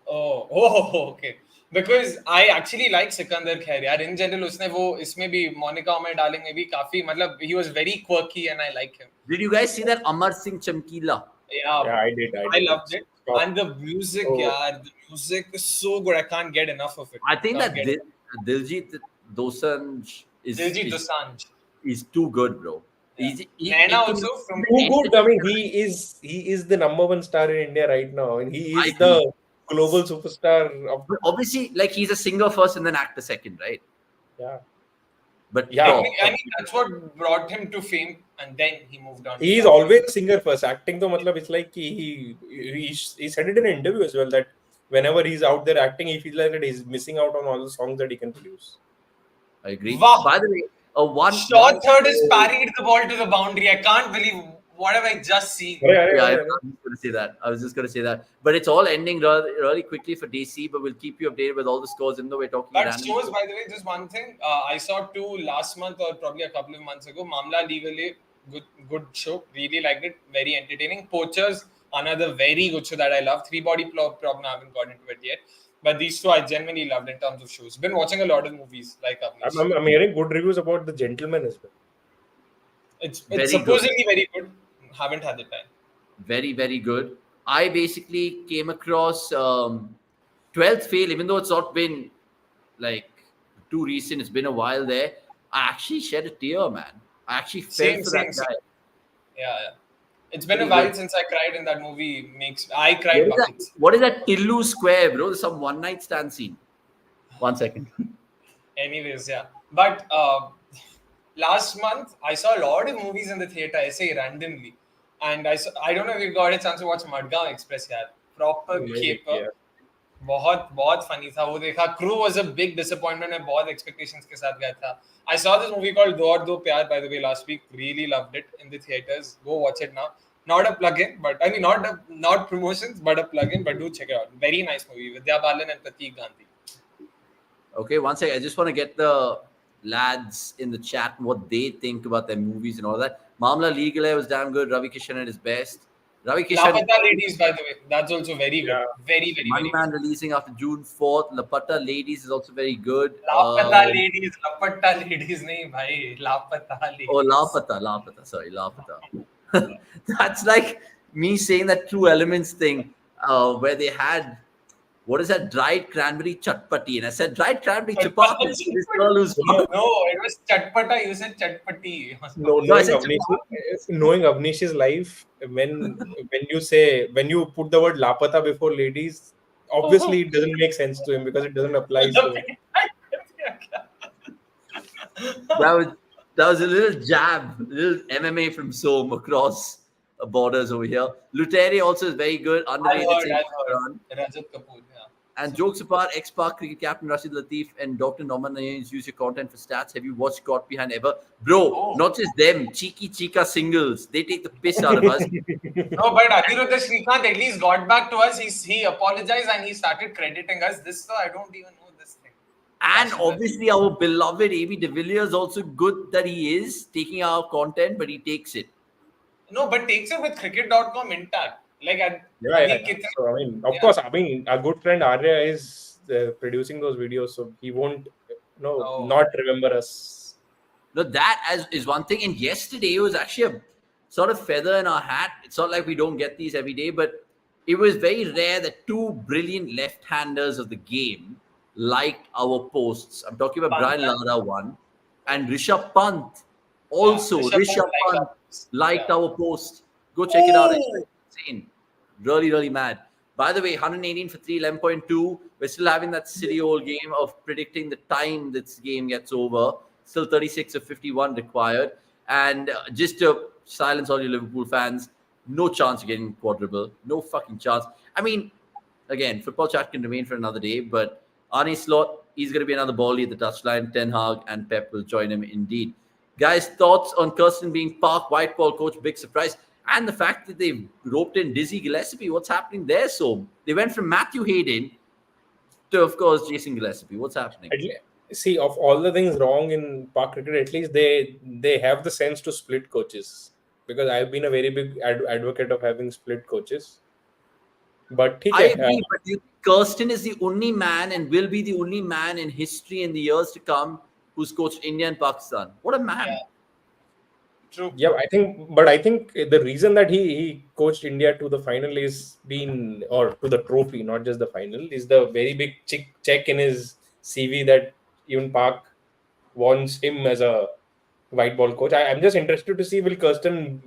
Oh, okay. Because I actually like Sikandar Khair. यार in general उसने वो इसमें भी Monica और Darling में भी काफी मतलब he was very quirky and I like him. Did you guys see that Amar Singh Chamkila? Yeah, I did. I loved it. Stop. And the music, the music is so good. I can't get enough of it. I think that Can't get Diljit Dosanjh Diljit Dosanjh. is too good, bro. Naina also from Too good. I mean, he is the number 1 star in India right now, and he is the global superstar of. But obviously, like he's a singer first and then actor second, right? Yeah. But Yeah. I mean that's what brought him to fame, and then he moved on. He is always singer first. Acting, though, matlab, it's like he said it in an interview as well that whenever he's out there acting, he feels like that he's missing out on all the songs that he can produce. I agree. Wow. By the way, one Short third has parried the ball to the boundary. I can't believe what have I just seen. I was just going to say that. But it's all ending really quickly for DC, but we'll keep you updated with all the scores, even though we're talking That random. shows, by the way, just one thing. I saw 2 last month or probably a couple of months ago. Mamla Legally, good show. Really liked it. Very entertaining. Poachers, another very good show that I love. 3 Body Problem, I haven't got into it yet. But these 2 I genuinely loved in terms of shows. Been watching a lot of movies like Avanish. I'm hearing good reviews about The Gentleman as well. It's Very supposedly very good. Haven't had the time. Very, very good. I basically came across 12th Fail, even though it's not been like too recent, it's been a while there. I actually shed a tear, man. I actually felt for that guy. Yeah. It's been a Pretty while good. since I cried in that movie. I cried buckets. What is that Tillu Square, bro? There's some one night stand scene. 1 second. Anyways, yeah. But last month, I saw a lot of movies in the theater, I say randomly. And I don't know if you got a chance to watch Madgaon Express, yaar. Proper caper. बहुत funny था वो देखा. Crew was a big disappointment. मैं बहुत expectations के साथ गया था. I saw this movie called Do Aur Do Pyar, by the way, last week. Really loved it in the theaters. Go watch it now. Not a plug-in, but I mean not promotions, but a plug-in. But do check it out. Very nice movie. Vidya Balan and Prateek Gandhi. Okay, 1 second. I just want to get the lads in the chat what they think about their movies and all that. Mamla Legal Hai was damn good. Ravi Kishan at his best. Ravi Kishan. Lapata Ladies, by the way, that's also very good. Yeah. Very, very, very Moneyman good. releasing after June 4th. Lapata Ladies is also very good. Lapata Ladies, Lapata Ladies, nahi bhai. Lapata Ladies. Oh, Lapata. Sorry, Lapata. That's like me saying that True Elements thing where they had, what is that, dried cranberry chutpati. And I said, dried cranberry chapati. So this girl who's No, it was Chatpata. You said Chatpati. No, No, I knowing said Avnish's life, when you put the word Lapata before ladies, obviously it doesn't make sense to him because it doesn't apply to him. that was a little jab, a little MMA from Som across borders over here. Lutere also is very good, underrated. I've same heard. run. Rajat Kapoor, yeah. And jokes apart, ex-Park cricket captain Rashid Latif and Dr. Norman Naeens use your content for stats. Have you watched Caught Behind ever? Bro, Oh. not just them, Cheeky Chika singles. They take the piss out of us. No, but Aniruddha Srikanth at least got back to us. He apologized and he started crediting us. This, so I don't even know this thing. And obviously our beloved A.B. de Villiers also good that he is taking our content, but he takes it. No, but takes it with cricket.com intact. Like, Yeah. So, I mean, of course, I mean, our good friend Arya is producing those videos, so he won't, not remember us. No, that is one thing. And yesterday it was actually a sort of feather in our hat. It's not like we don't get these every day, but it was very rare that two brilliant left-handers of the game liked our posts. I'm talking about Brian Lara one and Rishabh Pant. Also, Yeah, Rishabh Pant liked our post. Go check it out. It's insane. Really, really mad. By the way, 118 for 3, 11.2. We're still having that silly old game of predicting the time this game gets over. Still 36 of 51 required. And just to silence all you Liverpool fans, no chance of getting quadruple. No fucking chance. I mean, again, football chat can remain for another day, but Arne Slot, he's going to be another ballie at the touchline. Ten Hag and Pep will join him indeed. Guys, thoughts on Kirsten being Park white ball coach? Big surprise. And the fact that they've roped in Dizzy Gillespie. What's happening there? So they went from Matthew Hayden to, of course, Jason Gillespie. What's happening? See, of all the things wrong in Park cricket, at least they have the sense to split coaches. Because I've been a very big advocate of having split coaches. But I agree, but you, Kirsten is the only man and will be the only man in history in the years to come who's coached India and Pakistan. What a man. Yeah. True. Yeah, I think the reason that he coached India to the final or to the trophy, not just the final, is the very big check in his CV that even Park wants him as a white ball coach. I'm just interested to see, will Kirsten,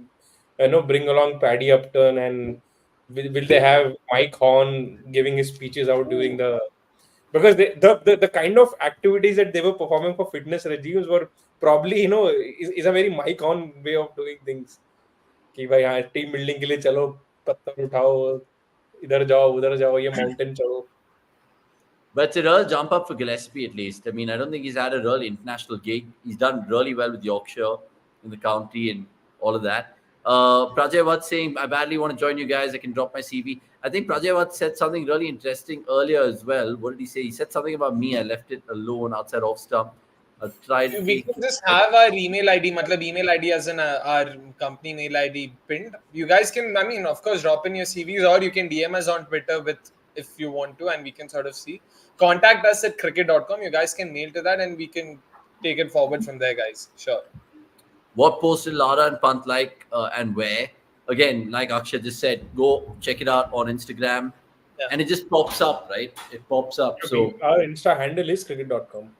bring along Paddy Upton, and will they have Mike Horn giving his speeches out during because the kind of activities that they were performing for fitness regimes were probably is a very Mike Horn way of doing things. कि भाई हाँ team building के लिए चलो पत्थर उठाओ इधर जाओ उधर जाओ ये माउंटेन चढ़ो. But it's a real jump up for Gillespie at least. I mean, I don't think he's had a real international gig. He's done really well with Yorkshire in the county and all of that. Prajay Watt saying, I badly want to join you guys. I can drop my CV. I think Prajay Watt said something really interesting earlier as well. What did he say? He said something about me. I left it alone outside off stump. We can just have our email ID, email ID as in our company mail ID pinned. You guys can, I mean, of course, drop in your CVs, or you can DM us on Twitter if you want to, and we can sort of see. Contact us at cricket.com. You guys can mail to that and we can take it forward from there, guys. Sure. What posted Lara and Pant like and where? Again, like Akshay just said, go check it out on Instagram. Yeah. And it just pops up, right? It pops up. So our Insta handle is cricket.com.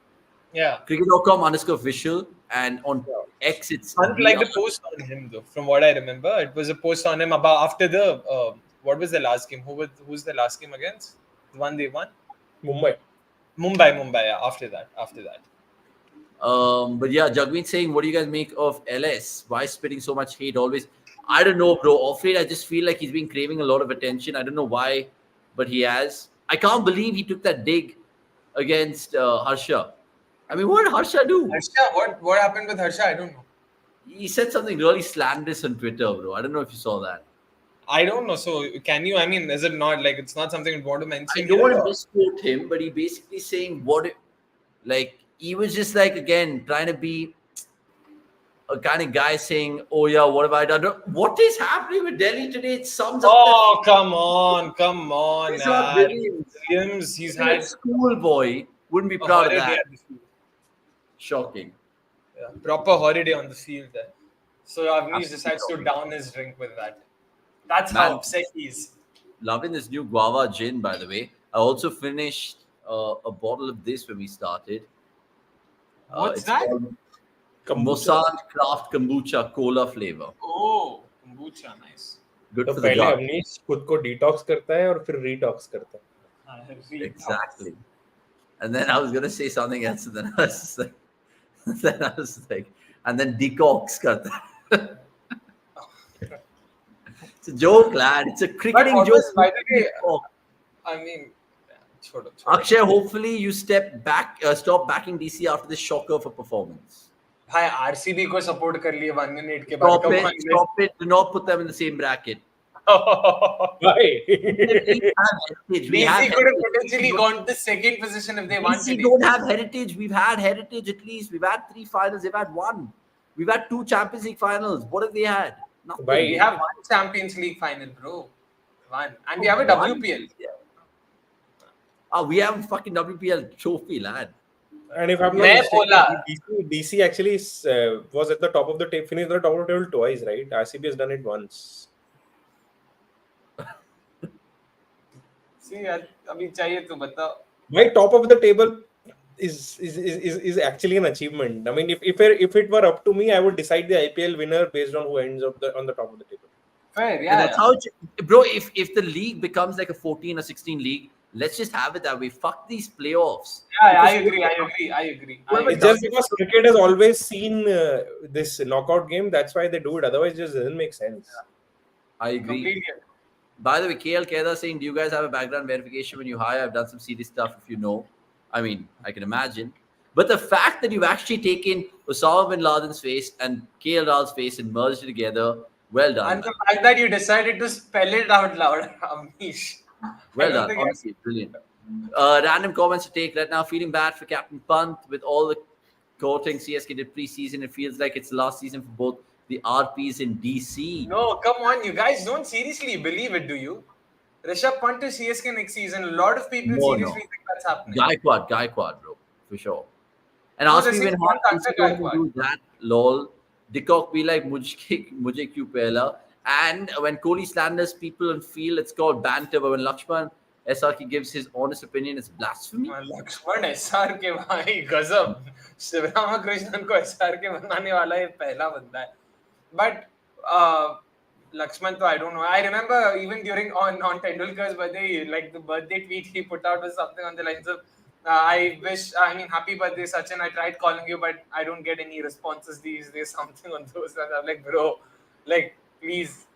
Yeah. Cricket.com_official, and on X it's like the post on him though, from what I remember. It was a post on him about after the what was the last game? Who's the last game against? The one they won? Mumbai, yeah, after that. But yeah, Jagmeet saying, what do you guys make of LS? Why spitting so much hate always? I don't know, bro. Off-late, I just feel like he's been craving a lot of attention. I don't know why, but he has. I can't believe he took that dig against Harsha. I mean, what did Harsha do? What happened with Harsha? I don't know. He said something really slanderous on Twitter, bro. I don't know if you saw that. I don't know. So can you, I mean, is it not like, it's not something you want to mention? I don't want to misquote him, but he basically saying he was just like, again, trying to be a kind of guy saying, "Oh yeah, what have I done?" What is happening with Delhi today? It sums up. Oh, come on, These are yaar. brilliant. Williams, he's Even a had schoolboy wouldn't be a proud of holiday that. at the field. Shocking. Yeah, proper holiday on the field there. So Avanish Absolutely decides to shocking. down his drink with that. That's Man. how upset he is. Loving this new guava gin, by the way. I also finished a bottle of this when we started. What's It's that? called Kombucha. Mosant Craft Kombucha Cola flavor. Oh, kombucha, nice. Good तो for the पहले gut. Awanish खुद को detox करता है और फिर रिटॉक्स करता है. Exactly. And then I was gonna say something else, and then I was like, and then decocks karta. It's a joke, lad. It's a But cricketing what joke. was, by the way, Decock. I mean, छोड़ो. Akshay, hopefully you stop backing DC after this shocker of a performance. भाई RCB को support कर लिए 1 minute के बाद. Stop Come it. on, Stop it. Do not put them in the same bracket. Why? We have heritage. We have DC could have heritage. potentially gone to the second position if they won DC today. don't have heritage. We've had heritage at least. We've had 3 finals. They've had 1. We've had 2 Champions League finals. What have they had? Nothing. Why? We have one Champions League final, bro. One. And we have a One? WPL. We have a fucking WPL trophy, lad. And if I'm not मैं mistaken, बोला. DC actually was at the top of the table, finished at the top of the table twice, right? RCB has done it once. See, यार, अभी चाहिए तो बताओ. My top of the table is actually an achievement. I mean, if it were up to me, I would decide the IPL winner based on who ends up on the top of the table. Fair, And yeah. that's how bro, if the league becomes like a 14 or 16 league, let's just have it that way. Fuck these playoffs. Yeah, I Because agree. It's just because cricket has always seen this knockout game. That's why they do it. Otherwise, it just doesn't make sense. I agree. Completely. By the way, KL Keda saying, do you guys have a background verification when you hire? I've done some serious stuff if you know. I mean, I can imagine. But the fact that you've actually taken Osama bin Laden's face and KL Rahul's face and merged it together, well done. And the fact that you decided to spell it out loud, Amish. Well done. Honestly, brilliant. Random comments to take right now. Feeling bad for Captain Pant with all the courting CSK did pre-season. It feels like it's the last season for both the RPs in DC. No, come on, you guys don't seriously believe it, do you? Rishabh Pant to CSK next season. A lot of people No, seriously think that's happening. Gaikwad, bro, for sure. And No, ask the me when same Hart Pant is after going to Gaikwad. do that. Lol. Dickok be like mujhe kyun pehla. And when Kohli slanders people and feel it's called banter, but when Lakshman SRK gives his honest opinion, it's blasphemy. Laxman SR के भाई गजब शिवरामकृष्णन को SR के बनाने वाला ये पहला बंदा है बट Lakshman तो I don't know. I remember even during on Tendulkar's birthday, like the birthday tweet he put out was something on the lines of happy birthday Sachin, I tried calling you but I don't get any responses these days, something on those lines. I'm like, bro, like please.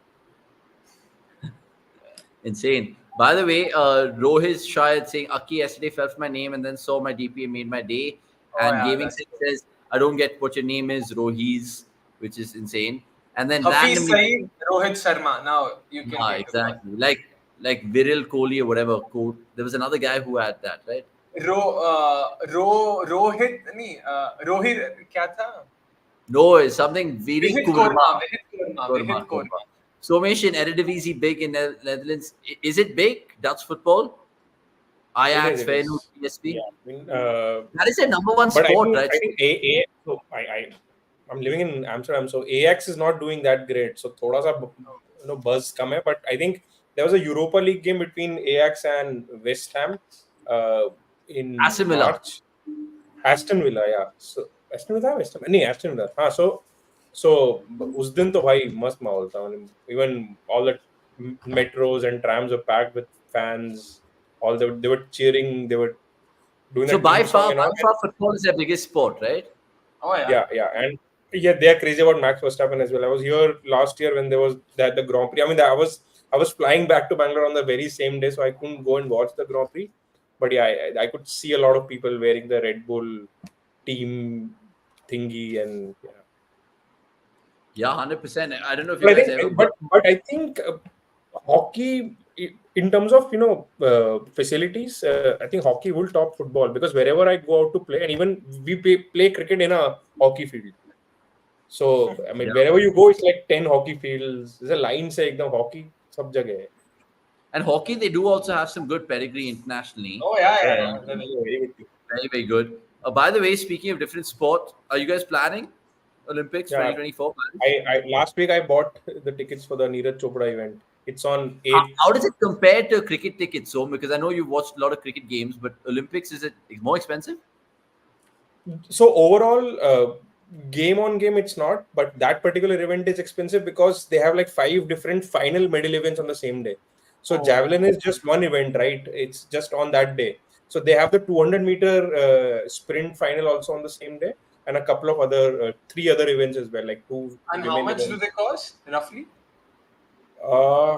Insane. By the way, Rohit Shahid saying Aki yesterday fell for my name and then saw my DP and made my day. And Gaming says, I don't get what your name is, Rohi's, which is insane. And then Hafiz randomly, Saeed, Rohit Sharma. Now you can take exactly. Like Viril Kohli or whatever. There was another guy who had that, right? Rohit नहीं Rohit क्या था? No, it's something very Vihit Kurma. Korma. Somesh in Eredivisie big in Netherlands. Is it big? Dutch football? Ajax, It is. Feyenoord, PSV. Yeah, I mean, That is a number one but sport, right? I think so I'm living in Amsterdam, so Ajax is not doing that great. So thoda sa buzz come hai, but I think there was a Europa League game between Ajax and West Ham in Aston Villa. March. Aston Villa, yeah. So Aston Villa, West Ham. नहीं, Aston Villa. हाँ, so उस दिन तो भाई मस्त माहौल था. Even all the metros and trams were packed with fans. All they were cheering. They were doing. So that by team song far, and all. football is their biggest sport, right? Oh yeah. Yeah, and yeah, they are crazy about Max Verstappen as well. I was here last year when they had the Grand Prix. I mean, I was flying back to Bangalore on the very same day, so I couldn't go and watch the Grand Prix. But yeah, I could see a lot of people wearing the Red Bull team thingy, and yeah. Yeah, 100%. I don't know if you guys ever. But I think hockey, in terms of facilities, I think hockey will top football because wherever I go out to play, and even we play cricket in a hockey field. So I mean, Yeah. wherever you go, it's like 10 hockey fields. There's a line say ekdam hockey sab jagah hai. And hockey, they do also have some good pedigree internationally. Oh yeah, Yeah, yeah, Um, yeah. very good team. very, very good. By the way, speaking of different sports, are you guys planning Olympics Yeah, 2024? I last week I bought the tickets for the Neeraj Chopra event. It's on How 8th. does it compare to cricket tickets, so? Because I know you've watched a lot of cricket games, but Olympics, is it more expensive? So overall, game on game, it's not. But that particular event is expensive because they have like 5 different final medal events on the same day. So javelin is just one event, right? It's just on that day. So they have the 200-meter sprint final also on the same day, and a couple of other 3 other events as well, like 2 And how women much do events. they cost roughly? Uh,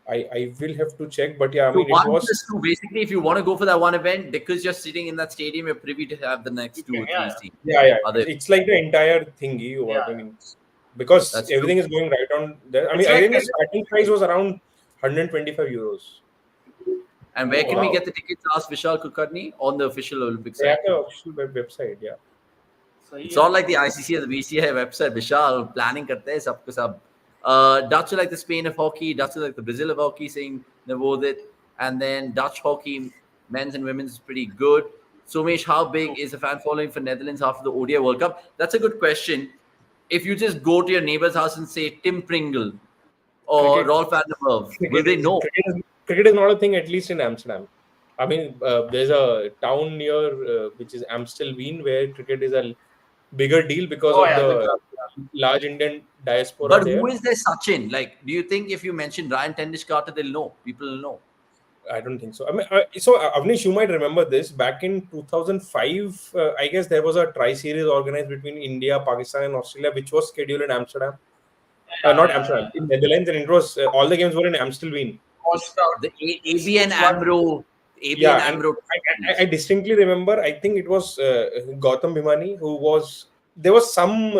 I will have to check, but yeah, I So mean it one was plus two, basically, if you want to go for that one event, because you're sitting in that stadium, you're privy to have the next two or Yeah, three yeah. teams. yeah. Are they? It's like the entire thingy. Yeah. I mean, because That's everything true. is going right on there. I It's mean, I like think the starting price was around 125 euros. And where Oh, can we wow. get the tickets? Ask Vishal Kulkarni on the official Olympic They have site. the official website. Yeah. It's not like the ICC or the BCI website. Vishal planning karte hai sab ko sab. Dutch are like the Spain of hockey. Dutch are like the Brazil of hockey, saying Nevodit. And then Dutch hockey, men's and women's, is pretty good. Somesh, how big is the fan following for Netherlands after the ODI World Cup? That's a good question. If you just go to your neighbor's house and say Tim Pringle or Cricket, Rolf van der Merwe, will they know? cricket is not a thing, at least in Amsterdam. I mean, there's a town near which is Amstelveen where cricket is a bigger deal because Oh of yeah, the the club. large Indian diaspora But there. who is their Sachin? Like, do you think if you mention Ryan Tendish Carter, they'll know? People will know. I don't think so. I mean, Avnish, you might remember this. Back in 2005, I guess there was a tri-series organized between India, Pakistan, and Australia, which was scheduled in Amsterdam. Not Amsterdam, in Netherlands, and it was all the games were in Amstelveen. The ABN AMRO, ABN Yeah, and AMRO. I distinctly remember. I think it was Gautam Bhimani who was. There was some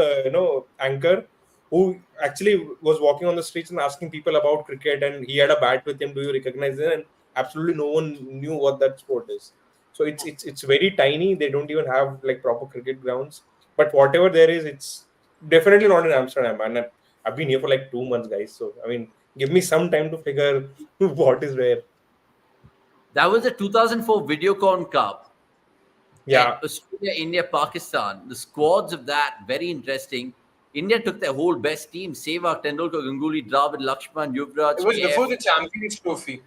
anchor who actually was walking on the streets and asking people about cricket, and he had a bat with him. Do you recognize it? And absolutely no one knew what that sport is. So it's very tiny. They don't even have like proper cricket grounds. But whatever there is, it's definitely not in Amsterdam. And I've been here for like 2 months, guys. So I mean, give me some time to figure what is where. That was the 2004 Videocon Cup. Yeah. Australia, India, Pakistan. The squads of that, very interesting. India took their whole best team. Sehwag, Tendulkar, Ganguly, Dravid, Lakshman, Yuvraj, It was KF. before the Champions Trophy.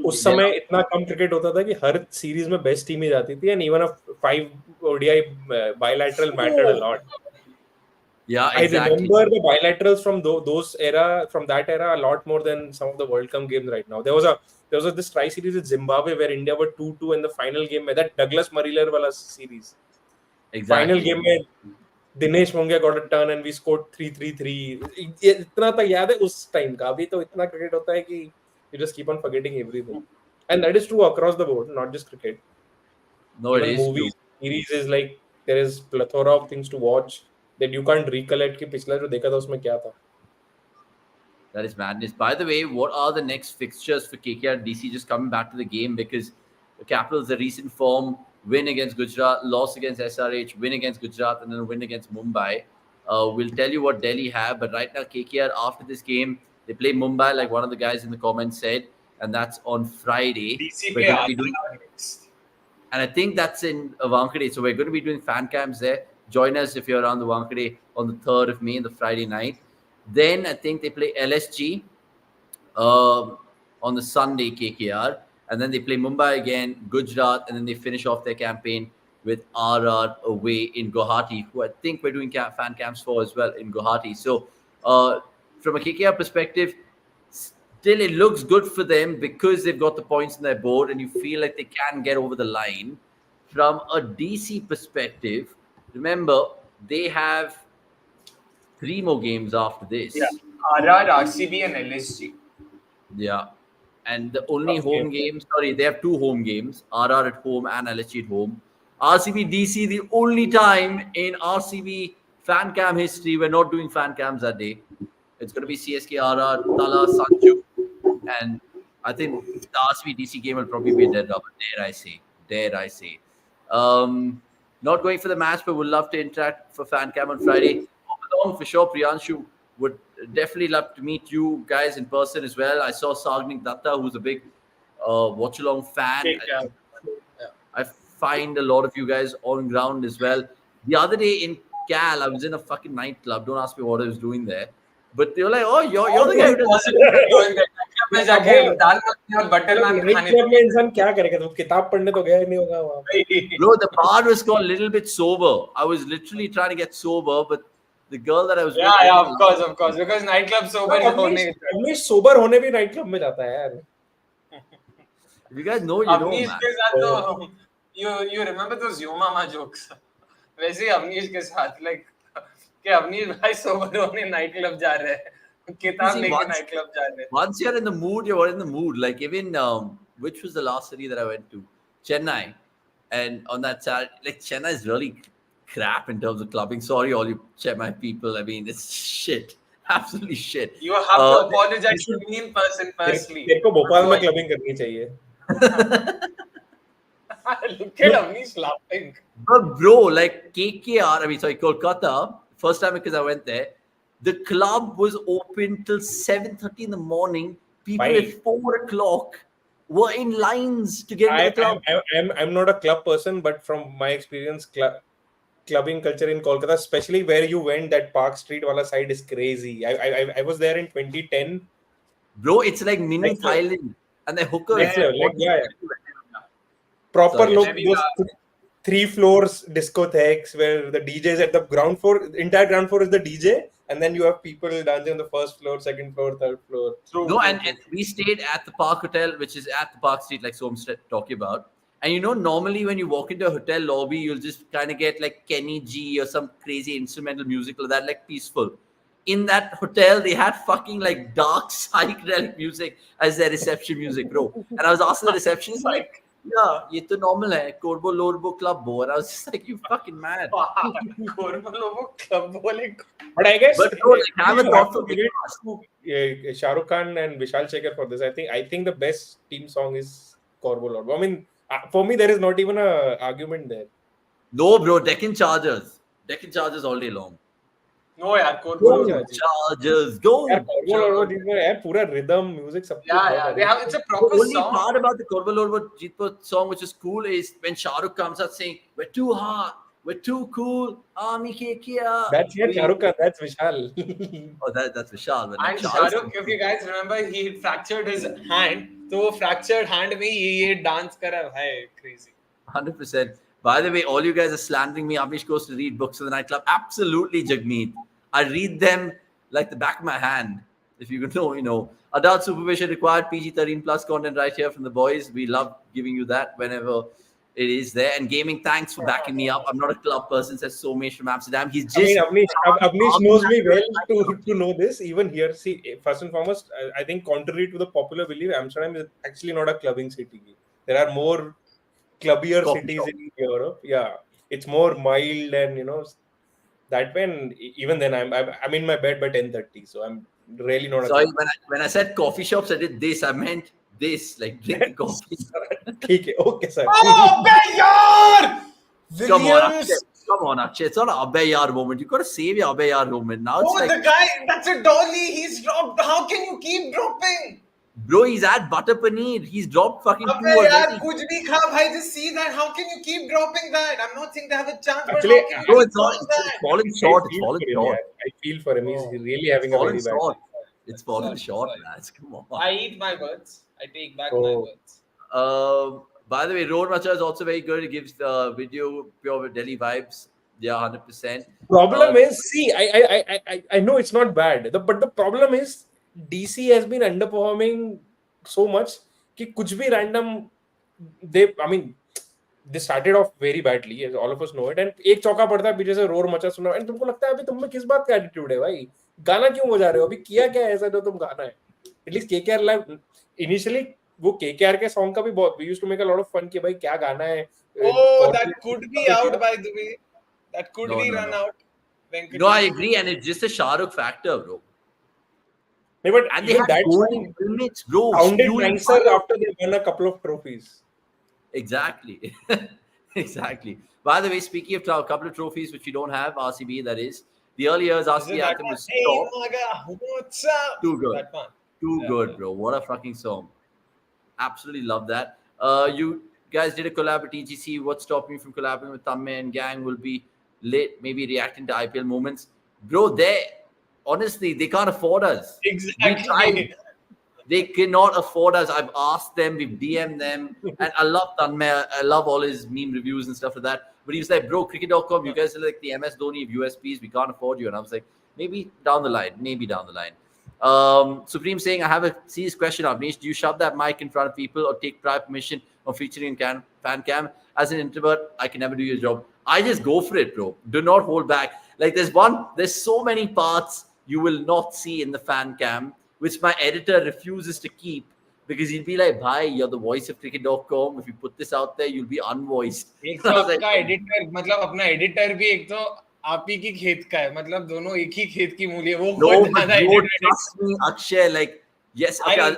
उस समय इतना कम cricket होता था कि हर series में best team ही जाती थी and even a 5 ODI bilateral mattered a lot. Yeah, I exactly. remember the bilaterals from that era a lot more than some of the World Cup games right now. There was this tri series with Zimbabwe where India were 2-2 in the final game में that Douglas Murray wala series. Exactly. Final game में Dinesh Mongia got a turn and we scored 3-3-3. इतना तक याद है उस time का. अभी तो इतना क्रिकेट होता है कि you just keep on forgetting everything. And that is true across the board, not just cricket. No, it Even is movies, true. series is like there is plethora of things to watch that you can't recollect कि पिछला जो देखा था उसमें क्या था. That is madness. By the way, what are the next fixtures for KKR DC? Just coming back to the game, because the Capitals, the recent form, win against Gujarat, loss against SRH, win against Gujarat, and then a win against Mumbai. We'll tell you what Delhi have, but right now KKR, after this game, they play Mumbai, like one of the guys in the comments said, and that's on Friday. DC We're play going to be doing, Arsenal next. and I think that's in Wankhede. So we're going to be doing fan cams there. Join us if you're around the Wankhede on the 3rd of May, the Friday night. Then I think they play LSG on the Sunday, KKR. And then they play Mumbai again, Gujarat, and then they finish off their campaign with RR away in Guwahati, who I think we're doing fan camps for as well in Guwahati. So from a KKR perspective, still it looks good for them because they've got the points on their board and you feel like they can get over the line. From a DC perspective, remember, they have 3 more games after this. Yeah, RR, RCB, and LSG. Yeah. And the only Tough home game. games, sorry, they have 2 home games, RR at home and LSG at home. RCB DC, the only time in RCB fan cam history, we're not doing fan cams that day. It's going to be CSK, RR, Tala, Sanju. And I think the RCB DC game will probably be a dead rubber, dare I say. Not going for the match, but would love to interact for fan cam on Friday. Along for sure, Priyanshu would definitely love to meet you guys in person as well. I saw Sagnik Datta, who's a big Watchalong fan. I find a lot of you guys on ground as well. The other day in Cal, I was in a fucking nightclub. Don't ask me what I was doing there. But they were like, oh, you're the guy who does में जाके दाल मखनी और butter नान night खाने club में इंसान क्या करेगा? तो किताब पढ़ने तो गया ही नहीं होगा वहाँ पे। Bro, the bar was gone a little bit sober. I was literally trying to get sober, but the girl that I was Yeah, of course, because nightclub sober होने अवनीश सोबर होने भी नाइट क्लब में जाता है यार। If you guys know, you know, Awanish man. के साथ तो you remember those Yo Mama jokes? वैसे ही अवनीश के साथ like कि अवनीश भाई सोबर होने नाइट क्लब जा रहे हैं, किताब See, लेके नाइट क्लब जा रहे हैं। Once you're in the mood, you're in the mood. Like even which was the last city that I went to? Chennai. And on that Saturday, like Chennai is really crap in terms of clubbing. Sorry, all you Chennai people. I mean, it's shit. Absolutely shit. You have to apologize to me in person personally. तेरे को भोपाल में clubbing करनी चाहिए। Look at Avanish laughing. But bro, like KKR, I mean, sorry, Kolkata, first time because I went there, the club was open till 7:30 in the morning. People Bye. at 4 o'clock were in lines to get into the club. I'm not a club person, but from my experience, clubbing culture in Kolkata, especially where you went, that Park Street wala side is crazy. I was there in 2010. Bro, it's like mini Next level. Thailand. And the hookers. Next level, like, yeah. Proper Sorry, look, maybe those 3 floors discotheques where the DJ is at the ground floor. Entire ground floor is the DJ, and then you have people dancing on the first floor, second floor, third floor. No, and we stayed at the Park Hotel, which is at the Park Street, like Som talking about. And you know, normally when you walk into a hotel lobby, you'll just kind of get like Kenny G or some crazy instrumental music like that, like peaceful. In that hotel, they had fucking like dark psychedelic music as their reception music, bro. And I was asking the receptionist, like, yeah, ये तो normal है, Corbo Lorbo Club bo. And I was just like, you fucking mad. Corbo club बोले। But I guess But bro, like, have a you thought have to for give it to Shah Rukh Khan and Vishal Shekhar for this. I think the best team song is Corbo Lorbo. I mean, for me, there is not even a argument there. No, bro, Deccan Chargers. Deccan Chargers all day long. No यार, Corbo Go Chargers, go! यार Corbo Lorbo team में यार पूरा rhythm, music सब कुछ Yeah, they have, it's a The proper only song. part about the Korba Lorba Jeetpur song which is cool is when Shah Rukh comes out saying, we're too hot, we're too cool, Ami ke kiya. That's not Shah Rukh Khan, that's Vishal. Oh, that's Vishal. But And Shah Rukh, if you guys remember, he fractured his hand. तो वो fractured hand में ये dance करा भाई, crazy. 100%. By the way, all you guys are slandering me. Avanish goes to read books in the nightclub. Absolutely, Jagmeet. I read them like the back of my hand. If you know, you know. Adult supervision required, PG-13 plus content right here from the boys. We love giving you that whenever it is there. And gaming, thanks for backing me up. I'm not a club person, says Somesh from Amsterdam. He's just... I mean, Avnish knows me well to know this. Even here, see, first and foremost, I think contrary to the popular belief, Amsterdam is actually not a clubbing city. There are more clubbier cities in Europe. Yeah, it's more mild and, you know, that when even then I'm in my bed by 10:30, so I'm really not. Sorry, when I said coffee shops, I did this. I meant this, like drink coffee. Okay, sir. Oh, yaar! Come on, Akshay. It's not an Abhay moment. You got to save your Abhay moment. Now it's Oh, like, the guy, that's a dolly. He's dropped. How can you keep dropping? bro, he's at butter paneer. He's dropped fucking 2 Abbe yaar, already. kuch bhi kha, bhai, just see that. How can you keep dropping that? I'm not saying they have a chance, but Actually, how can you Bro, keep it's not. dropping It's that? falling short. It's I falling feel for him, short. yeah. I feel for him. He's really having a Falling very bad. short. It's falling Sorry, short, sorry. lads. Come on. I eat my words. I take back my Oh. words. By the way, Road Macha is also very good. It gives the video pure Delhi vibes. Yeah, 100%. Problem is, see, I know it's not bad, but the problem is DC has been underperforming so much कि कुछ भी random they started off very badly, as all of us know it, and एक चौका पड़ता है पीछे से roar मचा सुना, and तुमको लगता है अभी तुम में किस बात का एटीट्यूड है भाई, गाना क्यों बजा रहे हो, अभी किया क्या है ऐसा जो तुम गाना है. At least KKR live initially वो KKR के song का भी बहुत, we used to make a lot of fun कि भाई क्या गाना है. Oh, that could be out, by the way. That could be run out. No, I agree, and it's just a Shah Rukh factor, bro. No, but And they even had that golden song helmets, bro. sounded spewing nicer fire. after they won a couple of trophies. Exactly. Exactly. By the way, speaking of a couple of trophies which we don't have, RCB, that is. The early years Is it RCB that anthem one? was Hey, top. Maga, what's up? Too good. That one. Too Yeah, good, yeah. bro. What a fucking song. Absolutely love that. You guys did a collab with TGC. What's stopping you from collabing with Tamme and gang will be late, maybe reacting to IPL moments. Bro, honestly, they can't afford us. We tried. Exactly. They cannot afford us. I've asked them, we've DM'd them, and I love Tanmay. I love all his meme reviews and stuff like that. But he was like, bro, cricket.com, you guys are like the MS Dhoni of USPs. We can't afford you. And I was like, maybe down the line. Maybe down the line. Supreme saying, I have a serious question, Avanish. Do you shove that mic in front of people or take prior permission of featuring in fan cam? As an introvert, I can never do your job. I just go for it, bro. Do not hold back. Like there's so many parts you will not see in the fan cam, which my editor refuses to keep because he'll be like, bhai, you're the voice of cricket.com. If you put this out there, you'll be unvoiced. एक तो आपका editor मतलब अपना editor भी एक तो आप ही की खेत का है मतलब दोनों एक ही खेत की मूली है वो No, बहुत but ज्यादा bro, editor trust me, Akshay. Like, yes, okay,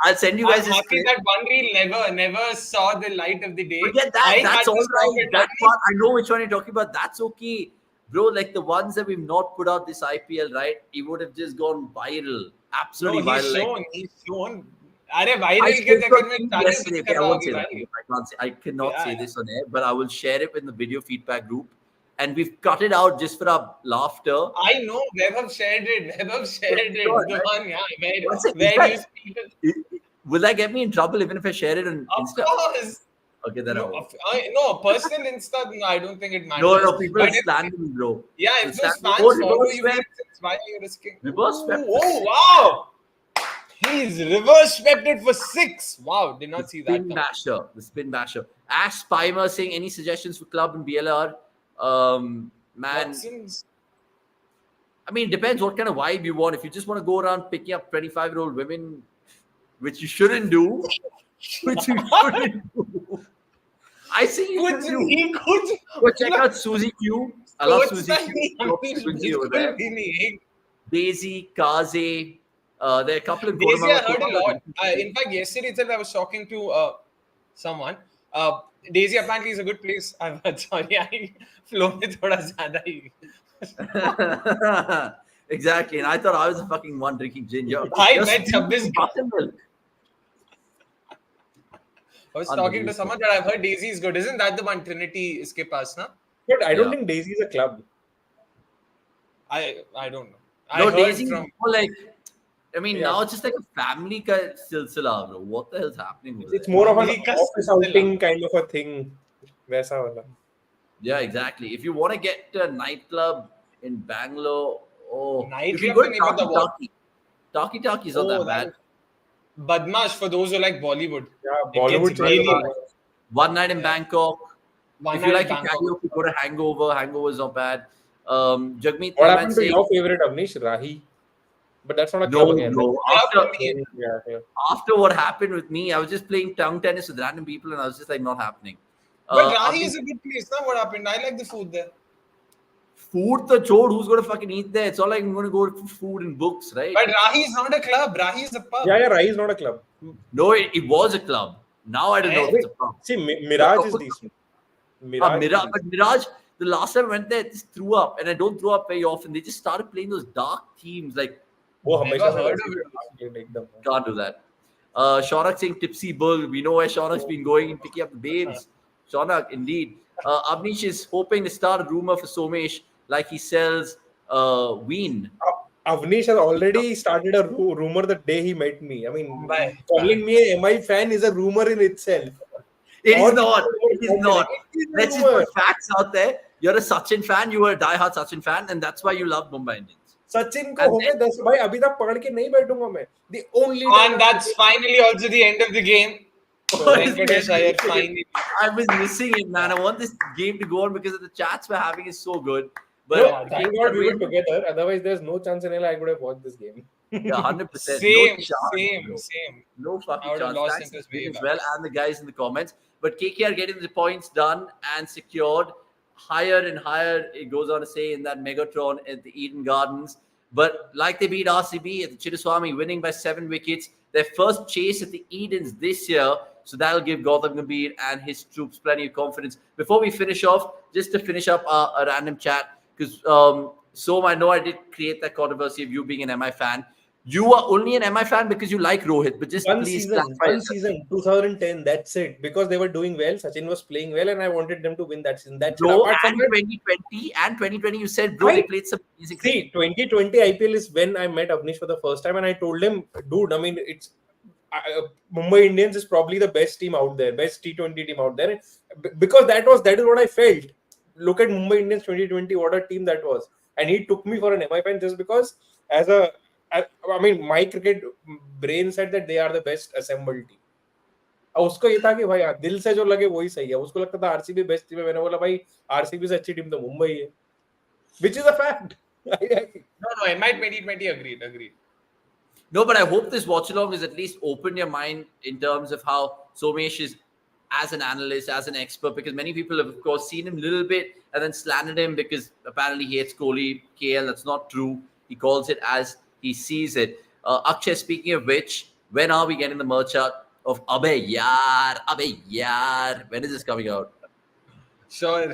I'll send you guys I'm this happy clip. that one reel never saw the light of the day. Forget that. I That's had all to stop right. it. That one, I know which one you're talking about. That's okay. Bro, like the ones that we've not put out this IPL, right? It would have just gone viral. Absolutely No, viral. he's shown. अरे I viral के spoke चक्कर to में you target yesterday. कुछ Okay, कर I रहा won't say होगी that. भाई. I cannot say Yeah. this on air, but I will share it in the video feedback group. And we've cut it out just for our laughter. I know. Webber shared it. Sure, The right? one, yeah, One second, where you speak. Will that get me in trouble even if I share it on Of Insta? course. Okay, then I No, won't. no, personal Insta, no, I don't think it matters. No, people But will slander me, bro. yeah, They'll if those slander me. fans follow reverse you, swept. why are you risking? Reverse swept. Oh, wow! He's reverse swept it for 6. Wow, did not see that. The spin basher. Ash Spimer saying, any suggestions for club and BLR? Man, Watson's. I mean, it depends what kind of vibe you want. If you just want to go around picking up 25-year-old women, which you shouldn't do, I think you should do. Go check out Suzy Q. I love Suzy Q. Suzy over there. Daisy, Kaze. There are a couple of Daisy, I heard a Kodamanga- lot. In fact, yesterday itself, I was talking to someone. Daisy apparently is a good place. I've heard. Sorry, I flow में थोड़ा ज़्यादा ही. Exactly, and I thought I was the fucking one drinking gin. You're मैं 26 buttermilk. I was talking to someone that I've heard Daisy is good. Isn't that the one Trinity इसके पास ना? But I don't Yeah. think Daisy is a club. I don't know. No, I heard Daisy is from more like, I mean, Yeah. now it's just like a family ka silsila, bro. What the hell's happening with It's it? more of an Family ka office silsila. outing kind of a thing. वैसा वाला. Yeah, exactly. If you want to get to a nightclub in Bangalore, you Nightclub can go to नहीं पता what. Taki Taki is not that bad. Badmash for those who like Bollywood. Yeah, It Bollywood. gets really चलेगा. nice. One night in Bangkok. One If you night like in your Bangkok. karaoke, go to Hangover. Hangover is not bad. Jagmeet What Rahman happened to saying, your favorite Avnish? Rahi. But that's not a no, club again. bro. Club नहीं. Yeah. After what happened with me, I was just playing tongue tennis with random people, and I was just like, not happening. But Rahi Abhi- is a good place. Now what happened? I like the food there. food the chode, who's going to fucking eat there? It's all like I'm going to go for food and books, right? But Rahi is not a club. Rahi is a pub. Yeah, Rahi is not a club. No, it was a club. Now I don't know if it's a pub. See, Mirage is decent. Mirage, but Mirage, the last time I went there, I just threw up, and I don't throw up very often. They just started playing those dark themes, like वो Never हमेशा से heard वैसे of ही एकदम. can't do that. Shaunak saying tipsy bull. We know where Shaunak's been going and picking up the babes. Shaunak, indeed. Avnish is hoping to start a rumor for Somesh, like he sells Ween. Avnish has already started a rumor the day he met me. I mean, Bye. calling me a MI fan is a rumor in itself. It Or is not. It is not. It is a Let's just rumor. put facts out there. You're a Sachin fan. You were a diehard Sachin fan, and that's why you love Mumbai Indians. Sachin को And हो गए 10 भाई अभी तक पकड़ के नहीं बैठूंगा मैं. The only And that's finally also the end of the game. Venkatesh Iyer finally. I was missing it, man. I want this game to go on because the chats we're having is so good. But No, thank God we were together. Otherwise, there's no chance in hell I could have watched this game. Yeah, 100%. Same, no chance, bro. same. No I fucking would have chance. lost Thanks interest to you way as back. well and the guys in the comments. But KKR getting the points done and secured higher and higher. It goes on to say in that Megatron at the Eden Gardens. But like they beat RCB at the Chitteswami, winning by 7 wickets. Their first chase at the Edens this year. So that'll give Gautam Gambhir and his troops plenty of confidence. Before we finish off, just to finish up a random chat, because Som, I know I did create that controversy of you being an MI fan. You are only an MI fan because you like Rohit, but just please clarify. One season, 2010. That's it. Because they were doing well, Sachin was playing well, and I wanted them to win that season. That's it. Bro, Apart from and that, 2020, you said, bro, they played some amazing cricket. see, 2020 IPL is when I met Avanish for the first time, and I told him, dude, I mean, it's Mumbai Indians is probably the best team out there, best T20 team out there, because that is what I felt. Look at Mumbai Indians 2020, what a team that was, and he took me for an MI fan just because I mean, my cricket brain said that they are the best assembled team. और उसको ये था कि भाई दिल से जो लगे वही सही है. उसको लगता था आरसीबी बेस्ट टीम है. मैंने बोला भाई आरसीबी से अच्छी टीम तो मुंबई है, which is a fact. No, MI 2020 agreed. No, but I hope this watch along has at least opened your mind in terms of how Somesh is as an analyst, as an expert, because many people have, of course, seen him a little bit and then slandered him because apparently he hates Kohli, KL. That's not true. He calls it as he sees it. Akshay, speaking of which, when are we getting the merch out of Abhay Yaar? When is this coming out? Sure.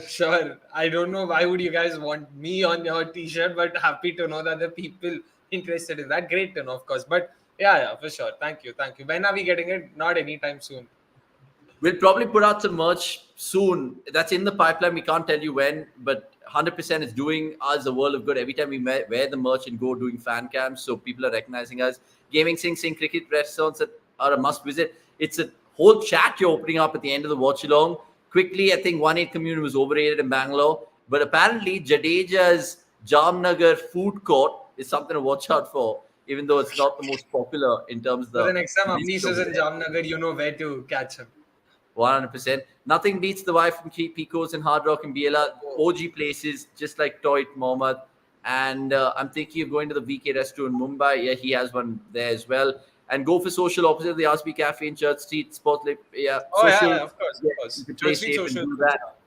I don't know why would you guys want me on your t-shirt, but happy to know that the people interested in that. Great to know, of course. But yeah, for sure. Thank you. When are we getting it? Not anytime soon. We'll probably put out some merch soon. That's in the pipeline. We can't tell you when, but 100% it's doing us a world of good. Every time we wear the merch and go doing fan cams, so people are recognizing us. Gaming Sing cricket restaurants that are a must visit. It's a whole chat you're opening up at the end of the watch along. Quickly, I think 1-8 community was overrated in Bangalore, but apparently Jadeja's Jamnagar food court is something to watch out for, even though it's not the most popular in terms of the. So the next time Avanish is in Jamnagar, you know where to catch him. 100%. Nothing beats the wife from Pico's and Hard Rock and Biela. OG places, just like Toit Mohammed. And I'm thinking of going to the VK restaurant in Mumbai. Yeah, he has one there as well. And go for social opposite of the RSP Cafe in Church Street. Sport, yeah. Oh, social, yeah, of course. You can play Church Street safe and social. do that.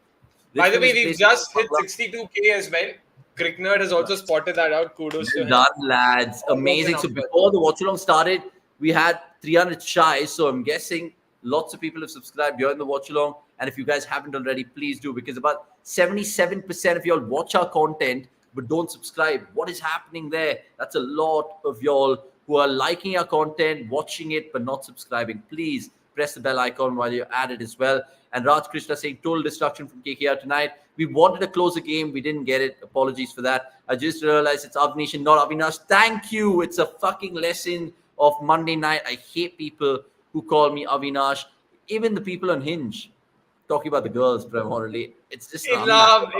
By the way, This we've place just is hit 62K as well. Crick Nerd has also spotted that out. Kudos to him. done, lads. Amazing. So before the watch along started, we had 300 shy. So I'm guessing lots of people have subscribed during the watch along. And if you guys haven't already, please do, because about 77% of y'all watch our content but don't subscribe. What is happening there? That's a lot of y'all who are liking our content, watching it, but not subscribing. Please press the bell icon while you're at it as well. And Raj Krishna saying total destruction from KKR tonight. We wanted to close the game. We didn't get it. Apologies for that. I just realized it's Avanish and not Avinash. Thank you. It's a fucking lesson of Monday night. I hate people who call me Avinash. Even the people on Hinge talking about the girls primarily. It's just Enough.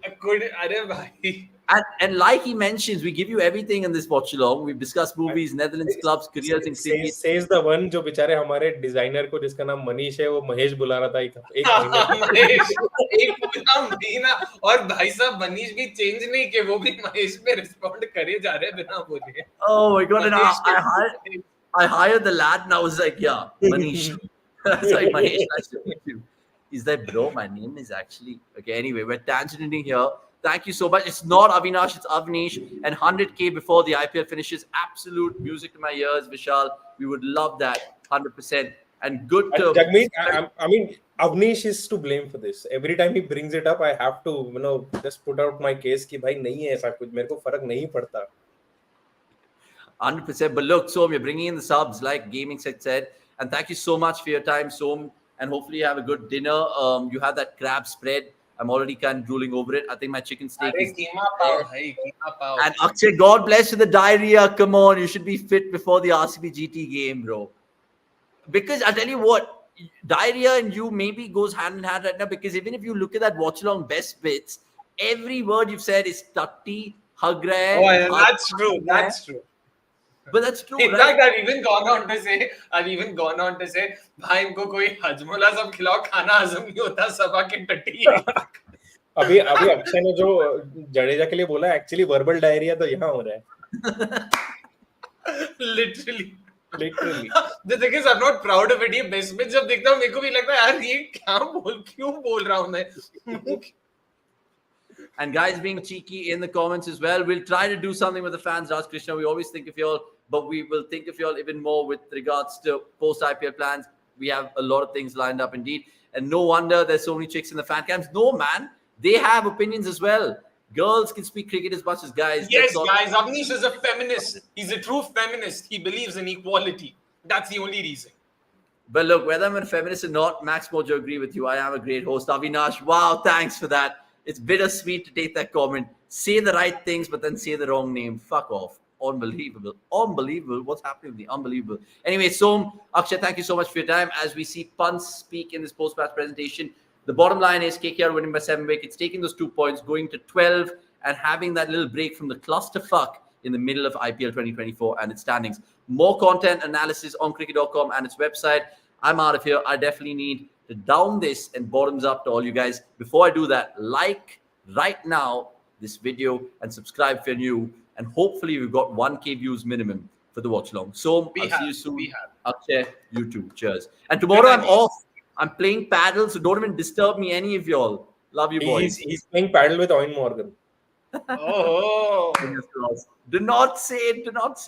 I couldn't. Bhai. And like he mentions, we give you everything in this watch along. We've discussed movies, Netherlands clubs, careers in cricket. Says the one जो बेचारे हमारे designer को जिसका नाम मनीष है वो महेश बुला रहा था एक महीने एक पूरा महीना और भाई साहब मनीष भी चेंज नहीं किए, वो भी महेश पे रिस्पॉन्ड करे जा रहे बिना बोले. Oh my god! And I hired the lad and I was like, yeah, Manish. That's like Mahesh. Nice to meet you. He's like, bro, my name is actually okay. Anyway, we're tangenting here. Thank you so much. It's not Avinash, it's Avanish. And 100K before the IPL finishes. Absolute music to my ears, Vishal. We would love that 100%. And good to. Jagmeet, I mean, Avanish is to blame for this. Every time he brings it up, I have to, just put out my case कि भाई नहीं है ऐसा कुछ, मेरे को फर्क नहीं पड़ता. 100%. But look, Som, you're bringing in the subs like Gaming said. And thank you so much for your time, Som. And hopefully you have a good dinner. You have that crab spread. I'm already kind of drooling over it. I think my chicken steak is... Keema pao. And Akshay, God bless you, the diarrhea. Come on, you should be fit before the RCB GT game, bro. Because I tell you what, diarrhea and you maybe goes hand in hand right now. Because even if you look at that watch along best bits, every word you've said is tatti, hagre. Oh, yeah, that's true. That's true. But that's true. In right? fact, I've even gone on to say, भाई इनको कोई हजमोला सब खिलाओ, खाना हजम नहीं होता, सबा के टट्टी. अभी अक्षय ने जो जडेजा के लिए बोला, एक्चुअली वर्बल डायरिया तो यहाँ हो रहा है. Literally. The thing is, I'm not proud of it. ये best में जब देखता हूँ, मेरे को भी लगता है यार ये क्यों बोल रहा हूँ मैं. And guys being cheeky in the comments as well. We'll try to do something with the fans, Raj Krishna. We always think of y'all, but we will think of y'all even more with regards to post-IPL plans. We have a lot of things lined up indeed. And no wonder there's so many chicks in the fan camps. No, man. They have opinions as well. Girls can speak cricket as much as guys. Yes, guys. Avanish is a feminist. He's a true feminist. He believes in equality. That's the only reason. But look, whether I'm a feminist or not, Max Mojo agree with you. I am a great host. Avinash, wow, thanks for that. It's bittersweet to take that comment. Say the right things, but then say the wrong name. Fuck off. Unbelievable. Unbelievable. What's happening with me? Unbelievable. Anyway, Som, Akshay, thank you so much for your time. As we see Pant speak in this post-match presentation, the bottom line is KKR winning by 7 wickets, taking those 2 points, going to 12, and having that little break from the clusterfuck in the middle of IPL 2024 and its standings. More content analysis on cricket.com and its website. I'm out of here. I definitely need to down this and bottoms up to all you guys. Before I do that, like right now this video and subscribe if you're new. And hopefully we've got 1K views minimum for the watch along. So I'll see you soon. Akshay, you too. Cheers. And tomorrow I'm off. I'm playing paddle, so don't even disturb me, any of y'all. Love you, boys. He's playing paddle with Owen Morgan. Oh. Do not say it. Do not say it.